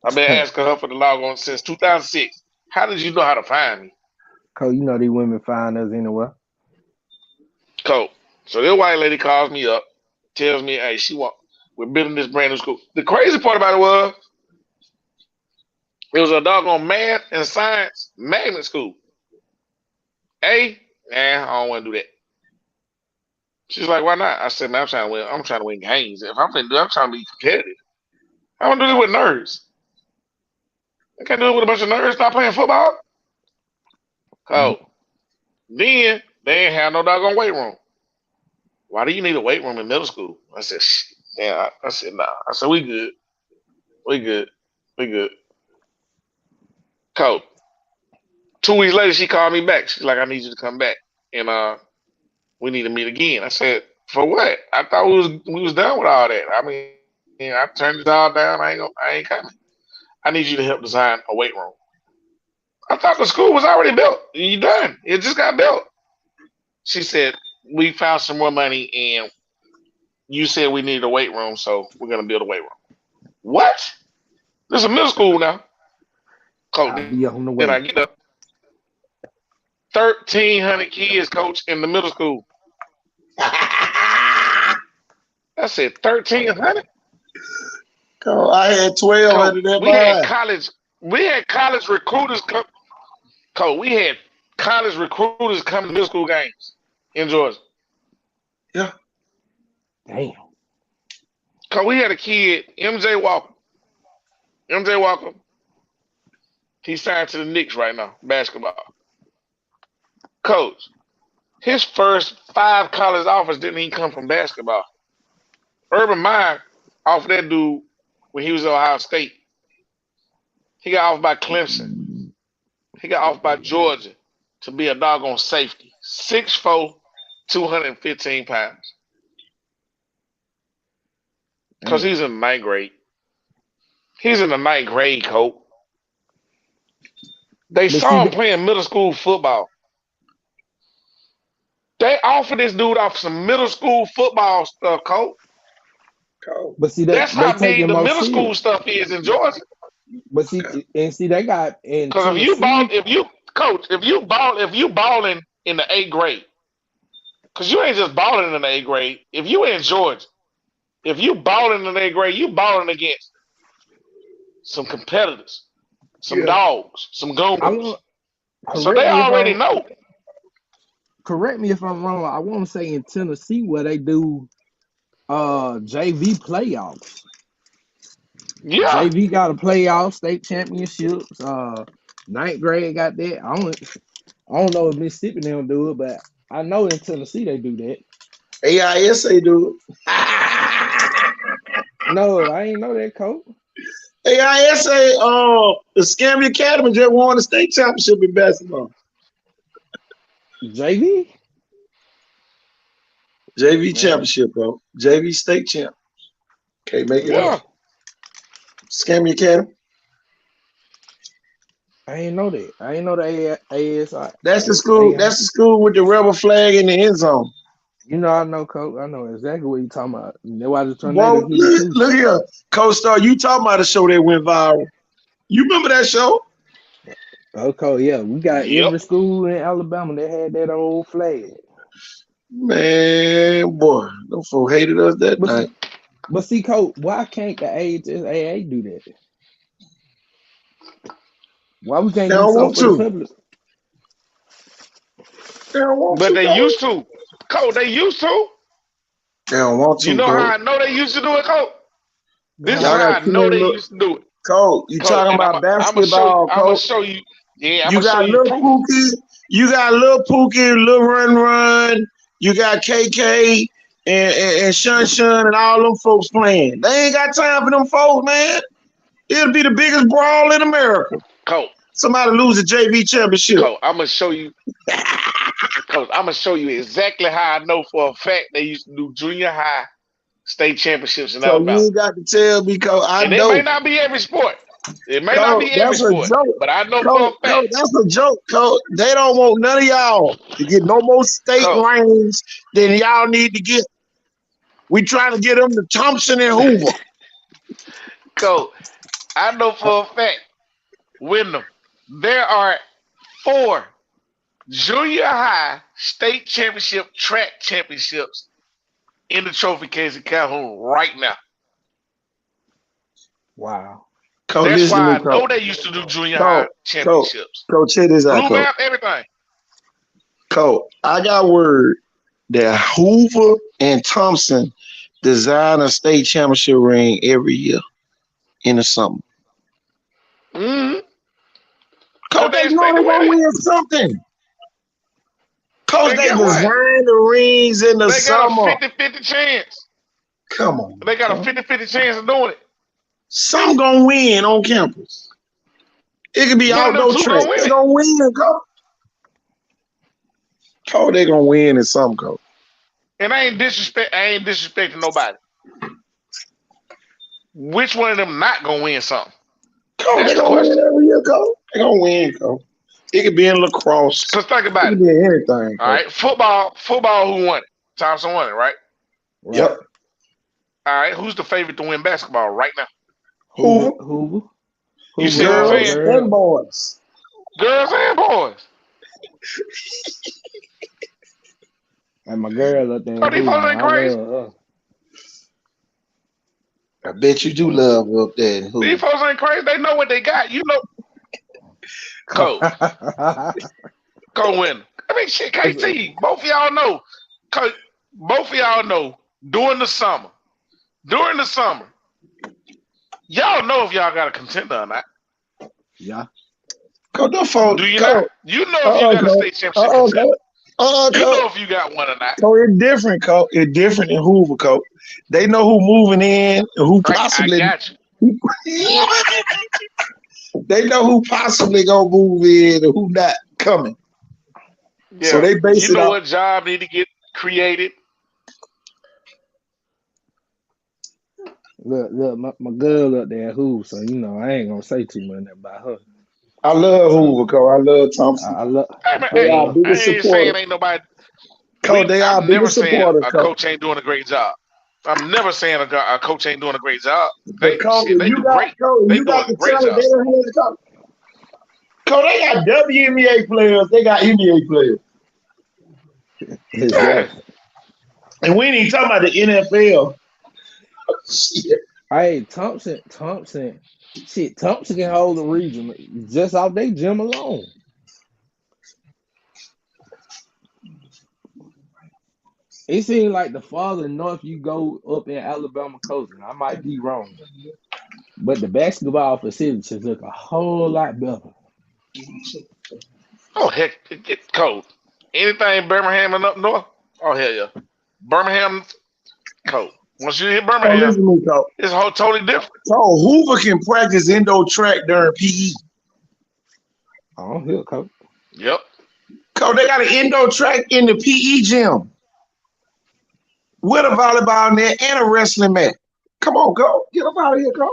[SPEAKER 7] I've been asking her for the logon since 2006. How did you know how to find me?
[SPEAKER 2] Cole, you know these women find us anywhere.
[SPEAKER 7] Cool. So this white lady calls me up, tells me, hey, we're building this brand new school. The crazy part about it was a doggone math and science magnet school. I don't want to do that. She's like, why not? I said, man, I'm trying to win games. If I'm trying to be competitive. I want to do this with nerds. I can't do it with a bunch of nerds not playing football. Oh. Then they ain't have no doggone weight room. Why do you need a weight room in middle school? I said, yeah. I said, nah. I said, we good. We good. Cool. 2 weeks later, she called me back. She's like, I need you to come back. And we need to meet again. I said, for what? I thought we was done with all that. I mean, I turned it all down. I ain't coming. I need you to help design a weight room. I thought the school was already built. You done. It just got built. She said, we found some more money and you said we needed a weight room, so we're going to build a weight room. What? This is a middle school now. Coach, then I get up. 1,300 kids, coach, in the middle school. I said 1,300?
[SPEAKER 1] Oh, I had 1,200 in mine.
[SPEAKER 7] We had college recruiters come. Coach, we had college recruiters come to middle school games in Georgia.
[SPEAKER 1] Yeah.
[SPEAKER 2] Damn.
[SPEAKER 7] Coach, we had a kid, MJ Walker. He signed to the Knicks right now, basketball. Coach, his first 5 college offers didn't even come from basketball. Urban Meyer offered that dude when he was at Ohio State. He got offered by Clemson. He got offered by Georgia to be a doggone safety. 6'4", 215 pounds. Because he's in the 9th grade. He's in the 9th grade, coach. They saw him playing middle school football. They offered this dude off some middle school football stuff, coach.
[SPEAKER 2] But see,
[SPEAKER 7] that's how big the middle school stuff is in Georgia.
[SPEAKER 2] But see, they got in.
[SPEAKER 7] Because if you balling in the 8th grade, because you ain't just balling in the 8th grade. If you in Georgia, if you balling in the 8th grade, you balling against some competitors, some dogs, some goons. So they already know.
[SPEAKER 2] Correct me if I'm wrong. I want to say in Tennessee where they do JV playoffs.
[SPEAKER 7] Yeah.
[SPEAKER 2] JV got a playoff, state championships. 9th grade got that. I don't know if Mississippi they don't do it, but I know in Tennessee they do that.
[SPEAKER 1] AISA do it.
[SPEAKER 2] No, I ain't know that, coach.
[SPEAKER 1] AISA, the Scambia Academy just won the state championship in basketball.
[SPEAKER 2] JV
[SPEAKER 1] championship, bro. JV state champ. Can't make it up. Scambia Academy.
[SPEAKER 2] I ain't know that. I ain't know the ASI.
[SPEAKER 1] That's the school. That's the school with the rebel flag in the end zone.
[SPEAKER 2] You know, I know, coach. I know exactly what you're talking about. That's why the
[SPEAKER 1] tornado. Look here, Coach Star. You talking about a show that went viral? You remember that show?
[SPEAKER 2] Okay, yeah. We got every school in Alabama that had that old flag.
[SPEAKER 1] Man, boy, those folks hated us that night.
[SPEAKER 2] But see, coach, why can't the AHSAA do that? Why we can't do something for the public?
[SPEAKER 1] They don't want to.
[SPEAKER 7] But they used to. Coach, they used to.
[SPEAKER 1] They don't want to.
[SPEAKER 7] You know how I know they used to do it, Coach? This is how I know they used to do it.
[SPEAKER 1] Coach, you talking about basketball, Coach?
[SPEAKER 7] I'm going to show you. Yeah,
[SPEAKER 1] you got Lil Pookie. You got Lil Pookie, Lil Run. You got KK and Shun and all them folks playing. They ain't got time for them folks, man. It'll be the biggest brawl in America.
[SPEAKER 7] Coach.
[SPEAKER 1] Somebody lose a JV championship.
[SPEAKER 7] Coach, I'm gonna show you. Coach, I'm gonna show you exactly how I know for a fact they used to do junior high state championships in Alabama.
[SPEAKER 1] So you got to tell me, Coach. I know.
[SPEAKER 7] It may not be every sport. It may not be every sport, but I know for a fact.
[SPEAKER 1] Coach, that's a joke, Coach. They don't want none of y'all to get no more state rings than y'all need to get. We trying to get them to Thompson and Hoover.
[SPEAKER 7] Coach, I know for a fact, Wyndham, there are 4 junior high state championship track championships in the trophy case in Calhoun right now.
[SPEAKER 2] Wow.
[SPEAKER 1] Coach,
[SPEAKER 7] That's
[SPEAKER 1] listen to
[SPEAKER 7] why
[SPEAKER 1] me,
[SPEAKER 7] I know
[SPEAKER 1] Coach.
[SPEAKER 7] they used to do junior high
[SPEAKER 1] Coach,
[SPEAKER 7] championships.
[SPEAKER 1] Coach, check this out,
[SPEAKER 7] Blue
[SPEAKER 1] Coach.
[SPEAKER 7] map, everything.
[SPEAKER 1] Coach, I got word that Hoover and Thompson design a state championship ring every year in the summer.
[SPEAKER 7] Mm-hmm.
[SPEAKER 1] Coach, they know they're gonna win something. Coach,
[SPEAKER 7] And
[SPEAKER 1] they
[SPEAKER 7] get what?
[SPEAKER 1] design the rings in the
[SPEAKER 7] They got
[SPEAKER 1] summer.
[SPEAKER 7] a 50-50 chance.
[SPEAKER 1] Come on.
[SPEAKER 7] They got a
[SPEAKER 1] Coach.
[SPEAKER 7] 50-50 chance of doing it.
[SPEAKER 1] Some gonna win on campus. It could be
[SPEAKER 7] One of them
[SPEAKER 1] outdoor
[SPEAKER 7] two
[SPEAKER 1] track.
[SPEAKER 7] gonna win
[SPEAKER 1] They
[SPEAKER 7] it.
[SPEAKER 1] gonna win, Coach. Coach, they gonna win in some, Coach.
[SPEAKER 7] And I ain't disrespecting nobody. Which one of them not gonna win something?
[SPEAKER 1] Coach,
[SPEAKER 7] That's
[SPEAKER 1] they
[SPEAKER 7] the
[SPEAKER 1] gonna win
[SPEAKER 7] question.
[SPEAKER 1] every year, Coach. They gonna win, Coach. It could be in lacrosse.
[SPEAKER 7] Cause think
[SPEAKER 1] It
[SPEAKER 7] about
[SPEAKER 1] could
[SPEAKER 7] it.
[SPEAKER 1] be in anything, Coach.
[SPEAKER 7] All right, football. Who won it? Thompson won it, right?
[SPEAKER 1] Yep.
[SPEAKER 7] All right, who's the favorite to win basketball right now?
[SPEAKER 2] Hoover.
[SPEAKER 7] You see what I'm
[SPEAKER 1] Girls
[SPEAKER 7] saying?
[SPEAKER 1] and boys.
[SPEAKER 7] Girls and boys.
[SPEAKER 2] And my girl up there.
[SPEAKER 7] Oh, these folks ain't
[SPEAKER 2] I
[SPEAKER 7] crazy.
[SPEAKER 2] love her.
[SPEAKER 1] I bet you do love up there in
[SPEAKER 7] These
[SPEAKER 1] Hoover.
[SPEAKER 7] folks ain't crazy. They know what they got. You know. Cole winner. I mean, shit, KT. Both of y'all know. Both of y'all know. During the summer, y'all know if y'all got a contender or not.
[SPEAKER 2] Yeah.
[SPEAKER 1] Coach, them folks.
[SPEAKER 7] Do you
[SPEAKER 1] Coach,
[SPEAKER 7] not? You know if you got a state championship contender. You know if you got one or not.
[SPEAKER 1] Coach, it's different, Coach. It's different in Hoover, Coach. They know who moving in and who possibly.
[SPEAKER 7] I got you.
[SPEAKER 1] They know who possibly gonna move in and who not coming.
[SPEAKER 7] Yeah.
[SPEAKER 1] So they base
[SPEAKER 7] You
[SPEAKER 1] it
[SPEAKER 7] know
[SPEAKER 1] off.
[SPEAKER 7] what job need to get created.
[SPEAKER 2] Look, my girl up there at Hoover, so you know I ain't gonna say too much about her.
[SPEAKER 1] I love Hoover, Coach. I love Thompson.
[SPEAKER 2] I love.
[SPEAKER 1] They are
[SPEAKER 7] I
[SPEAKER 1] biggest
[SPEAKER 7] ain't saying
[SPEAKER 1] supporters.
[SPEAKER 7] ain't nobody.
[SPEAKER 1] Coach, they are
[SPEAKER 7] I'm never
[SPEAKER 1] biggest
[SPEAKER 7] saying
[SPEAKER 1] supporters,
[SPEAKER 7] a
[SPEAKER 1] Coach.
[SPEAKER 7] coach ain't doing a great job. I'm never saying a coach ain't doing a great job.
[SPEAKER 1] But Coach,
[SPEAKER 7] They
[SPEAKER 1] you
[SPEAKER 7] do
[SPEAKER 1] got
[SPEAKER 7] great.
[SPEAKER 1] Coach,
[SPEAKER 7] They
[SPEAKER 1] you got
[SPEAKER 7] doing
[SPEAKER 1] the
[SPEAKER 7] a great
[SPEAKER 1] talent.
[SPEAKER 7] job.
[SPEAKER 1] They don't have the talent. Coach, they got WNBA players. They got NBA players.
[SPEAKER 2] Exactly.
[SPEAKER 1] And we ain't even talking about the NFL. Shit.
[SPEAKER 2] Hey, Thompson. Shit, Thompson can hold the region just off their gym alone. It seems like the farther north you go up in Alabama coaching, I might be wrong, but the basketball facilities look a whole lot better.
[SPEAKER 7] Oh heck, it get cold. Anything Birmingham and up north? Oh hell yeah. Birmingham cold. Once you hit
[SPEAKER 1] Oh,
[SPEAKER 7] Birmingham,
[SPEAKER 1] listen to me, Coach.
[SPEAKER 7] it's totally different.
[SPEAKER 1] So Hoover can practice indoor track during PE.
[SPEAKER 2] I don't hear coach.
[SPEAKER 7] Yep.
[SPEAKER 1] Coach, they got an indoor track in the PE gym with a volleyball net and a wrestling mat. Come on, Coach. Get up out of here, Coach.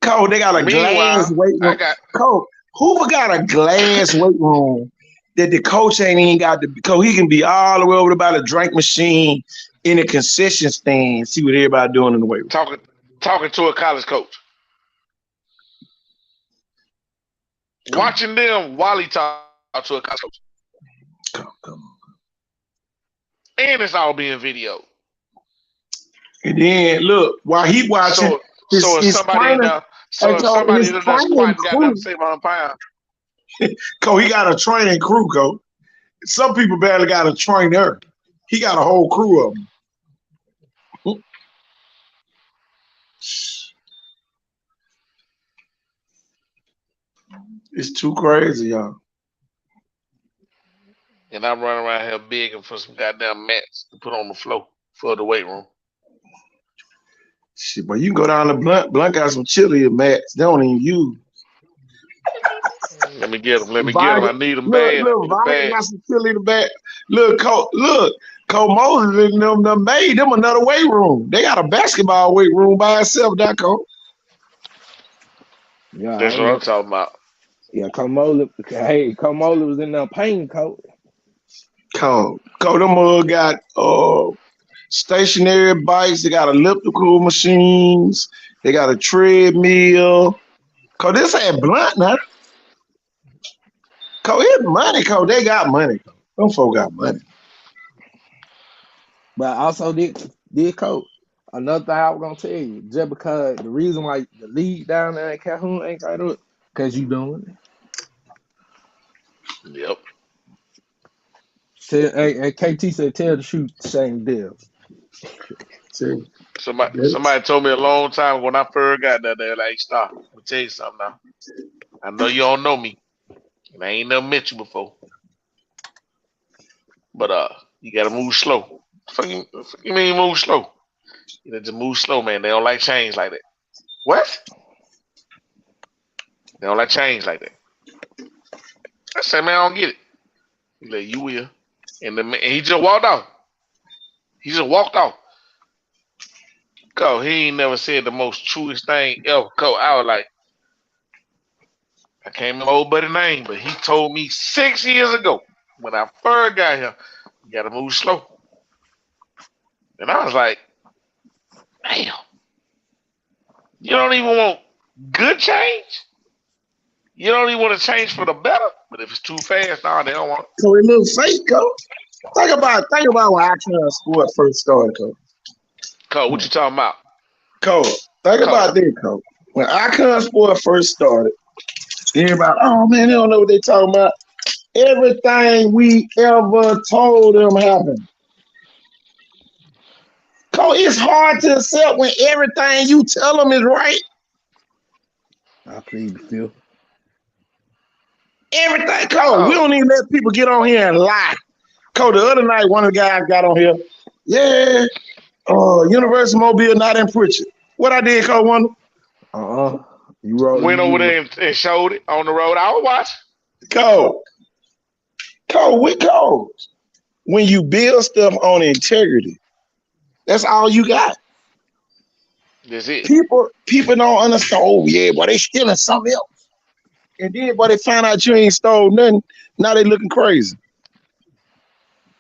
[SPEAKER 1] Coach, they got a glass weight room. Coach, Hoover got a glass weight room that the coach ain't even got to. Coach, he can be all the way over by the drink machine in the concession stand. See what everybody doing in the weight room.
[SPEAKER 7] Talking to a college coach. Watching them while he talk to a college coach.
[SPEAKER 1] Come on.
[SPEAKER 7] And it's all being videoed.
[SPEAKER 1] And then look, while he watching,
[SPEAKER 7] so if somebody in there, somebody in there squatting got nothing to say about pound.
[SPEAKER 1] Coach, he got a training crew, Coach. Some people barely got a trainer. He got a whole crew of them. It's too crazy, y'all.
[SPEAKER 7] And I'm running around here begging for some goddamn mats to put on the floor for the weight room.
[SPEAKER 1] Shit, but you can go down to Blunt. Blunt got some chili mats. They don't even use.
[SPEAKER 7] Let me get them. I need them bad.
[SPEAKER 1] Look, got some chili in the back. Look, Cole Moses and them made them another weight room. They got a basketball weight room by itself, that Cole.
[SPEAKER 2] Yeah,
[SPEAKER 7] that's what I'm talking about.
[SPEAKER 2] Yeah, Komola was in there pain, coach.
[SPEAKER 1] Cole, them got stationary bikes. They got elliptical machines. They got a treadmill. Cause this ain't blunt now. Cause it's money. Cause they got money. Them folk got money.
[SPEAKER 2] But also did coach. Another thing I was gonna tell you, just because the reason why the league down there in Calhoun ain't got up, because you doing it.
[SPEAKER 7] Yep.
[SPEAKER 2] And KT said, tell the shoot same deal.
[SPEAKER 1] See,
[SPEAKER 7] Somebody told me a long time when I first got there, like, stop. Let me tell you something now. I know you don't know me. And I ain't never met you before. But you gotta move slow. Fuck you mean move slow? You know, just move slow, man. They don't like change like that. What? They don't like change like that. I said, man, I don't get it. He's like, you will. And he just walked off. He just walked off. Cause he ain't never said the most truest thing ever. Cause I was like, I can't remember old buddy's name, but he told me 6 years ago when I first got here, you gotta move slow. And I was like, damn. You don't even want good change? You don't even want to change for the better? But if it's too fast, nah, they don't want it.
[SPEAKER 1] so it look fake, coach. Think about when Icon Sport first started, coach.
[SPEAKER 7] Cole, what you talking about?
[SPEAKER 1] Coach, think about this, coach. When Icon Sport first started, everybody, oh man, they don't know what they talking about. Everything we ever told them happened. Coach, it's hard to accept when everything you tell them is right.
[SPEAKER 2] I plead the fifth.
[SPEAKER 1] Everything, Coach. We don't even let people get on here and lie. Coach, the other night, one of the guys got on here. Yeah, University of Mobile not in Pritchard. What I did, Coach, wonder?
[SPEAKER 2] You wrote.
[SPEAKER 7] Went over there and showed it on the road. I was watching.
[SPEAKER 1] Coach, when you build stuff on integrity, that's all you got.
[SPEAKER 7] That's it.
[SPEAKER 1] People don't understand. Oh yeah, boy, they stealing something else. And then, boy, they find out you ain't stole nothing. Now they looking crazy.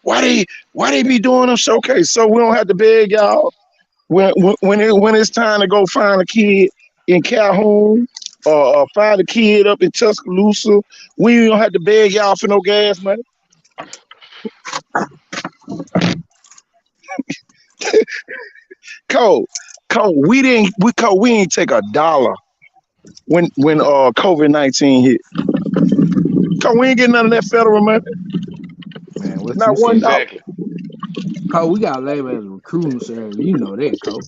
[SPEAKER 1] Why they be doing them showcase? So we don't have to beg y'all when it's time to go find a kid in Calhoun or find a kid up in Tuscaloosa. We don't have to beg y'all for no gas money. Cole, we ain't take a dollar when COVID-19 hit. Cole, we ain't getting none of that federal money.
[SPEAKER 2] Man, what's
[SPEAKER 1] not $1.
[SPEAKER 7] Exactly.
[SPEAKER 2] Cole, we got labor as a recruiting service. You know that, Cole.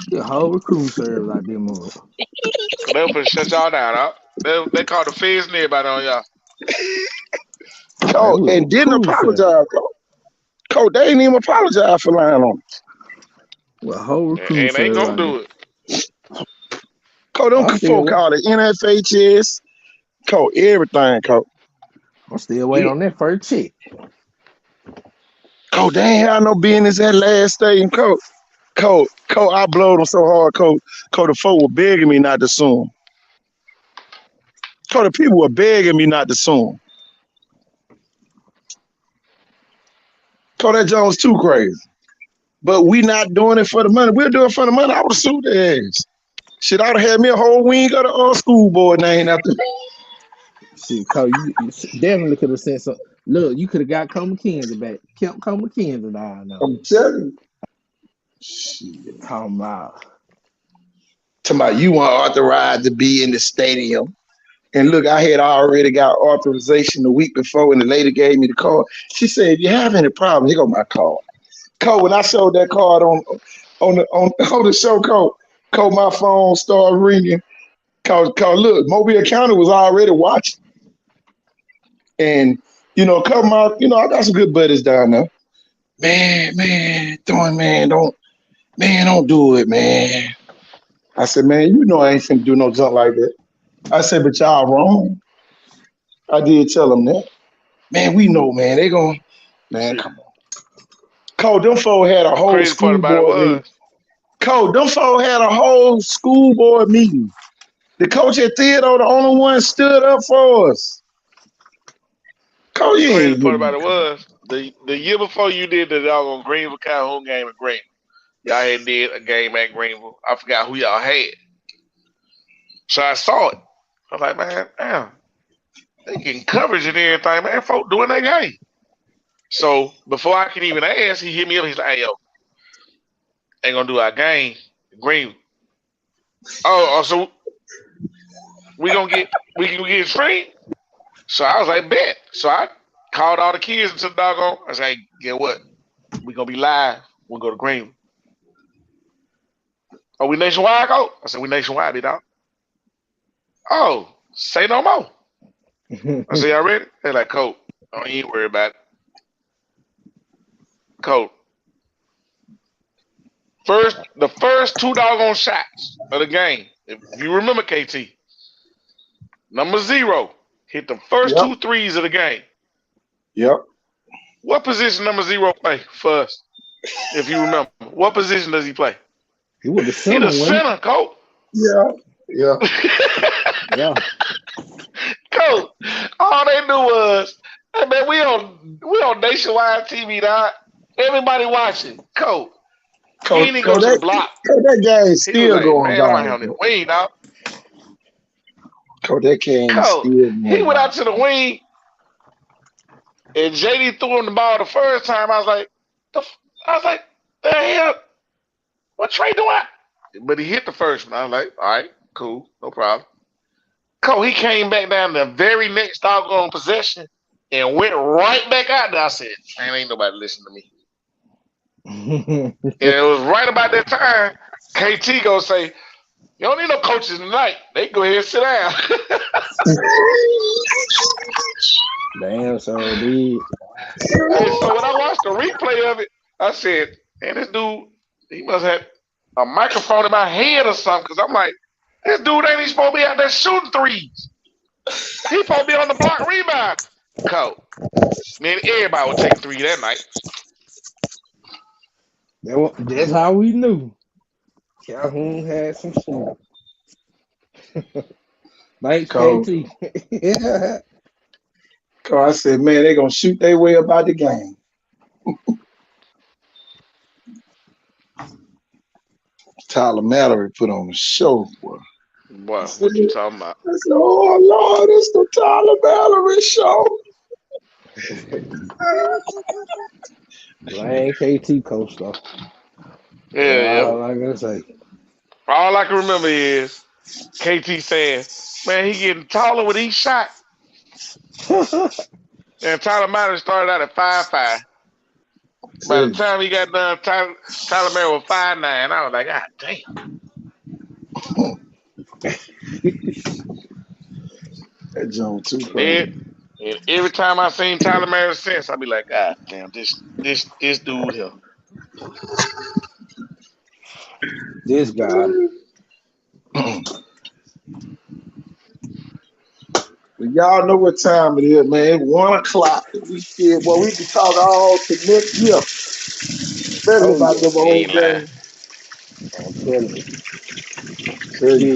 [SPEAKER 2] The whole recruiting service out there, mother.
[SPEAKER 7] They'll finna shut y'all down, huh? They call the feds and everybody on y'all.
[SPEAKER 1] Cole, and didn't apologize, Cole. Cole, they ain't even apologize for lying on us.
[SPEAKER 2] Well, whole recruiting
[SPEAKER 7] And they ain't gonna do it.
[SPEAKER 1] Cole, them folk call it NFHS. Cole, everything, Cole.
[SPEAKER 2] I'm still waiting on that first check.
[SPEAKER 1] Cole, they ain't had no business at last stadium, Cole. Cole, I blowed them so hard, Cole. Cole, the folk were begging me not to sue them. Cole, the people were begging me not to sue them. Cole, that Jones too crazy. But we not doing it for the money. We're doing it for the money. I would have sued their ass. Shit, I'd have had me a whole wing of the school board name after.
[SPEAKER 2] See, Cole, you definitely could have sent some. Look, you could have got Cole McKenzie back. Kept Cole McKenzie down now.
[SPEAKER 1] I'm telling you. Shit.
[SPEAKER 2] Talking about
[SPEAKER 1] you want authorized to be in the stadium. And look, I had already got authorization the week before when the lady gave me the card. She said, if you have any problem, here go my card. Cole, when I showed that card on the show, Cole, my phone started ringing. Cause look, Mobile County was already watching. And, I got some good buddies down there. Don't do it, man. I said, man, I ain't finna do no junk like that. I said, but y'all wrong. I did tell them that. Man, we know, man. They gon' man, come on. Cole, them folk had a whole school board meeting. Cole, them folk had a whole school board meeting. The coach at Theodore, the only one stood up for us. Cole, you
[SPEAKER 7] Crazy
[SPEAKER 1] ain't
[SPEAKER 7] part about it was The year before you did the doggone Greenville Calhoun game at Greenville, y'all had did a game at Greenville. I forgot who y'all had. So I saw it. I was like, man, damn, they getting coverage and everything, man. Folk doing their game. So before I can even ask, he hit me up. He's like, hey, yo, ain't gonna do our game in Greenville. Oh, so we can get streamed? So I was like, bet. So I called all the kids into the doggone. I was like, get what? We gonna be live. We'll go to Greenville. Are we nationwide, Coach? I said, we nationwide, big dog. Oh, say no more. I said, y'all ready? They're like, Coach, don't even worry about it. Coach, the first 2 doggone shots of the game, if you remember, KT, number 0 hit the first 2 threes of the game.
[SPEAKER 1] Yep.
[SPEAKER 7] What position number 0 play for us? If you remember, what position does he play?
[SPEAKER 2] He was the center.
[SPEAKER 7] He the center, Coach.
[SPEAKER 1] Yeah.
[SPEAKER 2] Yeah.
[SPEAKER 7] Coach, all they do was, hey man, we on nationwide TV, dog. Everybody watching. Coach, he didn't even go to the block.
[SPEAKER 1] That game still
[SPEAKER 7] like,
[SPEAKER 1] going
[SPEAKER 7] man, I'm
[SPEAKER 1] on.
[SPEAKER 7] on the wing, dog.
[SPEAKER 1] Coach, that game
[SPEAKER 7] Coach,
[SPEAKER 1] still going
[SPEAKER 7] he went
[SPEAKER 1] on.
[SPEAKER 7] out to the wing, and JD threw him the ball the first time. I was like, the hell? What Trey doing? But he hit the first one. I was like, all right, cool, no problem. Coach, he came back down the very next doggone possession and went right back out there. I said, man, ain't nobody listening to me. And it was right about that time, KT gonna say, you don't need no coaches tonight. They go ahead and sit down.
[SPEAKER 2] Damn, so dude.
[SPEAKER 7] So when I watched the replay of it, I said, man, this dude, he must have a microphone in my head or something, because I'm like, this dude ain't even supposed to be out there shooting threes. He supposed to be on the block rebound. Coach, man, everybody would take 3 that night.
[SPEAKER 2] That's how we knew. Calhoun had some shit. Thanks,
[SPEAKER 1] Coach.
[SPEAKER 2] KT. Yeah.
[SPEAKER 1] Coach, I said, man, they gonna shoot their way about the game. Tyler Mallory put on a show, boy.
[SPEAKER 7] Boy, what you talking about?
[SPEAKER 1] I said, oh Lord, it's the Tyler Mallory show.
[SPEAKER 2] I ain't KT coach though.
[SPEAKER 7] Yeah.
[SPEAKER 2] All I gotta say.
[SPEAKER 7] All I can remember is KT saying, man, he getting taller with each shot. And Tyler Mallory started out at 5'5". By the time he got done, Tyler Mallory was 5'9". I was like, God damn.
[SPEAKER 1] That Jones too.
[SPEAKER 7] And every time I seen Tyler Mallory since, I be like, God damn, this dude here.
[SPEAKER 2] This guy.
[SPEAKER 1] Y'all know what time it is, man. It's 1 o'clock. We can talk all to next year. Especially about the old game.
[SPEAKER 2] I'm telling you.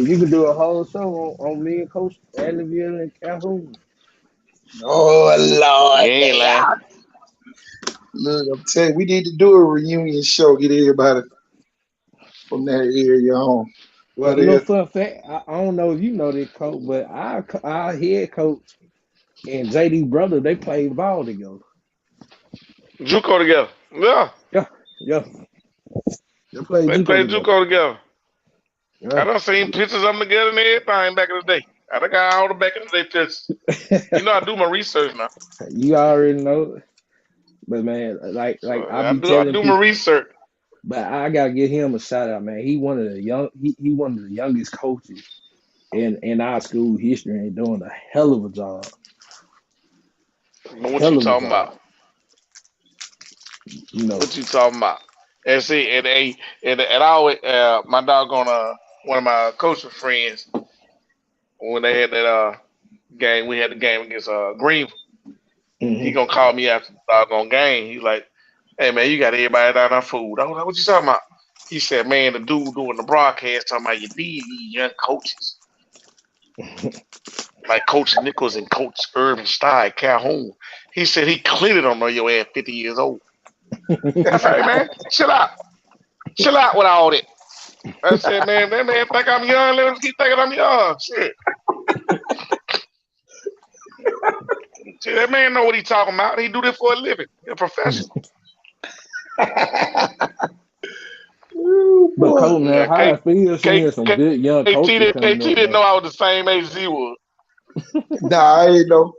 [SPEAKER 2] You can do a whole show on me and Coach Anderville and Calhoun.
[SPEAKER 1] Oh Lord.
[SPEAKER 7] He ain't lying.
[SPEAKER 1] Look, I'm telling you, we need to do a reunion show. Get everybody from that area on.
[SPEAKER 2] Well, you know, fun fact, I don't know if you know this, Coach, but our head coach and JD brother, they played ball together.
[SPEAKER 7] JUCO together.
[SPEAKER 2] Yeah. They played
[SPEAKER 7] JUCO together.
[SPEAKER 2] Yeah.
[SPEAKER 7] I done seen pictures of them together and everything back in the day. I done got all the back in the day pictures. You know, I do my research now.
[SPEAKER 2] You already know. But man, like I
[SPEAKER 7] do my research.
[SPEAKER 2] But I gotta give him a shout out, man. He one of the youngest coaches in our school history and doing a hell of a job.
[SPEAKER 7] What you talking about?
[SPEAKER 2] You know
[SPEAKER 7] what you talking about? And see, and I always my doggone one of my coaching friends, when they had that game, we had the game against Greenville. Mm-hmm. He gonna call me after the doggone game. He's like, hey man, you got everybody down our food. I was like, what you talking about? He said, man, the dude doing the broadcast talking about you need these young coaches. like Coach Nichols and Coach Irvin Stein, Calhoun. He said he clearly don't know your ass 50 years old. I said, hey, man, chill out. Chill out with all that. I said, man, that man think I'm young. Let him keep thinking I'm young. Shit. See, that man know what he talking about. He do this for a living. He's a professional.
[SPEAKER 2] But Coach, man, how I feel seeing some good young
[SPEAKER 7] KT
[SPEAKER 2] coaches coming up.
[SPEAKER 7] didn't know I was the same age as he was.
[SPEAKER 1] Nah, I ain't know.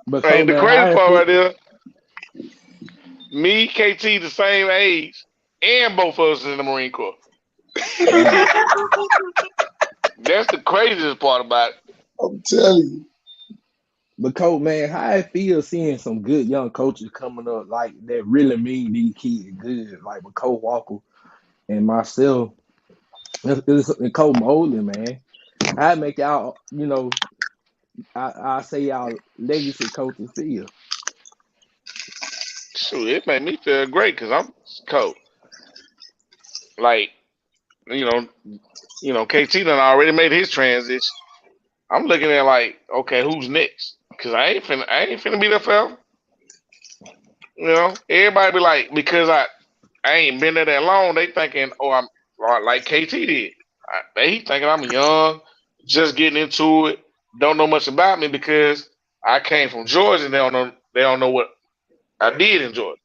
[SPEAKER 2] But
[SPEAKER 7] Hey,
[SPEAKER 2] Coach,
[SPEAKER 7] the
[SPEAKER 2] man,
[SPEAKER 7] crazy
[SPEAKER 2] how
[SPEAKER 7] part
[SPEAKER 2] I
[SPEAKER 7] right there, me, KT, the same age, and both of us in the Marine Corps. That's the craziest part about it.
[SPEAKER 1] I'm telling you.
[SPEAKER 2] But Coach, man, how I feel seeing some good young coaches coming up like that really mean these kids good, like with Coach Walker and myself, and Coach Mosley, man. I make y'all, you know, I say y'all legacy coaches feel.
[SPEAKER 7] Shoot, it made me feel great because I'm coach. Like, you know, KT done already made his transition. I'm looking at like, okay, who's next? Because I ain't finna be there forever. You know, everybody be like, because I ain't been there that long, they thinking, oh, I'm like KT did. He thinking I'm young, just getting into it, don't know much about me because I came from Georgia and they don't know what I did in Georgia.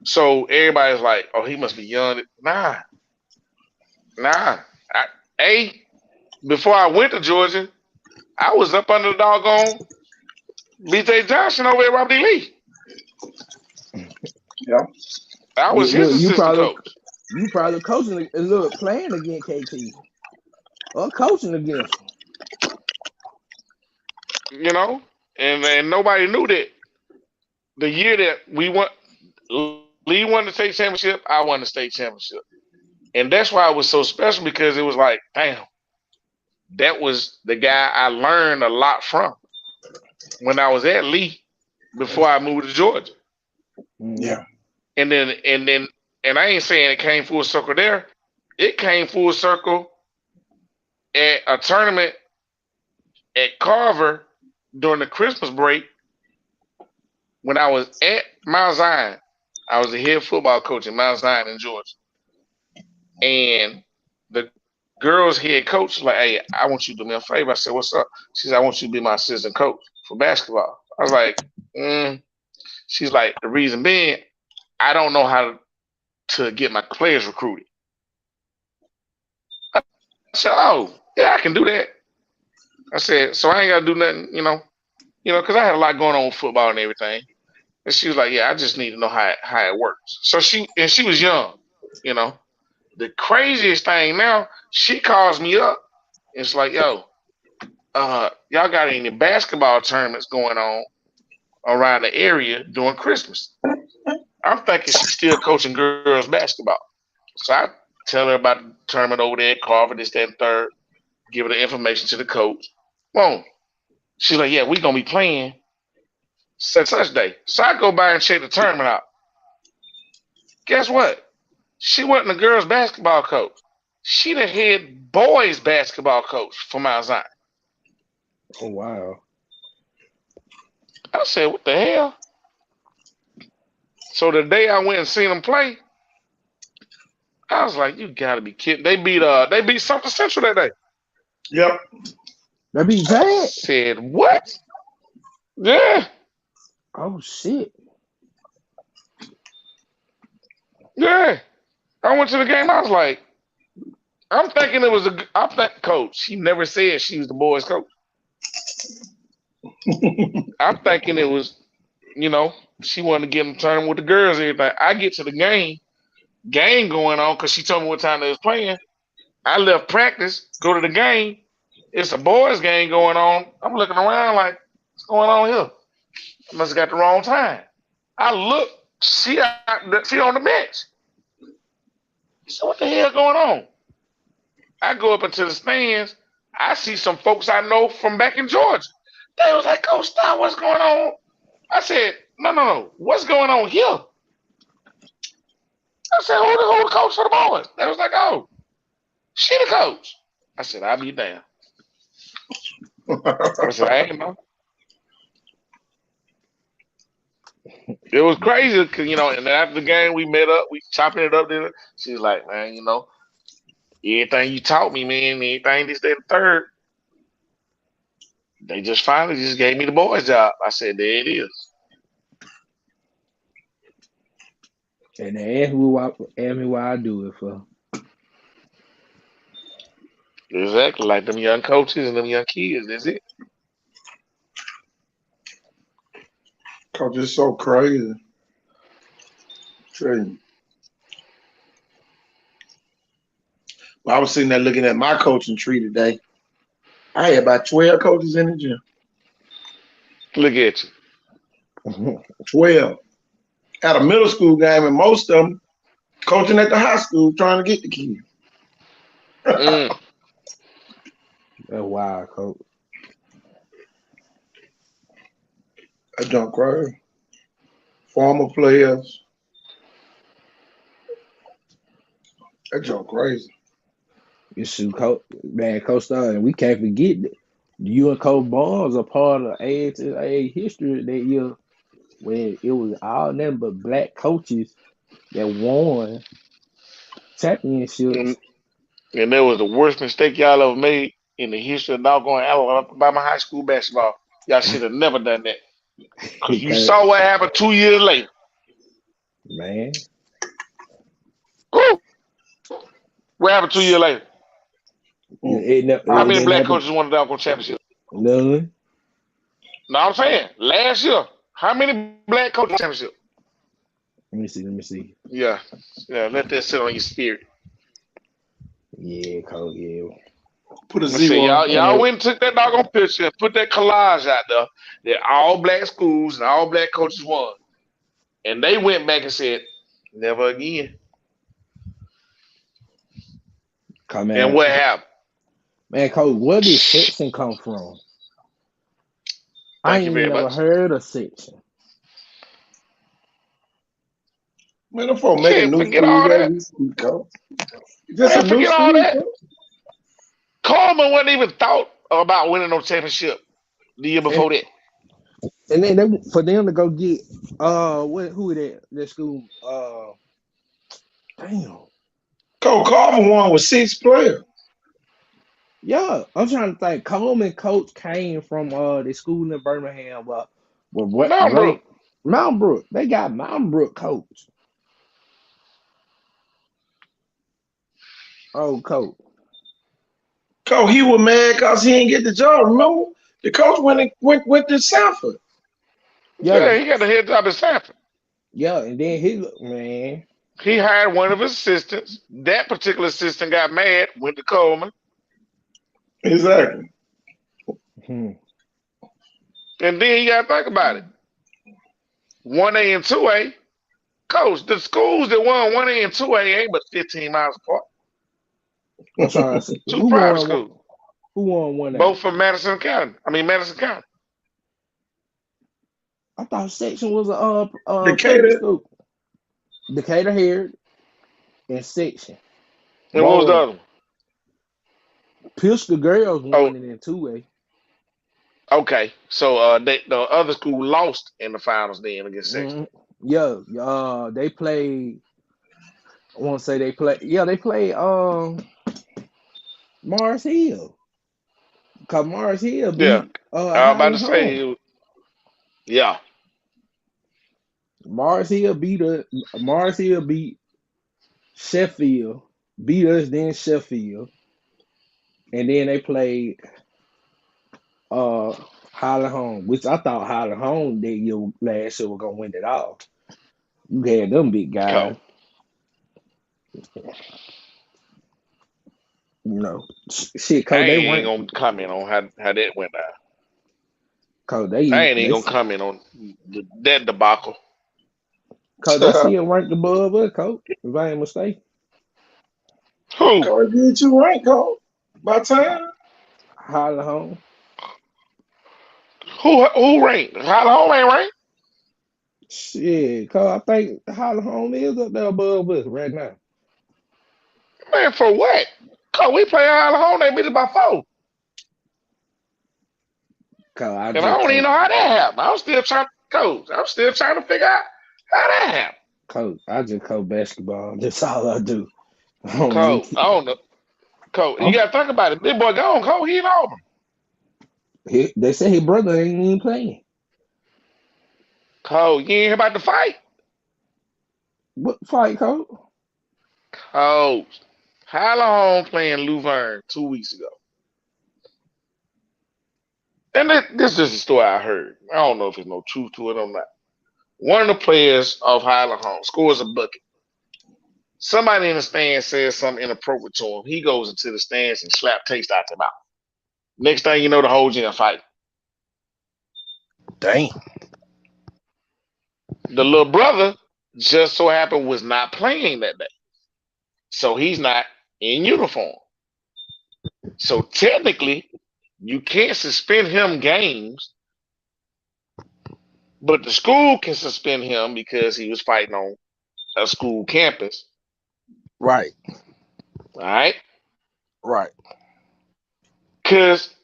[SPEAKER 7] So everybody's like, oh, he must be young. Nah. Before I went to Georgia, I was up under the doggone BJ Johnson over at Robert E. Lee.
[SPEAKER 1] Yeah.
[SPEAKER 7] I was his assistant coach.
[SPEAKER 2] You probably coaching and look playing against KT or coaching against him.
[SPEAKER 7] You know, and nobody knew that the year that we won, Lee won the state championship, I won the state championship. And that's why it was so special because it was like, damn, that was the guy I learned a lot from when I was at Lee before I moved to Georgia.
[SPEAKER 1] Yeah.
[SPEAKER 7] And I ain't saying it came full circle there. It came full circle at a tournament at Carver during the Christmas break when I was at Mount Zion. I was the head football coach at Mount Zion in Georgia. And the girls' head coach was like, hey, I want you to do me a favor. I said, what's up? She said, I want you to be my assistant coach for basketball. I was like, She's like, the reason being, I don't know how to get my players recruited. I said, oh, yeah, I can do that. I said, so I ain't got to do nothing, you know, because I had a lot going on with football and everything. And she was like, yeah, I just need to know how it works. So she was young, you know. The craziest thing now, she calls me up. And it's like, yo, y'all got any basketball tournaments going on around the area during Christmas? I'm thinking she's still coaching girls basketball. So I tell her about the tournament over there at Carver, this, that, and third. Give her the information to the coach. Boom. She's like, yeah, we're going to be playing such day. So I go by and check the tournament out. Guess what? She wasn't a girls basketball coach. She the head boys basketball coach for Mount Zion.
[SPEAKER 2] Oh, wow.
[SPEAKER 7] I said, what the hell? So the day I went and seen them play, I was like, you gotta be kidding. They beat Something Central that day.
[SPEAKER 1] Yep.
[SPEAKER 2] That be
[SPEAKER 7] I
[SPEAKER 2] bad.
[SPEAKER 7] said, what? Yeah.
[SPEAKER 2] Oh shit.
[SPEAKER 7] Yeah. I went to the game. I was like, I'm thinking it was coach. She never said she was the boys coach. I'm thinking it was, she wanted to get in the tournament with the girls and everything. I get to the game going on because she told me what time they was playing. I left practice, go to the game. It's a boys game going on. I'm looking around like, what's going on here? I must have got the wrong time. I look, she on the bench. So what the hell going on? I go up into the stands. I see some folks I know from back in Georgia. They was like, Coach Stein, what's going on? I said, no. What's going on here? I said, who the coach for the boys? They was like, oh, she the coach. I said, I'll be damned. I said, I ain't know. It was crazy because and after the game we met up, we chopping it up there. She's like, man, everything you taught me, man, everything this, that, and third. They just finally just gave me the boys' job. I said, there it is.
[SPEAKER 2] And they ask me why I do it for.
[SPEAKER 7] Exactly, like them young coaches and them young kids. That's it.
[SPEAKER 1] Coach is so crazy. Crazy. Well, I was sitting there looking at my coaching tree today. I had about 12 coaches in the gym.
[SPEAKER 7] Look at
[SPEAKER 2] Mhm.
[SPEAKER 1] 12. At a middle school game, and most of them coaching at the high school trying to get the kids.
[SPEAKER 7] Mm.
[SPEAKER 2] That's wild, coach.
[SPEAKER 1] I don't cry. Former players. That junk crazy.
[SPEAKER 2] It's Coach Star, and we can't forget that you and Coach Barnes are part of AHA history that year when it was all nothing but black coaches that won championships.
[SPEAKER 7] And that was the worst mistake y'all ever made in the history of doggone Alabama high school basketball. Y'all should have never done that. Because you saw what happened 2 years later.
[SPEAKER 2] Man.
[SPEAKER 7] Woo! What happened 2 years later? How many black coaches won the doggone championship?
[SPEAKER 2] None.
[SPEAKER 7] No, I'm saying last year. How many black coaches won the championship?
[SPEAKER 2] Let me see.
[SPEAKER 7] Yeah. Let that sit on your spirit.
[SPEAKER 2] Yeah, Coach. Yeah.
[SPEAKER 1] Put a
[SPEAKER 7] I said,
[SPEAKER 1] zero.
[SPEAKER 7] y'all went and took that doggone picture and put that collage out there that all black schools and all black coaches won. And they went back and said, never again. And what happened?
[SPEAKER 2] Man, Coach, where did section come from? I ain't never heard of section.
[SPEAKER 1] Man, them folks making new
[SPEAKER 7] forget all that.
[SPEAKER 1] Just a new
[SPEAKER 7] forget all that.
[SPEAKER 1] school.
[SPEAKER 7] Coleman wasn't even thought about winning no championship the year before that.
[SPEAKER 2] And then for them to go get who that school? Damn.
[SPEAKER 1] Coach Carver won with 6 players.
[SPEAKER 2] Yeah, I'm trying to think. Coleman coach came from the school in Birmingham. Mountain Brook. They got Mountain Brook coach. Oh, coach.
[SPEAKER 1] Coach, he was mad because he didn't get the job. Remember, the coach went to Sanford.
[SPEAKER 7] Yeah, he got the head job at Sanford.
[SPEAKER 2] Yeah, and then
[SPEAKER 7] he hired one of his assistants. That particular assistant got mad, went to Coleman.
[SPEAKER 1] Exactly.
[SPEAKER 7] And then you got to think about it. 1A and 2A. Coach, the schools that won 1A and 2A ain't but 15 miles apart.
[SPEAKER 2] I'm sorry.
[SPEAKER 7] Two private schools.
[SPEAKER 2] Who won 1A?
[SPEAKER 7] Both from Madison County.
[SPEAKER 2] I thought section was a
[SPEAKER 1] Decatur
[SPEAKER 2] school. Decatur here and section.
[SPEAKER 7] And what was the other one?
[SPEAKER 2] Pisgah girls won it in 2A.
[SPEAKER 7] Okay, so the other school lost in the finals then against section.
[SPEAKER 2] Yeah, they played. I want to say they played. Yeah, they played Mars Hill. Cause Mars Hill beat.
[SPEAKER 7] I was about to say. Yeah.
[SPEAKER 2] Mars Hill beat Sheffield. Beat us then Sheffield. And then they played Highland Home, which I thought Highland Home that year last year was gonna win it all. You had them big guys. Shit, Coach,
[SPEAKER 7] I ain't gonna comment on how that went down.
[SPEAKER 2] Coach,
[SPEAKER 7] I ain't even gonna comment on that debacle.
[SPEAKER 2] Coach, they still ranked above us, Coach, if I ain't mistaken.
[SPEAKER 7] Who?
[SPEAKER 1] Coach, did you rank, Coach? By time?
[SPEAKER 2] Highland Home.
[SPEAKER 7] Who ranked? Highland Home ain't ranked?
[SPEAKER 2] Shit, Coach, I think Highland Home is up there above us right now.
[SPEAKER 7] Man, for what? Coach, we play Highland Home, they beat us by 4.
[SPEAKER 2] Cause I
[SPEAKER 7] And I
[SPEAKER 2] just
[SPEAKER 7] don't even
[SPEAKER 2] coach.
[SPEAKER 7] know how that happened. I'm still trying to coach. I'm still trying to figure out how that happened.
[SPEAKER 2] Coach. I just coach basketball. That's all I do. I don't
[SPEAKER 7] Coach, I
[SPEAKER 2] even.
[SPEAKER 7] don't know. Coach, you gotta think about it. Big boy gone, Coach, he in Auburn.
[SPEAKER 2] They say his brother ain't even playing.
[SPEAKER 7] Coach, you ain't hear about the fight?
[SPEAKER 2] What fight, coach?
[SPEAKER 7] Coach, Hall playing Luverne 2 weeks ago. And this is the story I heard. I don't know if there's no truth to it or not. One of the players of Highland Home scores a bucket. Somebody in the stands says something inappropriate to him. He goes into the stands and slap taste out their mouth. Next thing you know, the whole gym fight.
[SPEAKER 2] Dang.
[SPEAKER 7] The little brother just so happened was not playing that day. So he's not in uniform. So technically, you can't suspend him games, but the school can suspend him because he was fighting on a school campus.
[SPEAKER 2] Right.
[SPEAKER 7] All right?
[SPEAKER 2] Right.
[SPEAKER 7] Because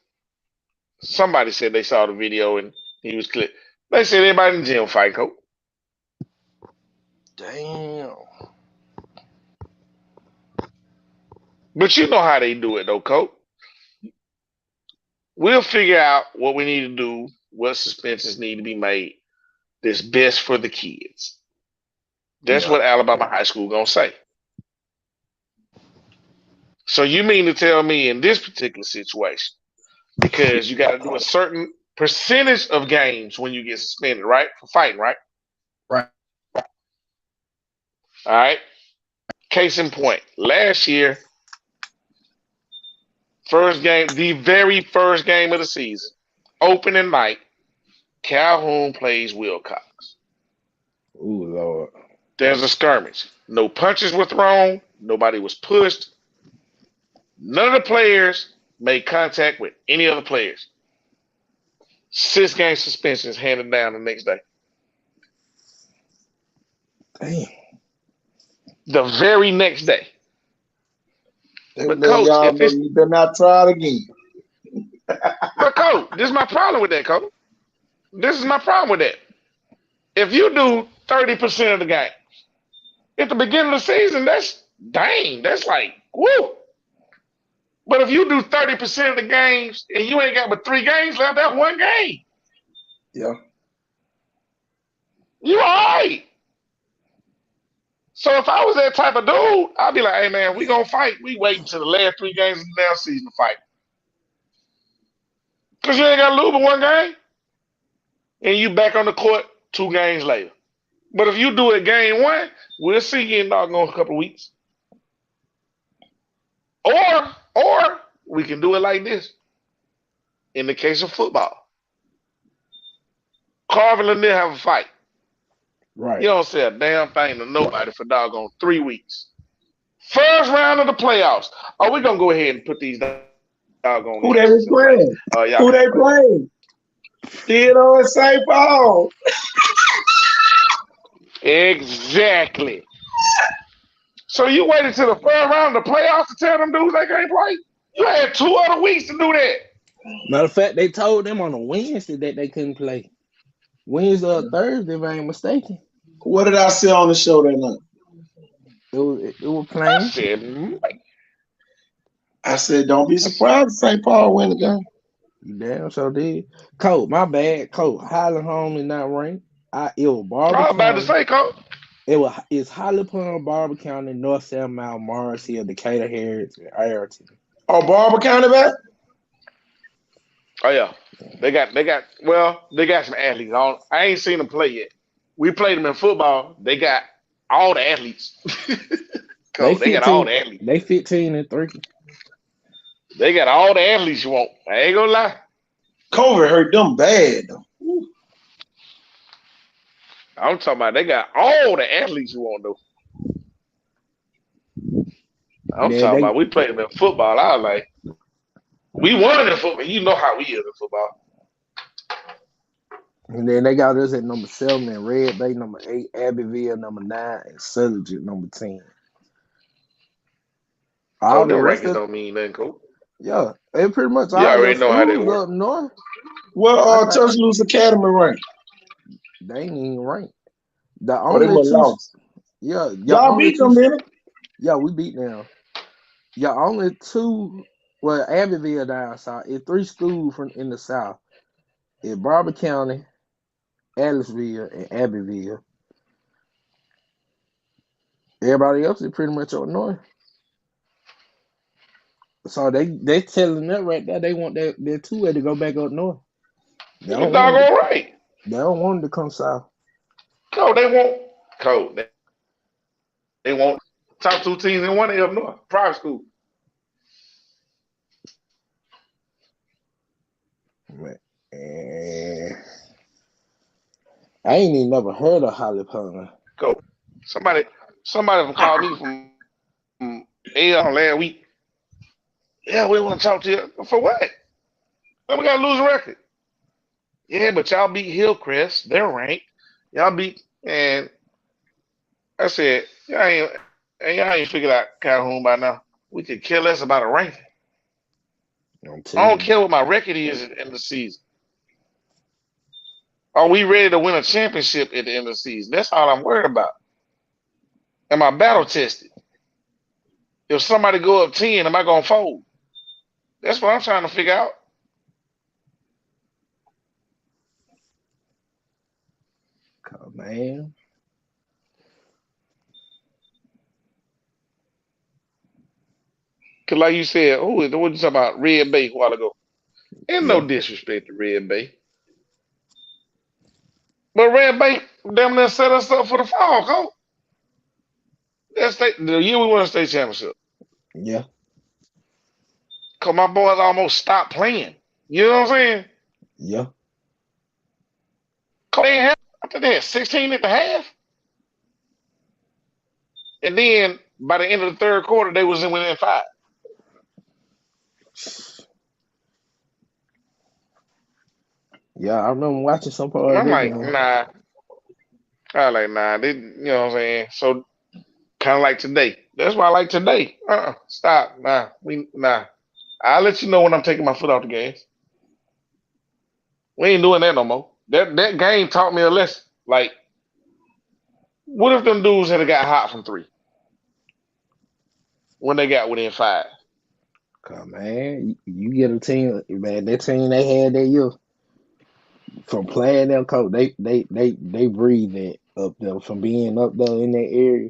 [SPEAKER 7] somebody said they saw the video and he was clear. They said everybody in the gym fight, coach.
[SPEAKER 2] Damn.
[SPEAKER 7] But you know how they do it, though, coach. We'll figure out what we need to do, what suspensions need to be made that's best for the kids. That's what Alabama High School gonna say. So you mean to tell me in this particular situation, because you got to do a certain percentage of games when you get suspended, right? For fighting, right?
[SPEAKER 2] Right.
[SPEAKER 7] All right. Case in point, last year, first game, the very first game of the season, opening night, Calhoun plays Wilcox.
[SPEAKER 2] Ooh, Lord.
[SPEAKER 7] There's a skirmish. No punches were thrown. Nobody was pushed. None of the players made contact with any other players. 6-game suspensions handed down the next day.
[SPEAKER 2] Damn.
[SPEAKER 7] The very next day. But coach,
[SPEAKER 1] y'all
[SPEAKER 7] if
[SPEAKER 1] know
[SPEAKER 7] it's,
[SPEAKER 1] you better not try it again.
[SPEAKER 7] but coach, this is my problem with that, coach. This is my problem with that. If you do 30% of the games at the beginning of the season, that's like woo. But if you do 30% of the games and you ain't got but 3 games left, that's 1 game.
[SPEAKER 1] Yeah.
[SPEAKER 7] You all right. So if I was that type of dude, I'd be like, hey man, we gonna fight. We wait until the last 3 games of the damn season to fight. Cause you ain't gotta lose but 1 game. And you back on the court 2 games later. But if you do it game 1, we'll see you in doggone a couple of weeks. Or we can do it like this. In the case of football, Carver and Lanier have a fight.
[SPEAKER 2] Right.
[SPEAKER 7] You don't say a damn thing to nobody for doggone 3 weeks. First round of the playoffs. Oh, we're gonna go ahead and put these doggone.
[SPEAKER 1] Who they was playing? Who they playing? Theodore and St. Paul.
[SPEAKER 7] Exactly. So you waited till the first round of the playoffs to tell them dudes they can't play? You had 2 other weeks to do that.
[SPEAKER 2] Matter of fact, they told them on a Wednesday that they couldn't play. Wednesday or Thursday, if I ain't mistaken.
[SPEAKER 1] What did I say on the show that night?
[SPEAKER 2] It was playing.
[SPEAKER 1] I said, don't be surprised if St. Paul win the game.
[SPEAKER 2] You damn sure did. Coach, my bad. Coach, Highland Home is not ranked. It was Barber
[SPEAKER 7] I was about
[SPEAKER 2] County.
[SPEAKER 7] to say, Coach.
[SPEAKER 2] It's Highland Pond, Barber County, North South Mount, Morris Hill, Decatur, Harris, and Ireton.
[SPEAKER 1] Oh, Barber County back?
[SPEAKER 7] Oh yeah. They got some athletes. I ain't seen them play yet. We played them in football. They got all the athletes. They got all the athletes.
[SPEAKER 2] They 15-3.
[SPEAKER 7] They got all the athletes you want. I ain't gonna lie.
[SPEAKER 1] COVID hurt them bad though.
[SPEAKER 7] I'm talking about they got all the athletes you want though. I'm talking about we played them in football. I was like, we won in football. You know how we is in football.
[SPEAKER 2] And then they got us at number 7 and Red Bay number 8, Abbeville number 9, and Sutherland number 10.
[SPEAKER 7] All the rankings don't mean nothing, cool.
[SPEAKER 2] Yeah, it pretty much
[SPEAKER 7] you already know how they
[SPEAKER 2] up
[SPEAKER 7] work.
[SPEAKER 2] north.
[SPEAKER 1] Well, Tuscaloosa Academy rank.
[SPEAKER 2] They ain't even ranked. The
[SPEAKER 1] Oh, they
[SPEAKER 2] only
[SPEAKER 1] must
[SPEAKER 2] two,
[SPEAKER 1] lost.
[SPEAKER 2] yeah,
[SPEAKER 1] Y'all beat them, didn't it?
[SPEAKER 2] Yeah, we beat them. Your only two, well, Abbeville down south. It's 3 schools from in the south. It's Barber County, Ellisville, and Abbeville. Everybody else is pretty much up north. So they telling that right there. They want their 2-way to go back up north. They
[SPEAKER 7] You're
[SPEAKER 2] don't want
[SPEAKER 7] doggone right.
[SPEAKER 2] They don't want them to come south.
[SPEAKER 7] Code, they won't. Code, they won't. Top 2 teams in one of up north. Private school.
[SPEAKER 2] Man, I ain't even never heard of Holly Pond.
[SPEAKER 7] Code. Somebody called me from A last week. Yeah, we want to talk to you. For what? We got to lose a record. Yeah, but y'all beat Hillcrest. They're ranked. Y'all beat, and I said, y'all ain't figured out Calhoun by now. We could care less about a ranking. I don't care what my record is at the end of the season. Are we ready to win a championship at the end of the season? That's all I'm worried about. Am I battle tested? If somebody go up 10, am I going to fold? That's what I'm trying to figure out.
[SPEAKER 2] Oh, man.
[SPEAKER 7] Because like you said, what you talking about? Red Bay a while ago. Ain't no disrespect to Red Bay. But Red Bay damn near set us up for the fall, Cole. The year we won a state championship.
[SPEAKER 2] Yeah.
[SPEAKER 7] Because my boys almost stopped playing. You know what I'm saying?
[SPEAKER 2] Yeah.
[SPEAKER 7] I think they had 16 at the half. And then by the end of the third quarter, they was within 5.
[SPEAKER 2] Yeah, I remember watching some part of
[SPEAKER 7] I'm
[SPEAKER 2] that
[SPEAKER 7] like,
[SPEAKER 2] game.
[SPEAKER 7] nah. I like, nah. They, you know what I'm saying? So kind of like today. That's why I like today. Stop. Nah. I'll let you know when I'm taking my foot off the gas. We ain't doing that no more. That game taught me a lesson. Like, what if them dudes had got hot from 3 when they got within 5?
[SPEAKER 2] Come man, you get a team, man. That team they had that year from playing them coach, they breathe it up there from being up there in that area,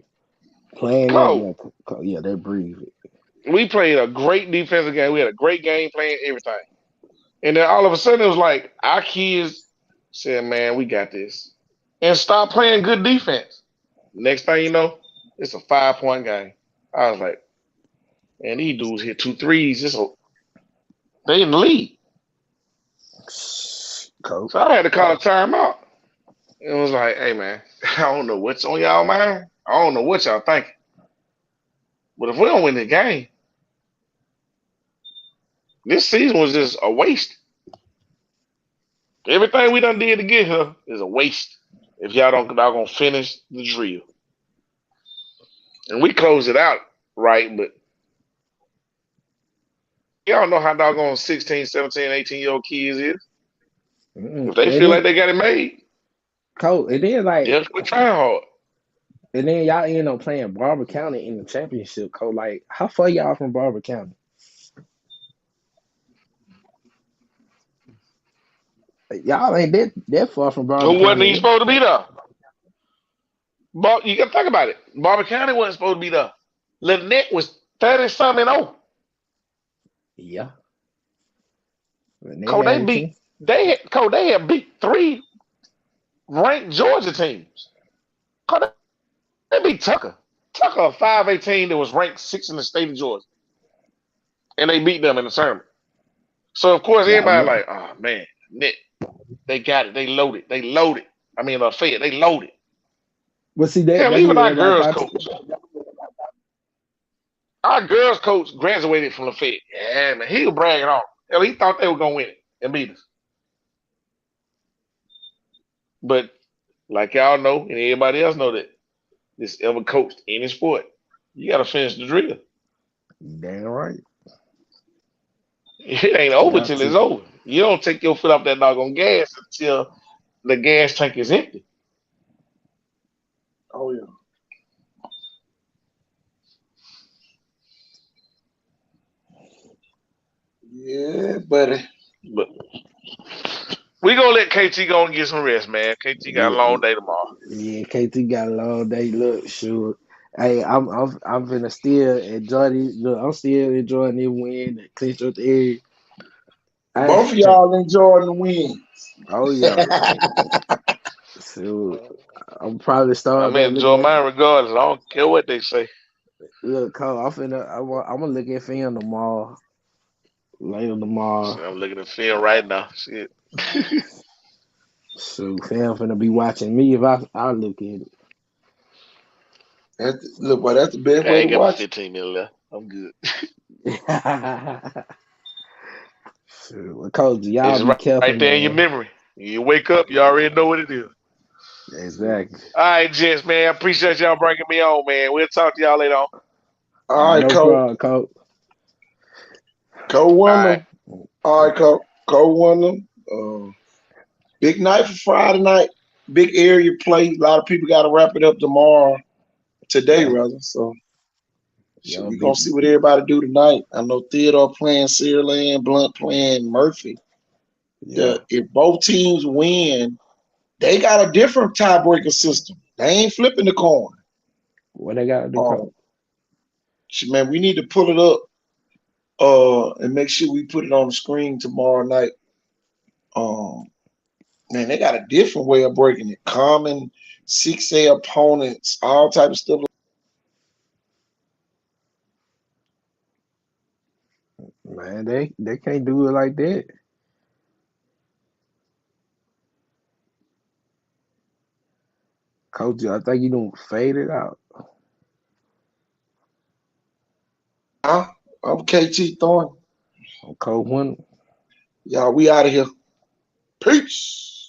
[SPEAKER 2] playing them. Yeah, they breathe it.
[SPEAKER 7] We played a great defensive game. We had a great game plan, everything. And then all of a sudden it was like our kids said, "Man, we got this," and stop playing good defense. Next thing you know, it's a 5-point game. I was like, "Man, these dudes hit 2 threes. They in the lead."
[SPEAKER 2] Coach.
[SPEAKER 7] So I had to call a timeout. It was like, "Hey, man, I don't know what's on y'all mind. I don't know what y'all thinking. But if we don't win the game, this season was just a waste. Everything we done did to get here is a waste if y'all don't gonna finish the drill." And we closed it out right, but y'all know how doggone 16, 17, 18-year-old kids is. If they feel like they got it made,
[SPEAKER 2] Coach, and then like
[SPEAKER 7] they're trying hard.
[SPEAKER 2] And then y'all end up playing Barber County in the championship, Coach. Like, how far y'all from Barber County? Y'all ain't that far from Barber
[SPEAKER 7] Who wasn't
[SPEAKER 2] County.
[SPEAKER 7] even supposed to be there? You got to think about it. Barber County wasn't supposed to be there. Lynette was 30-something and 0.
[SPEAKER 2] Yeah.
[SPEAKER 7] They had beat 3 ranked Georgia teams. They beat Tucker. Tucker, a 5'18" that was ranked 6th in the state of Georgia. And they beat them in the tournament. So, of course, everybody like, oh, man, Nick, they got it. They loaded. I mean, Fayette, they loaded.
[SPEAKER 2] But see, that
[SPEAKER 7] even our girls coach. Our girls coach graduated from Lafayette. Yeah, man, he was bragging on. Hell, he thought they were going to win it and beat us. But like y'all know, and everybody else know that this ever coached any sport, you got to finish the drill.
[SPEAKER 2] Damn right.
[SPEAKER 7] It ain't over
[SPEAKER 2] Got
[SPEAKER 7] till it's
[SPEAKER 2] to.
[SPEAKER 7] over. You don't take your foot off that doggone gas until the gas tank is empty.
[SPEAKER 1] Oh yeah. Yeah, buddy.
[SPEAKER 7] But we gonna let KT go and get some rest, man. KT got a long
[SPEAKER 2] Yeah,
[SPEAKER 7] day tomorrow.
[SPEAKER 2] yeah. KT got a long day. Look, sure. Hey, I'm finna still enjoy this. Look, I'm still enjoying this win and clinch up the area.
[SPEAKER 1] Both of
[SPEAKER 2] I,
[SPEAKER 1] y'all enjoying the wins.
[SPEAKER 2] oh yeah. So I'm probably
[SPEAKER 7] I'm
[SPEAKER 2] start back looking
[SPEAKER 7] enjoy
[SPEAKER 2] at.
[SPEAKER 7] mine regardless. I don't care what they say.
[SPEAKER 2] Look, Cole, I'm gonna look at film tomorrow, later tomorrow.
[SPEAKER 7] Shit, I'm looking at film right now. Shit.
[SPEAKER 2] So film finna be watching me if I look at it.
[SPEAKER 1] Look, boy, that's the best
[SPEAKER 7] I
[SPEAKER 1] way to
[SPEAKER 7] ain't got but
[SPEAKER 1] watch it.
[SPEAKER 7] 15 minutes left. I'm good.
[SPEAKER 2] So, well, Coach, y'all
[SPEAKER 7] It's
[SPEAKER 2] be
[SPEAKER 7] right
[SPEAKER 2] careful,
[SPEAKER 7] there in your
[SPEAKER 2] man.
[SPEAKER 7] memory. You wake up, you already know what it is.
[SPEAKER 2] Exactly.
[SPEAKER 7] All right, gents, man. I appreciate y'all bringing me on, man. We'll talk to y'all later on.
[SPEAKER 1] All right,
[SPEAKER 2] No
[SPEAKER 1] Cole.
[SPEAKER 2] problem, Coach.
[SPEAKER 1] Cole
[SPEAKER 7] All
[SPEAKER 1] won
[SPEAKER 7] right.
[SPEAKER 1] them. All right, Cole. Cole won them. Big night for Friday night. Big area play. A lot of people got to wrap it up today
[SPEAKER 2] Yeah,
[SPEAKER 1] rather. So shit,
[SPEAKER 2] y'all
[SPEAKER 1] we gonna
[SPEAKER 2] be
[SPEAKER 1] see what everybody do tonight. I know Theodore playing Sierra Blunt playing Murphy.
[SPEAKER 2] yeah.
[SPEAKER 1] If both teams win, they got a different tiebreaker system. They ain't flipping the coin.
[SPEAKER 2] What they gotta do, Coach?
[SPEAKER 1] Um, man, we need to pull it up and make sure we put it on the screen tomorrow night. Um, man, they got a different way of breaking it. Common 6A opponents, all type of stuff.
[SPEAKER 2] Man, they can't do it like that. Coach, I think you don't fade it out.
[SPEAKER 1] I'm KT Thorne.
[SPEAKER 2] Coach one.
[SPEAKER 1] Y'all, we out of here. Peace.